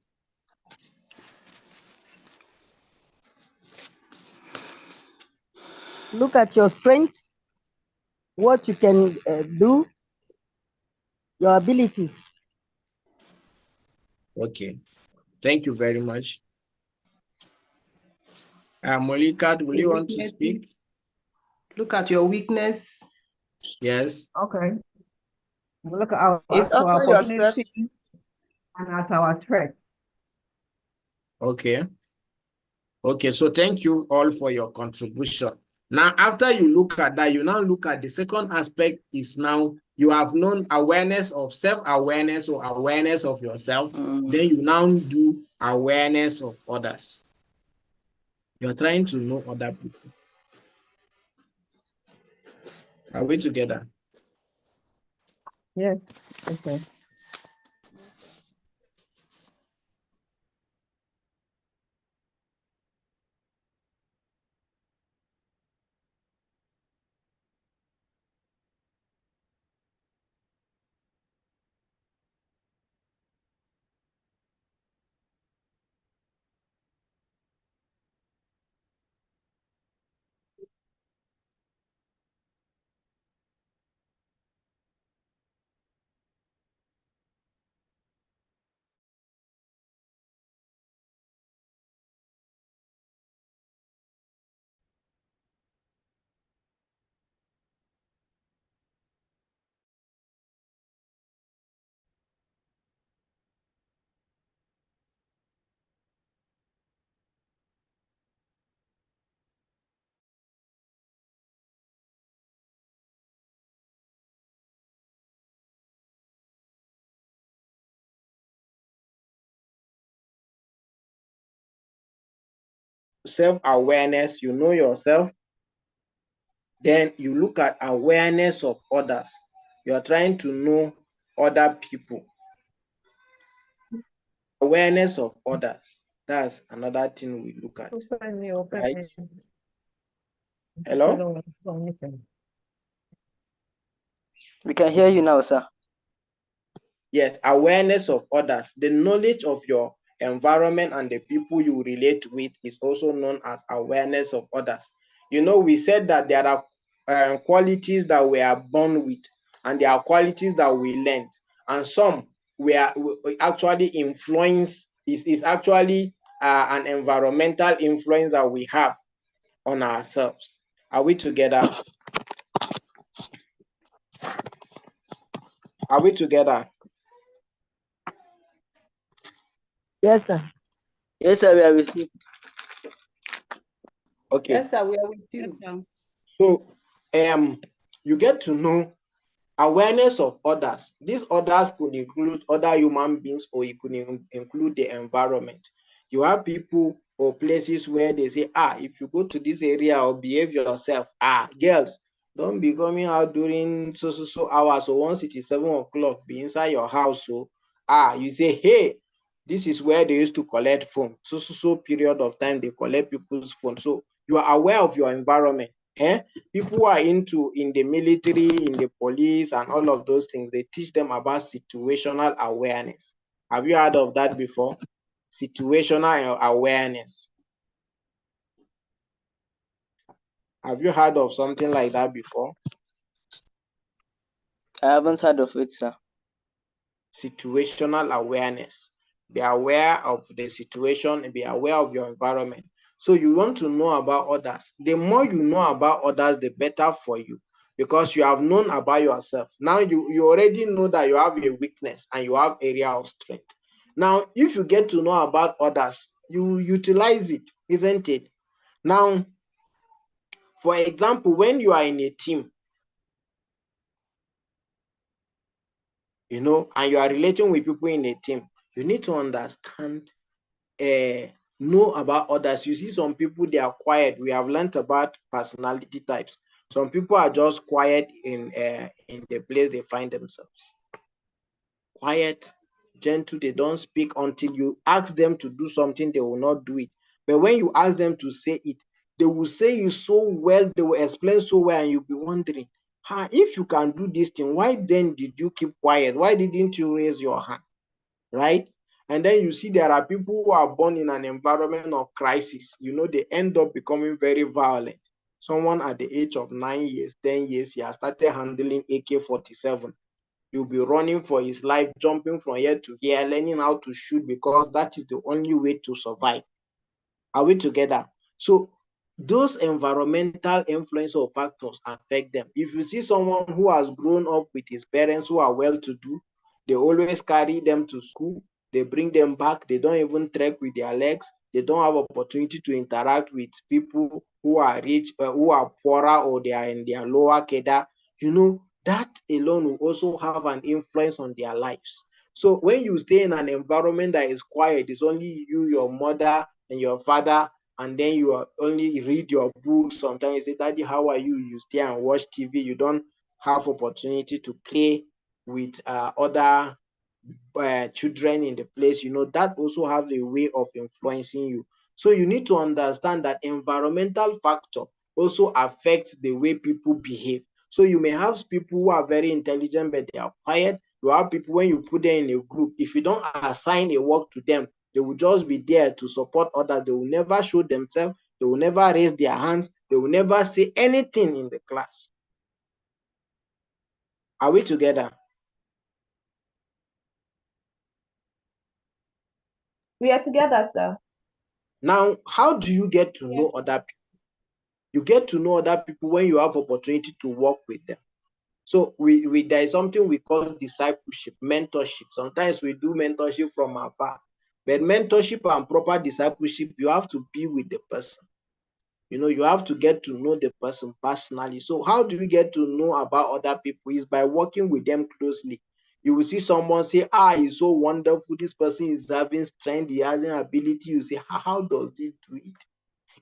Look at your strengths, what you can do, your abilities. Okay. Thank you very much. Molika, will you want to speak? Look at your weakness. Yes. Okay. We look at our It's also yourself. opportunities and at our threats. Okay. Okay, so thank you all for your contribution. Now, after you look at that, you now look at the second aspect is now you have known awareness of self-awareness or awareness of yourself. Then you now do awareness of others. You're trying to know other people. Are we together? Yes. Okay. self-awareness, you know yourself. Then you look at awareness of others. You are trying to know other people. Awareness of others. That's another thing we look at. Right? Hello? We can hear you now, sir. Yes, awareness of others. The knowledge of your environment and the people you relate with is also known as awareness of others. You know, we said that there are qualities that we are born with, and there are qualities that we learn, and some we actually influence is actually an environmental influence that we have on ourselves. Are we together? Are we together? Yes, sir. Yes, sir, we are with you. Okay. Yes, sir, we are with you. Yes, sir. So, you get to know awareness of others. These others could include other human beings, or it could include the environment. You have people or places where they say, if you go to this area or behave yourself, girls, don't be coming out during so hours. So once it is 7 o'clock, be inside your house. So you say, hey, this is where they used to collect phone. So period of time they collect people's phone. So you are aware of your environment. People who are in the military, in the police, and all of those things, they teach them about situational awareness. Have you heard of that before? Situational awareness. Have you heard of something like that before? I haven't heard of it, sir. Situational awareness. Be aware of the situation and be aware of your environment. So you want to know about others. The more you know about others, the better for you, because you have known about yourself. Now you already know that you have a weakness and you have area of strength. Now, if you get to know about others, you utilize it, isn't it? Now, for example, when you are in a team, and you are relating with people in a team, you need to understand, know about others. You see some people, they are quiet. We have learned about personality types. Some people are just quiet in the place they find themselves. Quiet, gentle, they don't speak until you ask them to do something, they will not do it. But when you ask them to say it, they will say you so well, they will explain so well, and you'll be wondering, if you can do this thing, why then did you keep quiet? Why didn't you raise your hand? Right? And then you see there are people who are born in an environment of crisis. They end up becoming very violent. Someone at the age of 9 years, 10 years, he has started handling AK-47. He'll be running for his life, jumping from here to here, learning how to shoot, because that is the only way to survive. Are we together? So those environmental influence or factors affect them. If you see someone who has grown up with his parents who are well-to-do, they always carry them to school, they bring them back, they don't even trek with their legs, they don't have opportunity to interact with people who are rich, who are poorer, or they are in their lower cadre, that alone will also have an influence on their lives. So when you stay in an environment that is quiet, it's only you, your mother, and your father, and then you only read your books. Sometimes you say, Daddy, how are you? You stay and watch TV. You don't have opportunity to play with other children in the place. That also have a way of influencing you. So you need to understand that environmental factor also affects the way people behave. So you may have people who are very intelligent, but they are quiet. You have people, when you put them in a group, if you don't assign a work to them, they will just be there to support others. They will never show themselves. They will never raise their hands. They will never say anything in the class. Are we together? We are together, sir. Now, how do you get to know other people? You get to know other people when you have opportunity to work with them. So there is something we call discipleship, mentorship. Sometimes we do mentorship from afar, but mentorship and proper discipleship, you have to be with the person. You have to get to know the person personally. So how do you get to know about other people? Is by working with them closely. You will see someone say, he's so wonderful. This person is having strength. He has an ability. You say, how does he do it?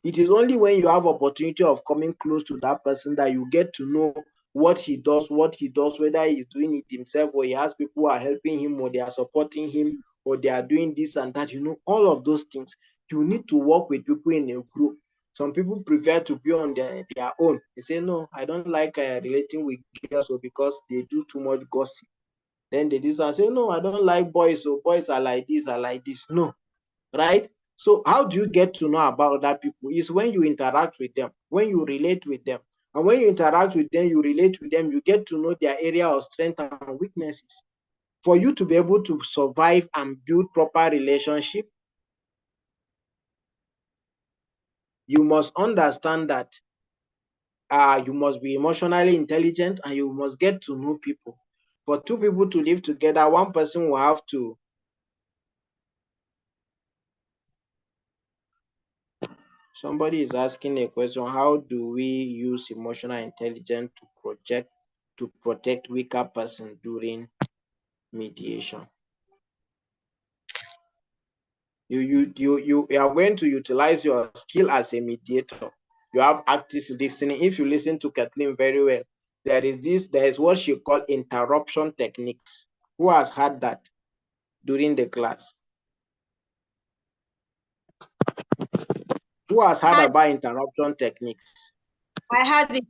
It is only when you have opportunity of coming close to that person that you get to know what he does, whether he's doing it himself or he has people who are helping him or they are supporting him or they are doing this and that. All of those things. You need to work with people in a group. Some people prefer to be on their own. They say, no, I don't like relating with girls because they do too much gossip. Then they do and say, no, I don't like boys, so boys are like this, No, right? So how do you get to know about other people? Is when you interact with them, when you relate with them. And when you interact with them, you relate with them, you get to know their area of strength and weaknesses. For you to be able to survive and build proper relationship, you must understand that you must be emotionally intelligent and you must get to know people. For two people to live together, one person will have to. Somebody is asking a question: how do we use emotional intelligence to protect weaker person during mediation? You are going to utilize your skill as a mediator. You have active listening. If you listen to Kathleen very well, there is what she called interruption techniques. Who has had that during the class? Who has heard about interruption techniques? I had it.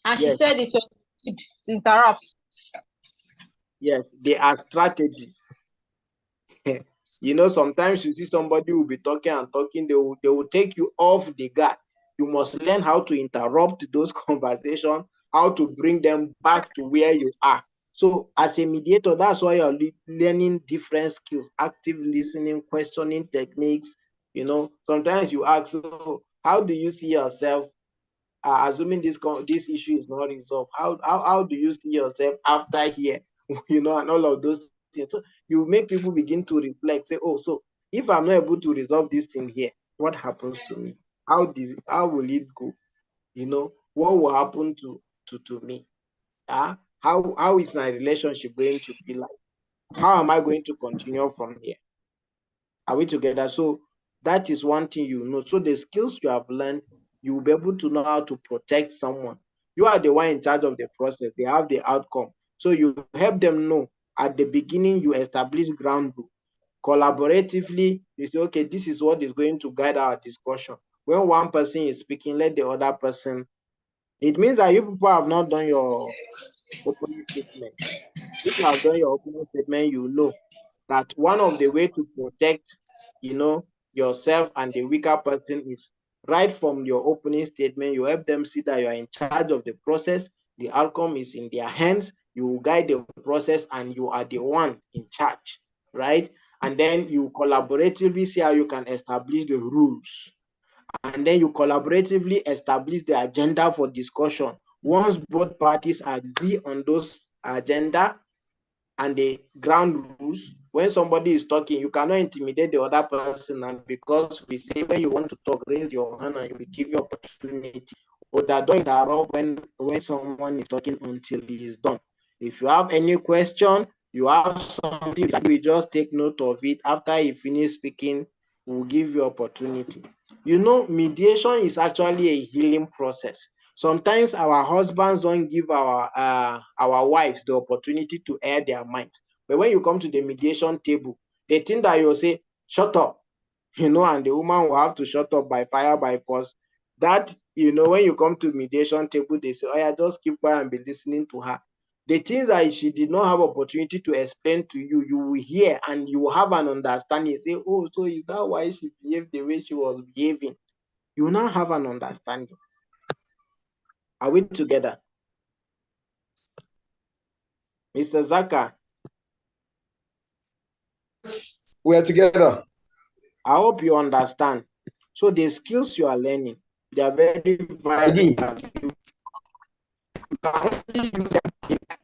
And she Yes. said it was good to interrupt. Yes, they are strategies. Sometimes you see somebody will be talking and talking, they will take you off the guard. You must learn how to interrupt those conversations, how to bring them back to where you are. So as a mediator, that's why you're learning different skills, active listening, questioning techniques. Sometimes you ask, so how do you see yourself, assuming this issue is not resolved, how do you see yourself after here? And all of those things. So you make people begin to reflect, say, oh, so if I'm not able to resolve this thing here, what happens to me? How will it go? What will happen to me? How is my relationship going to be like? How am I going to continue from here? Are we together? So that is one thing So the skills you have learned, you will be able to know how to protect someone. You are the one in charge of the process. They have the outcome. So you help them know at the beginning, you establish ground rule. Collaboratively, you say, okay, this is what is going to guide our discussion. When one person is speaking, let the other person. It means that you people have not done your opening statement. If you have done your opening statement, you know that one of the way to protect, yourself and the weaker person is right from your opening statement. You help them see that you are in charge of the process. The outcome is in their hands. You guide the process and you are the one in charge, right? And then you collaboratively see how you can establish the rules. And then you collaboratively establish the agenda for discussion. Once both parties agree on those agenda and the ground rules, when somebody is talking, you cannot intimidate the other person. And because we say when you want to talk, raise your hand and we give you opportunity. Or that don't interrupt when someone is talking until he is done. If you have any question, you have something, we just take note of it. After he finish speaking, we'll give you opportunity. Mediation is actually a healing process. Sometimes our husbands don't give our wives the opportunity to air their minds. But when you come to the mediation table, they think that you'll say, shut up, and the woman will have to shut up by fire, by force. That, when you come to mediation table, they say, oh yeah, just keep quiet and be listening to her. The things that she did not have opportunity to explain to you, you will hear and you will have an understanding. Say, oh, so is that why she behaved the way she was behaving? You now have an understanding. Are we together? Mr. Zaka? We are together. I hope you understand. So the skills you are learning, they are very vital.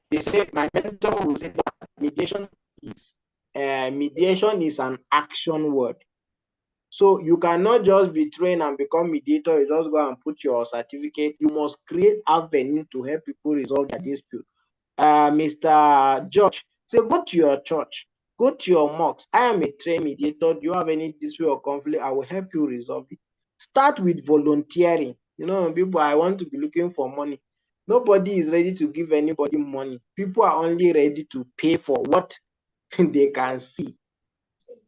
They say, my mentor will say that mediation is an action word. So you cannot just be trained and become mediator. You just go and put your certificate. You must create avenue to help people resolve their dispute. Mr. George, say, go to your church, go to your mosque. I am a trained mediator. Do you have any dispute or conflict? I will help you resolve it. Start with volunteering. You know, people, I want to be looking for money. Nobody is ready to give anybody money. People are only ready to pay for what they can see,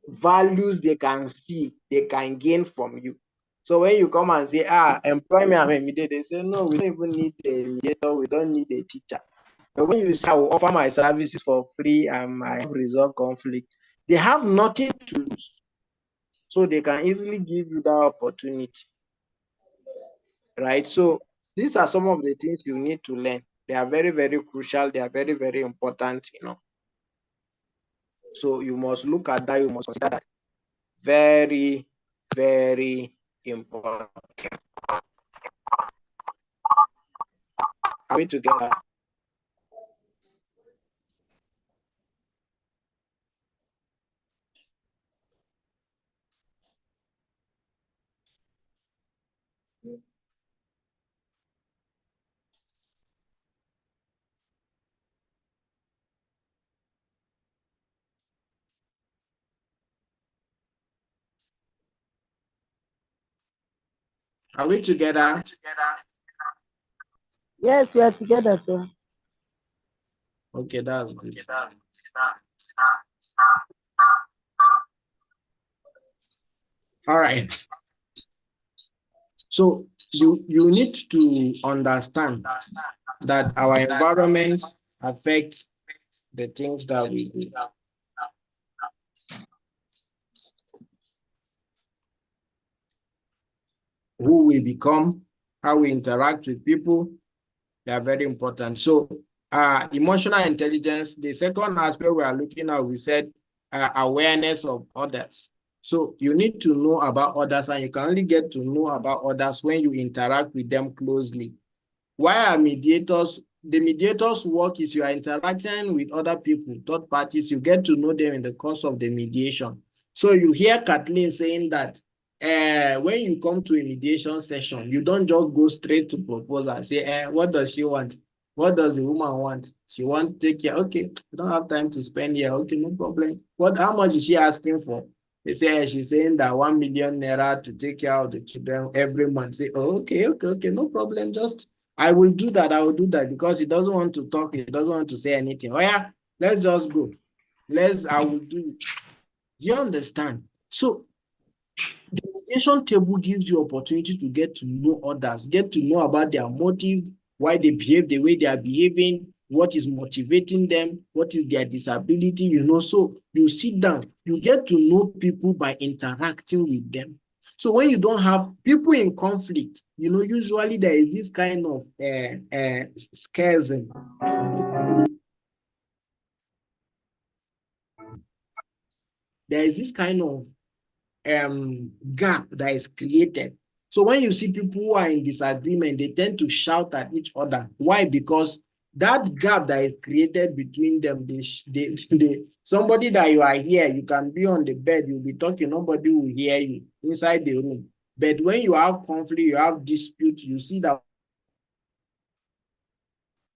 values they can see, they can gain from you. So when you come and say, employ me, I'm a mediator, they say, no, we don't even need a mediator, we don't need a teacher. But when you say, I will offer my services for free and I have resolved conflict, they have nothing to lose. So they can easily give you that opportunity, right? So these are some of the things you need to learn. They are very, very crucial. They are very, very important, you know. So you must look at that. You must consider that. Very, very important. Are we together? Are we together? Yes, we are together, sir. Okay, that's good. All right. So you need to understand that our environment affects the things that we do. Who we become, how we interact with people, they are very important. So emotional intelligence, the second aspect we are looking at, we said awareness of others. So you need to know about others, and you can only get to know about others when you interact with them closely. Why are mediators? The mediator's work is you are interacting with other people, third parties, you get to know them in the course of the mediation. So you hear Kathleen saying that when you come to a mediation session, you don't just go straight to proposal, say, what does she want? What does the woman want? She wants to take care. Okay, you don't have time to spend here. Okay, no problem. How much is she asking for? They say she's saying that 1 million naira to take care of the children every month. Say, oh, okay, no problem. I will do that. I will do that because he doesn't want to talk. He doesn't want to say anything. Oh yeah, let's just go. I will do it. You understand? So the mediation table gives you opportunity to get to know others, get to know about their motive, why they behave the way they are behaving, what is motivating them, what is their disability, you know. So you sit down, you get to know people by interacting with them. So when you don't have people in conflict, you know, usually there is this kind of schism. There is this kind of gap that is created. So when you see people who are in disagreement, they tend to shout at each other. Why? Because that gap that is created between them, somebody that you are here, you can be on the bed, you'll be talking, nobody will hear you inside the room. But when you have conflict, you have dispute, you see that,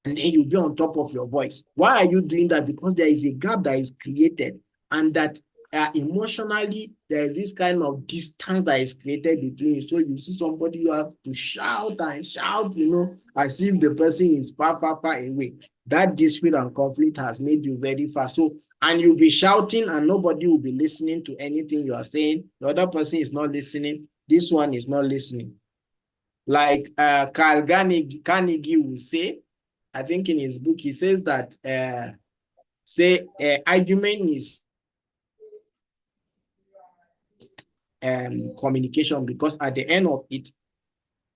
and then you'll be on top of your voice. Why are you doing that? Because there is a gap that is created, and that emotionally, there is this kind of distance that is created between you. So you see somebody, you have to shout and shout, you know, as if the person is far, far, far away. That dispute and conflict has made you very fast. So, and you'll be shouting and nobody will be listening to anything you are saying. The other person is not listening. This one is not listening. Like Carl Carnegie will say, I think in his book, he says that, argument is communication, because at the end of it,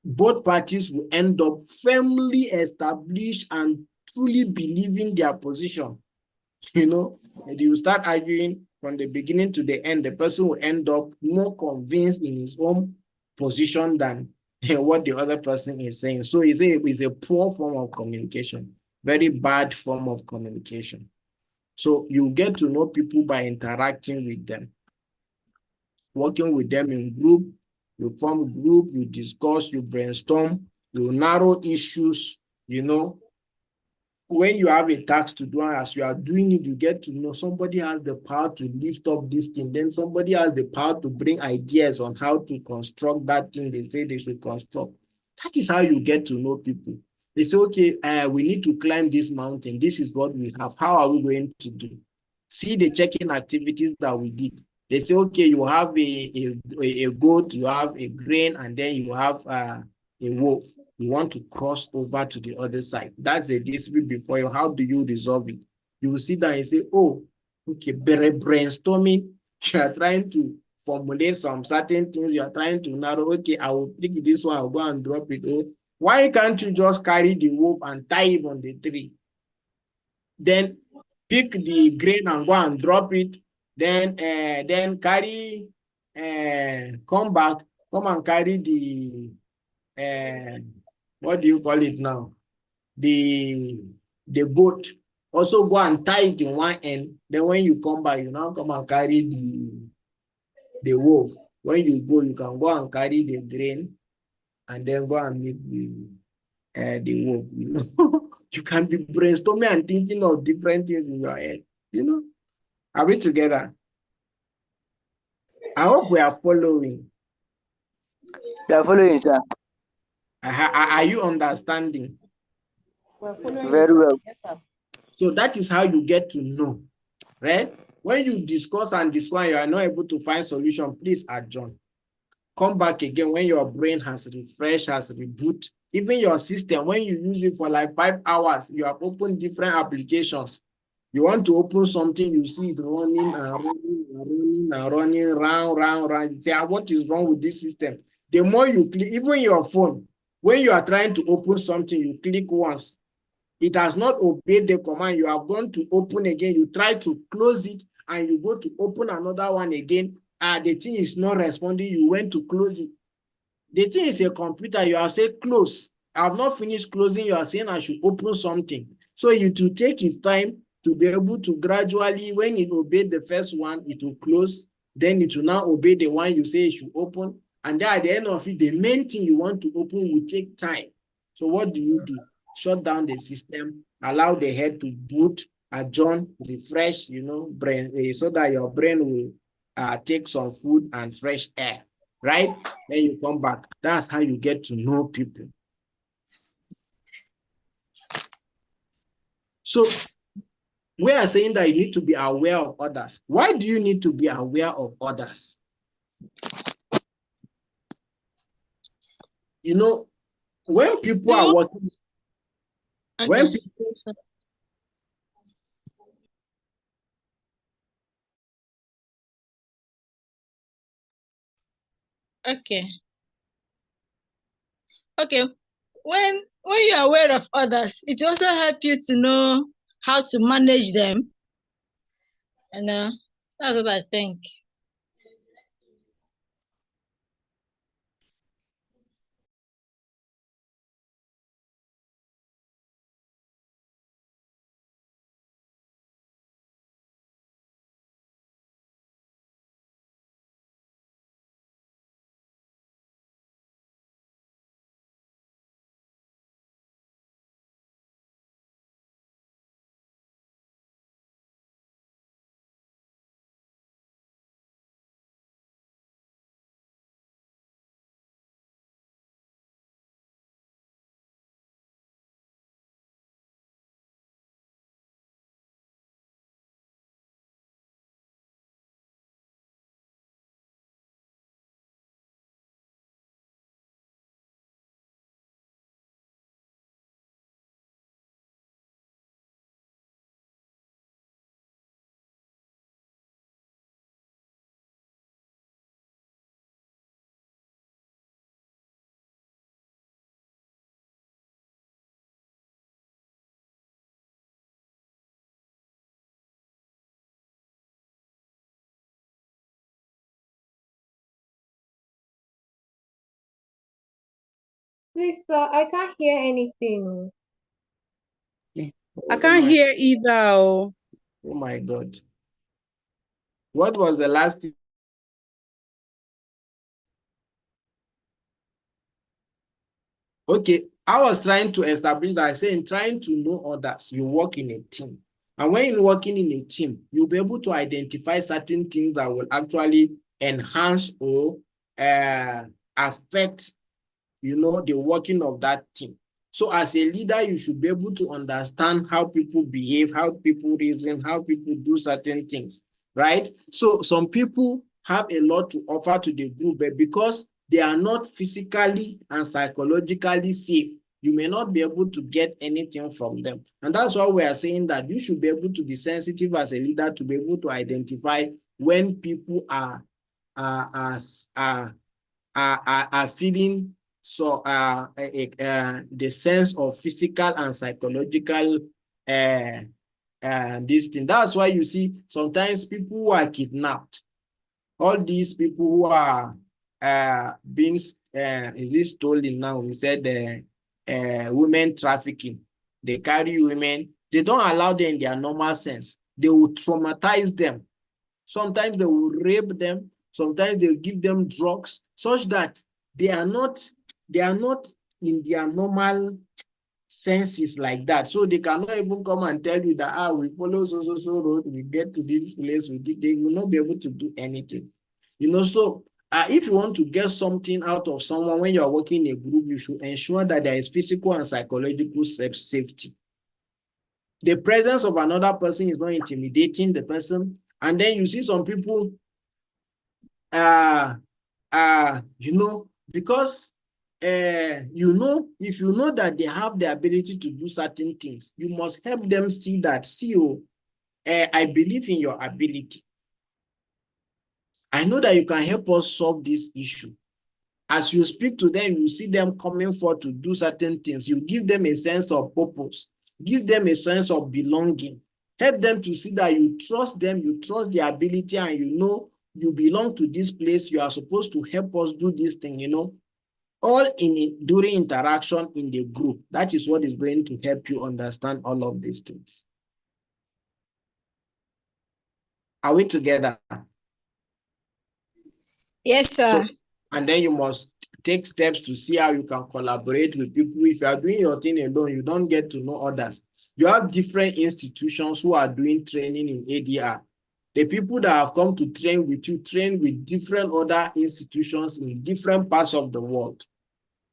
both parties will end up firmly established and truly believing their position. You know, and you start arguing from the beginning to the end, the person will end up more convinced in his own position than what the other person is saying. So it's a poor form of communication, very bad form of communication. So you get to know people by interacting with them, working with them in group. You form group, you discuss, you brainstorm, you narrow issues, you know. when you have a task to do, and as you are doing it, you get to know somebody has the power to lift up this thing. Then somebody has the power to bring ideas on how to construct that thing they say they should construct. That is how you get to know people. They say, okay, we need to climb this mountain. This is what we have. How are we going to do? See the checking activities that we did. They say, okay, you have a goat, you have a grain, and then you have a wolf. You want to cross over to the other side. That's a dispute before you. How do you resolve it? You will sit down and say, oh, okay, brainstorming. You are trying to formulate some certain things. You are trying to narrow, okay, I will pick this one, I'll go and drop it. Oh, why can't you just carry the wolf and tie it on the tree? Then pick the grain and go and drop it. Then carry, come back, come and carry the, what do you call it now? The goat. Also go and tie it in one end. Then when you come back, you now come and carry the wolf. When you go, you can go and carry the grain and then go and make the wolf. You know, you can be brainstorming and thinking of different things in your head. You know, are we together? I hope we are following. We are following, sir. Are you understanding? We're following Very well. Yes, sir. So that is how you get to know, right? When you discuss and discuss, you are not able to find solution, please adjourn. Come back again when your brain has refreshed, has reboot. Even your system, when you use it for like 5 hours, you have opened different applications. You want to open something, you see it running and running and running and running, round. You say, what is wrong with this system? The more you click, even your phone, when you are trying to open something, you click once. It has not obeyed the command. You have gone to open again. You try to close it and you go to open another one again. The thing is not responding. You went to close it. The thing is a computer. You have said close. I have not finished closing. You are saying I should open something. So it will take its time to be able to gradually, when it obeyed the first one, it will close. Then it will now obey the one you say it should open. And then at the end of it, the main thing you want to open will take time. So what do? Shut down the system, allow the head to boot, adjourn, refresh, you know, brain, so that your brain will take some food and fresh air, right? Then you come back. That's how you get to know people. So we are saying that you need to be aware of others. Why do you need to be aware of others? You know, when people are working, when people, Okay. When you are aware of others, it also helps you to know how to manage them. And that's what I think. Please, sir, I can't hear anything. I can't hear either. Oh my God. What was the last thing? Okay, I was trying to establish that, I say, in trying to know others, you work in a team. And when you're working in a team, you'll be able to identify certain things that will actually enhance or affect, the working of that team. So as a leader, you should be able to understand how people behave, how people reason, how people do certain things, right? So some people have a lot to offer to the group, but because they are not physically and psychologically safe, you may not be able to get anything from them. And that's why we are saying that you should be able to be sensitive as a leader to be able to identify when people are feeling the sense of physical and psychological this thing. That's why you see sometimes people who are kidnapped, all these people who are being is this stolen now? We said women trafficking. They carry women. They don't allow them in their normal sense. They will traumatize them. Sometimes they will rape them. Sometimes they'll give them drugs such that they are not in their normal senses like that. So they cannot even come and tell you that, we follow so road, we get to this place, they will not be able to do anything. So if you want to get something out of someone when you are working in a group, you should ensure that there is physical and psychological safety. The presence of another person is not intimidating the person. And then you see some people, because if you know that they have the ability to do certain things, you must help them see that, I believe in your ability. I know that you can help us solve this issue. As you speak to them, you see them coming forward to do certain things. You give them a sense of purpose. Give them a sense of belonging. Help them to see that you trust them, you trust their ability, and you belong to this place. You are supposed to help us do this thing, all during interaction in the group. That is what is going to help you understand all of these things. Are we together? Yes, sir. And then you must take steps to see how you can collaborate with people. If you are doing your thing alone, you don't get to know others. You have different institutions who are doing training in ADR. The people that have come to train with you train with different other institutions in different parts of the world.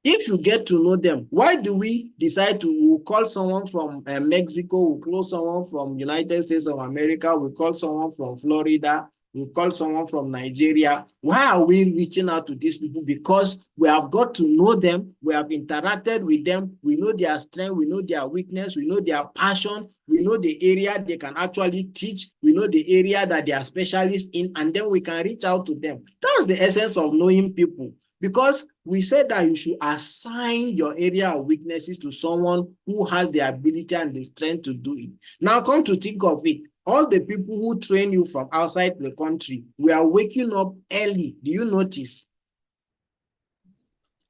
If you get to know them, why do we decide we'll call someone from Mexico, we'll call someone from United States of America, we'll call someone from Florida, we'll call someone from Nigeria? Why are we reaching out to these people? Because we have got to know them, we have interacted with them, we know their strength, we know their weakness, we know their passion, we know the area they can actually teach, we know the area that they are specialists in, and then we can reach out to them. That's the essence of knowing people. Because we said that you should assign your area of weaknesses to someone who has the ability and the strength to do it. Now, come to think of it, all the people who train you from outside the country, we are waking up early. Do you notice?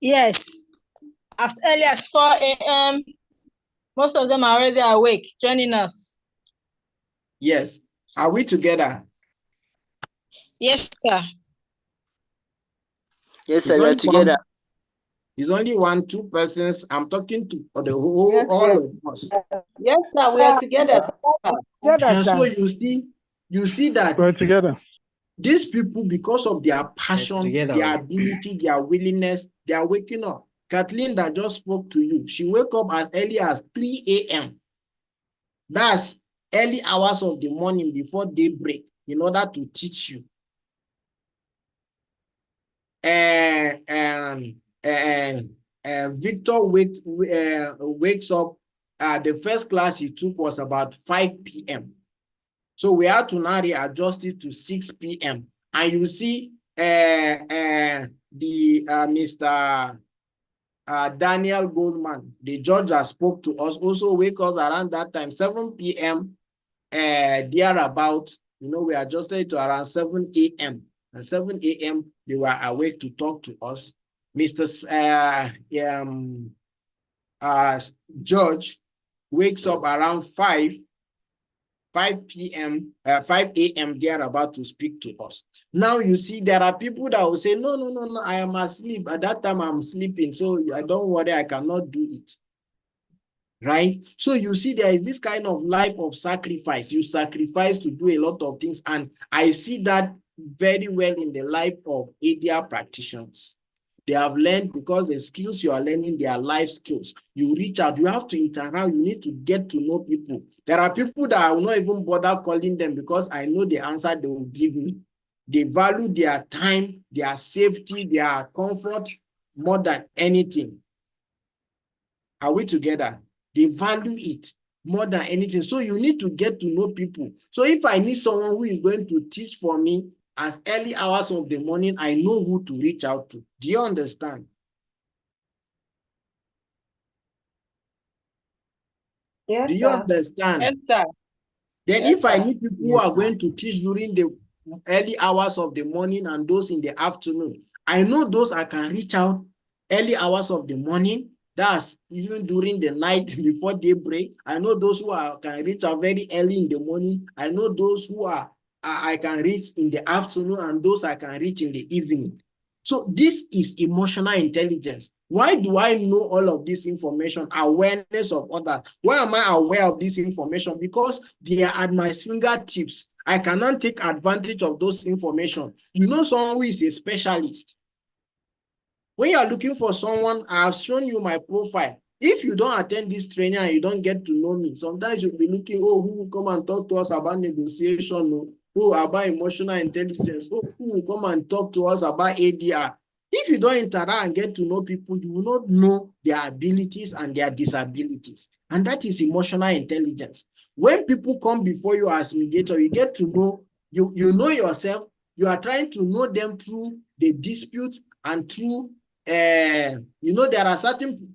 Yes. As early as 4 a.m., most of them are already awake, joining us. Yes. Are we together? Yes, sir. Yes, sir, we are together. It's only 2 persons. I'm talking to the whole, Yes, all yes. of us. Yes, sir, we are together. And so you see that We're together. these people, because of their passion, their ability, their willingness, they are waking up. Kathleen that just spoke to you, she wake up as early as 3 a.m. That's early hours of the morning before daybreak in order to teach you. Victor wakes up. The first class he took was about 5 p.m. So we had to now readjust it to 6 p.m. And you see Mr. Daniel Goldman, the judge that spoke to us, also wake us around that time, 7 p.m. Thereabout, we adjusted to around 7 a.m. And 7 a.m. they were awake to talk to us. Mr. George wakes up around 5 5 p.m., 5 a.m., they are about to speak to us. Now you see, there are people that will say, no, I am asleep. At that time, I'm sleeping. So I don't worry, I cannot do it. Right? So you see, there is this kind of life of sacrifice. You sacrifice to do a lot of things. And I see that very well in the life of ADR practitioners. They have learned, because the skills you are learning, they are life skills. You reach out, you have to interact, you need to get to know people. There are people that I will not even bother calling them because I know the answer they will give me. They value their time, their safety, their comfort more than anything. Are we together? They value it more than anything. So you need to get to know people. So if I need someone who is going to teach for me as early hours of the morning, I know who to reach out to. Do you understand? Yes, Do you sir. understand? Yes, sir. Then Yes, if I sir. need people who are going to teach during the early hours of the morning and those in the afternoon, I know those I can reach out early hours of the morning. That's even during the night before daybreak. I know those who can reach out very early in the morning. I know those who I can reach in the afternoon, and those I can reach in the evening. So this is emotional intelligence. Why do I know all of this information? Awareness of others. Why am I aware of this information? Because they are at my fingertips. I cannot take advantage of those information. You know, someone who is a specialist. When you are looking for someone, I have shown you my profile. If you don't attend this training and you don't get to know me, sometimes you'll be looking, oh, who will come and talk to us about negotiation? Who about emotional intelligence? Who will come and talk to us about ADR? If you don't interact and get to know people, you will not know their abilities and their disabilities. And that is emotional intelligence. When people come before you as mediator, you get to know, you know yourself, you are trying to know them through the disputes and through you know, there are certain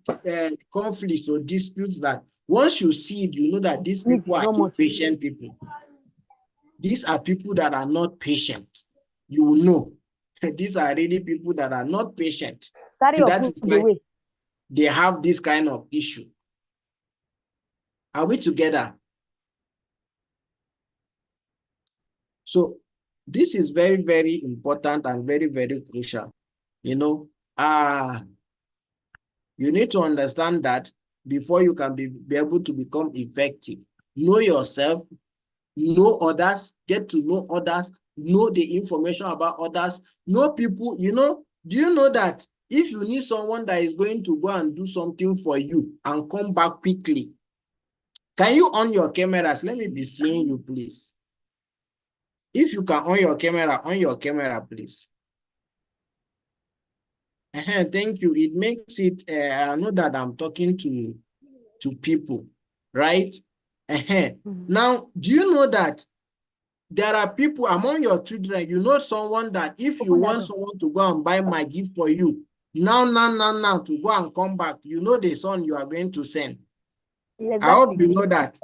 conflicts or disputes that once you see it, you know that these people are impatient people. These are people that are not patient. You will know. These are really people that are not patient. That is why they have this kind of issue. Are we together? So this is very, very important and very, very crucial. You know, you need to understand that before you can be able to become effective. Know yourself, know others, get to know others, know the information about others, know people. You know, do you know that if you need someone that is going to go and do something for you and come back quickly, can you on your cameras? Let me be seeing you, please. If you can on your camera, please. Thank you. It makes it, I know that I'm talking to people, right? Now, do you know that there are people among your children, you know someone that if you want someone to go and buy my gift for you, now, to go and come back, you know the son you are going to send. Exactly. I hope you know that.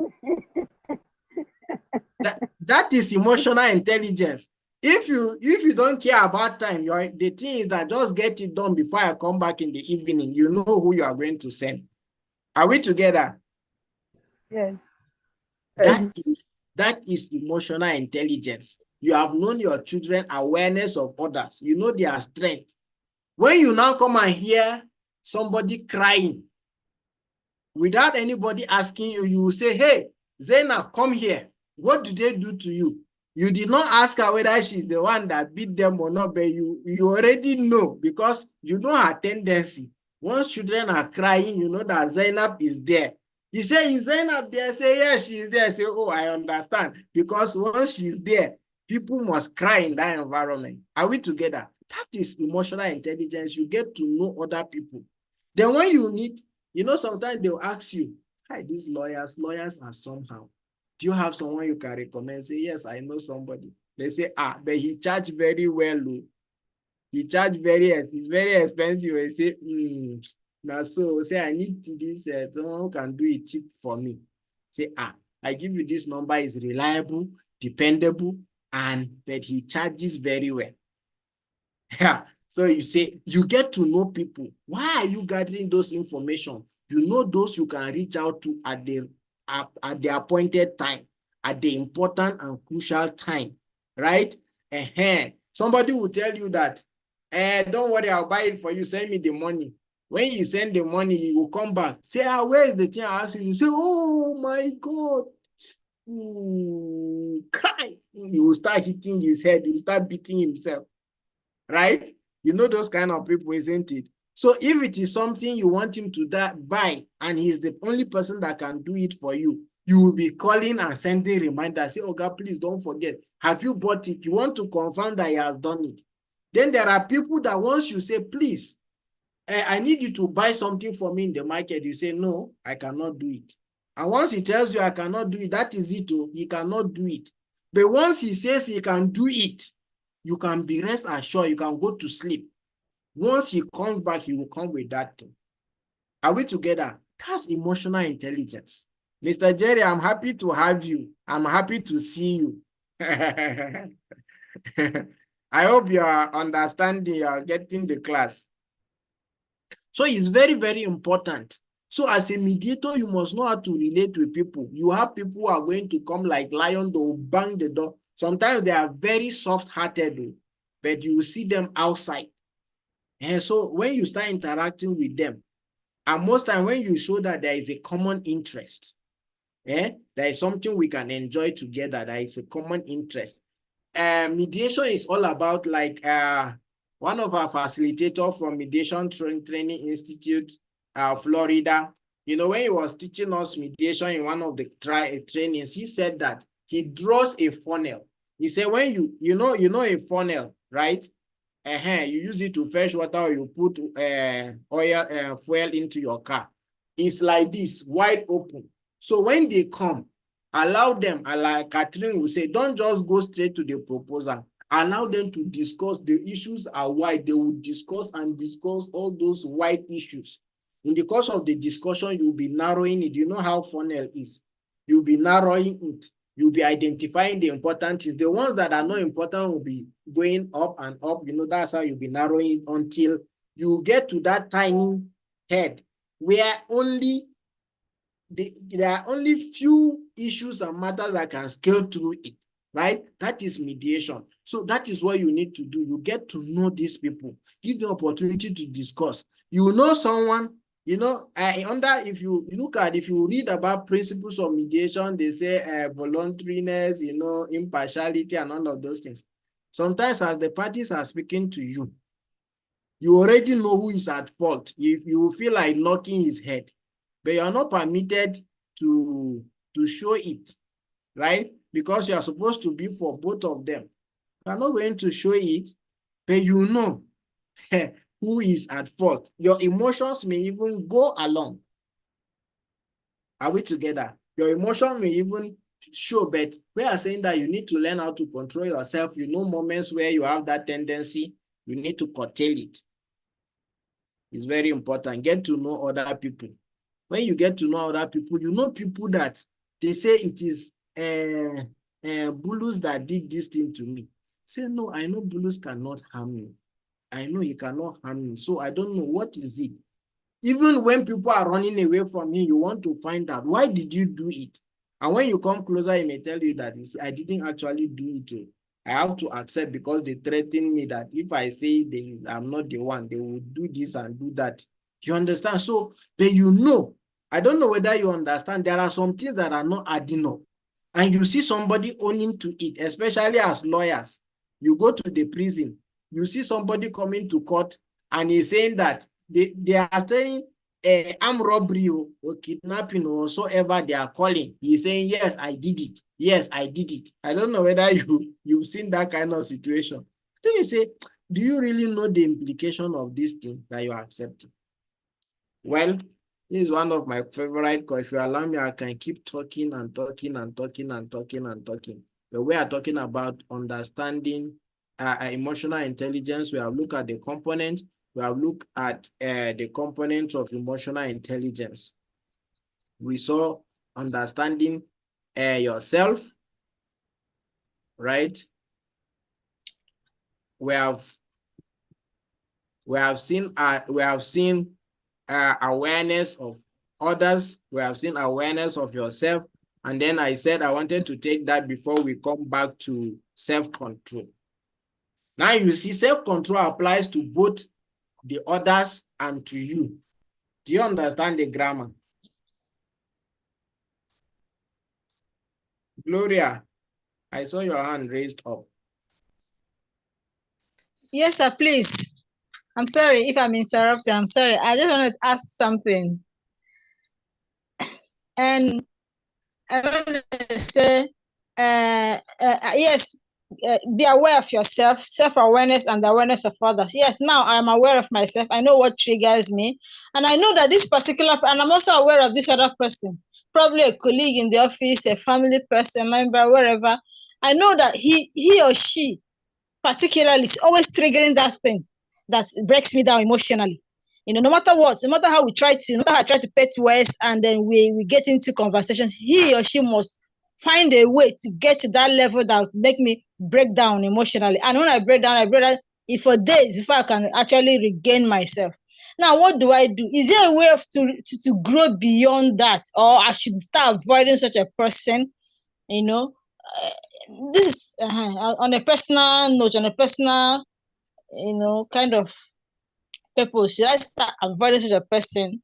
that is emotional intelligence. If you don't care about time, the thing is that just get it done before I come back in the evening. You know who you are going to send. Are we together? Yes. That is emotional intelligence. You have known your children, awareness of others. You know their strength. When you now come and hear somebody crying, without anybody asking you, you will say, hey, Zainab, come here. What did they do to you? You did not ask her whether she's the one that beat them or not, but you already know because you know her tendency. Once children are crying, you know that Zainab is there. You say, is Zainab there? Say, yes, she's there. Say, oh, I understand. Because once she's there, people must cry in that environment. Are we together? That is emotional intelligence. You get to know other people. Then when you need, you know, sometimes they'll ask you, hi, these lawyers are somehow. Do you have someone you can recommend? Say, yes, I know somebody. They say, but he charged very well. He charged it's very expensive. I say, now so say I need this, someone who can do it cheap for me. Say, I give you this number, is reliable, dependable, but he charges very well. Yeah. So you say, you get to know people. Why are you gathering those information? You know those you can reach out to at the appointed time. at the important and crucial time, right? Somebody will tell you that, don't worry, I'll buy it for you, send me the money. When you send the money, you will come back. Say, where is the thing I asked you? You say, oh my God. You will start hitting his head. You will start beating himself, right? You know those kind of people, isn't it? So if it is something you want him to buy, and he's the only person that can do it for you, you will be calling and sending reminders. Say, oh God, please don't forget. Have you bought it? You want to confirm that he has done it. Then there are people that once you say, please, I need you to buy something for me in the market, you say, no, I cannot do it. And once he tells you I cannot do it, that is it. He cannot do it. But once he says he can do it, you can be rest assured, you can go to sleep. Once he comes back, he will come with that thing. Are we together? That's emotional intelligence. Mr. Jerry, I'm happy to have you. I'm happy to see you. I hope you are understanding, you are getting the class. So it's very, very important. So as a mediator, you must know how to relate with people. You have people who are going to come like lion, they will bang the door. Sometimes they are very soft-hearted, but you will see them outside. And so when you start interacting with them, and most time when you show that there is a common interest, there is something we can enjoy together, there is a common interest. Mediation is all about, like, one of our facilitators from Mediation Training Institute, Florida, you know, when he was teaching us mediation in one of the trainings, he said that he draws a funnel. He said, when you know a funnel, right? You use it to fetch water, or you put fuel into your car. It's like this, wide open. So when they come, allow them, like Catherine will say, don't just go straight to the proposal. Allow them to discuss. The issues are wide. They will discuss and discuss all those wide issues. In the course of the discussion, you'll be narrowing it. You know how funnel is. You'll be narrowing it. You'll be identifying the important things. The ones that are not important will be going up and up. You know, that's how you'll be narrowing it until you get to that tiny head where there are only few issues and matters that can scale through it, right? That is mediation. So that is what you need to do. You get to know these people, give the opportunity to discuss. You know someone, you know, if you read about principles of mediation, they say voluntariness, you know, impartiality and all of those things. Sometimes as the parties are speaking to you, you already know who is at fault. If you feel like knocking his head, but you are not permitted to show it, right? Because you are supposed to be for both of them. You are not going to show it, but you know who is at fault. Your emotions may even go along. Are we together? Your emotion may even show, but we are saying that you need to learn how to control yourself. You know moments where you have that tendency, you need to curtail it. It's very important. Get to know other people. When you get to know other people, you know people that they say it is Bulus that did this thing to me. Say, no, I know Bulus cannot harm me. I know he cannot harm me. So I don't know what is it. Even when people are running away from him, you want to find out, why did you do it? And when you come closer, he may tell you that, I didn't actually do it. I have to accept because they threaten me that if I say I'm not the one, they will do this and do that. You understand? So, but you know, I don't know whether you understand, there are some things that are not adding up. And you see somebody owning to it, especially as lawyers. You go to the prison, you see somebody coming to court and he's saying that they are saying armed robbery or kidnapping or whatsoever they are calling. He's saying, yes, I did it. Yes, I did it. I don't know whether you've seen that kind of situation. Then you say, do you really know the implication of this thing that you are accepting? Well, this is one of my favorite, because if you allow me, I can keep talking and talking and talking and talking and talking. But we are talking about understanding emotional intelligence. We have looked at the components. We have looked at the components of emotional intelligence. We saw understanding yourself, right? We have seen awareness of others. We have seen awareness of yourself. And then I said I wanted to take that before we come back to self-control. Now you see, self-control applies to both the others and to you. Do you understand the grammar? Gloria, I saw your hand raised up. Yes, sir, please. I'm sorry if I'm interrupting. I'm sorry. I just wanted to ask something. And I want to say, yes, be aware of yourself, self-awareness and the awareness of others. Yes, now I'm aware of myself. I know what triggers me. And I know that this particular, and I'm also aware of this other person, probably a colleague in the office, a family person, member, wherever. I know that he or she particularly is always triggering that thing that breaks me down emotionally. No matter what, no matter how we try to, no matter how I try to pet words and then we get into conversations, he or she must find a way to get to that level that would make me break down emotionally. And when I break down for days before I can actually regain myself. Now, what do I do? Is there a way to grow beyond that? Or I should start avoiding such a person? This is on a personal note, on a personal, kind of purpose. Should I start avoiding such a person?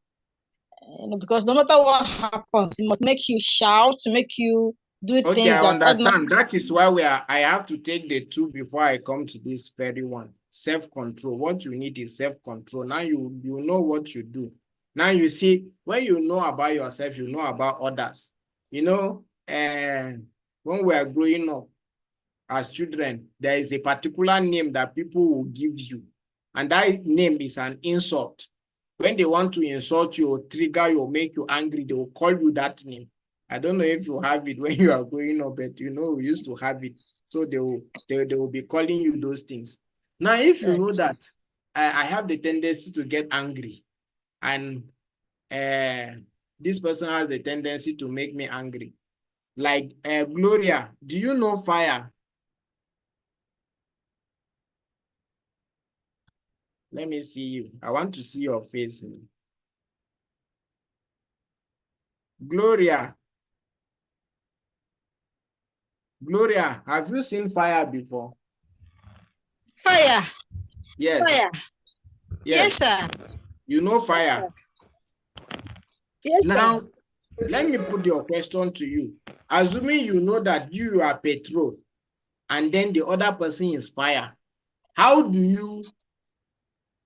Because no matter what happens, it must make you shout, to make you do Okay, things I that understand. That is why I have to take the two before I come to this very one. Self-control. What you need is self-control. Now you know what you do. Now you see, when you know about yourself, you know about others. When we are growing up as children, there is a particular name that people will give you. And that name is an insult. When they want to insult you or trigger you or make you angry, they will call you that name. I don't know if you have it when you are growing up, but we used to have it. So they will be calling you those things. Now, if you know that I have the tendency to get angry, and this person has the tendency to make me angry. Like Gloria, do you know fire? Let me see you. I want to see your face. Gloria, have you seen fire before? Fire. Yes. Fire. Yes, sir. You know fire. Yes, now, sir. Let me put your question to you. Assuming you know that you are petrol and then the other person is fire, how do you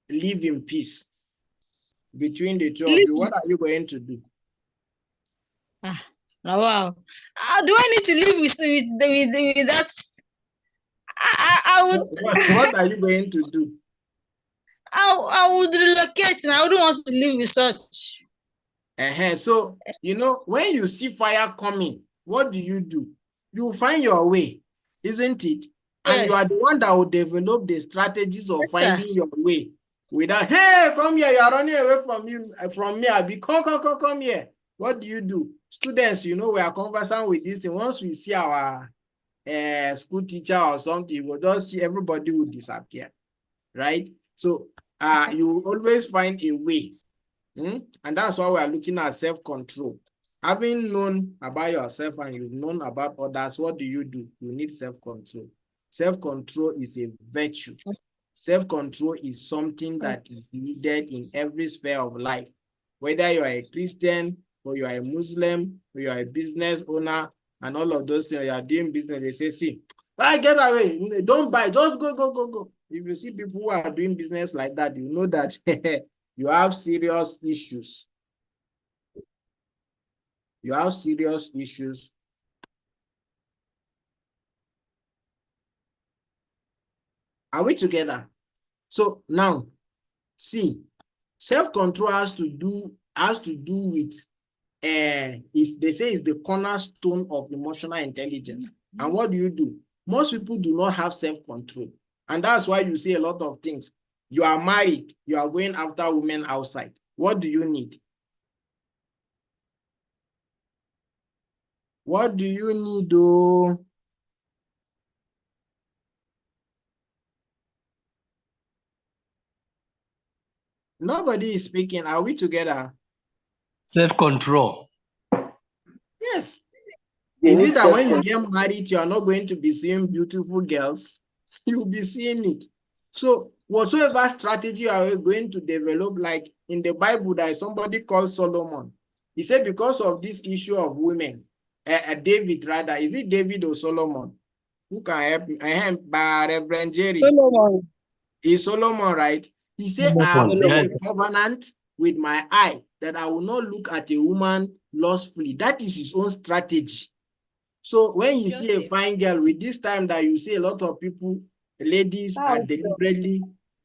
live in peace between the two of you? What are you going to do? Wow. Do I need to live with that? I would. What are you going to do? I would relocate, and I wouldn't want to live with such. So, when you see fire coming, what do? You find your way, isn't it? And you are the one that will develop the strategies of finding your way without, hey, come here, you are running away from me. Abi, come here. What do? Students, we are conversing with this, and once we see our school teacher or something, we'll just see everybody will disappear, right? So, you always find a way. And that's why we are looking at self-control. Having known about yourself and you've known about others, what do? You need self-control. Self-control is a virtue. Self-control is something that is needed in every sphere of life. Whether you are a Christian or you are a Muslim or you are a business owner and all of those things, you are doing business, they say, see, get away, don't buy, just go. If you see people who are doing business like that, you know that you have serious issues. You have serious issues. Are we together? So now, see, self-control has to do with they say it's the cornerstone of emotional intelligence. And what do? Most people do not have self-control. And that's why you see a lot of things. You are married, you are going after women outside. What do you need? What do you need, though? Nobody is speaking. Are we together? Self-control. Yes. Is it that when you get married, you are not going to be seeing beautiful girls? You'll be seeing it. So whatsoever strategy you are going to develop, like in the Bible, there is somebody called Solomon. He said because of this issue of women, David rather, is it David or Solomon? Who can help me? By Reverend Jerry. Solomon. Is Solomon, right? He said, I have made a covenant with my eye that I will not look at a woman lustfully. That is his own strategy. So when you see a fine girl with this time that you see a lot of people, ladies are deliberately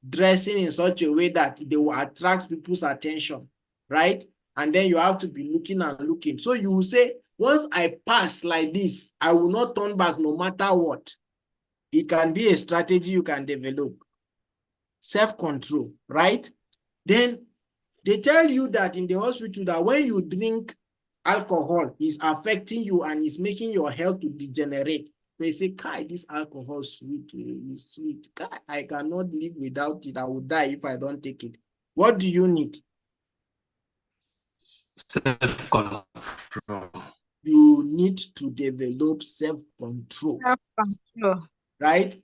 dressing in such a way that they will attract people's attention, right? And then you have to be looking and looking. So you will say, once I pass like this, I will not turn back no matter what. It can be a strategy you can develop. Self-control, right? Then they tell you that in the hospital that when you drink alcohol, is affecting you and is making your health to degenerate. They say, Kai, this alcohol is sweet. Kai, I cannot live without it. I will die if I don't take it. What do you need? Self-control. You need to develop self-control. Self-control. Right?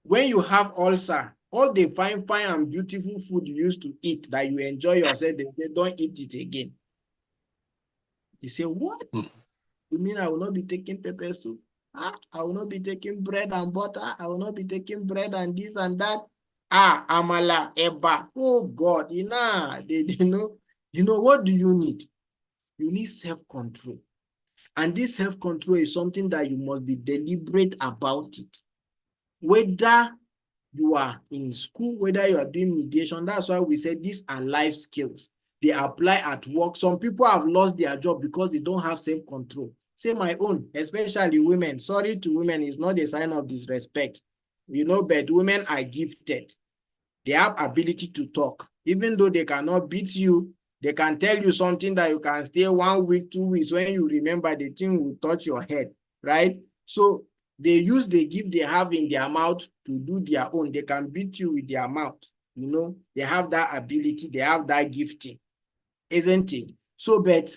When you have ulcer, all the fine and beautiful food you used to eat that you enjoy yourself, they say, don't eat it again. You say, what? You mean I will not be taking pepper soup? I will not be taking bread and butter. I will not be taking bread and this and that. Amala, eba. Oh God, they know. You know, what do you need? You need self-control. And this self-control is something that you must be deliberate about it. Whether you are in school, whether you are doing mediation, that's why we say these are life skills. They apply at work. Some people have lost their job because they don't have self-control. Say my own, especially women. Sorry to women, it's not a sign of disrespect. You know, but women are gifted. They have ability to talk. Even though they cannot beat you, they can tell you something that you can stay 1 week, 2 weeks. When you remember, the thing will touch your head, right? So they use the gift they have in their mouth to do their own. They can beat you with their mouth. You know, they have that ability. They have that gifting, isn't it? So, but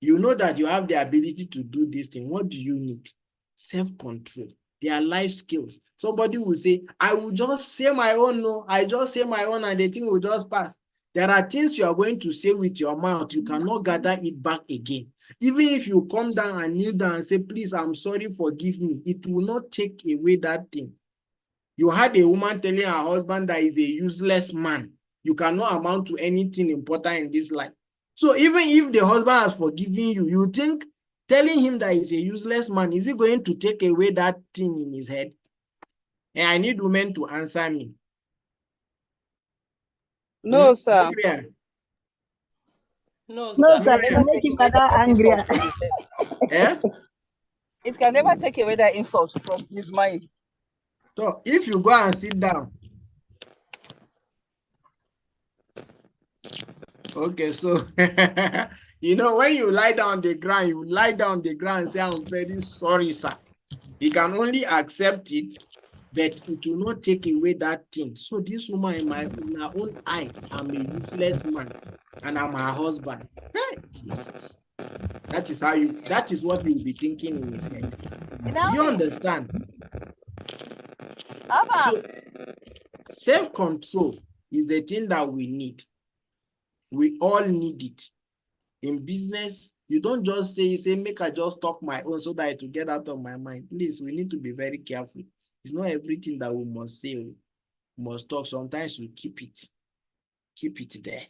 you know that you have the ability to do this thing. What do you need? Self-control. They are life skills. Somebody will say, I will just say my own. No, I just say my own and the thing will just pass. There are things you are going to say with your mouth. You cannot gather it back again. Even if you come down and kneel down and say, please, I'm sorry, forgive me, it will not take away that thing. You had a woman telling her husband that he's a useless man. You cannot amount to anything important in this life. So even if the husband has forgiven you, you think telling him that he's a useless man, is he going to take away that thing in his head? And I need women to answer me. No, sir. No, No, sir. sir, they will make him angry. Eh? It can never take away that insult from his mind. So if you go and sit down. Okay, so you know, when you lie down on the ground, you lie down on the ground and say, I'm very sorry, sir. He can only accept it, but it will not take away that thing. So this woman in my own eye, I'm a useless man, and I'm her husband. Hey, Jesus. That is what he will be thinking in his head. Do you understand? So self-control is the thing that we need. We all need it. In business, you don't just say, make I just talk my own so that it will get out of my mind. Please, we need to be very careful. It's not everything that we must say, we must talk. Sometimes we keep it there,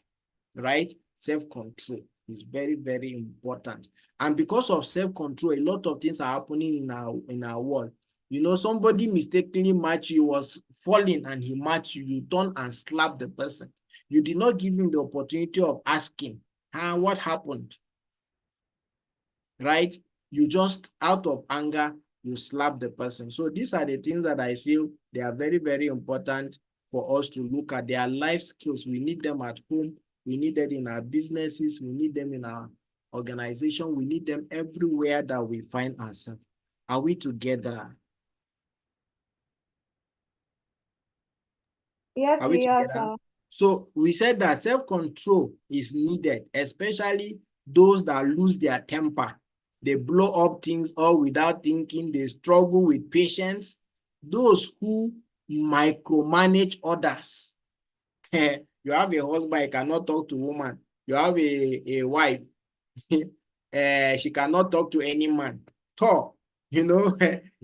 right? Self-control is very, very important. And because of self-control, a lot of things are happening in our world. You know, somebody mistakenly matched you, was falling and he matched you, you turn and slap the person. You did not give him the opportunity of asking, what happened? Right? You just, out of anger, you slap the person. So these are the things that I feel they are very, very important for us to look at. They are life skills. We need them at home. We need them in our businesses. We need them in our organization. We need them everywhere that we find ourselves. Are we together? Yes, we are, sir. So we said that self-control is needed, especially those that lose their temper. they blow up things all without thinking, they struggle with patience. Those who micromanage others. You have a husband, you cannot talk to woman. You have a wife, she cannot talk to any man. Talk, you know,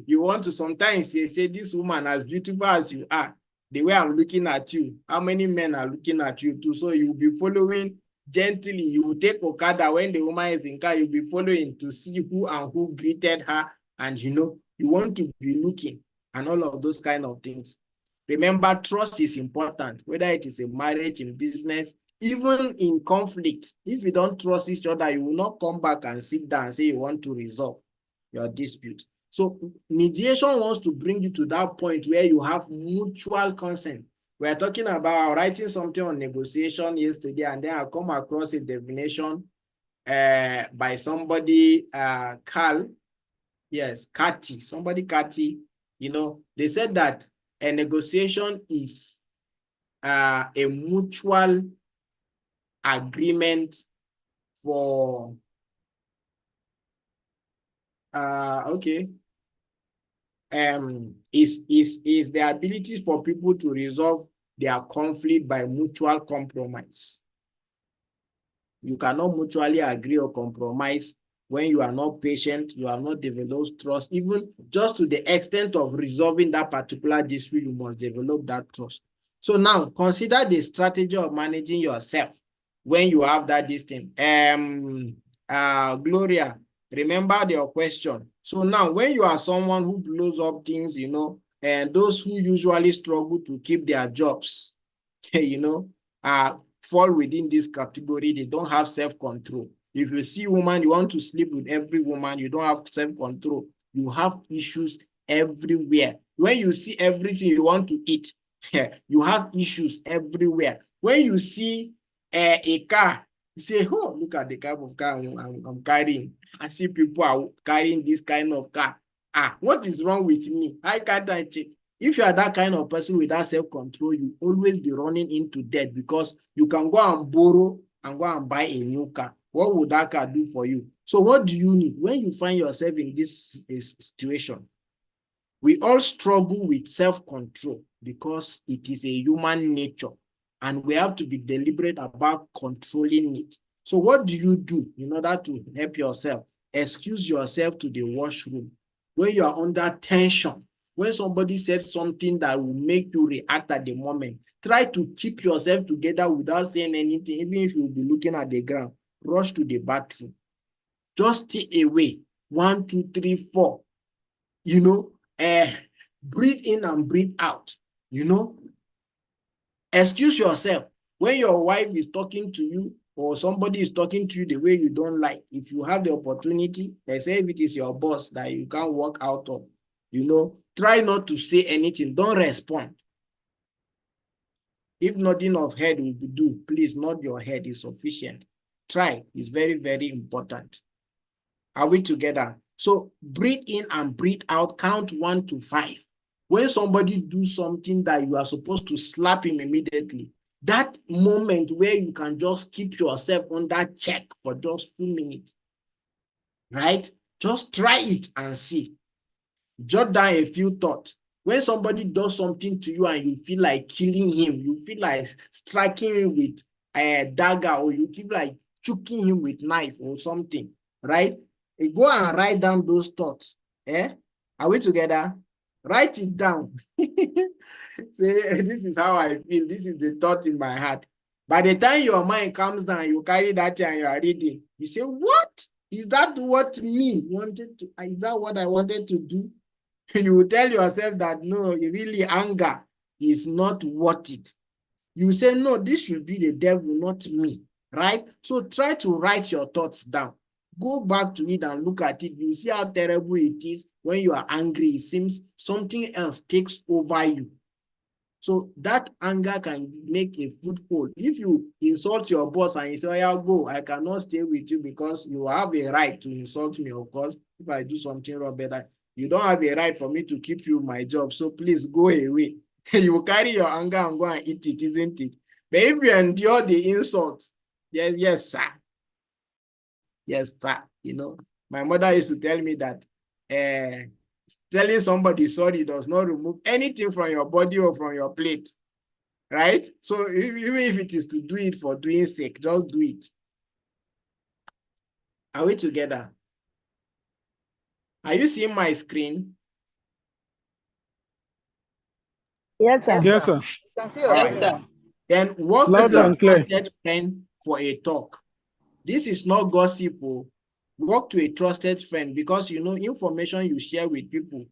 you want to sometimes say this woman, as beautiful as you are, the way I'm looking at you, how many men are looking at you too? So you'll be following gently. You will take Okada when the woman is in car, you'll be following to see who and who greeted her. And you know, you want to be looking and all of those kind of things. Remember, trust is important, whether it is a marriage, in business, even in conflict. If you don't trust each other, you will not come back and sit down and say you want to resolve your dispute. So mediation wants to bring you to that point where you have mutual consent. We are talking about writing something on negotiation yesterday, and then I come across a definition by somebody, Carl, yes, Cathy, somebody Cathy, you know, they said that a negotiation is a mutual agreement for is the ability for people to resolve their conflict by mutual compromise. You cannot mutually agree or compromise when you are not patient, you have not developed trust. Even just to the extent of resolving that particular dispute, you must develop that trust. So now consider the strategy of managing yourself when you have that distance. Gloria, remember your question. So now when you are someone who blows up things, you know, and those who usually struggle to keep their jobs, you know, fall within this category. They don't have self-control. If you see a woman, you want to sleep with every woman, you don't have self-control. You have issues everywhere. When you see everything you want to eat, you have issues everywhere. When you see a car, you say, oh, look at the type of car I'm carrying. I see people are carrying this kind of car. What is wrong with me? I can't check. If you are that kind of person without self-control, you always be running into debt because you can go and borrow and go and buy a new car. What would that car do for you? So what do you need when you find yourself in this situation? We all struggle with self-control because it is a human nature and we have to be deliberate about controlling it. So what do you do in order to help yourself? Excuse yourself to the washroom. When you are under tension, when somebody says something that will make you react at the moment, try to keep yourself together without saying anything, even if you'll be looking at the ground. Rush to the bathroom. Just stay away. 1, 2, 3, 4. You know, breathe in and breathe out. You know, excuse yourself. When your wife is talking to you or somebody is talking to you the way you don't like, if you have the opportunity, let's say if it is your boss that you can't walk out of, you know, try not to say anything. Don't respond. If nodding of head will do, please nod your head is sufficient. Try. It's very, very important. Are we together? So breathe in and breathe out. Count 1 to 5. When somebody do something that you are supposed to slap him immediately, that moment where you can just keep yourself under check for just 2 minutes, right? Just try it and see. Jot down a few thoughts. When somebody does something to you and you feel like killing him, you feel like striking him with a dagger, or you feel like choking him with knife or something, right? You go and write down those thoughts. Are we together? Write it down. Say, this is how I feel. This is the thought in my heart. By the time your mind comes down, you carry that and you are reading. You say, what? Is that what me wanted to? Is that what I wanted to do? You will tell yourself that no, really anger is not worth it. You say, no, this should be the devil, not me, right? So try to write your thoughts down. Go back to it and look at it. You see how terrible it is when you are angry. It seems something else takes over you. So that anger can make a foothold. If you insult your boss and you say, oh, yeah, go, I cannot stay with you because you have a right to insult me, of course, if I do something wrong, better. You don't have a right for me to keep you my job, so please go away. You will carry your anger and go and eat it, isn't it? But if you endure the insult, yes, sir. Yes, sir. You know, My mother used to tell me that telling somebody sorry does not remove anything from your body or from your plate, right? So even if it is to do it for doing sake, just do it. Are we together? Are you seeing my screen? Yes, sir. Yes, sir. All right. sir. Then walk Loud to a and clear. trusted friend for a talk. This is not gossip. Walk to a trusted friend, because you know information you share with people,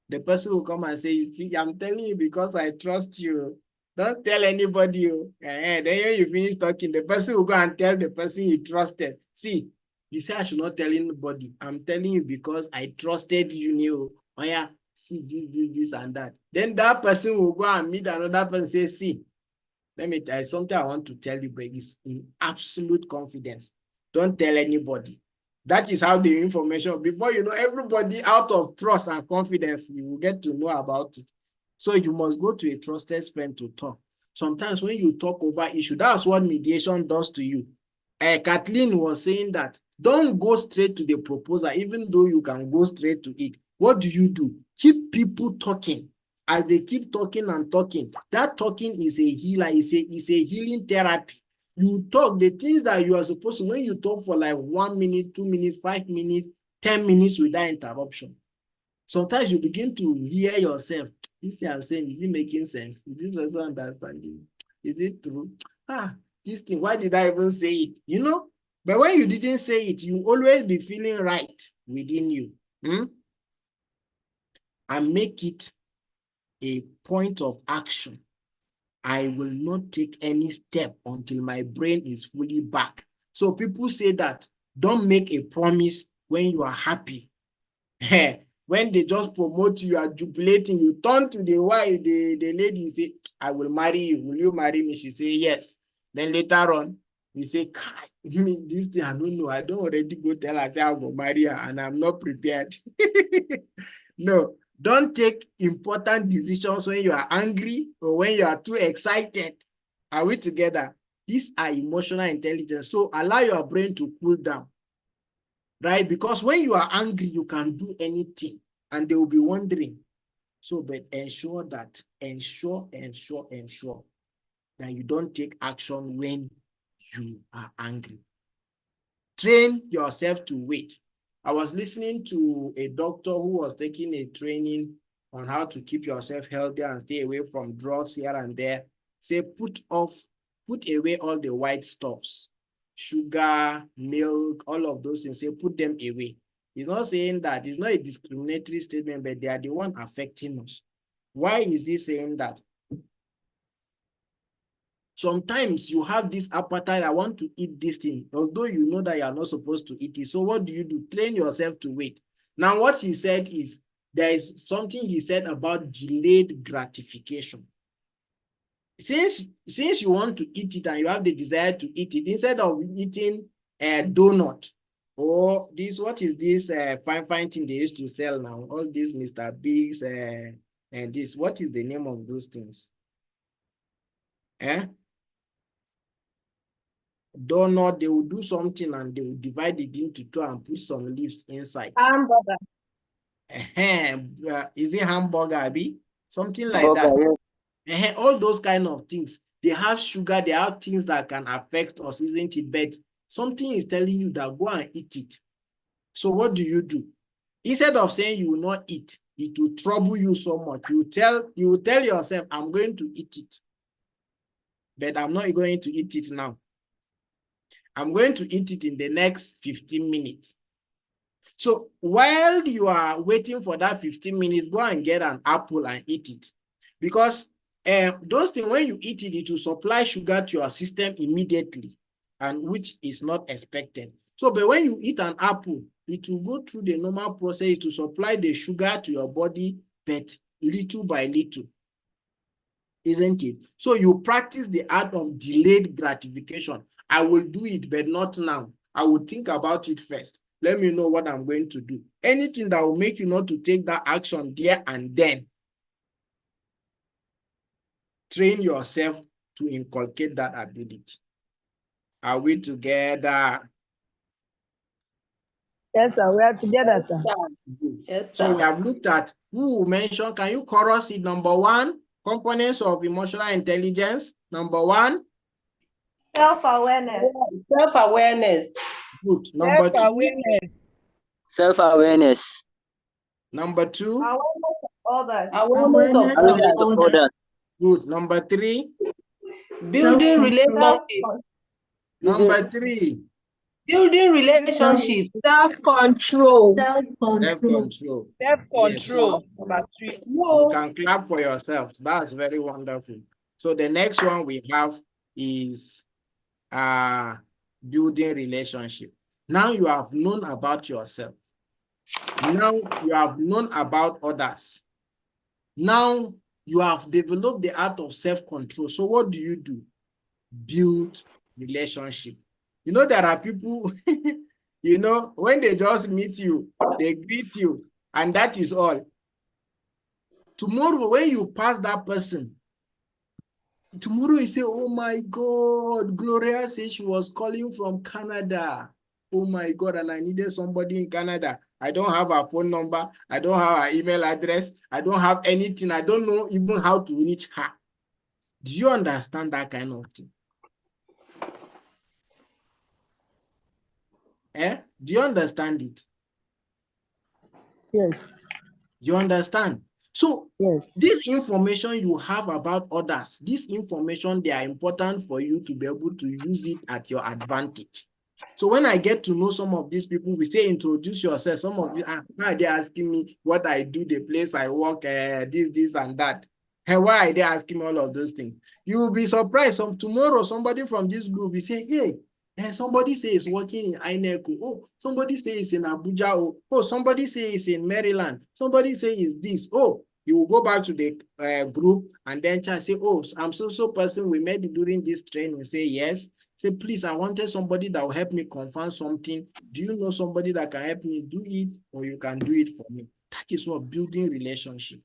the person will come and say, you see, I'm telling you because I trust you. Don't tell anybody. Then when you finish talking, the person will go and tell the person you trusted. See, you say I should not tell anybody. I'm telling you because I trusted you. Oh yeah, see this and that. Then that person will go and meet another person and say, see, let me tell you something I want to tell you, but it's in absolute confidence. Don't tell anybody. That is how the information, before you know, everybody out of trust and confidence, you will get to know about it. So you must go to a trusted friend to talk. Sometimes when you talk over issue, that's what mediation does to you. Kathleen was saying that don't go straight to the proposal, even though you can go straight to it. What do? Keep people talking. As they keep talking and talking, that talking is a healer, is a healing therapy. You talk the things that you are supposed to, when you talk for like 1 minute, 2 minutes, 5 minutes, 10 minutes without interruption. Sometimes you begin to hear yourself. This thing I'm saying, is it making sense? Is this person understanding? Is it true? This thing, why did I even say it? You know? But when you didn't say it, you always be feeling right within you. And make it a point of action. I will not take any step until my brain is fully back. So people say that don't make a promise when you are happy. When they just promote you, you are jubilating, you turn to the wife, the lady say, I will marry you. Will you marry me? She say, yes. Then later on, you say, this thing, I don't know. I don't already go tell her, say I will marry her and I'm not prepared. No, don't take important decisions when you are angry or when you are too excited. Are we together? These are emotional intelligence. So allow your brain to cool down, right? Because when you are angry, you can do anything and they will be wondering. So, but ensure that you don't take action when you are angry. Train yourself to wait. I was listening to a doctor who was taking a training on how to keep yourself healthy and stay away from drugs here and there. Say put away all the white stuffs, sugar, milk, all of those things. Say put them away. He's not saying that. It's not a discriminatory statement, but they are the one affecting us. Why is he saying that? Sometimes you have this appetite, I want to eat this thing, although you know that you are not supposed to eat it. So what do? Train yourself to wait. Now what he said is, there is something he said about delayed gratification. Since you want to eat it and you have the desire to eat it, instead of eating a donut or this, what is this fine thing they used to sell now? All these Mr. Biggs and this, what is the name of those things? Donut, they will do something and they will divide it into two and put some leaves inside. Hamburger. Is it hamburger, Abi? Something like that. All those kind of things. They have sugar, they have things that can affect us, isn't it? But something is telling you that go and eat it. So what do? Instead of saying you will not eat, it will trouble you so much. You will tell yourself, I'm going to eat it. But I'm not going to eat it now. I'm going to eat it in the next 15 minutes. So while you are waiting for that 15 minutes, go and get an apple and eat it. Because those things, when you eat it, it will supply sugar to your system immediately, and which is not expected. So, but when you eat an apple, it will go through the normal process to supply the sugar to your body, but little by little. Isn't it? So you practice the art of delayed gratification. I will do it, but not now. I will think about it first. Let me know what I'm going to do. Anything that will make you not to take that action there and then. Train yourself to inculcate that ability. Are we together? Yes, sir. We are together, sir. Yes, So sir. we have looked at who mentioned. Can you chorus it? Number one, components of emotional intelligence. Number one. Self-awareness. Self-awareness. Good. Number two. Self-awareness. Self-awareness. Number two. Awareness of others. Awareness of Awareness of others. others. Good. Number three. Building relationship. Number three. Building relationships. Self-control. Self-control. Self-control. Number three. You can clap for yourself. That's very wonderful. So the next one we have is building relationship. Now you have known about yourself. Now you have known about others. Now you have developed the art of self-control. So what do? Build relationship. You know, there are people, you know, when they just meet you, they greet you, and that is all. Tomorrow, when you pass that person, tomorrow you say, oh my God, Gloria said she was calling from Canada. Oh my God, and I needed somebody in Canada. I don't have her phone number. I don't have her email address. I don't have anything. I don't know even how to reach her. Do you understand that kind of thing? Do you understand it? Yes. You understand? So yes, this information you have about others, this information, they are important for you to be able to use it at your advantage. So when I get to know some of these people, we say, introduce yourself. Some of you, why are they asking me what I do, the place I work, this, and that? And why are they asking me all of those things? You will be surprised. Tomorrow, somebody from this group will say, hey, and somebody says working in INECO. Oh, somebody says in Abuja. Oh, somebody says in Maryland. Somebody says this. Oh, you will go back to the group and then say, oh, I'm so person we met during this training. Say yes. Say, please, I wanted somebody that will help me confirm something. Do you know somebody that can help me do it, or you can do it for me? That is what building relationship.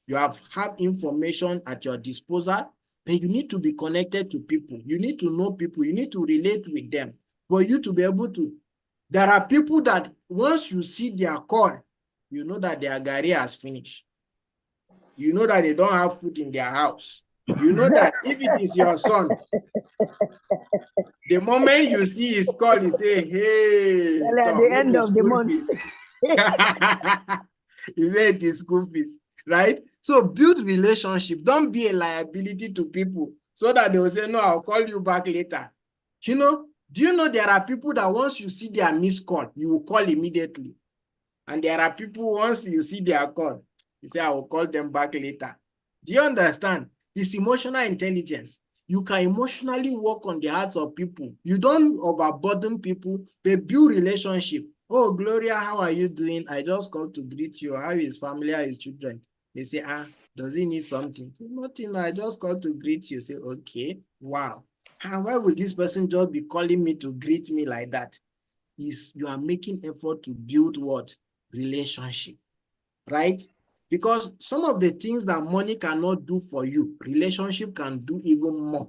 You have information at your disposal, but you need to be connected to people. You need to know people. You need to relate with them. For you to be able to, there are people that once you see their call, you know that their career has finished. You know that they don't have food in their house. You know that if it is your son, the moment you see his call, you say, hey, at the end of the month. You say it is school fees, right? So build relationship. Don't be a liability to people so that they will say, no, I'll call you back later. You know, do you know there are people that once you see their missed call, you will call immediately. And there are people, once you see their call, you say, I will call them back later. Do you understand? It's emotional intelligence. You can emotionally work on the hearts of people. You don't overburden people, but build relationship. Oh, Gloria, how are you doing? I just called to greet you. How is family? How is children? They say, does he need something? Say, nothing. I just called to greet you. Say, okay, wow. Why would this person just be calling me to greet me like that? You are making effort to build what? Relationship, right? Because some of the things that money cannot do for you, relationship can do even more.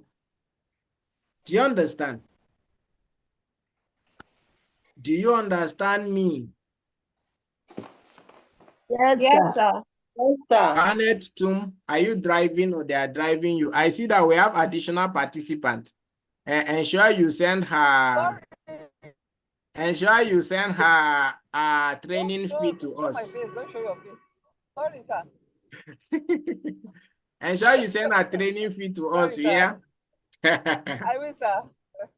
Do you understand? Do you understand me? Yes, sir. Yes, sir. Annette, Tum, are you driving or they are driving you? I see that we have additional participant. Ensure you send her. Ensure you send her training fee to us. Don't show your face. Sorry, sir. Ensure you send a training fee to us, yeah? I will, sir.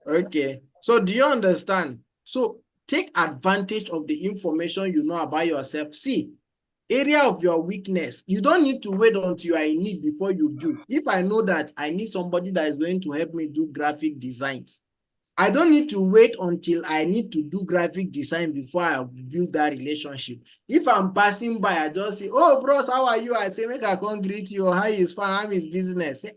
Okay. So do you understand? So take advantage of the information you know about yourself. See, area of your weakness. You don't need to wait until you are in need before you build. If I know that I need somebody that is going to help me do graphic designs, I don't need to wait until I need to do graphic design before I build that relationship. If I'm passing by, I just say, oh, bros, how are you? I say, make I come greet you. How is fun? How is business? Say,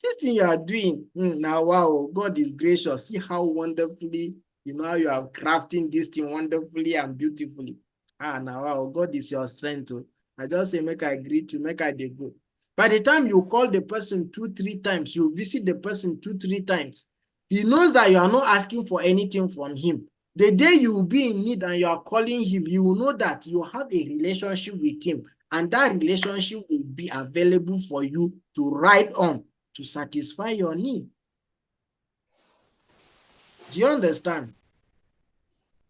this thing you are doing. Now, wow, God is gracious. See how wonderfully, how you are crafting this thing wonderfully and beautifully. Now, wow, God is your strength. I just say, make I greet you, make I dey go. By the time you call the person 2-3 times, you visit the person 2-3 times, he knows that you are not asking for anything from him. The day you will be in need and you are calling him, you will know that you have a relationship with him, and that relationship will be available for you to ride on to satisfy your need. Do you understand?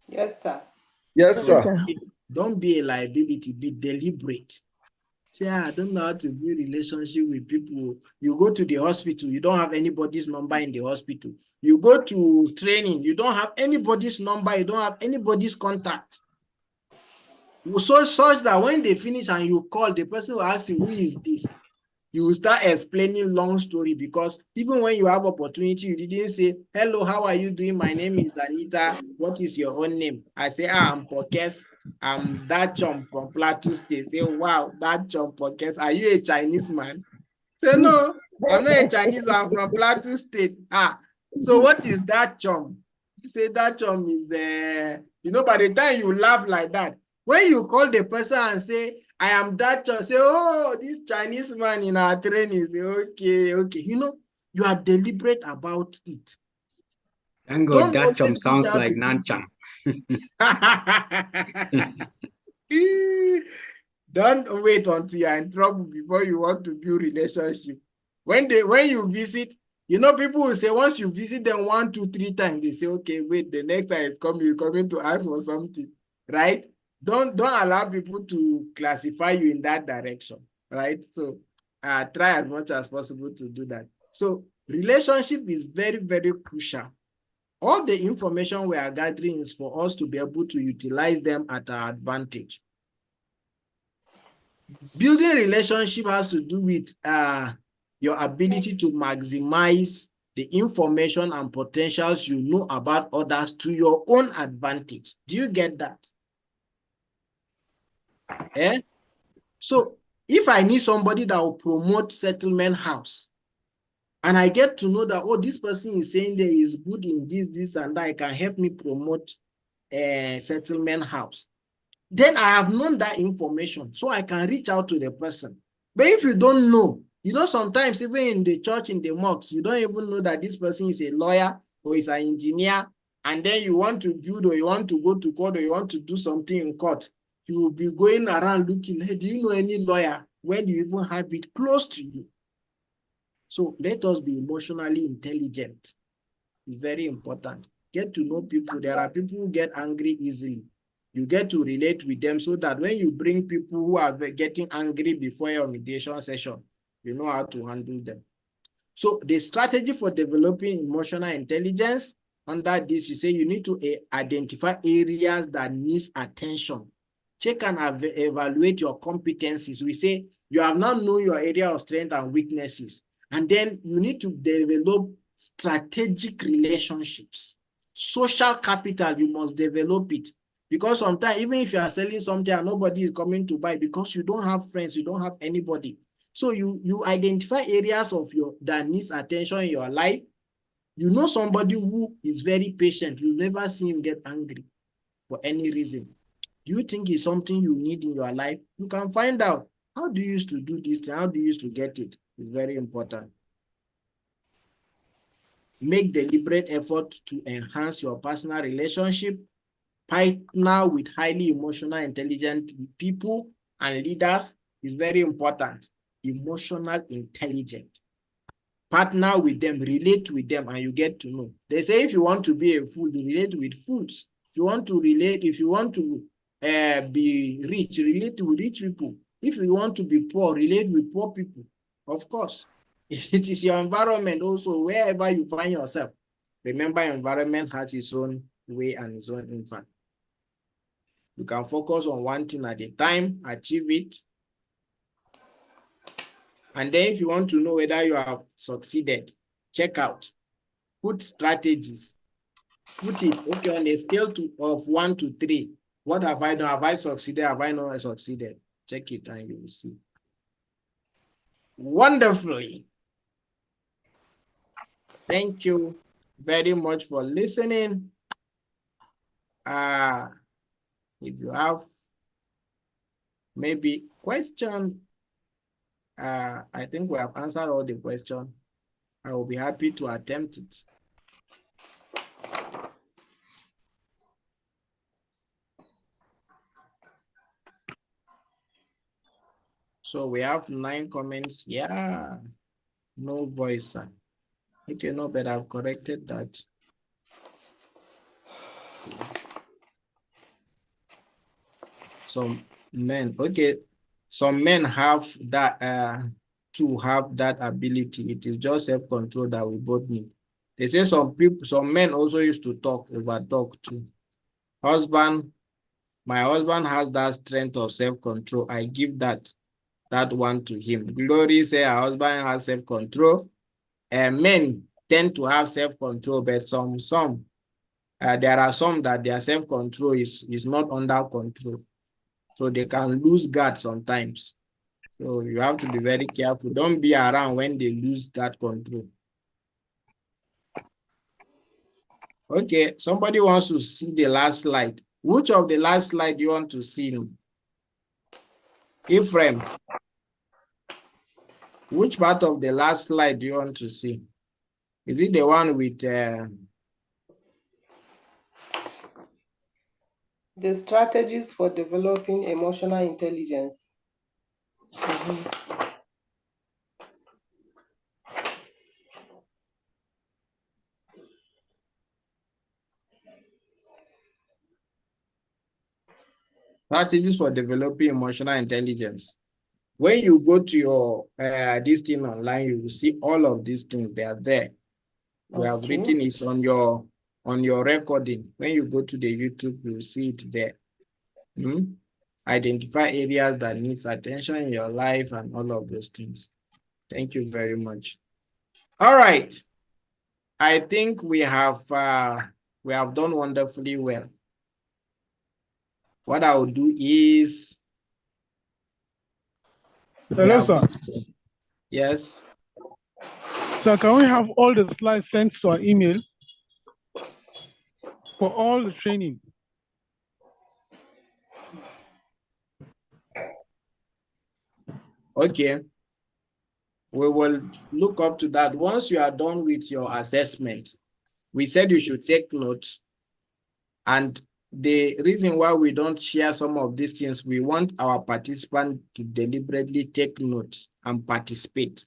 Yes, sir. Yes, So sir. don't be a liability, be deliberate. Say, I don't know how to build relationship with people. You go to the hospital, you don't have anybody's number in the hospital. You go to training, you don't have anybody's number, you don't have anybody's contact. So such that when they finish and you call, the person will ask you, who is this? You will start explaining long story, because even when you have opportunity, you didn't say, hello, how are you doing? My name is Anita. What is your own name? I say, I'm Pokes. I'm that chum from Plateau State. Say, wow, that chum Pokes. Are you a Chinese man? Say, no, I'm not a Chinese. I'm from Plateau State. So what is that chum? You say that chum is, by the time you laugh like that, when you call the person and say, I am that chum, say, oh, this Chinese man in our training, say, okay. You are deliberate about it. Thank God, Don't that chum always reach sounds out like to Nancham. Don't wait until you're in trouble before you want to build relationship. When you visit, people will say, once you visit them 1, 2, 3 times, they say, okay, wait, the next time it's coming, you're coming to ask for something, right? Don't allow people to classify you in that direction, right? So try as much as possible to do that. So relationship is very, very crucial. All the information we are gathering is for us to be able to utilize them at our advantage. Building relationship has to do with your ability to maximize the information and potentials you know about others to your own advantage. Do you get that? So if I need somebody that will promote settlement house, and I get to know that, oh, this person is saying there is good in this, and that, can help me promote a settlement house, then I have known that information, so I can reach out to the person. But if you don't know, sometimes even in the church, in the mosques, you don't even know that this person is a lawyer or is an engineer, and then you want to build, or you want to go to court, or you want to do something in court. You will be going around looking, hey, do you know any lawyer? When do you even have it close to you? So let us be emotionally intelligent. It's very important. Get to know people. There are people who get angry easily. You get to relate with them, so that when you bring people who are getting angry before your mediation session, you know how to handle them. So the strategy for developing emotional intelligence, under this, you say you need to identify areas that need attention. Check and evaluate your competencies. We say you have now known your area of strength and weaknesses, and then you need to develop strategic relationships. Social capital, you must develop it. Because sometimes, even if you are selling something and nobody is coming to buy, because you don't have friends, you don't have anybody. So you identify areas of that needs attention in your life. You know somebody who is very patient. You never see him get angry for any reason. Do you think it's something you need in your life? You can find out. How do you used to do this? How do you used to get it? It's very important. Make deliberate effort to enhance your personal relationship. Partner with highly emotional, intelligent people and leaders is very important. Emotional intelligent. Partner with them, relate with them, and you get to know. They say if you want to be a fool, relate with fools. If you want to be rich, relate with rich people. If you want to be poor, relate with poor people. Of course, it is your environment also, wherever you find yourself. Remember, environment has its own way and its own impact. You can focus on one thing at a time, achieve it. And then if you want to know whether you have succeeded, check out. Put strategies. Put it, okay, on a scale of 1 to 3. What have I done? Have I succeeded? Have I not succeeded? Check it and you will see. Wonderfully. Thank you very much for listening. If you have maybe question, I think we have answered all the questions. I will be happy to attempt it. So we have 9 comments. Yeah, no voice, sir. Okay, no, but I've corrected that. Some men, okay, some men have that to have that ability. It is just self-control that we both need. They say some people, some men also used to over talk too. My husband has that strength of self-control. I give that one to him. Glory say her husband has self-control. Men tend to have self-control, but there are some that their self-control is not under control. So they can lose guard sometimes. So you have to be very careful. Don't be around when they lose that control. Okay, somebody wants to see the last slide. Which of the last slide do you want to see? Ephraim, which part of the last slide do you want to see? Is it the one with the strategies for developing emotional intelligence? strategies for developing emotional intelligence? When you go to your this thing online, you will see all of these things. They are there. We have written it on your recording. When you go to the YouTube, you will see it there. Identify areas that needs attention in your life and all of those things. Thank you very much. All right. I think we have done wonderfully well. What I will do is hello, sir. Yes. So can we have all the slides sent to our email for all the training? Okay. We will look up to that. Once you are done with your assessment, we said you should take notes. And the reason why we don't share some of these things, we want our participants to deliberately take notes and participate.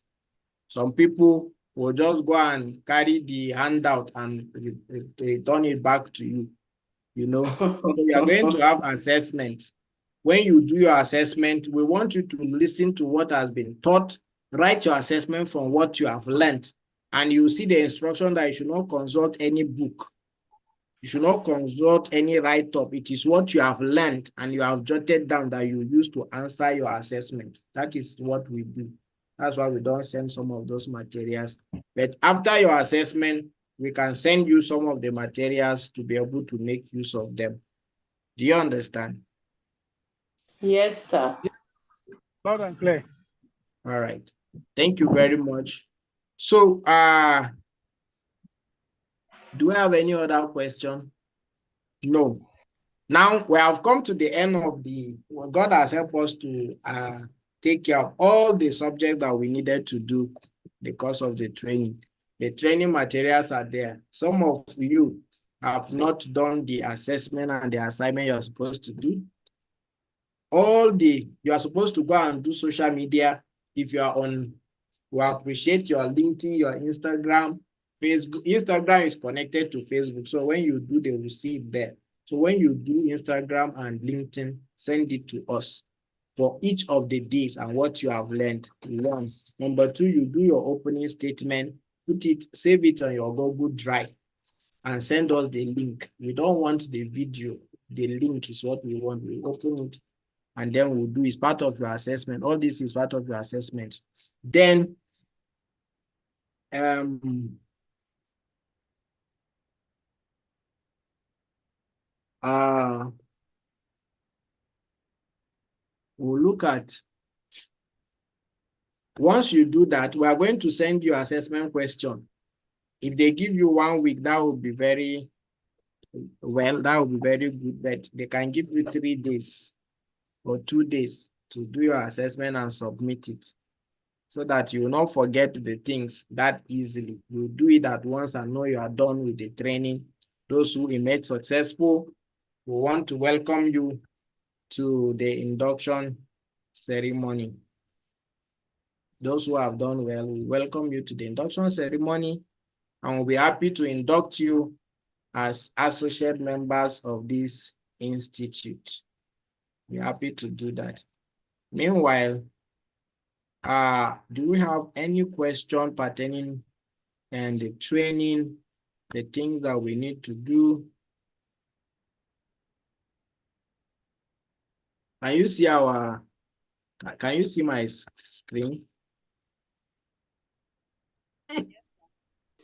Some people will just go and carry the handout and return it back to you. So we are going to have assessments. When you do your assessment, we want you to listen to what has been taught, write your assessment from what you have learned, and you see the instruction that you should not consult any book. You should not consult any write-up. It is what you have learned and you have jotted down that you use to answer your assessment. That is what we do. That's why we don't send some of those materials. But after your assessment, we can send you some of the materials to be able to make use of them. Do you understand? Yes, sir. Loud and clear. All right. Thank you very much. So, do we have any other question? No. Now we have come to the end of God has helped us to take care of all the subjects that we needed to do because of the training. The training materials are there. Some of you have not done the assessment and the assignment you're supposed to do. You are supposed to go and do social media. If you are on, we appreciate your LinkedIn, your Instagram, Facebook. Instagram is connected to Facebook. So when you do, they will see it there. So when you do Instagram and LinkedIn, send it to us for each of the days and what you have learned. One. Number two, you do your opening statement, save it on your Google Drive and send us the link. We don't want the video. The link is what we want. We open it and then we'll do is part of your assessment. All this is part of your assessment. Then we'll look at, once you do that, we are going to send you assessment question. If they give you 1 week, that would be very well, that would be very good, but they can give you 3 days or 2 days to do your assessment and submit it so that you will not forget the things that easily. You do it at once and know you are done with the training. Those who emerge successful, we want to welcome you to the induction ceremony. Those who have done well, we welcome you to the induction ceremony, and we'll be happy to induct you as associate members of this institute. We're happy to do that. Meanwhile, do we have any question pertaining and the training, the things that we need to do? Can you see can you see my screen?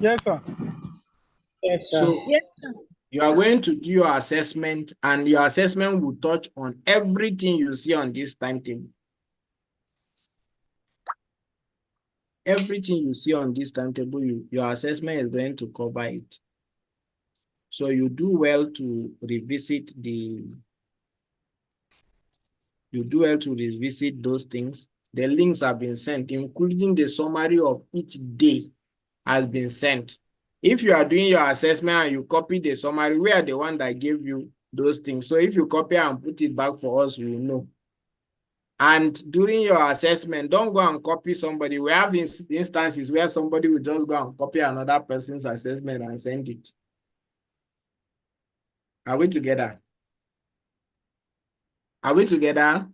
Yes, sir. Yes, sir. So Yes, sir. you are going to do your assessment, and your assessment will touch on everything you see on this timetable. Everything you see on this timetable, your assessment is going to cover it. So you do well to revisit those things. The links have been sent, including the summary of each day has been sent. If you are doing your assessment and you copy the summary, we are the one that gave you those things. So if you copy and put it back for us, we will know. And during your assessment, don't go and copy somebody. We have instances where somebody will just go and copy another person's assessment and send it. Are we together? Are we together?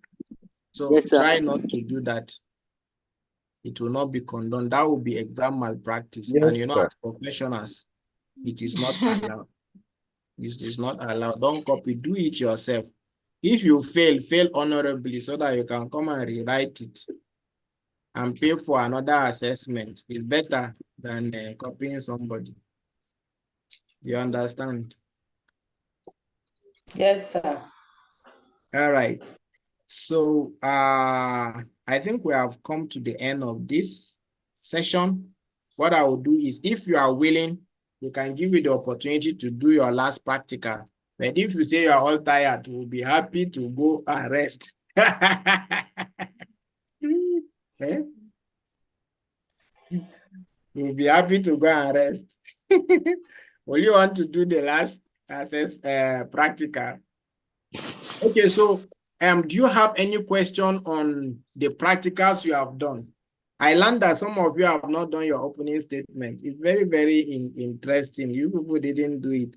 So Yes, sir. try not to do that. It will not be condoned. That will be exam malpractice. Yes, and you know, sir. as professionals, it is not allowed. It is not allowed. Don't copy. Do it yourself. If you fail, fail honorably so that you can come and rewrite it and pay for another assessment. It's better than copying somebody. You understand? Yes, sir. All right. So I think we have come to the end of this session. What I will do is, if you are willing, we can give you the opportunity to do your last practical. But if you say you are all tired, we'll be happy to go and rest. Eh? We'll be happy to go and rest. Will you want to do the last practical? Okay, so do you have any question on the practicals you have done? I learned that some of you have not done your opening statement. It's very, very interesting. You people didn't do it.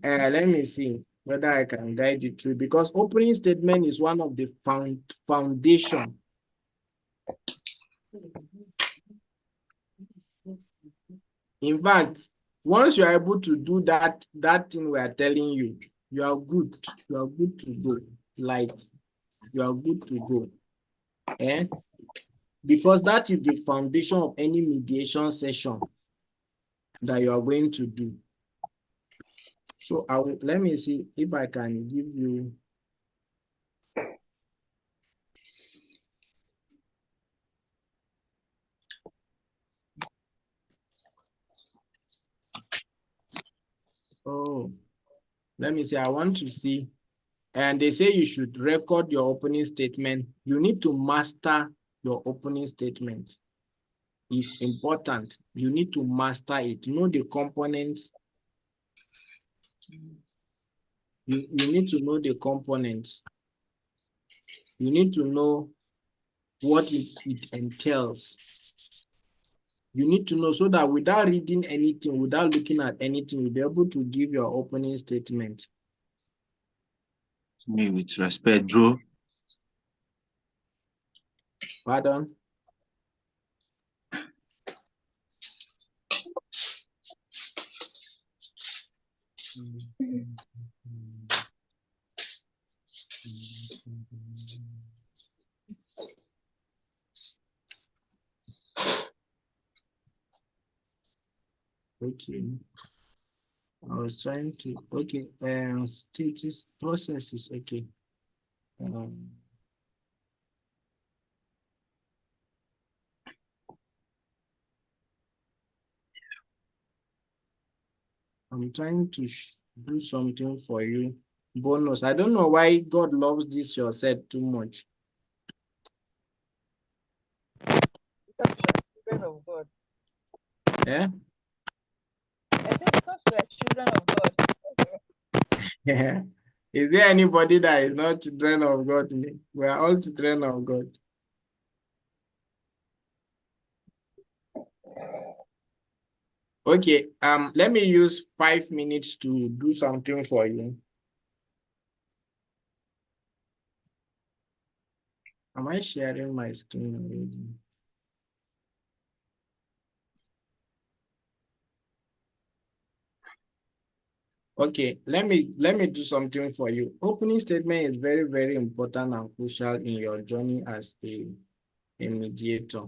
Let me see whether I can guide you through, because opening statement is one of the foundation. In fact, once you are able to do that thing we are telling you, you are good. You are good to go. Like, you are good to go. Because that is the foundation of any mediation session that you are going to do. So let me see if I can give you. Oh, let me see. I want to see. And they say you should record your opening statement. You need to master your opening statement. It's important. You need to master it. Know the components. You need to know the components. You need to know what it entails. You need to know, so that without reading anything, without looking at anything, you'll be able to give your opening statement. Me, with respect, bro. Pardon? Okay. I was trying to, okay, stages, processes, okay. I'm trying to do something for you. Bonus. I don't know why God loves this your set too much. Children of God. Yeah? I said because we are children of God. Yeah. Is there anybody that is not children of God? We are all children of God. Okay, let me use 5 minutes to do something for you. Am I sharing my screen already? Okay, let me do something for you. Opening statement is very, very important and crucial in your journey as a mediator.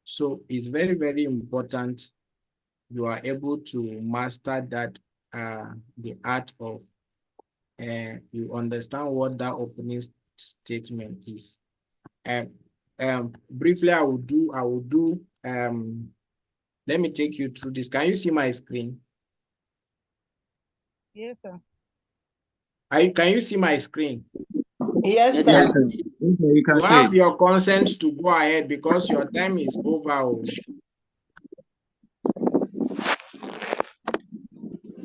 So it's very, very important you are able to master that, the art of, you understand what that opening statement is. Briefly, I will do, let me take you through this. Can you see my screen? Yes, sir. Can you see my screen? Yes, sir. Yes, sir. Okay, you can You see have it. your consent to go ahead because your time is over. Oh.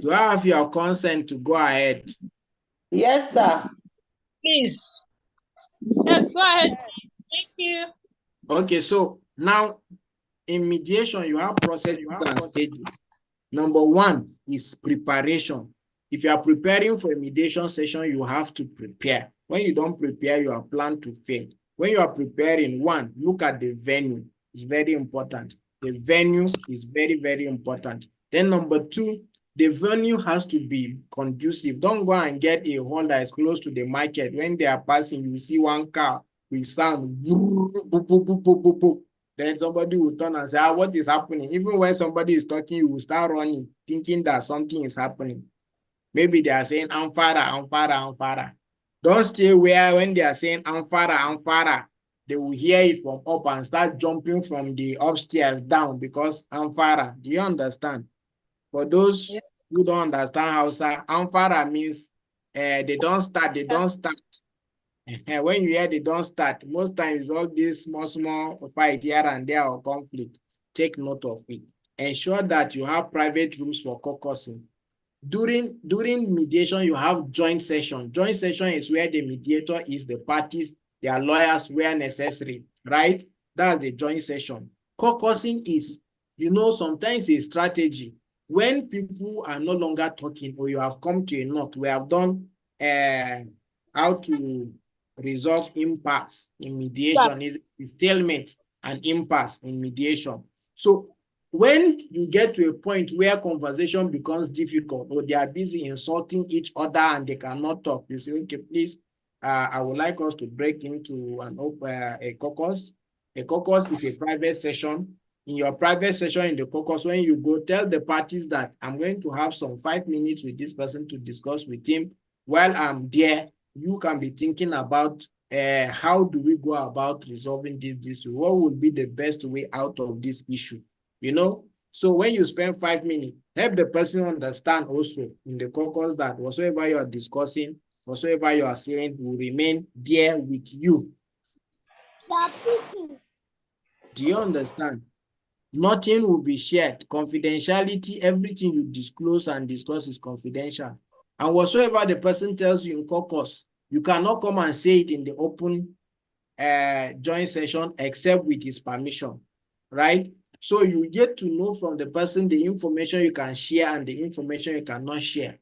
Do I have your consent to go ahead? Yes, sir. Please. Yes, go ahead. Thank you. Okay, so now in mediation, you have processes and stages. Number one is preparation. If you are preparing for a mediation session, you have to prepare. When you don't prepare, you are planned to fail. When you are preparing, one, look at the venue. It's very important. The venue is very, very important. Then number two, the venue has to be conducive. Don't go and get a hall that is close to the market. When they are passing, you see one car with sound. Then somebody will turn and say, what is happening? Even when somebody is talking, you will start running, thinking that something is happening. Maybe they are saying, Amfara. Don't stay where when they are saying Amfara, they will hear it from up and start jumping from the upstairs down because Amfara. Do you understand? For those who don't understand Hausa, Amfara means they don't start. When you hear they don't start, most times all these small fight here and there or conflict, take note of it. Ensure that you have private rooms for caucusing. During mediation, you have joint session. Joint session is where the mediator is, the parties, their lawyers where necessary, right? That's the joint session. Caucusing is, sometimes a strategy. When people are no longer talking or you have come to a knot, we have done how to resolve impasse in mediation, is stalemate and impasse in mediation. So when you get to a point where conversation becomes difficult or they are busy insulting each other and they cannot talk, you say, okay, please, I would like us to break into a caucus. A caucus is a private session. In your private session in the caucus, when you go, tell the parties that I'm going to have some 5 minutes with this person to discuss with him. While I'm there, you can be thinking about how do we go about resolving this way? What would be the best way out of this issue? So when you spend 5 minutes, help the person understand also in the caucus that whatsoever you are discussing, whatsoever you are saying will remain there with you. Do you understand? Nothing will be shared. Confidentiality, everything you disclose and discuss is confidential. And whatsoever the person tells you in caucus, you cannot come and say it in the open joint session except with his permission, right? So you get to know from the person the information you can share and the information you cannot share.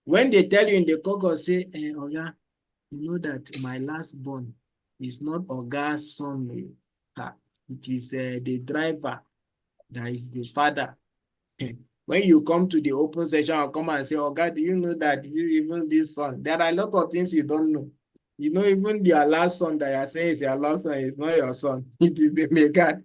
When they tell you in the caucus, say, Oga, you know that my last born is not Oga's son. It is the driver that is the father. When you come to the open session, I'll come and say, Oga, do you know that even this son? There are a lot of things you don't know. Even your last son that you're saying is your last son is not your son. It is the Megad.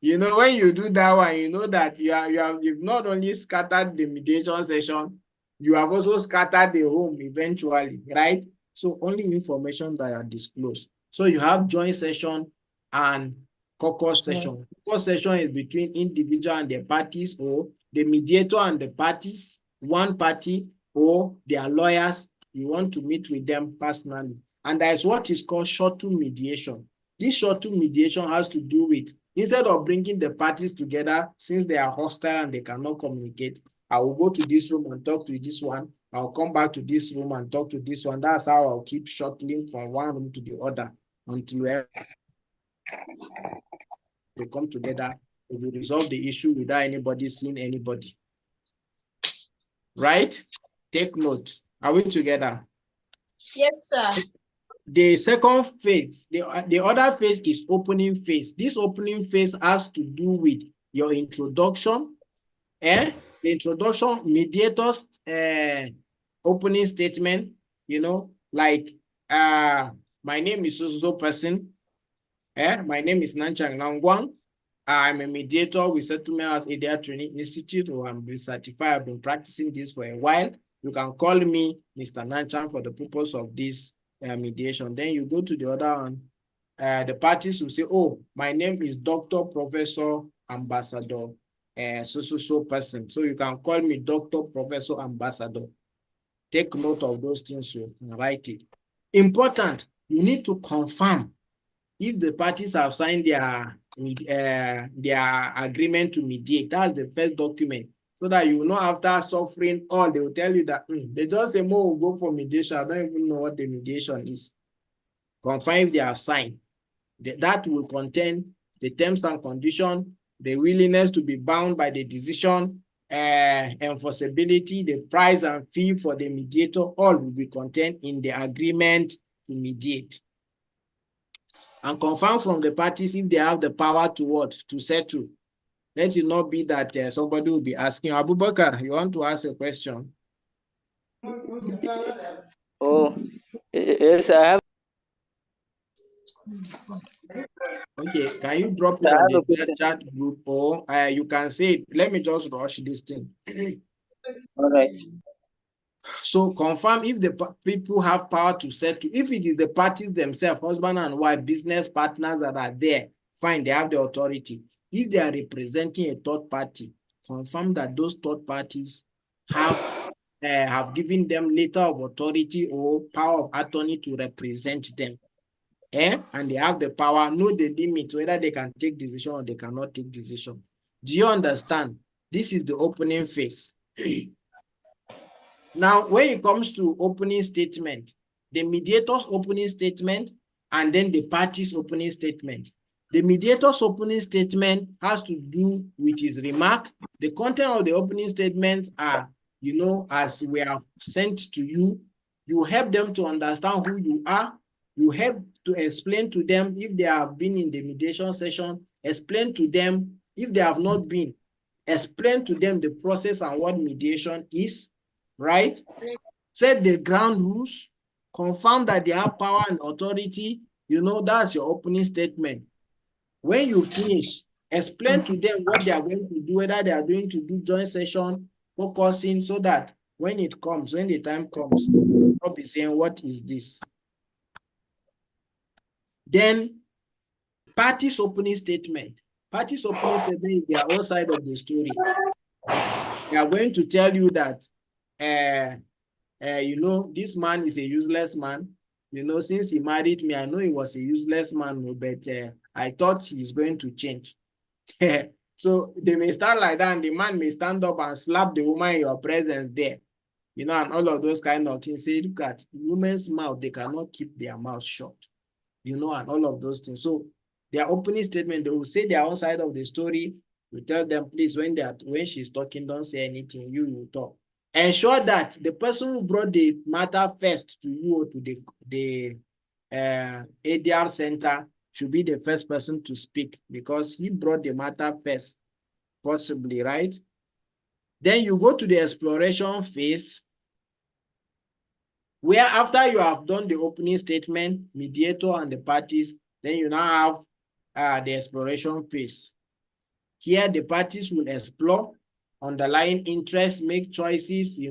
When you do that one, you know that you've not only scattered the mediation session, you have also scattered the home eventually, right? So only information that are disclosed. So you have joint session and caucus session. Caucus session is between individual and their parties, or the mediator and the parties, one party, or their lawyers. You want to meet with them personally. And that is what is called short-term mediation. This short-term mediation has to do with, instead of bringing the parties together, since they are hostile and they cannot communicate, I will go to this room and talk to this one. I'll come back to this room and talk to this one. That's how I'll keep shuttling from one room to the other. until we come together, we will resolve the issue without anybody seeing anybody. Right? Take note. Are we together? Yes, sir. The second phase, the other phase is opening phase. This opening phase has to do with your introduction, the introduction, mediators, opening statement, like my name is so person. My name is Nanchang Nangwang. I'm a mediator with Settlement House Area Training Institute, or I'm certified. I've been practicing this for a while. You can call me Mr. Nanchang for the purpose of this mediation. Then you go to the other one. The parties will say, oh, my name is Dr. Professor Ambassador so person. So you can call me Dr. Professor Ambassador. Take note of those things, you write it. Important, you need to confirm if the parties have signed their agreement to mediate. That's the first document. So that you know, after suffering all, they will tell you that they just say, more will go for mediation. I don't even know what the mediation is. Confirm if they have signed. That will contain the terms and conditions, the willingness to be bound by the decision, enforceability, the price and fee for the mediator, all will be contained in the agreement to mediate. And confirm from the parties if they have the power to what? To settle. Let it not be that somebody will be asking, Abubakar, you want to ask a question? Oh, yes, I have. Okay, can you drop it I on have a the question. chat group, or you can say it. Let me just rush this thing. All right. So confirm if the people have power to settle. If it is the parties themselves, husband and wife, business partners that are there, fine, they have the authority. If they are representing a third party, confirm that those third parties have given them letter of authority or power of attorney to represent them. And they have the power, know the limit, whether they can take decision or they cannot take decision. Do you understand? This is the opening phase. Now, when it comes to opening statement, the mediator's opening statement and then the party's opening statement. The mediator's opening statement has to do with his remark. The content of the opening statement are, as we have sent to you, you help them to understand who you are. You help to explain to them if they have been in the mediation session, explain to them if they have not been, explain to them the process and what mediation is, right? Set the ground rules, confirm that they have power and authority. That's your opening statement. When you finish, explain to them what they are going to do, whether they are going to do joint session, focusing, so that when the time comes, I'll be saying, what is this? Then parties opening statement. Parties opening statement is their own side of the story. They are going to tell you that this man is a useless man. Since he married me, I know he was a useless man, but I thought he's going to change. So they may start like that, and the man may stand up and slap the woman in your presence there. And all of those kind of things. Say, look at women's mouth, they cannot keep their mouth shut. And all of those things. So their opening statement, they will say their own side of the story. We tell them, please, when she's talking, don't say anything, you will talk. Ensure that the person who brought the matter first to you or to the ADR center should be the first person to speak, because he brought the matter first, possibly, right? Then you go to the exploration phase, where after you have done the opening statement, mediator and the parties, then you now have the exploration phase. Here, the parties will explore underlying interests, make choices, they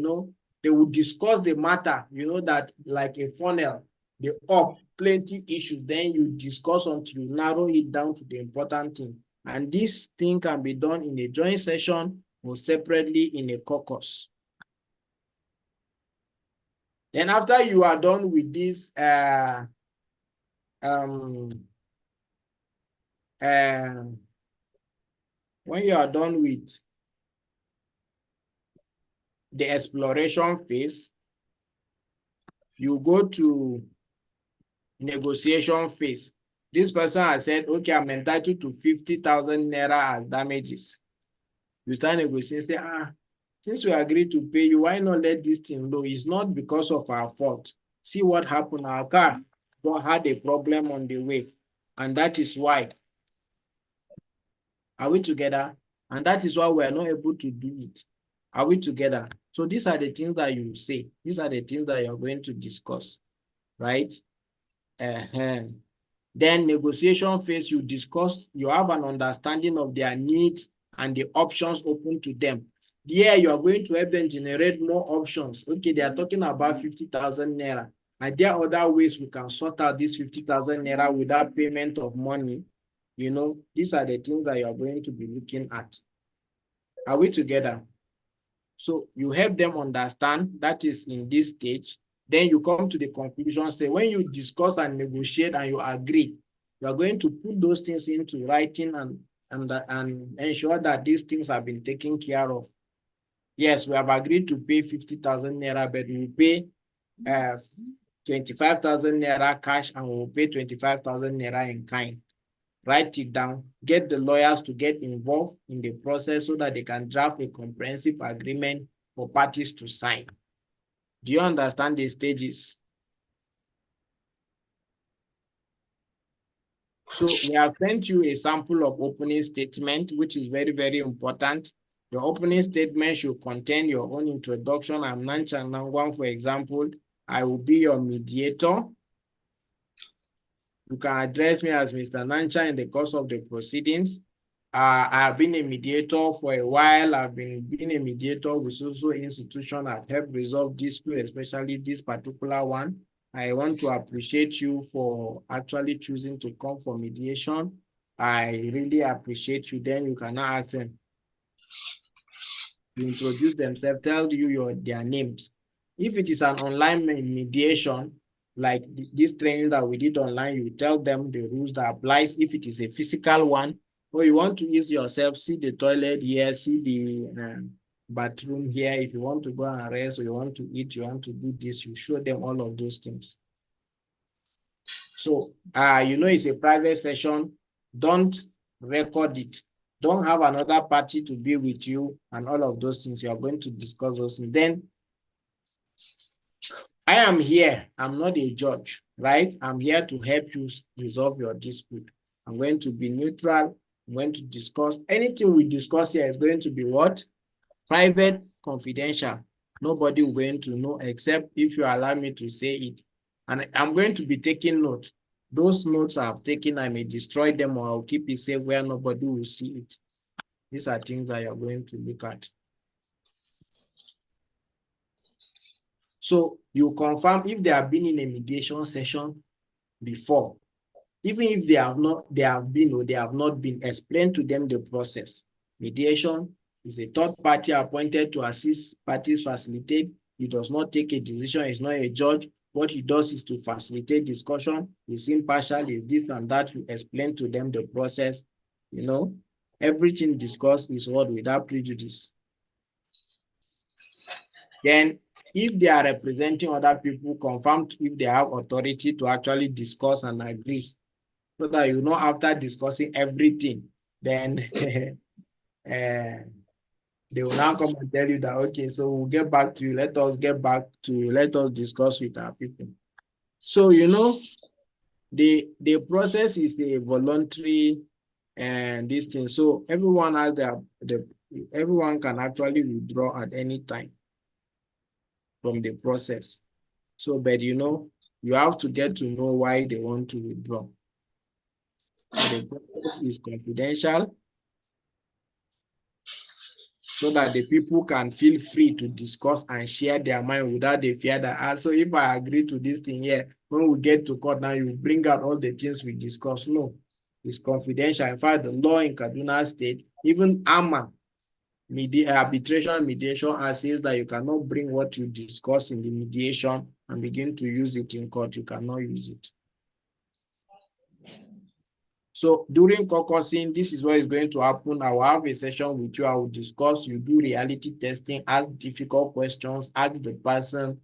will discuss the matter, that like a funnel, they up plenty issues, then you discuss until you narrow it down to the important thing. And this thing can be done in a joint session or separately in a caucus. Then after you are done with this, when you are done with the exploration phase, you go to negotiation phase. This person has said, okay, I'm entitled to 50,000 naira as damages. You start negotiating, say, since we agreed to pay you, why not let this thing go? It's not because of our fault. See what happened. Our car had a problem on the way. And that is why. Are we together? And that is why we are not able to do it. Are we together? So these are the things that you say. These are the things that you're going to discuss, right? Then negotiation phase, you discuss, you have an understanding of their needs and the options open to them. Here, you are going to help them generate more options. Okay, they are talking about 50,000 naira. And there are other ways we can sort out this 50,000 naira without payment of money. You know, these are the things that you are going to be looking at. Are we together? So you help them understand that is in this stage. Then you come to the conclusion stage. When you discuss and negotiate and you agree, you are going to put those things into writing and ensure that these things have been taken care of. Yes, we have agreed to pay 50,000 naira, but we pay 25,000 naira cash and we will pay 25,000 naira in kind. Write it down, get the lawyers to get involved in the process so that they can draft a comprehensive agreement for parties to sign. Do you understand the stages? So we have sent you a sample of opening statement, which is very, very important. Your opening statement should contain your own introduction. I'm Nancha Nangwan, for example. I will be your mediator. You can address me as Mr. Nancha in the course of the proceedings. I have been a mediator for a while. I've been a mediator with social institutions. I've helped resolve disputes, especially this particular one. I want to appreciate you for actually choosing to come for mediation. I really appreciate you. Then you can now ask them to introduce themselves, tell you their names. If it is an online mediation, like this training that we did online, you tell them the rules that applies. If it is a physical one, or you want to ease yourself, see the toilet here, see the bathroom here. If you want to go and rest, or you want to eat, you want to do this, you show them all of those things. So, you know, it's a private session. Don't record it. Don't have another party to be with you and all of those things. You are going to discuss those things. Then, I am here. I'm not a judge, right? I'm here to help you resolve your dispute. I'm going to be neutral. I'm going to discuss. Anything we discuss here is going to be what? Private, confidential. Nobody will going to know except if you allow me to say it. And I'm going to be taking notes. Those notes I've taken, I may destroy them or I'll keep it safe where nobody will see it. These are things that you're going to look at. So you confirm if they have been in a mediation session before. Even if they have been or they have not been, explain to them the process. Mediation is a third party appointed to assist parties facilitate. He does not take a decision. He's not a judge. What he does is to facilitate discussion. He's impartial, is this and that. You explain to them the process. You know, everything discussed is what without prejudice. Then, if they are representing other people, confirm if they have authority to actually discuss and agree. So that you know, after discussing everything, then they will now come and tell you that, okay, so we'll get back to you. Let us discuss with our people. So, you know, the process is a voluntary this thing. So everyone has everyone can actually withdraw at any time from the process. So, but you know, you have to get to know why they want to withdraw. So the process is confidential so that the people can feel free to discuss and share their mind without the fear that, so if I agree to this thing here, when we get to court now, you bring out all the things we discuss. No, it's confidential. In fact, the law in Kaduna State, even AMA, arbitration and mediation says that you cannot bring what you discuss in the mediation and begin to use it in court. You cannot use it. So during caucusing, this is what is going to happen. I will have a session with you. I will discuss. You do reality testing, ask difficult questions, ask the person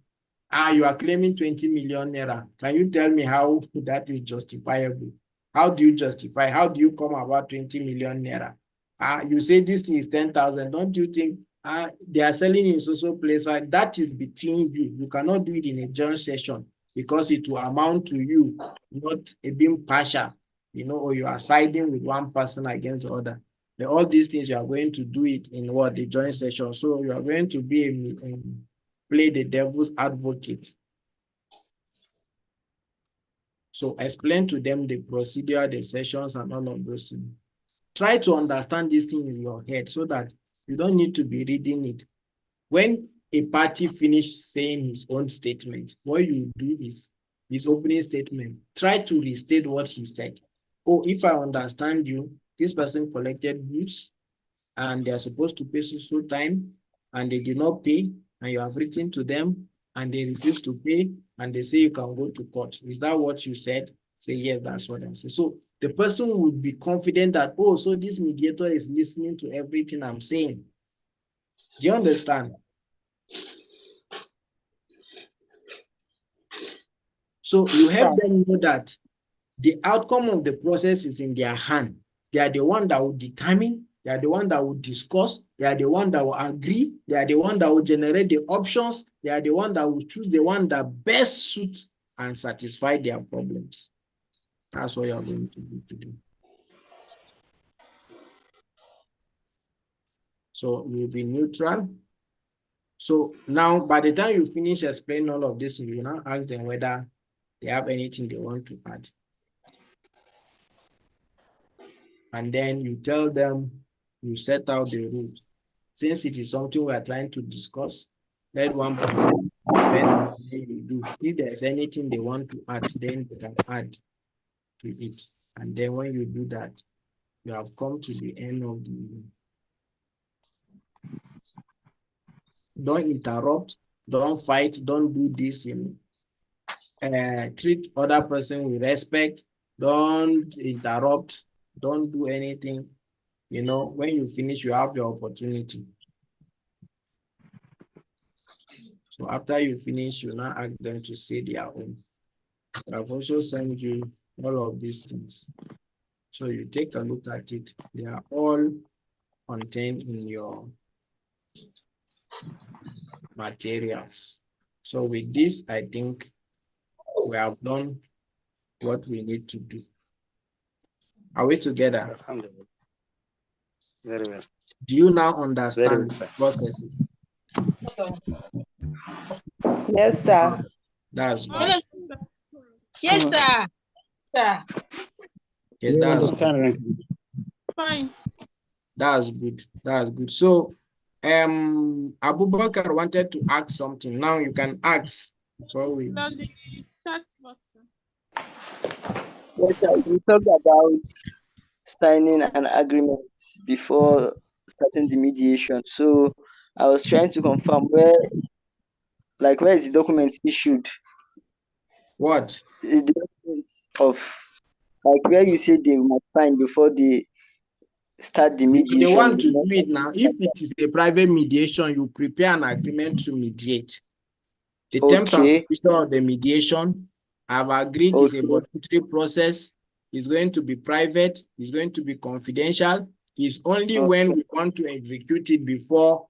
You are claiming 20 million naira. Can you tell me how that is justifiable? How do you justify? How do you come about 20 million naira? You say this thing is 10,000. Don't you think they are selling in social place? Right? That is between you. You cannot do it in a joint session because it will amount to you not being partial, or you are siding with one person against the other. All these things you are going to do it in what? The joint session. So you are going to be play the devil's advocate. So explain to them the procedure, the sessions, and all of those things. Try to understand this thing in your head so that you don't need to be reading it. When a party finishes saying his own statement, what you do is his opening statement. Try to restate what he said. Oh, if I understand you, this person collected goods and they are supposed to pay so time and they did not pay, and you have written to them and they refuse to pay and they say you can go to court. Is that what you said? Say, yes, that's what I said. So the person would be confident that, oh, so this mediator is listening to everything I'm saying. Do you understand? So you help them know that the outcome of the process is in their hand. They are the one that will determine, they are the one that will discuss, they are the one that will agree, they are the one that will generate the options, they are the one that will choose the one that best suits and satisfy their problems. That's what you are going to do today. So you'll be neutral. So now, by the time you finish explaining all of this, you now ask them whether they have anything they want to add. And then you tell them, you set out the rules. Since it is something we are trying to discuss, let one person do. If there's anything they want to add, then they can add to it. And then when you do that, you have come to the end of the. Don't interrupt, don't fight, don't do this, treat other person with respect, don't interrupt, don't do anything. When you finish, you have your opportunity. So after you finish, you now ask them to say their own. I've also sent you all of these things. So you take a look at it. They are all contained in your materials. So with this, I think we have done what we need to do. Are we together? Very well. Do you now understand the processes? Yes, sir. That's good. Yes, sir. Sir. Yes, that's good. Fine. That's good. That's good. So, Abubakar wanted to ask something. Now you can ask before we. Yes, sir. We talked about signing an agreement before starting the mediation. So I was trying to confirm where is the document issued? What? The document of where you say they must sign before they start the mediation. They want to do it now. If it is a private mediation, you prepare an agreement to mediate. The terms and conditions of the mediation, I've agreed is a voluntary process. It's going to be private. It's going to be confidential. It's only when we want to execute it before,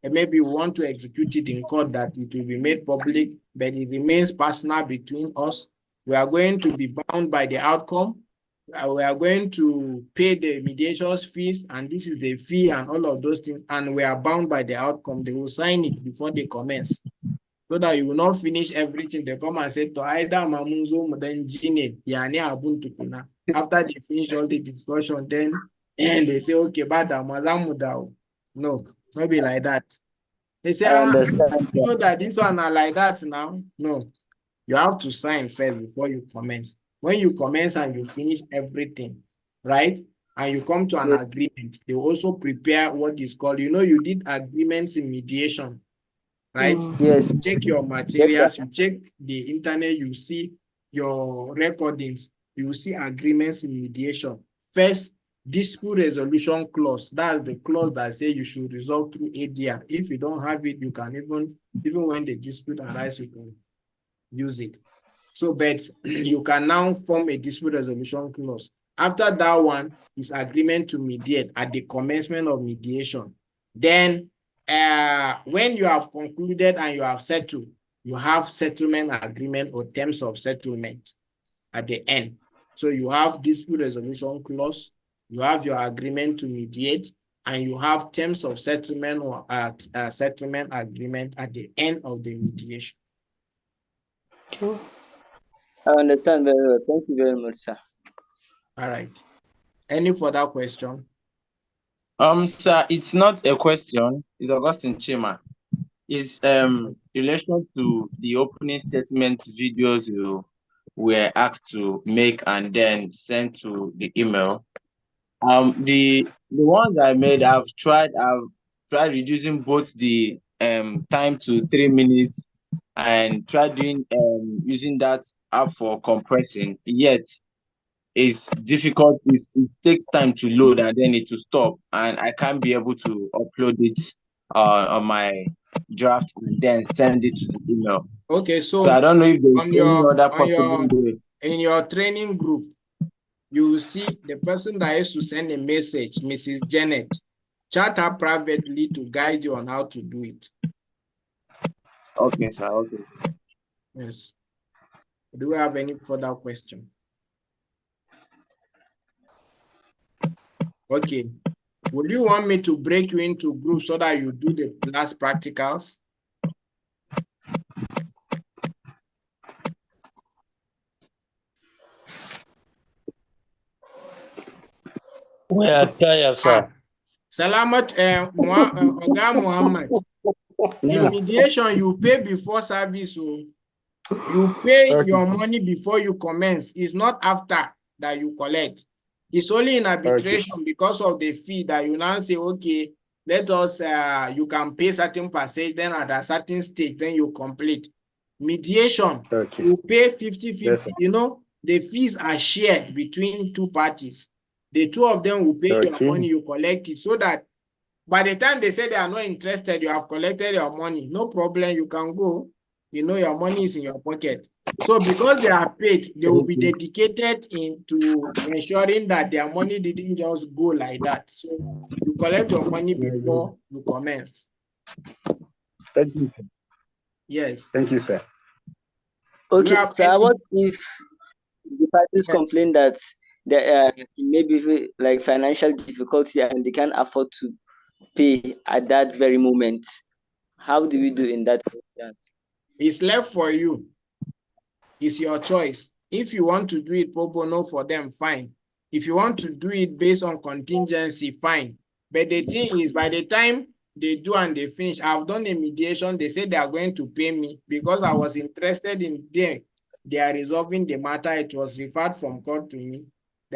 and maybe we want to execute it in court, that it will be made public, but it remains personal between us. We are going to be bound by the outcome. We are going to pay the mediation's fees, and this is the fee and all of those things, and we are bound by the outcome. They will sign it before they commence, so that you will not finish everything. They come and say to either Mamunzo, then Gine, Yani Abuntukuna. After they finish all the discussion, then and they say, okay, bada mazamudao. No, not be like that. They say, I understand. You know that this one are like that now. No, you have to sign first before you commence. When you commence and you finish everything, right? And you come to an agreement, they also prepare what is called, you did agreements in mediation, right? Yes. You check your materials, you check the internet, you see your recordings, you see agreements in mediation. First, dispute resolution clause. That's the clause that says you should resolve through ADR. If you don't have it, you can even when the dispute arises, you can use it. So, but you can now form a dispute resolution clause. After that one is agreement to mediate at the commencement of mediation. Then, when you have concluded and you have settled, you have settlement agreement or terms of settlement at the end. So you have dispute resolution clause, you have your agreement to mediate, and you have terms of settlement or settlement agreement at the end of the mediation. I understand very well. Thank you very much, sir. All right. Any further question? Sir, it's not a question. It's Augustine Chima. It's relation to the opening statement videos you were asked to make and then sent to the email. The ones I made, I've tried reducing both the time to 3 minutes and tried doing using that app for compressing. Yet it's difficult. It takes time to load and then it will stop, and I can't be able to upload it on my draft and then send it to the email. Okay, So I don't know if there's any other on possible way. in your training group, you will see the person that used to send a message, Mrs. Janet. Chat her privately to guide you on how to do it. Okay, sir. Okay. Yes. Do we have any further question? Okay. Would you want me to break you into groups so that you do the last practicals? We are tired, sir. Salamat Oga Muhammad. In mediation, you pay before service. So you pay your money before you commence. It's not after that you collect. It's only in arbitration because of the fee that you now say, okay, let us, you can pay certain percentage, then at a certain stage, then you complete. Mediation, you pay 50-50. Yes, you know, the fees are shared between two parties. The two of them will pay your money, you collect it, so that by the time they say they are not interested, you have collected your money. No problem, you can go. You know your money is in your pocket. So because they are paid, they will be dedicated into ensuring that their money didn't just go like that. So you collect your money before you commence. Thank you. Yes. Thank you, sir. Okay, sir, what if the parties complain that there maybe like financial difficulty and they can't afford to pay at that very moment? How do we do in that instance? It's left for you. It's your choice. If you want to do it pro bono for them, fine. If you want to do it based on contingency, fine. But the thing is, by the time they do and they finish, I've done a mediation, they say they are going to pay me because I was interested in them. They are resolving the matter. It was referred from court to me.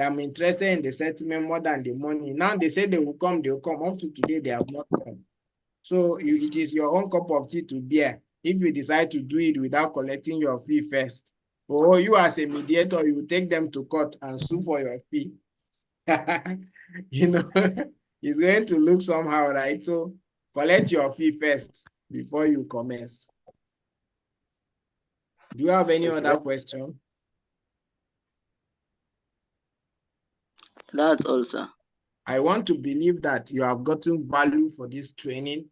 I'm interested in the settlement more than the money. Now they say they will come, they'll come. Up to today, they have not come. So it is your own cup of tea to bear if you decide to do it without collecting your fee first. Or you as a mediator, you take them to court and sue for your fee. You know, it's going to look somehow, right? So collect your fee first before you commence. Do you have any other question? That's all, sir. I want to believe that you have gotten value for this training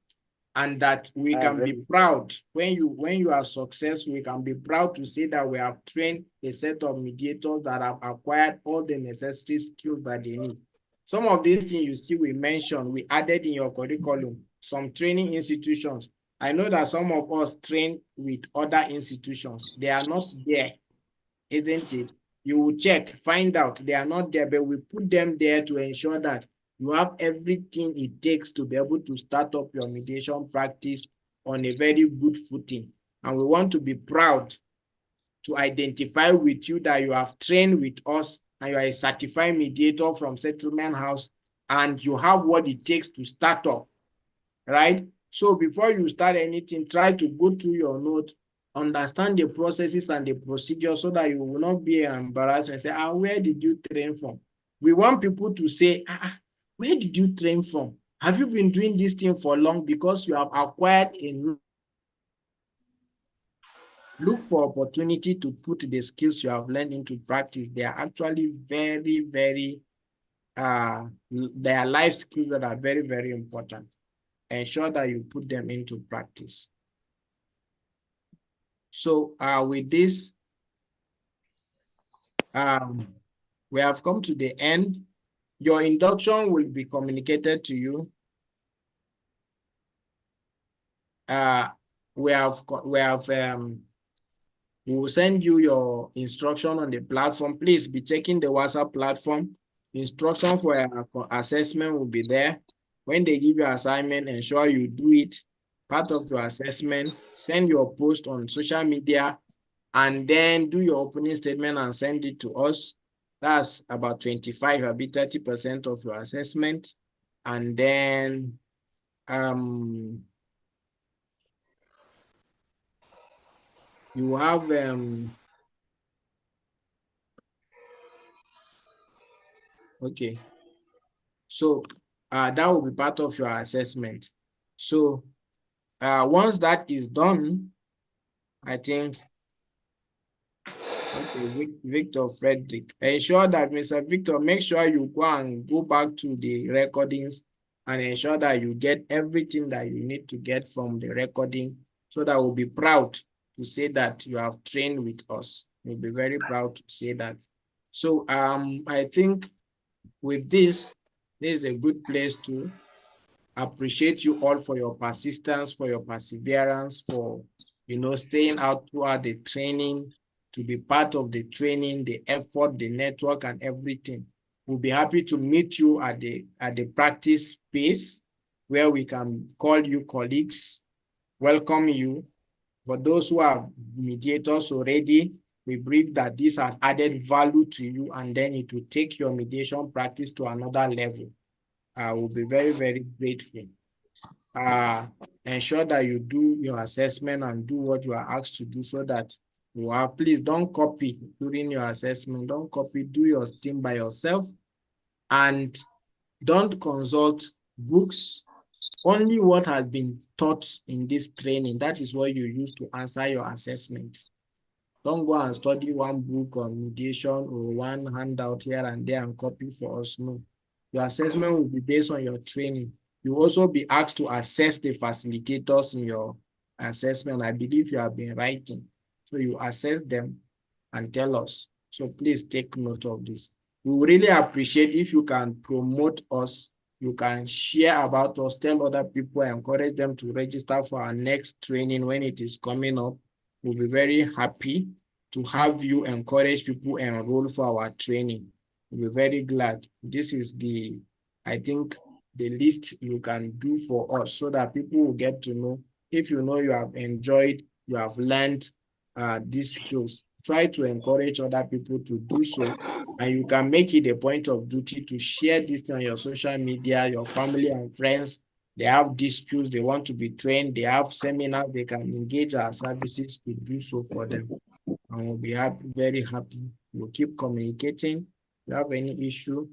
and that we can be proud when you are successful. We can be proud to say that we have trained a set of mediators that have acquired all the necessary skills that they need. Some of these things you see we mentioned, we added in your curriculum, some training institutions. I know that some of us train with other institutions. They are not there, isn't it? You will check, find out they are not there, but we put them there to ensure that you have everything it takes to be able to start up your mediation practice on a very good footing. And we want to be proud to identify with you that you have trained with us and you are a certified mediator from Settlement House and you have what it takes to start up, right? So before you start anything, try to go through your note, understand the processes and the procedures so that you will not be embarrassed and say, where did you train from? We want people to say, where did you train from? Have you been doing this thing for long? Because you have acquired a Look for opportunity to put the skills you have learned into practice. They are actually very, very, they are life skills that are very, very important. Ensure that you put them into practice. So with this, we have come to the end. Your induction will be communicated to you. We will send you your instruction on the platform. Please be checking the WhatsApp platform. Instruction for assessment will be there. When they give you assignment, ensure you do it. Part of your assessment, send your post on social media, and then do your opening statement and send it to us. That's about 25, a bit 30% of your assessment. And then you have okay. So that will be part of your assessment. So once that is done, I think, okay, Victor Frederick, ensure that Mr. Victor, make sure you go back to the recordings and ensure that you get everything that you need to get from the recording, so that we'll be proud to say that you have trained with us. We'll be very proud to say that. So I think with this is a good place to appreciate you all for your persistence, for your perseverance, for staying out throughout the training, to be part of the training, the effort, the network, and everything. We'll be happy to meet you at the practice space where we can call you colleagues, welcome you. For those who are mediators already, we believe that this has added value to you, and then it will take your mediation practice to another level. I will be very, very grateful. Ensure that you do your assessment and do what you are asked to do, so that please don't copy during your assessment. Don't copy, do your thing by yourself, and don't consult books. Only what has been taught in this training, that is what you use to answer your assessment. Don't go and study one book on mediation or one handout here and there and copy for us. No. Your assessment will be based on your training. You will also be asked to assess the facilitators in your assessment. I believe you have been writing. So you assess them and tell us. So please take note of this. We would really appreciate if you can promote us. You can share about us, tell other people, encourage them to register for our next training when it is coming up. We'll be very happy to have you encourage people enroll for our training. We'll be very glad. This is I think, the least you can do for us, so that people will get to know. If you know you have enjoyed, you have learned these skills, try to encourage other people to do so. And you can make it a point of duty to share this on your social media, your family and friends. They have disputes, they want to be trained, they have seminars, they can engage our services to do so for them. And we'll be happy, very happy. We'll keep communicating. If you have any issue,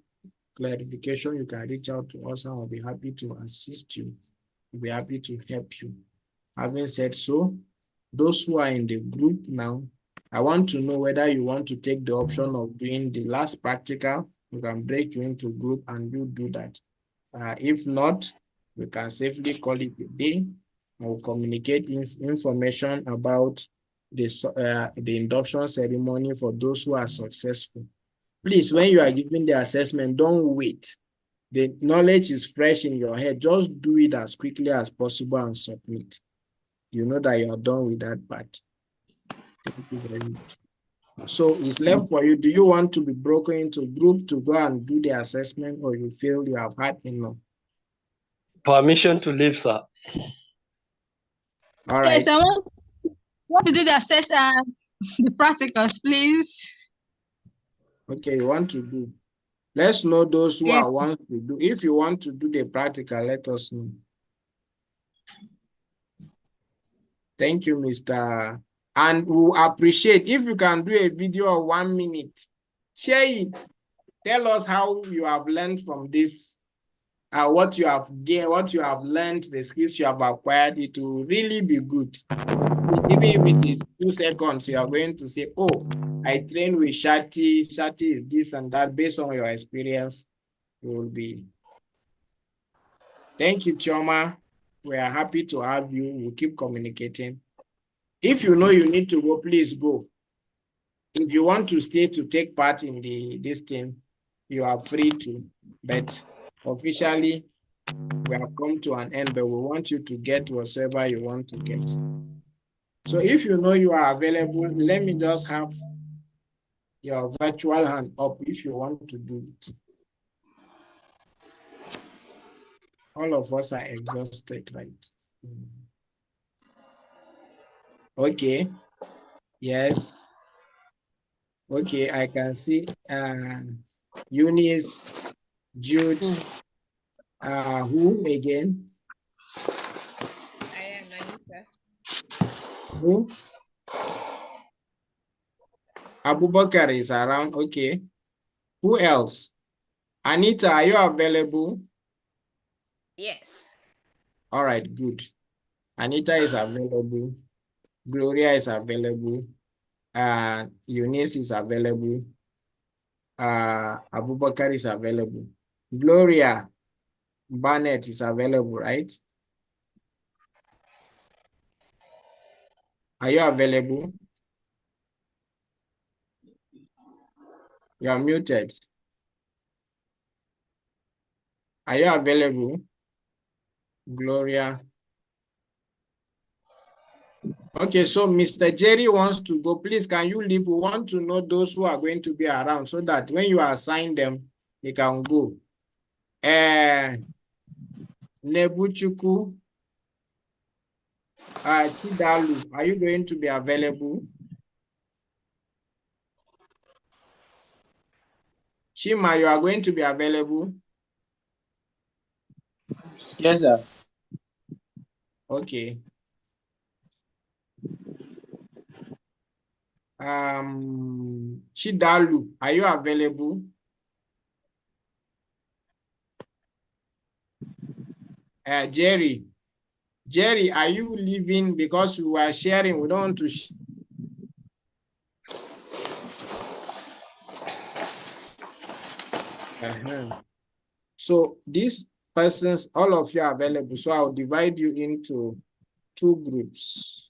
clarification, you can reach out to us and we'll be happy to assist you. We'll be happy to help you. Having said so, those who are in the group now, I want to know whether you want to take the option of doing the last practical. We can break you into group and you do that. If not, we can safely call it a day. We'll communicate information about the induction ceremony for those who are successful. Please, when you are giving the assessment, don't wait. The knowledge is fresh in your head. Just do it as quickly as possible and submit. You know that you are done with that part. Thank you very much. So it's left for you. Do you want to be broken into group to go and do the assessment, or you feel you have had enough? Permission to leave, sir. All right. Yes, I want to do the the practicals, please. Okay, you want to do. Let's know those who are want to do. If you want to do the practical, let us know. Thank you, Mr. And we appreciate if you can do a video of 1 minute. Share it. Tell us how you have learned from this, what you have gained, what you have learned, the skills you have acquired. It will really be good. even if it is 2 seconds, you are going to say, oh, I trained with Shati. Shati is this and that. Based on your experience, you will be. Thank you, Chioma. We are happy to have you. We'll keep communicating. If you know you need to go, please go. If you want to stay to take part in this thing, you are free to. But officially, we have come to an end, but we want you to get whatever you want to get. So if you know you are available, let me just have your virtual hand up if you want to do it. All of us are exhausted, right? Okay. Yes. Okay, I can see Eunice, Jude, who again? I am Anita. Who? Abubakar is around. Okay. Who else? Anita, are you available? Yes. All right, good. Anita is available. Gloria is available. Eunice is available. Abubakar is available. Gloria Barnett is available, right? Are you available? You are muted. Are you available? Gloria. Okay, so Mr. Jerry wants to go. Please, can you leave? We want to know those who are going to be around so that when you assign them, they can go. Nebuchuku, Chidalu, are you going to be available? Shima, you are going to be available? Yes, sir. Okay. Chidalu, are you available? Jerry, are you leaving because we are sharing? We don't want to. So these persons, all of you are available. So I'll divide you into 2 groups.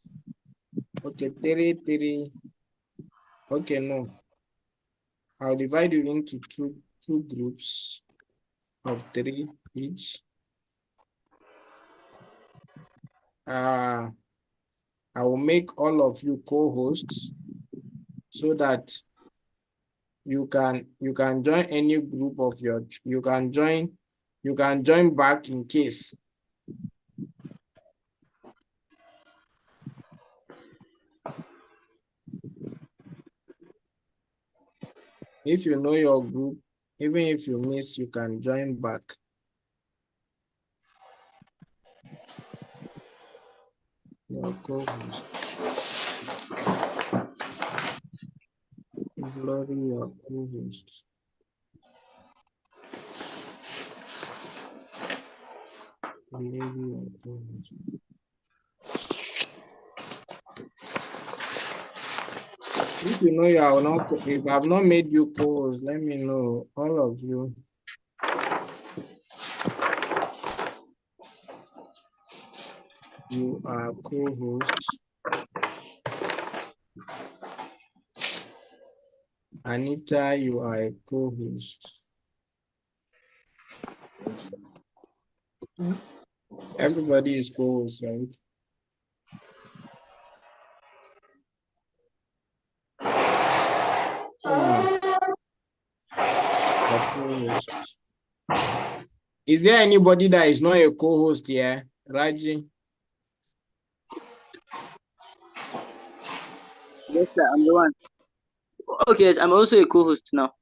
Okay, 3. Okay, no. I'll divide you into two groups of 3 each. I will make all of you co-hosts so that you can join any group of your, you can join back in case. If you know your group, even if you miss, you can join back. Your co-host. Glory, your co-host. If you know you are not, if I have not made you co-host, let me know, all of you. You are co-hosts. Anita, you are a co-host. Everybody is co-host, right? Is there anybody that is not a co-host here? Raji? Yes, sir, I'm the one. Okay, yes, I'm also a co-host now.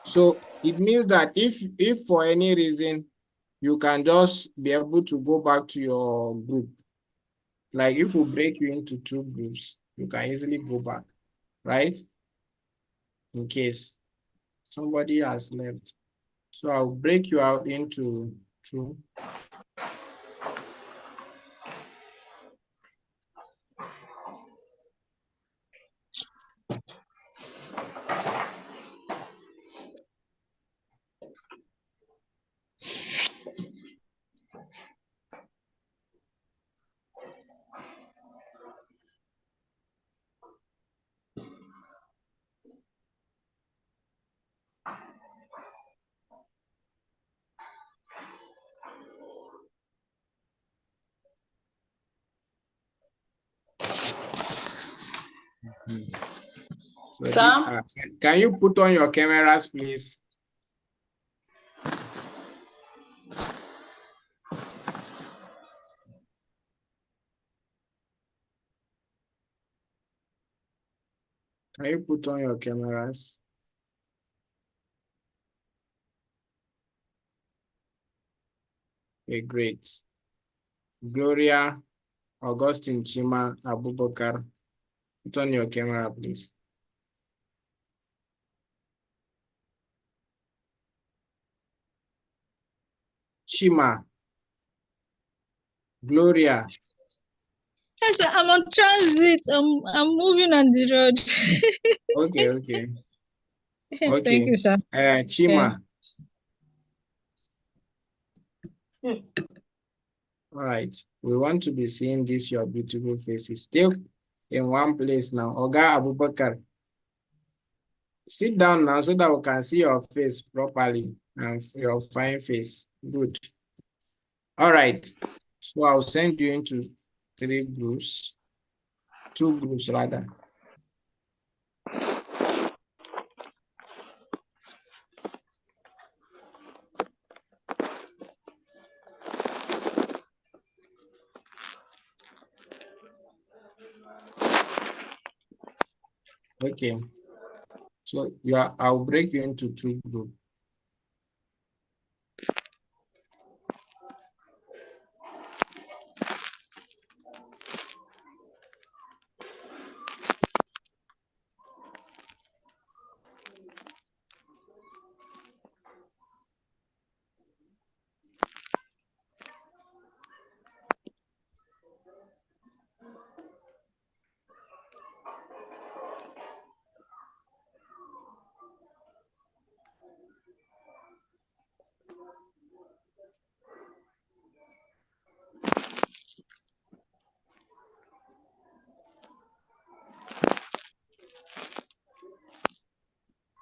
So it means that if for any reason you can just be able to go back to your group. Like if we break you into 2 groups, you can easily go back, right? In case somebody has left. So I'll break you out into 2. So Sam? can you put on your cameras, please? Can you put on your cameras? Okay, great. Gloria, Augustine, Chima, Abubakar, put on your camera, please. Chima, Gloria. Yes, sir, I'm on transit. I'm moving on the road. Okay, okay. Thank Okay. you, sir. Chima. All right. We want to be seeing this, your beautiful faces. Still in one place now. Oga Abubakar. Sit down now so that we can see your face properly and your fine face. Good. All right. So I'll send you into 3 groups, 2 groups rather. Okay. So I'll break you into 2 groups.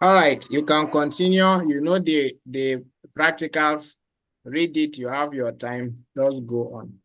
All right, you can continue. You know the practicals. Read it. You have your time. Just go on.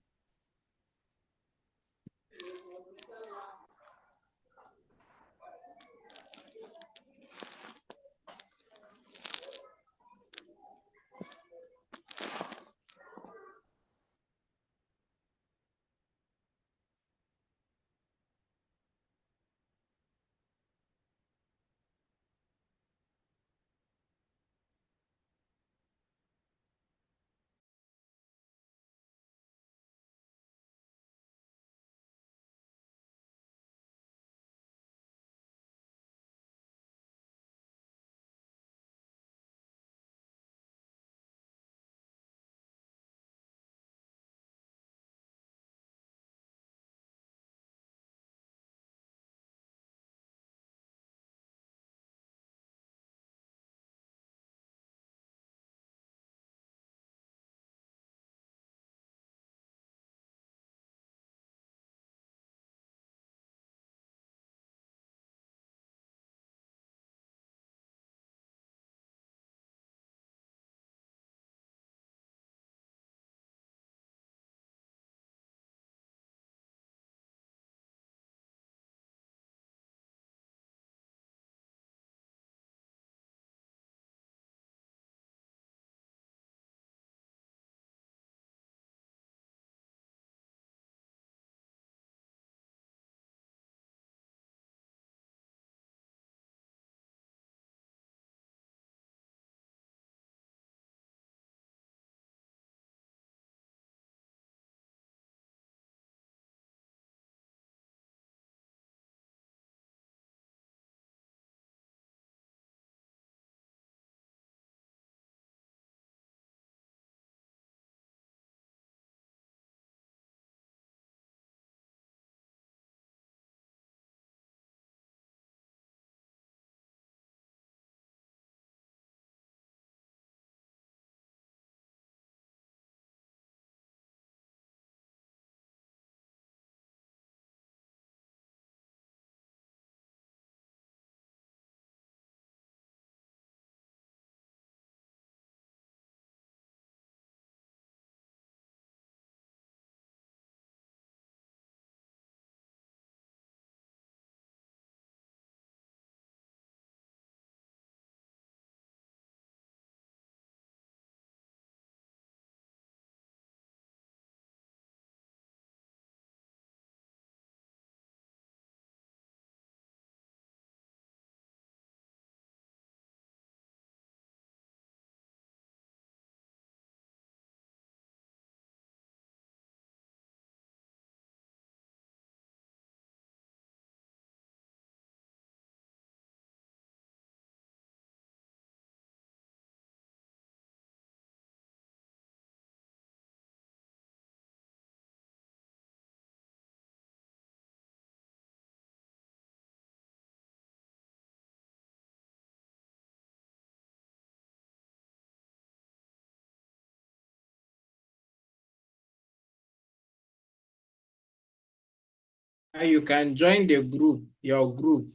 You can join the group, your group.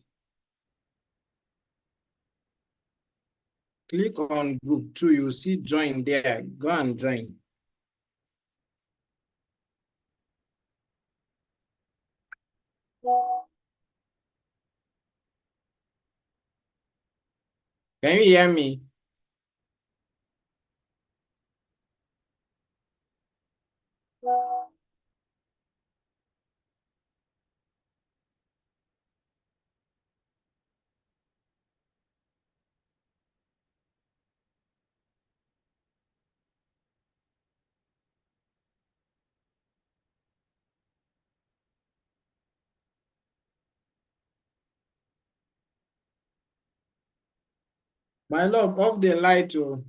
Click on group 2, you see join there. Go and join. Can you hear me? My love, off the light. Oh.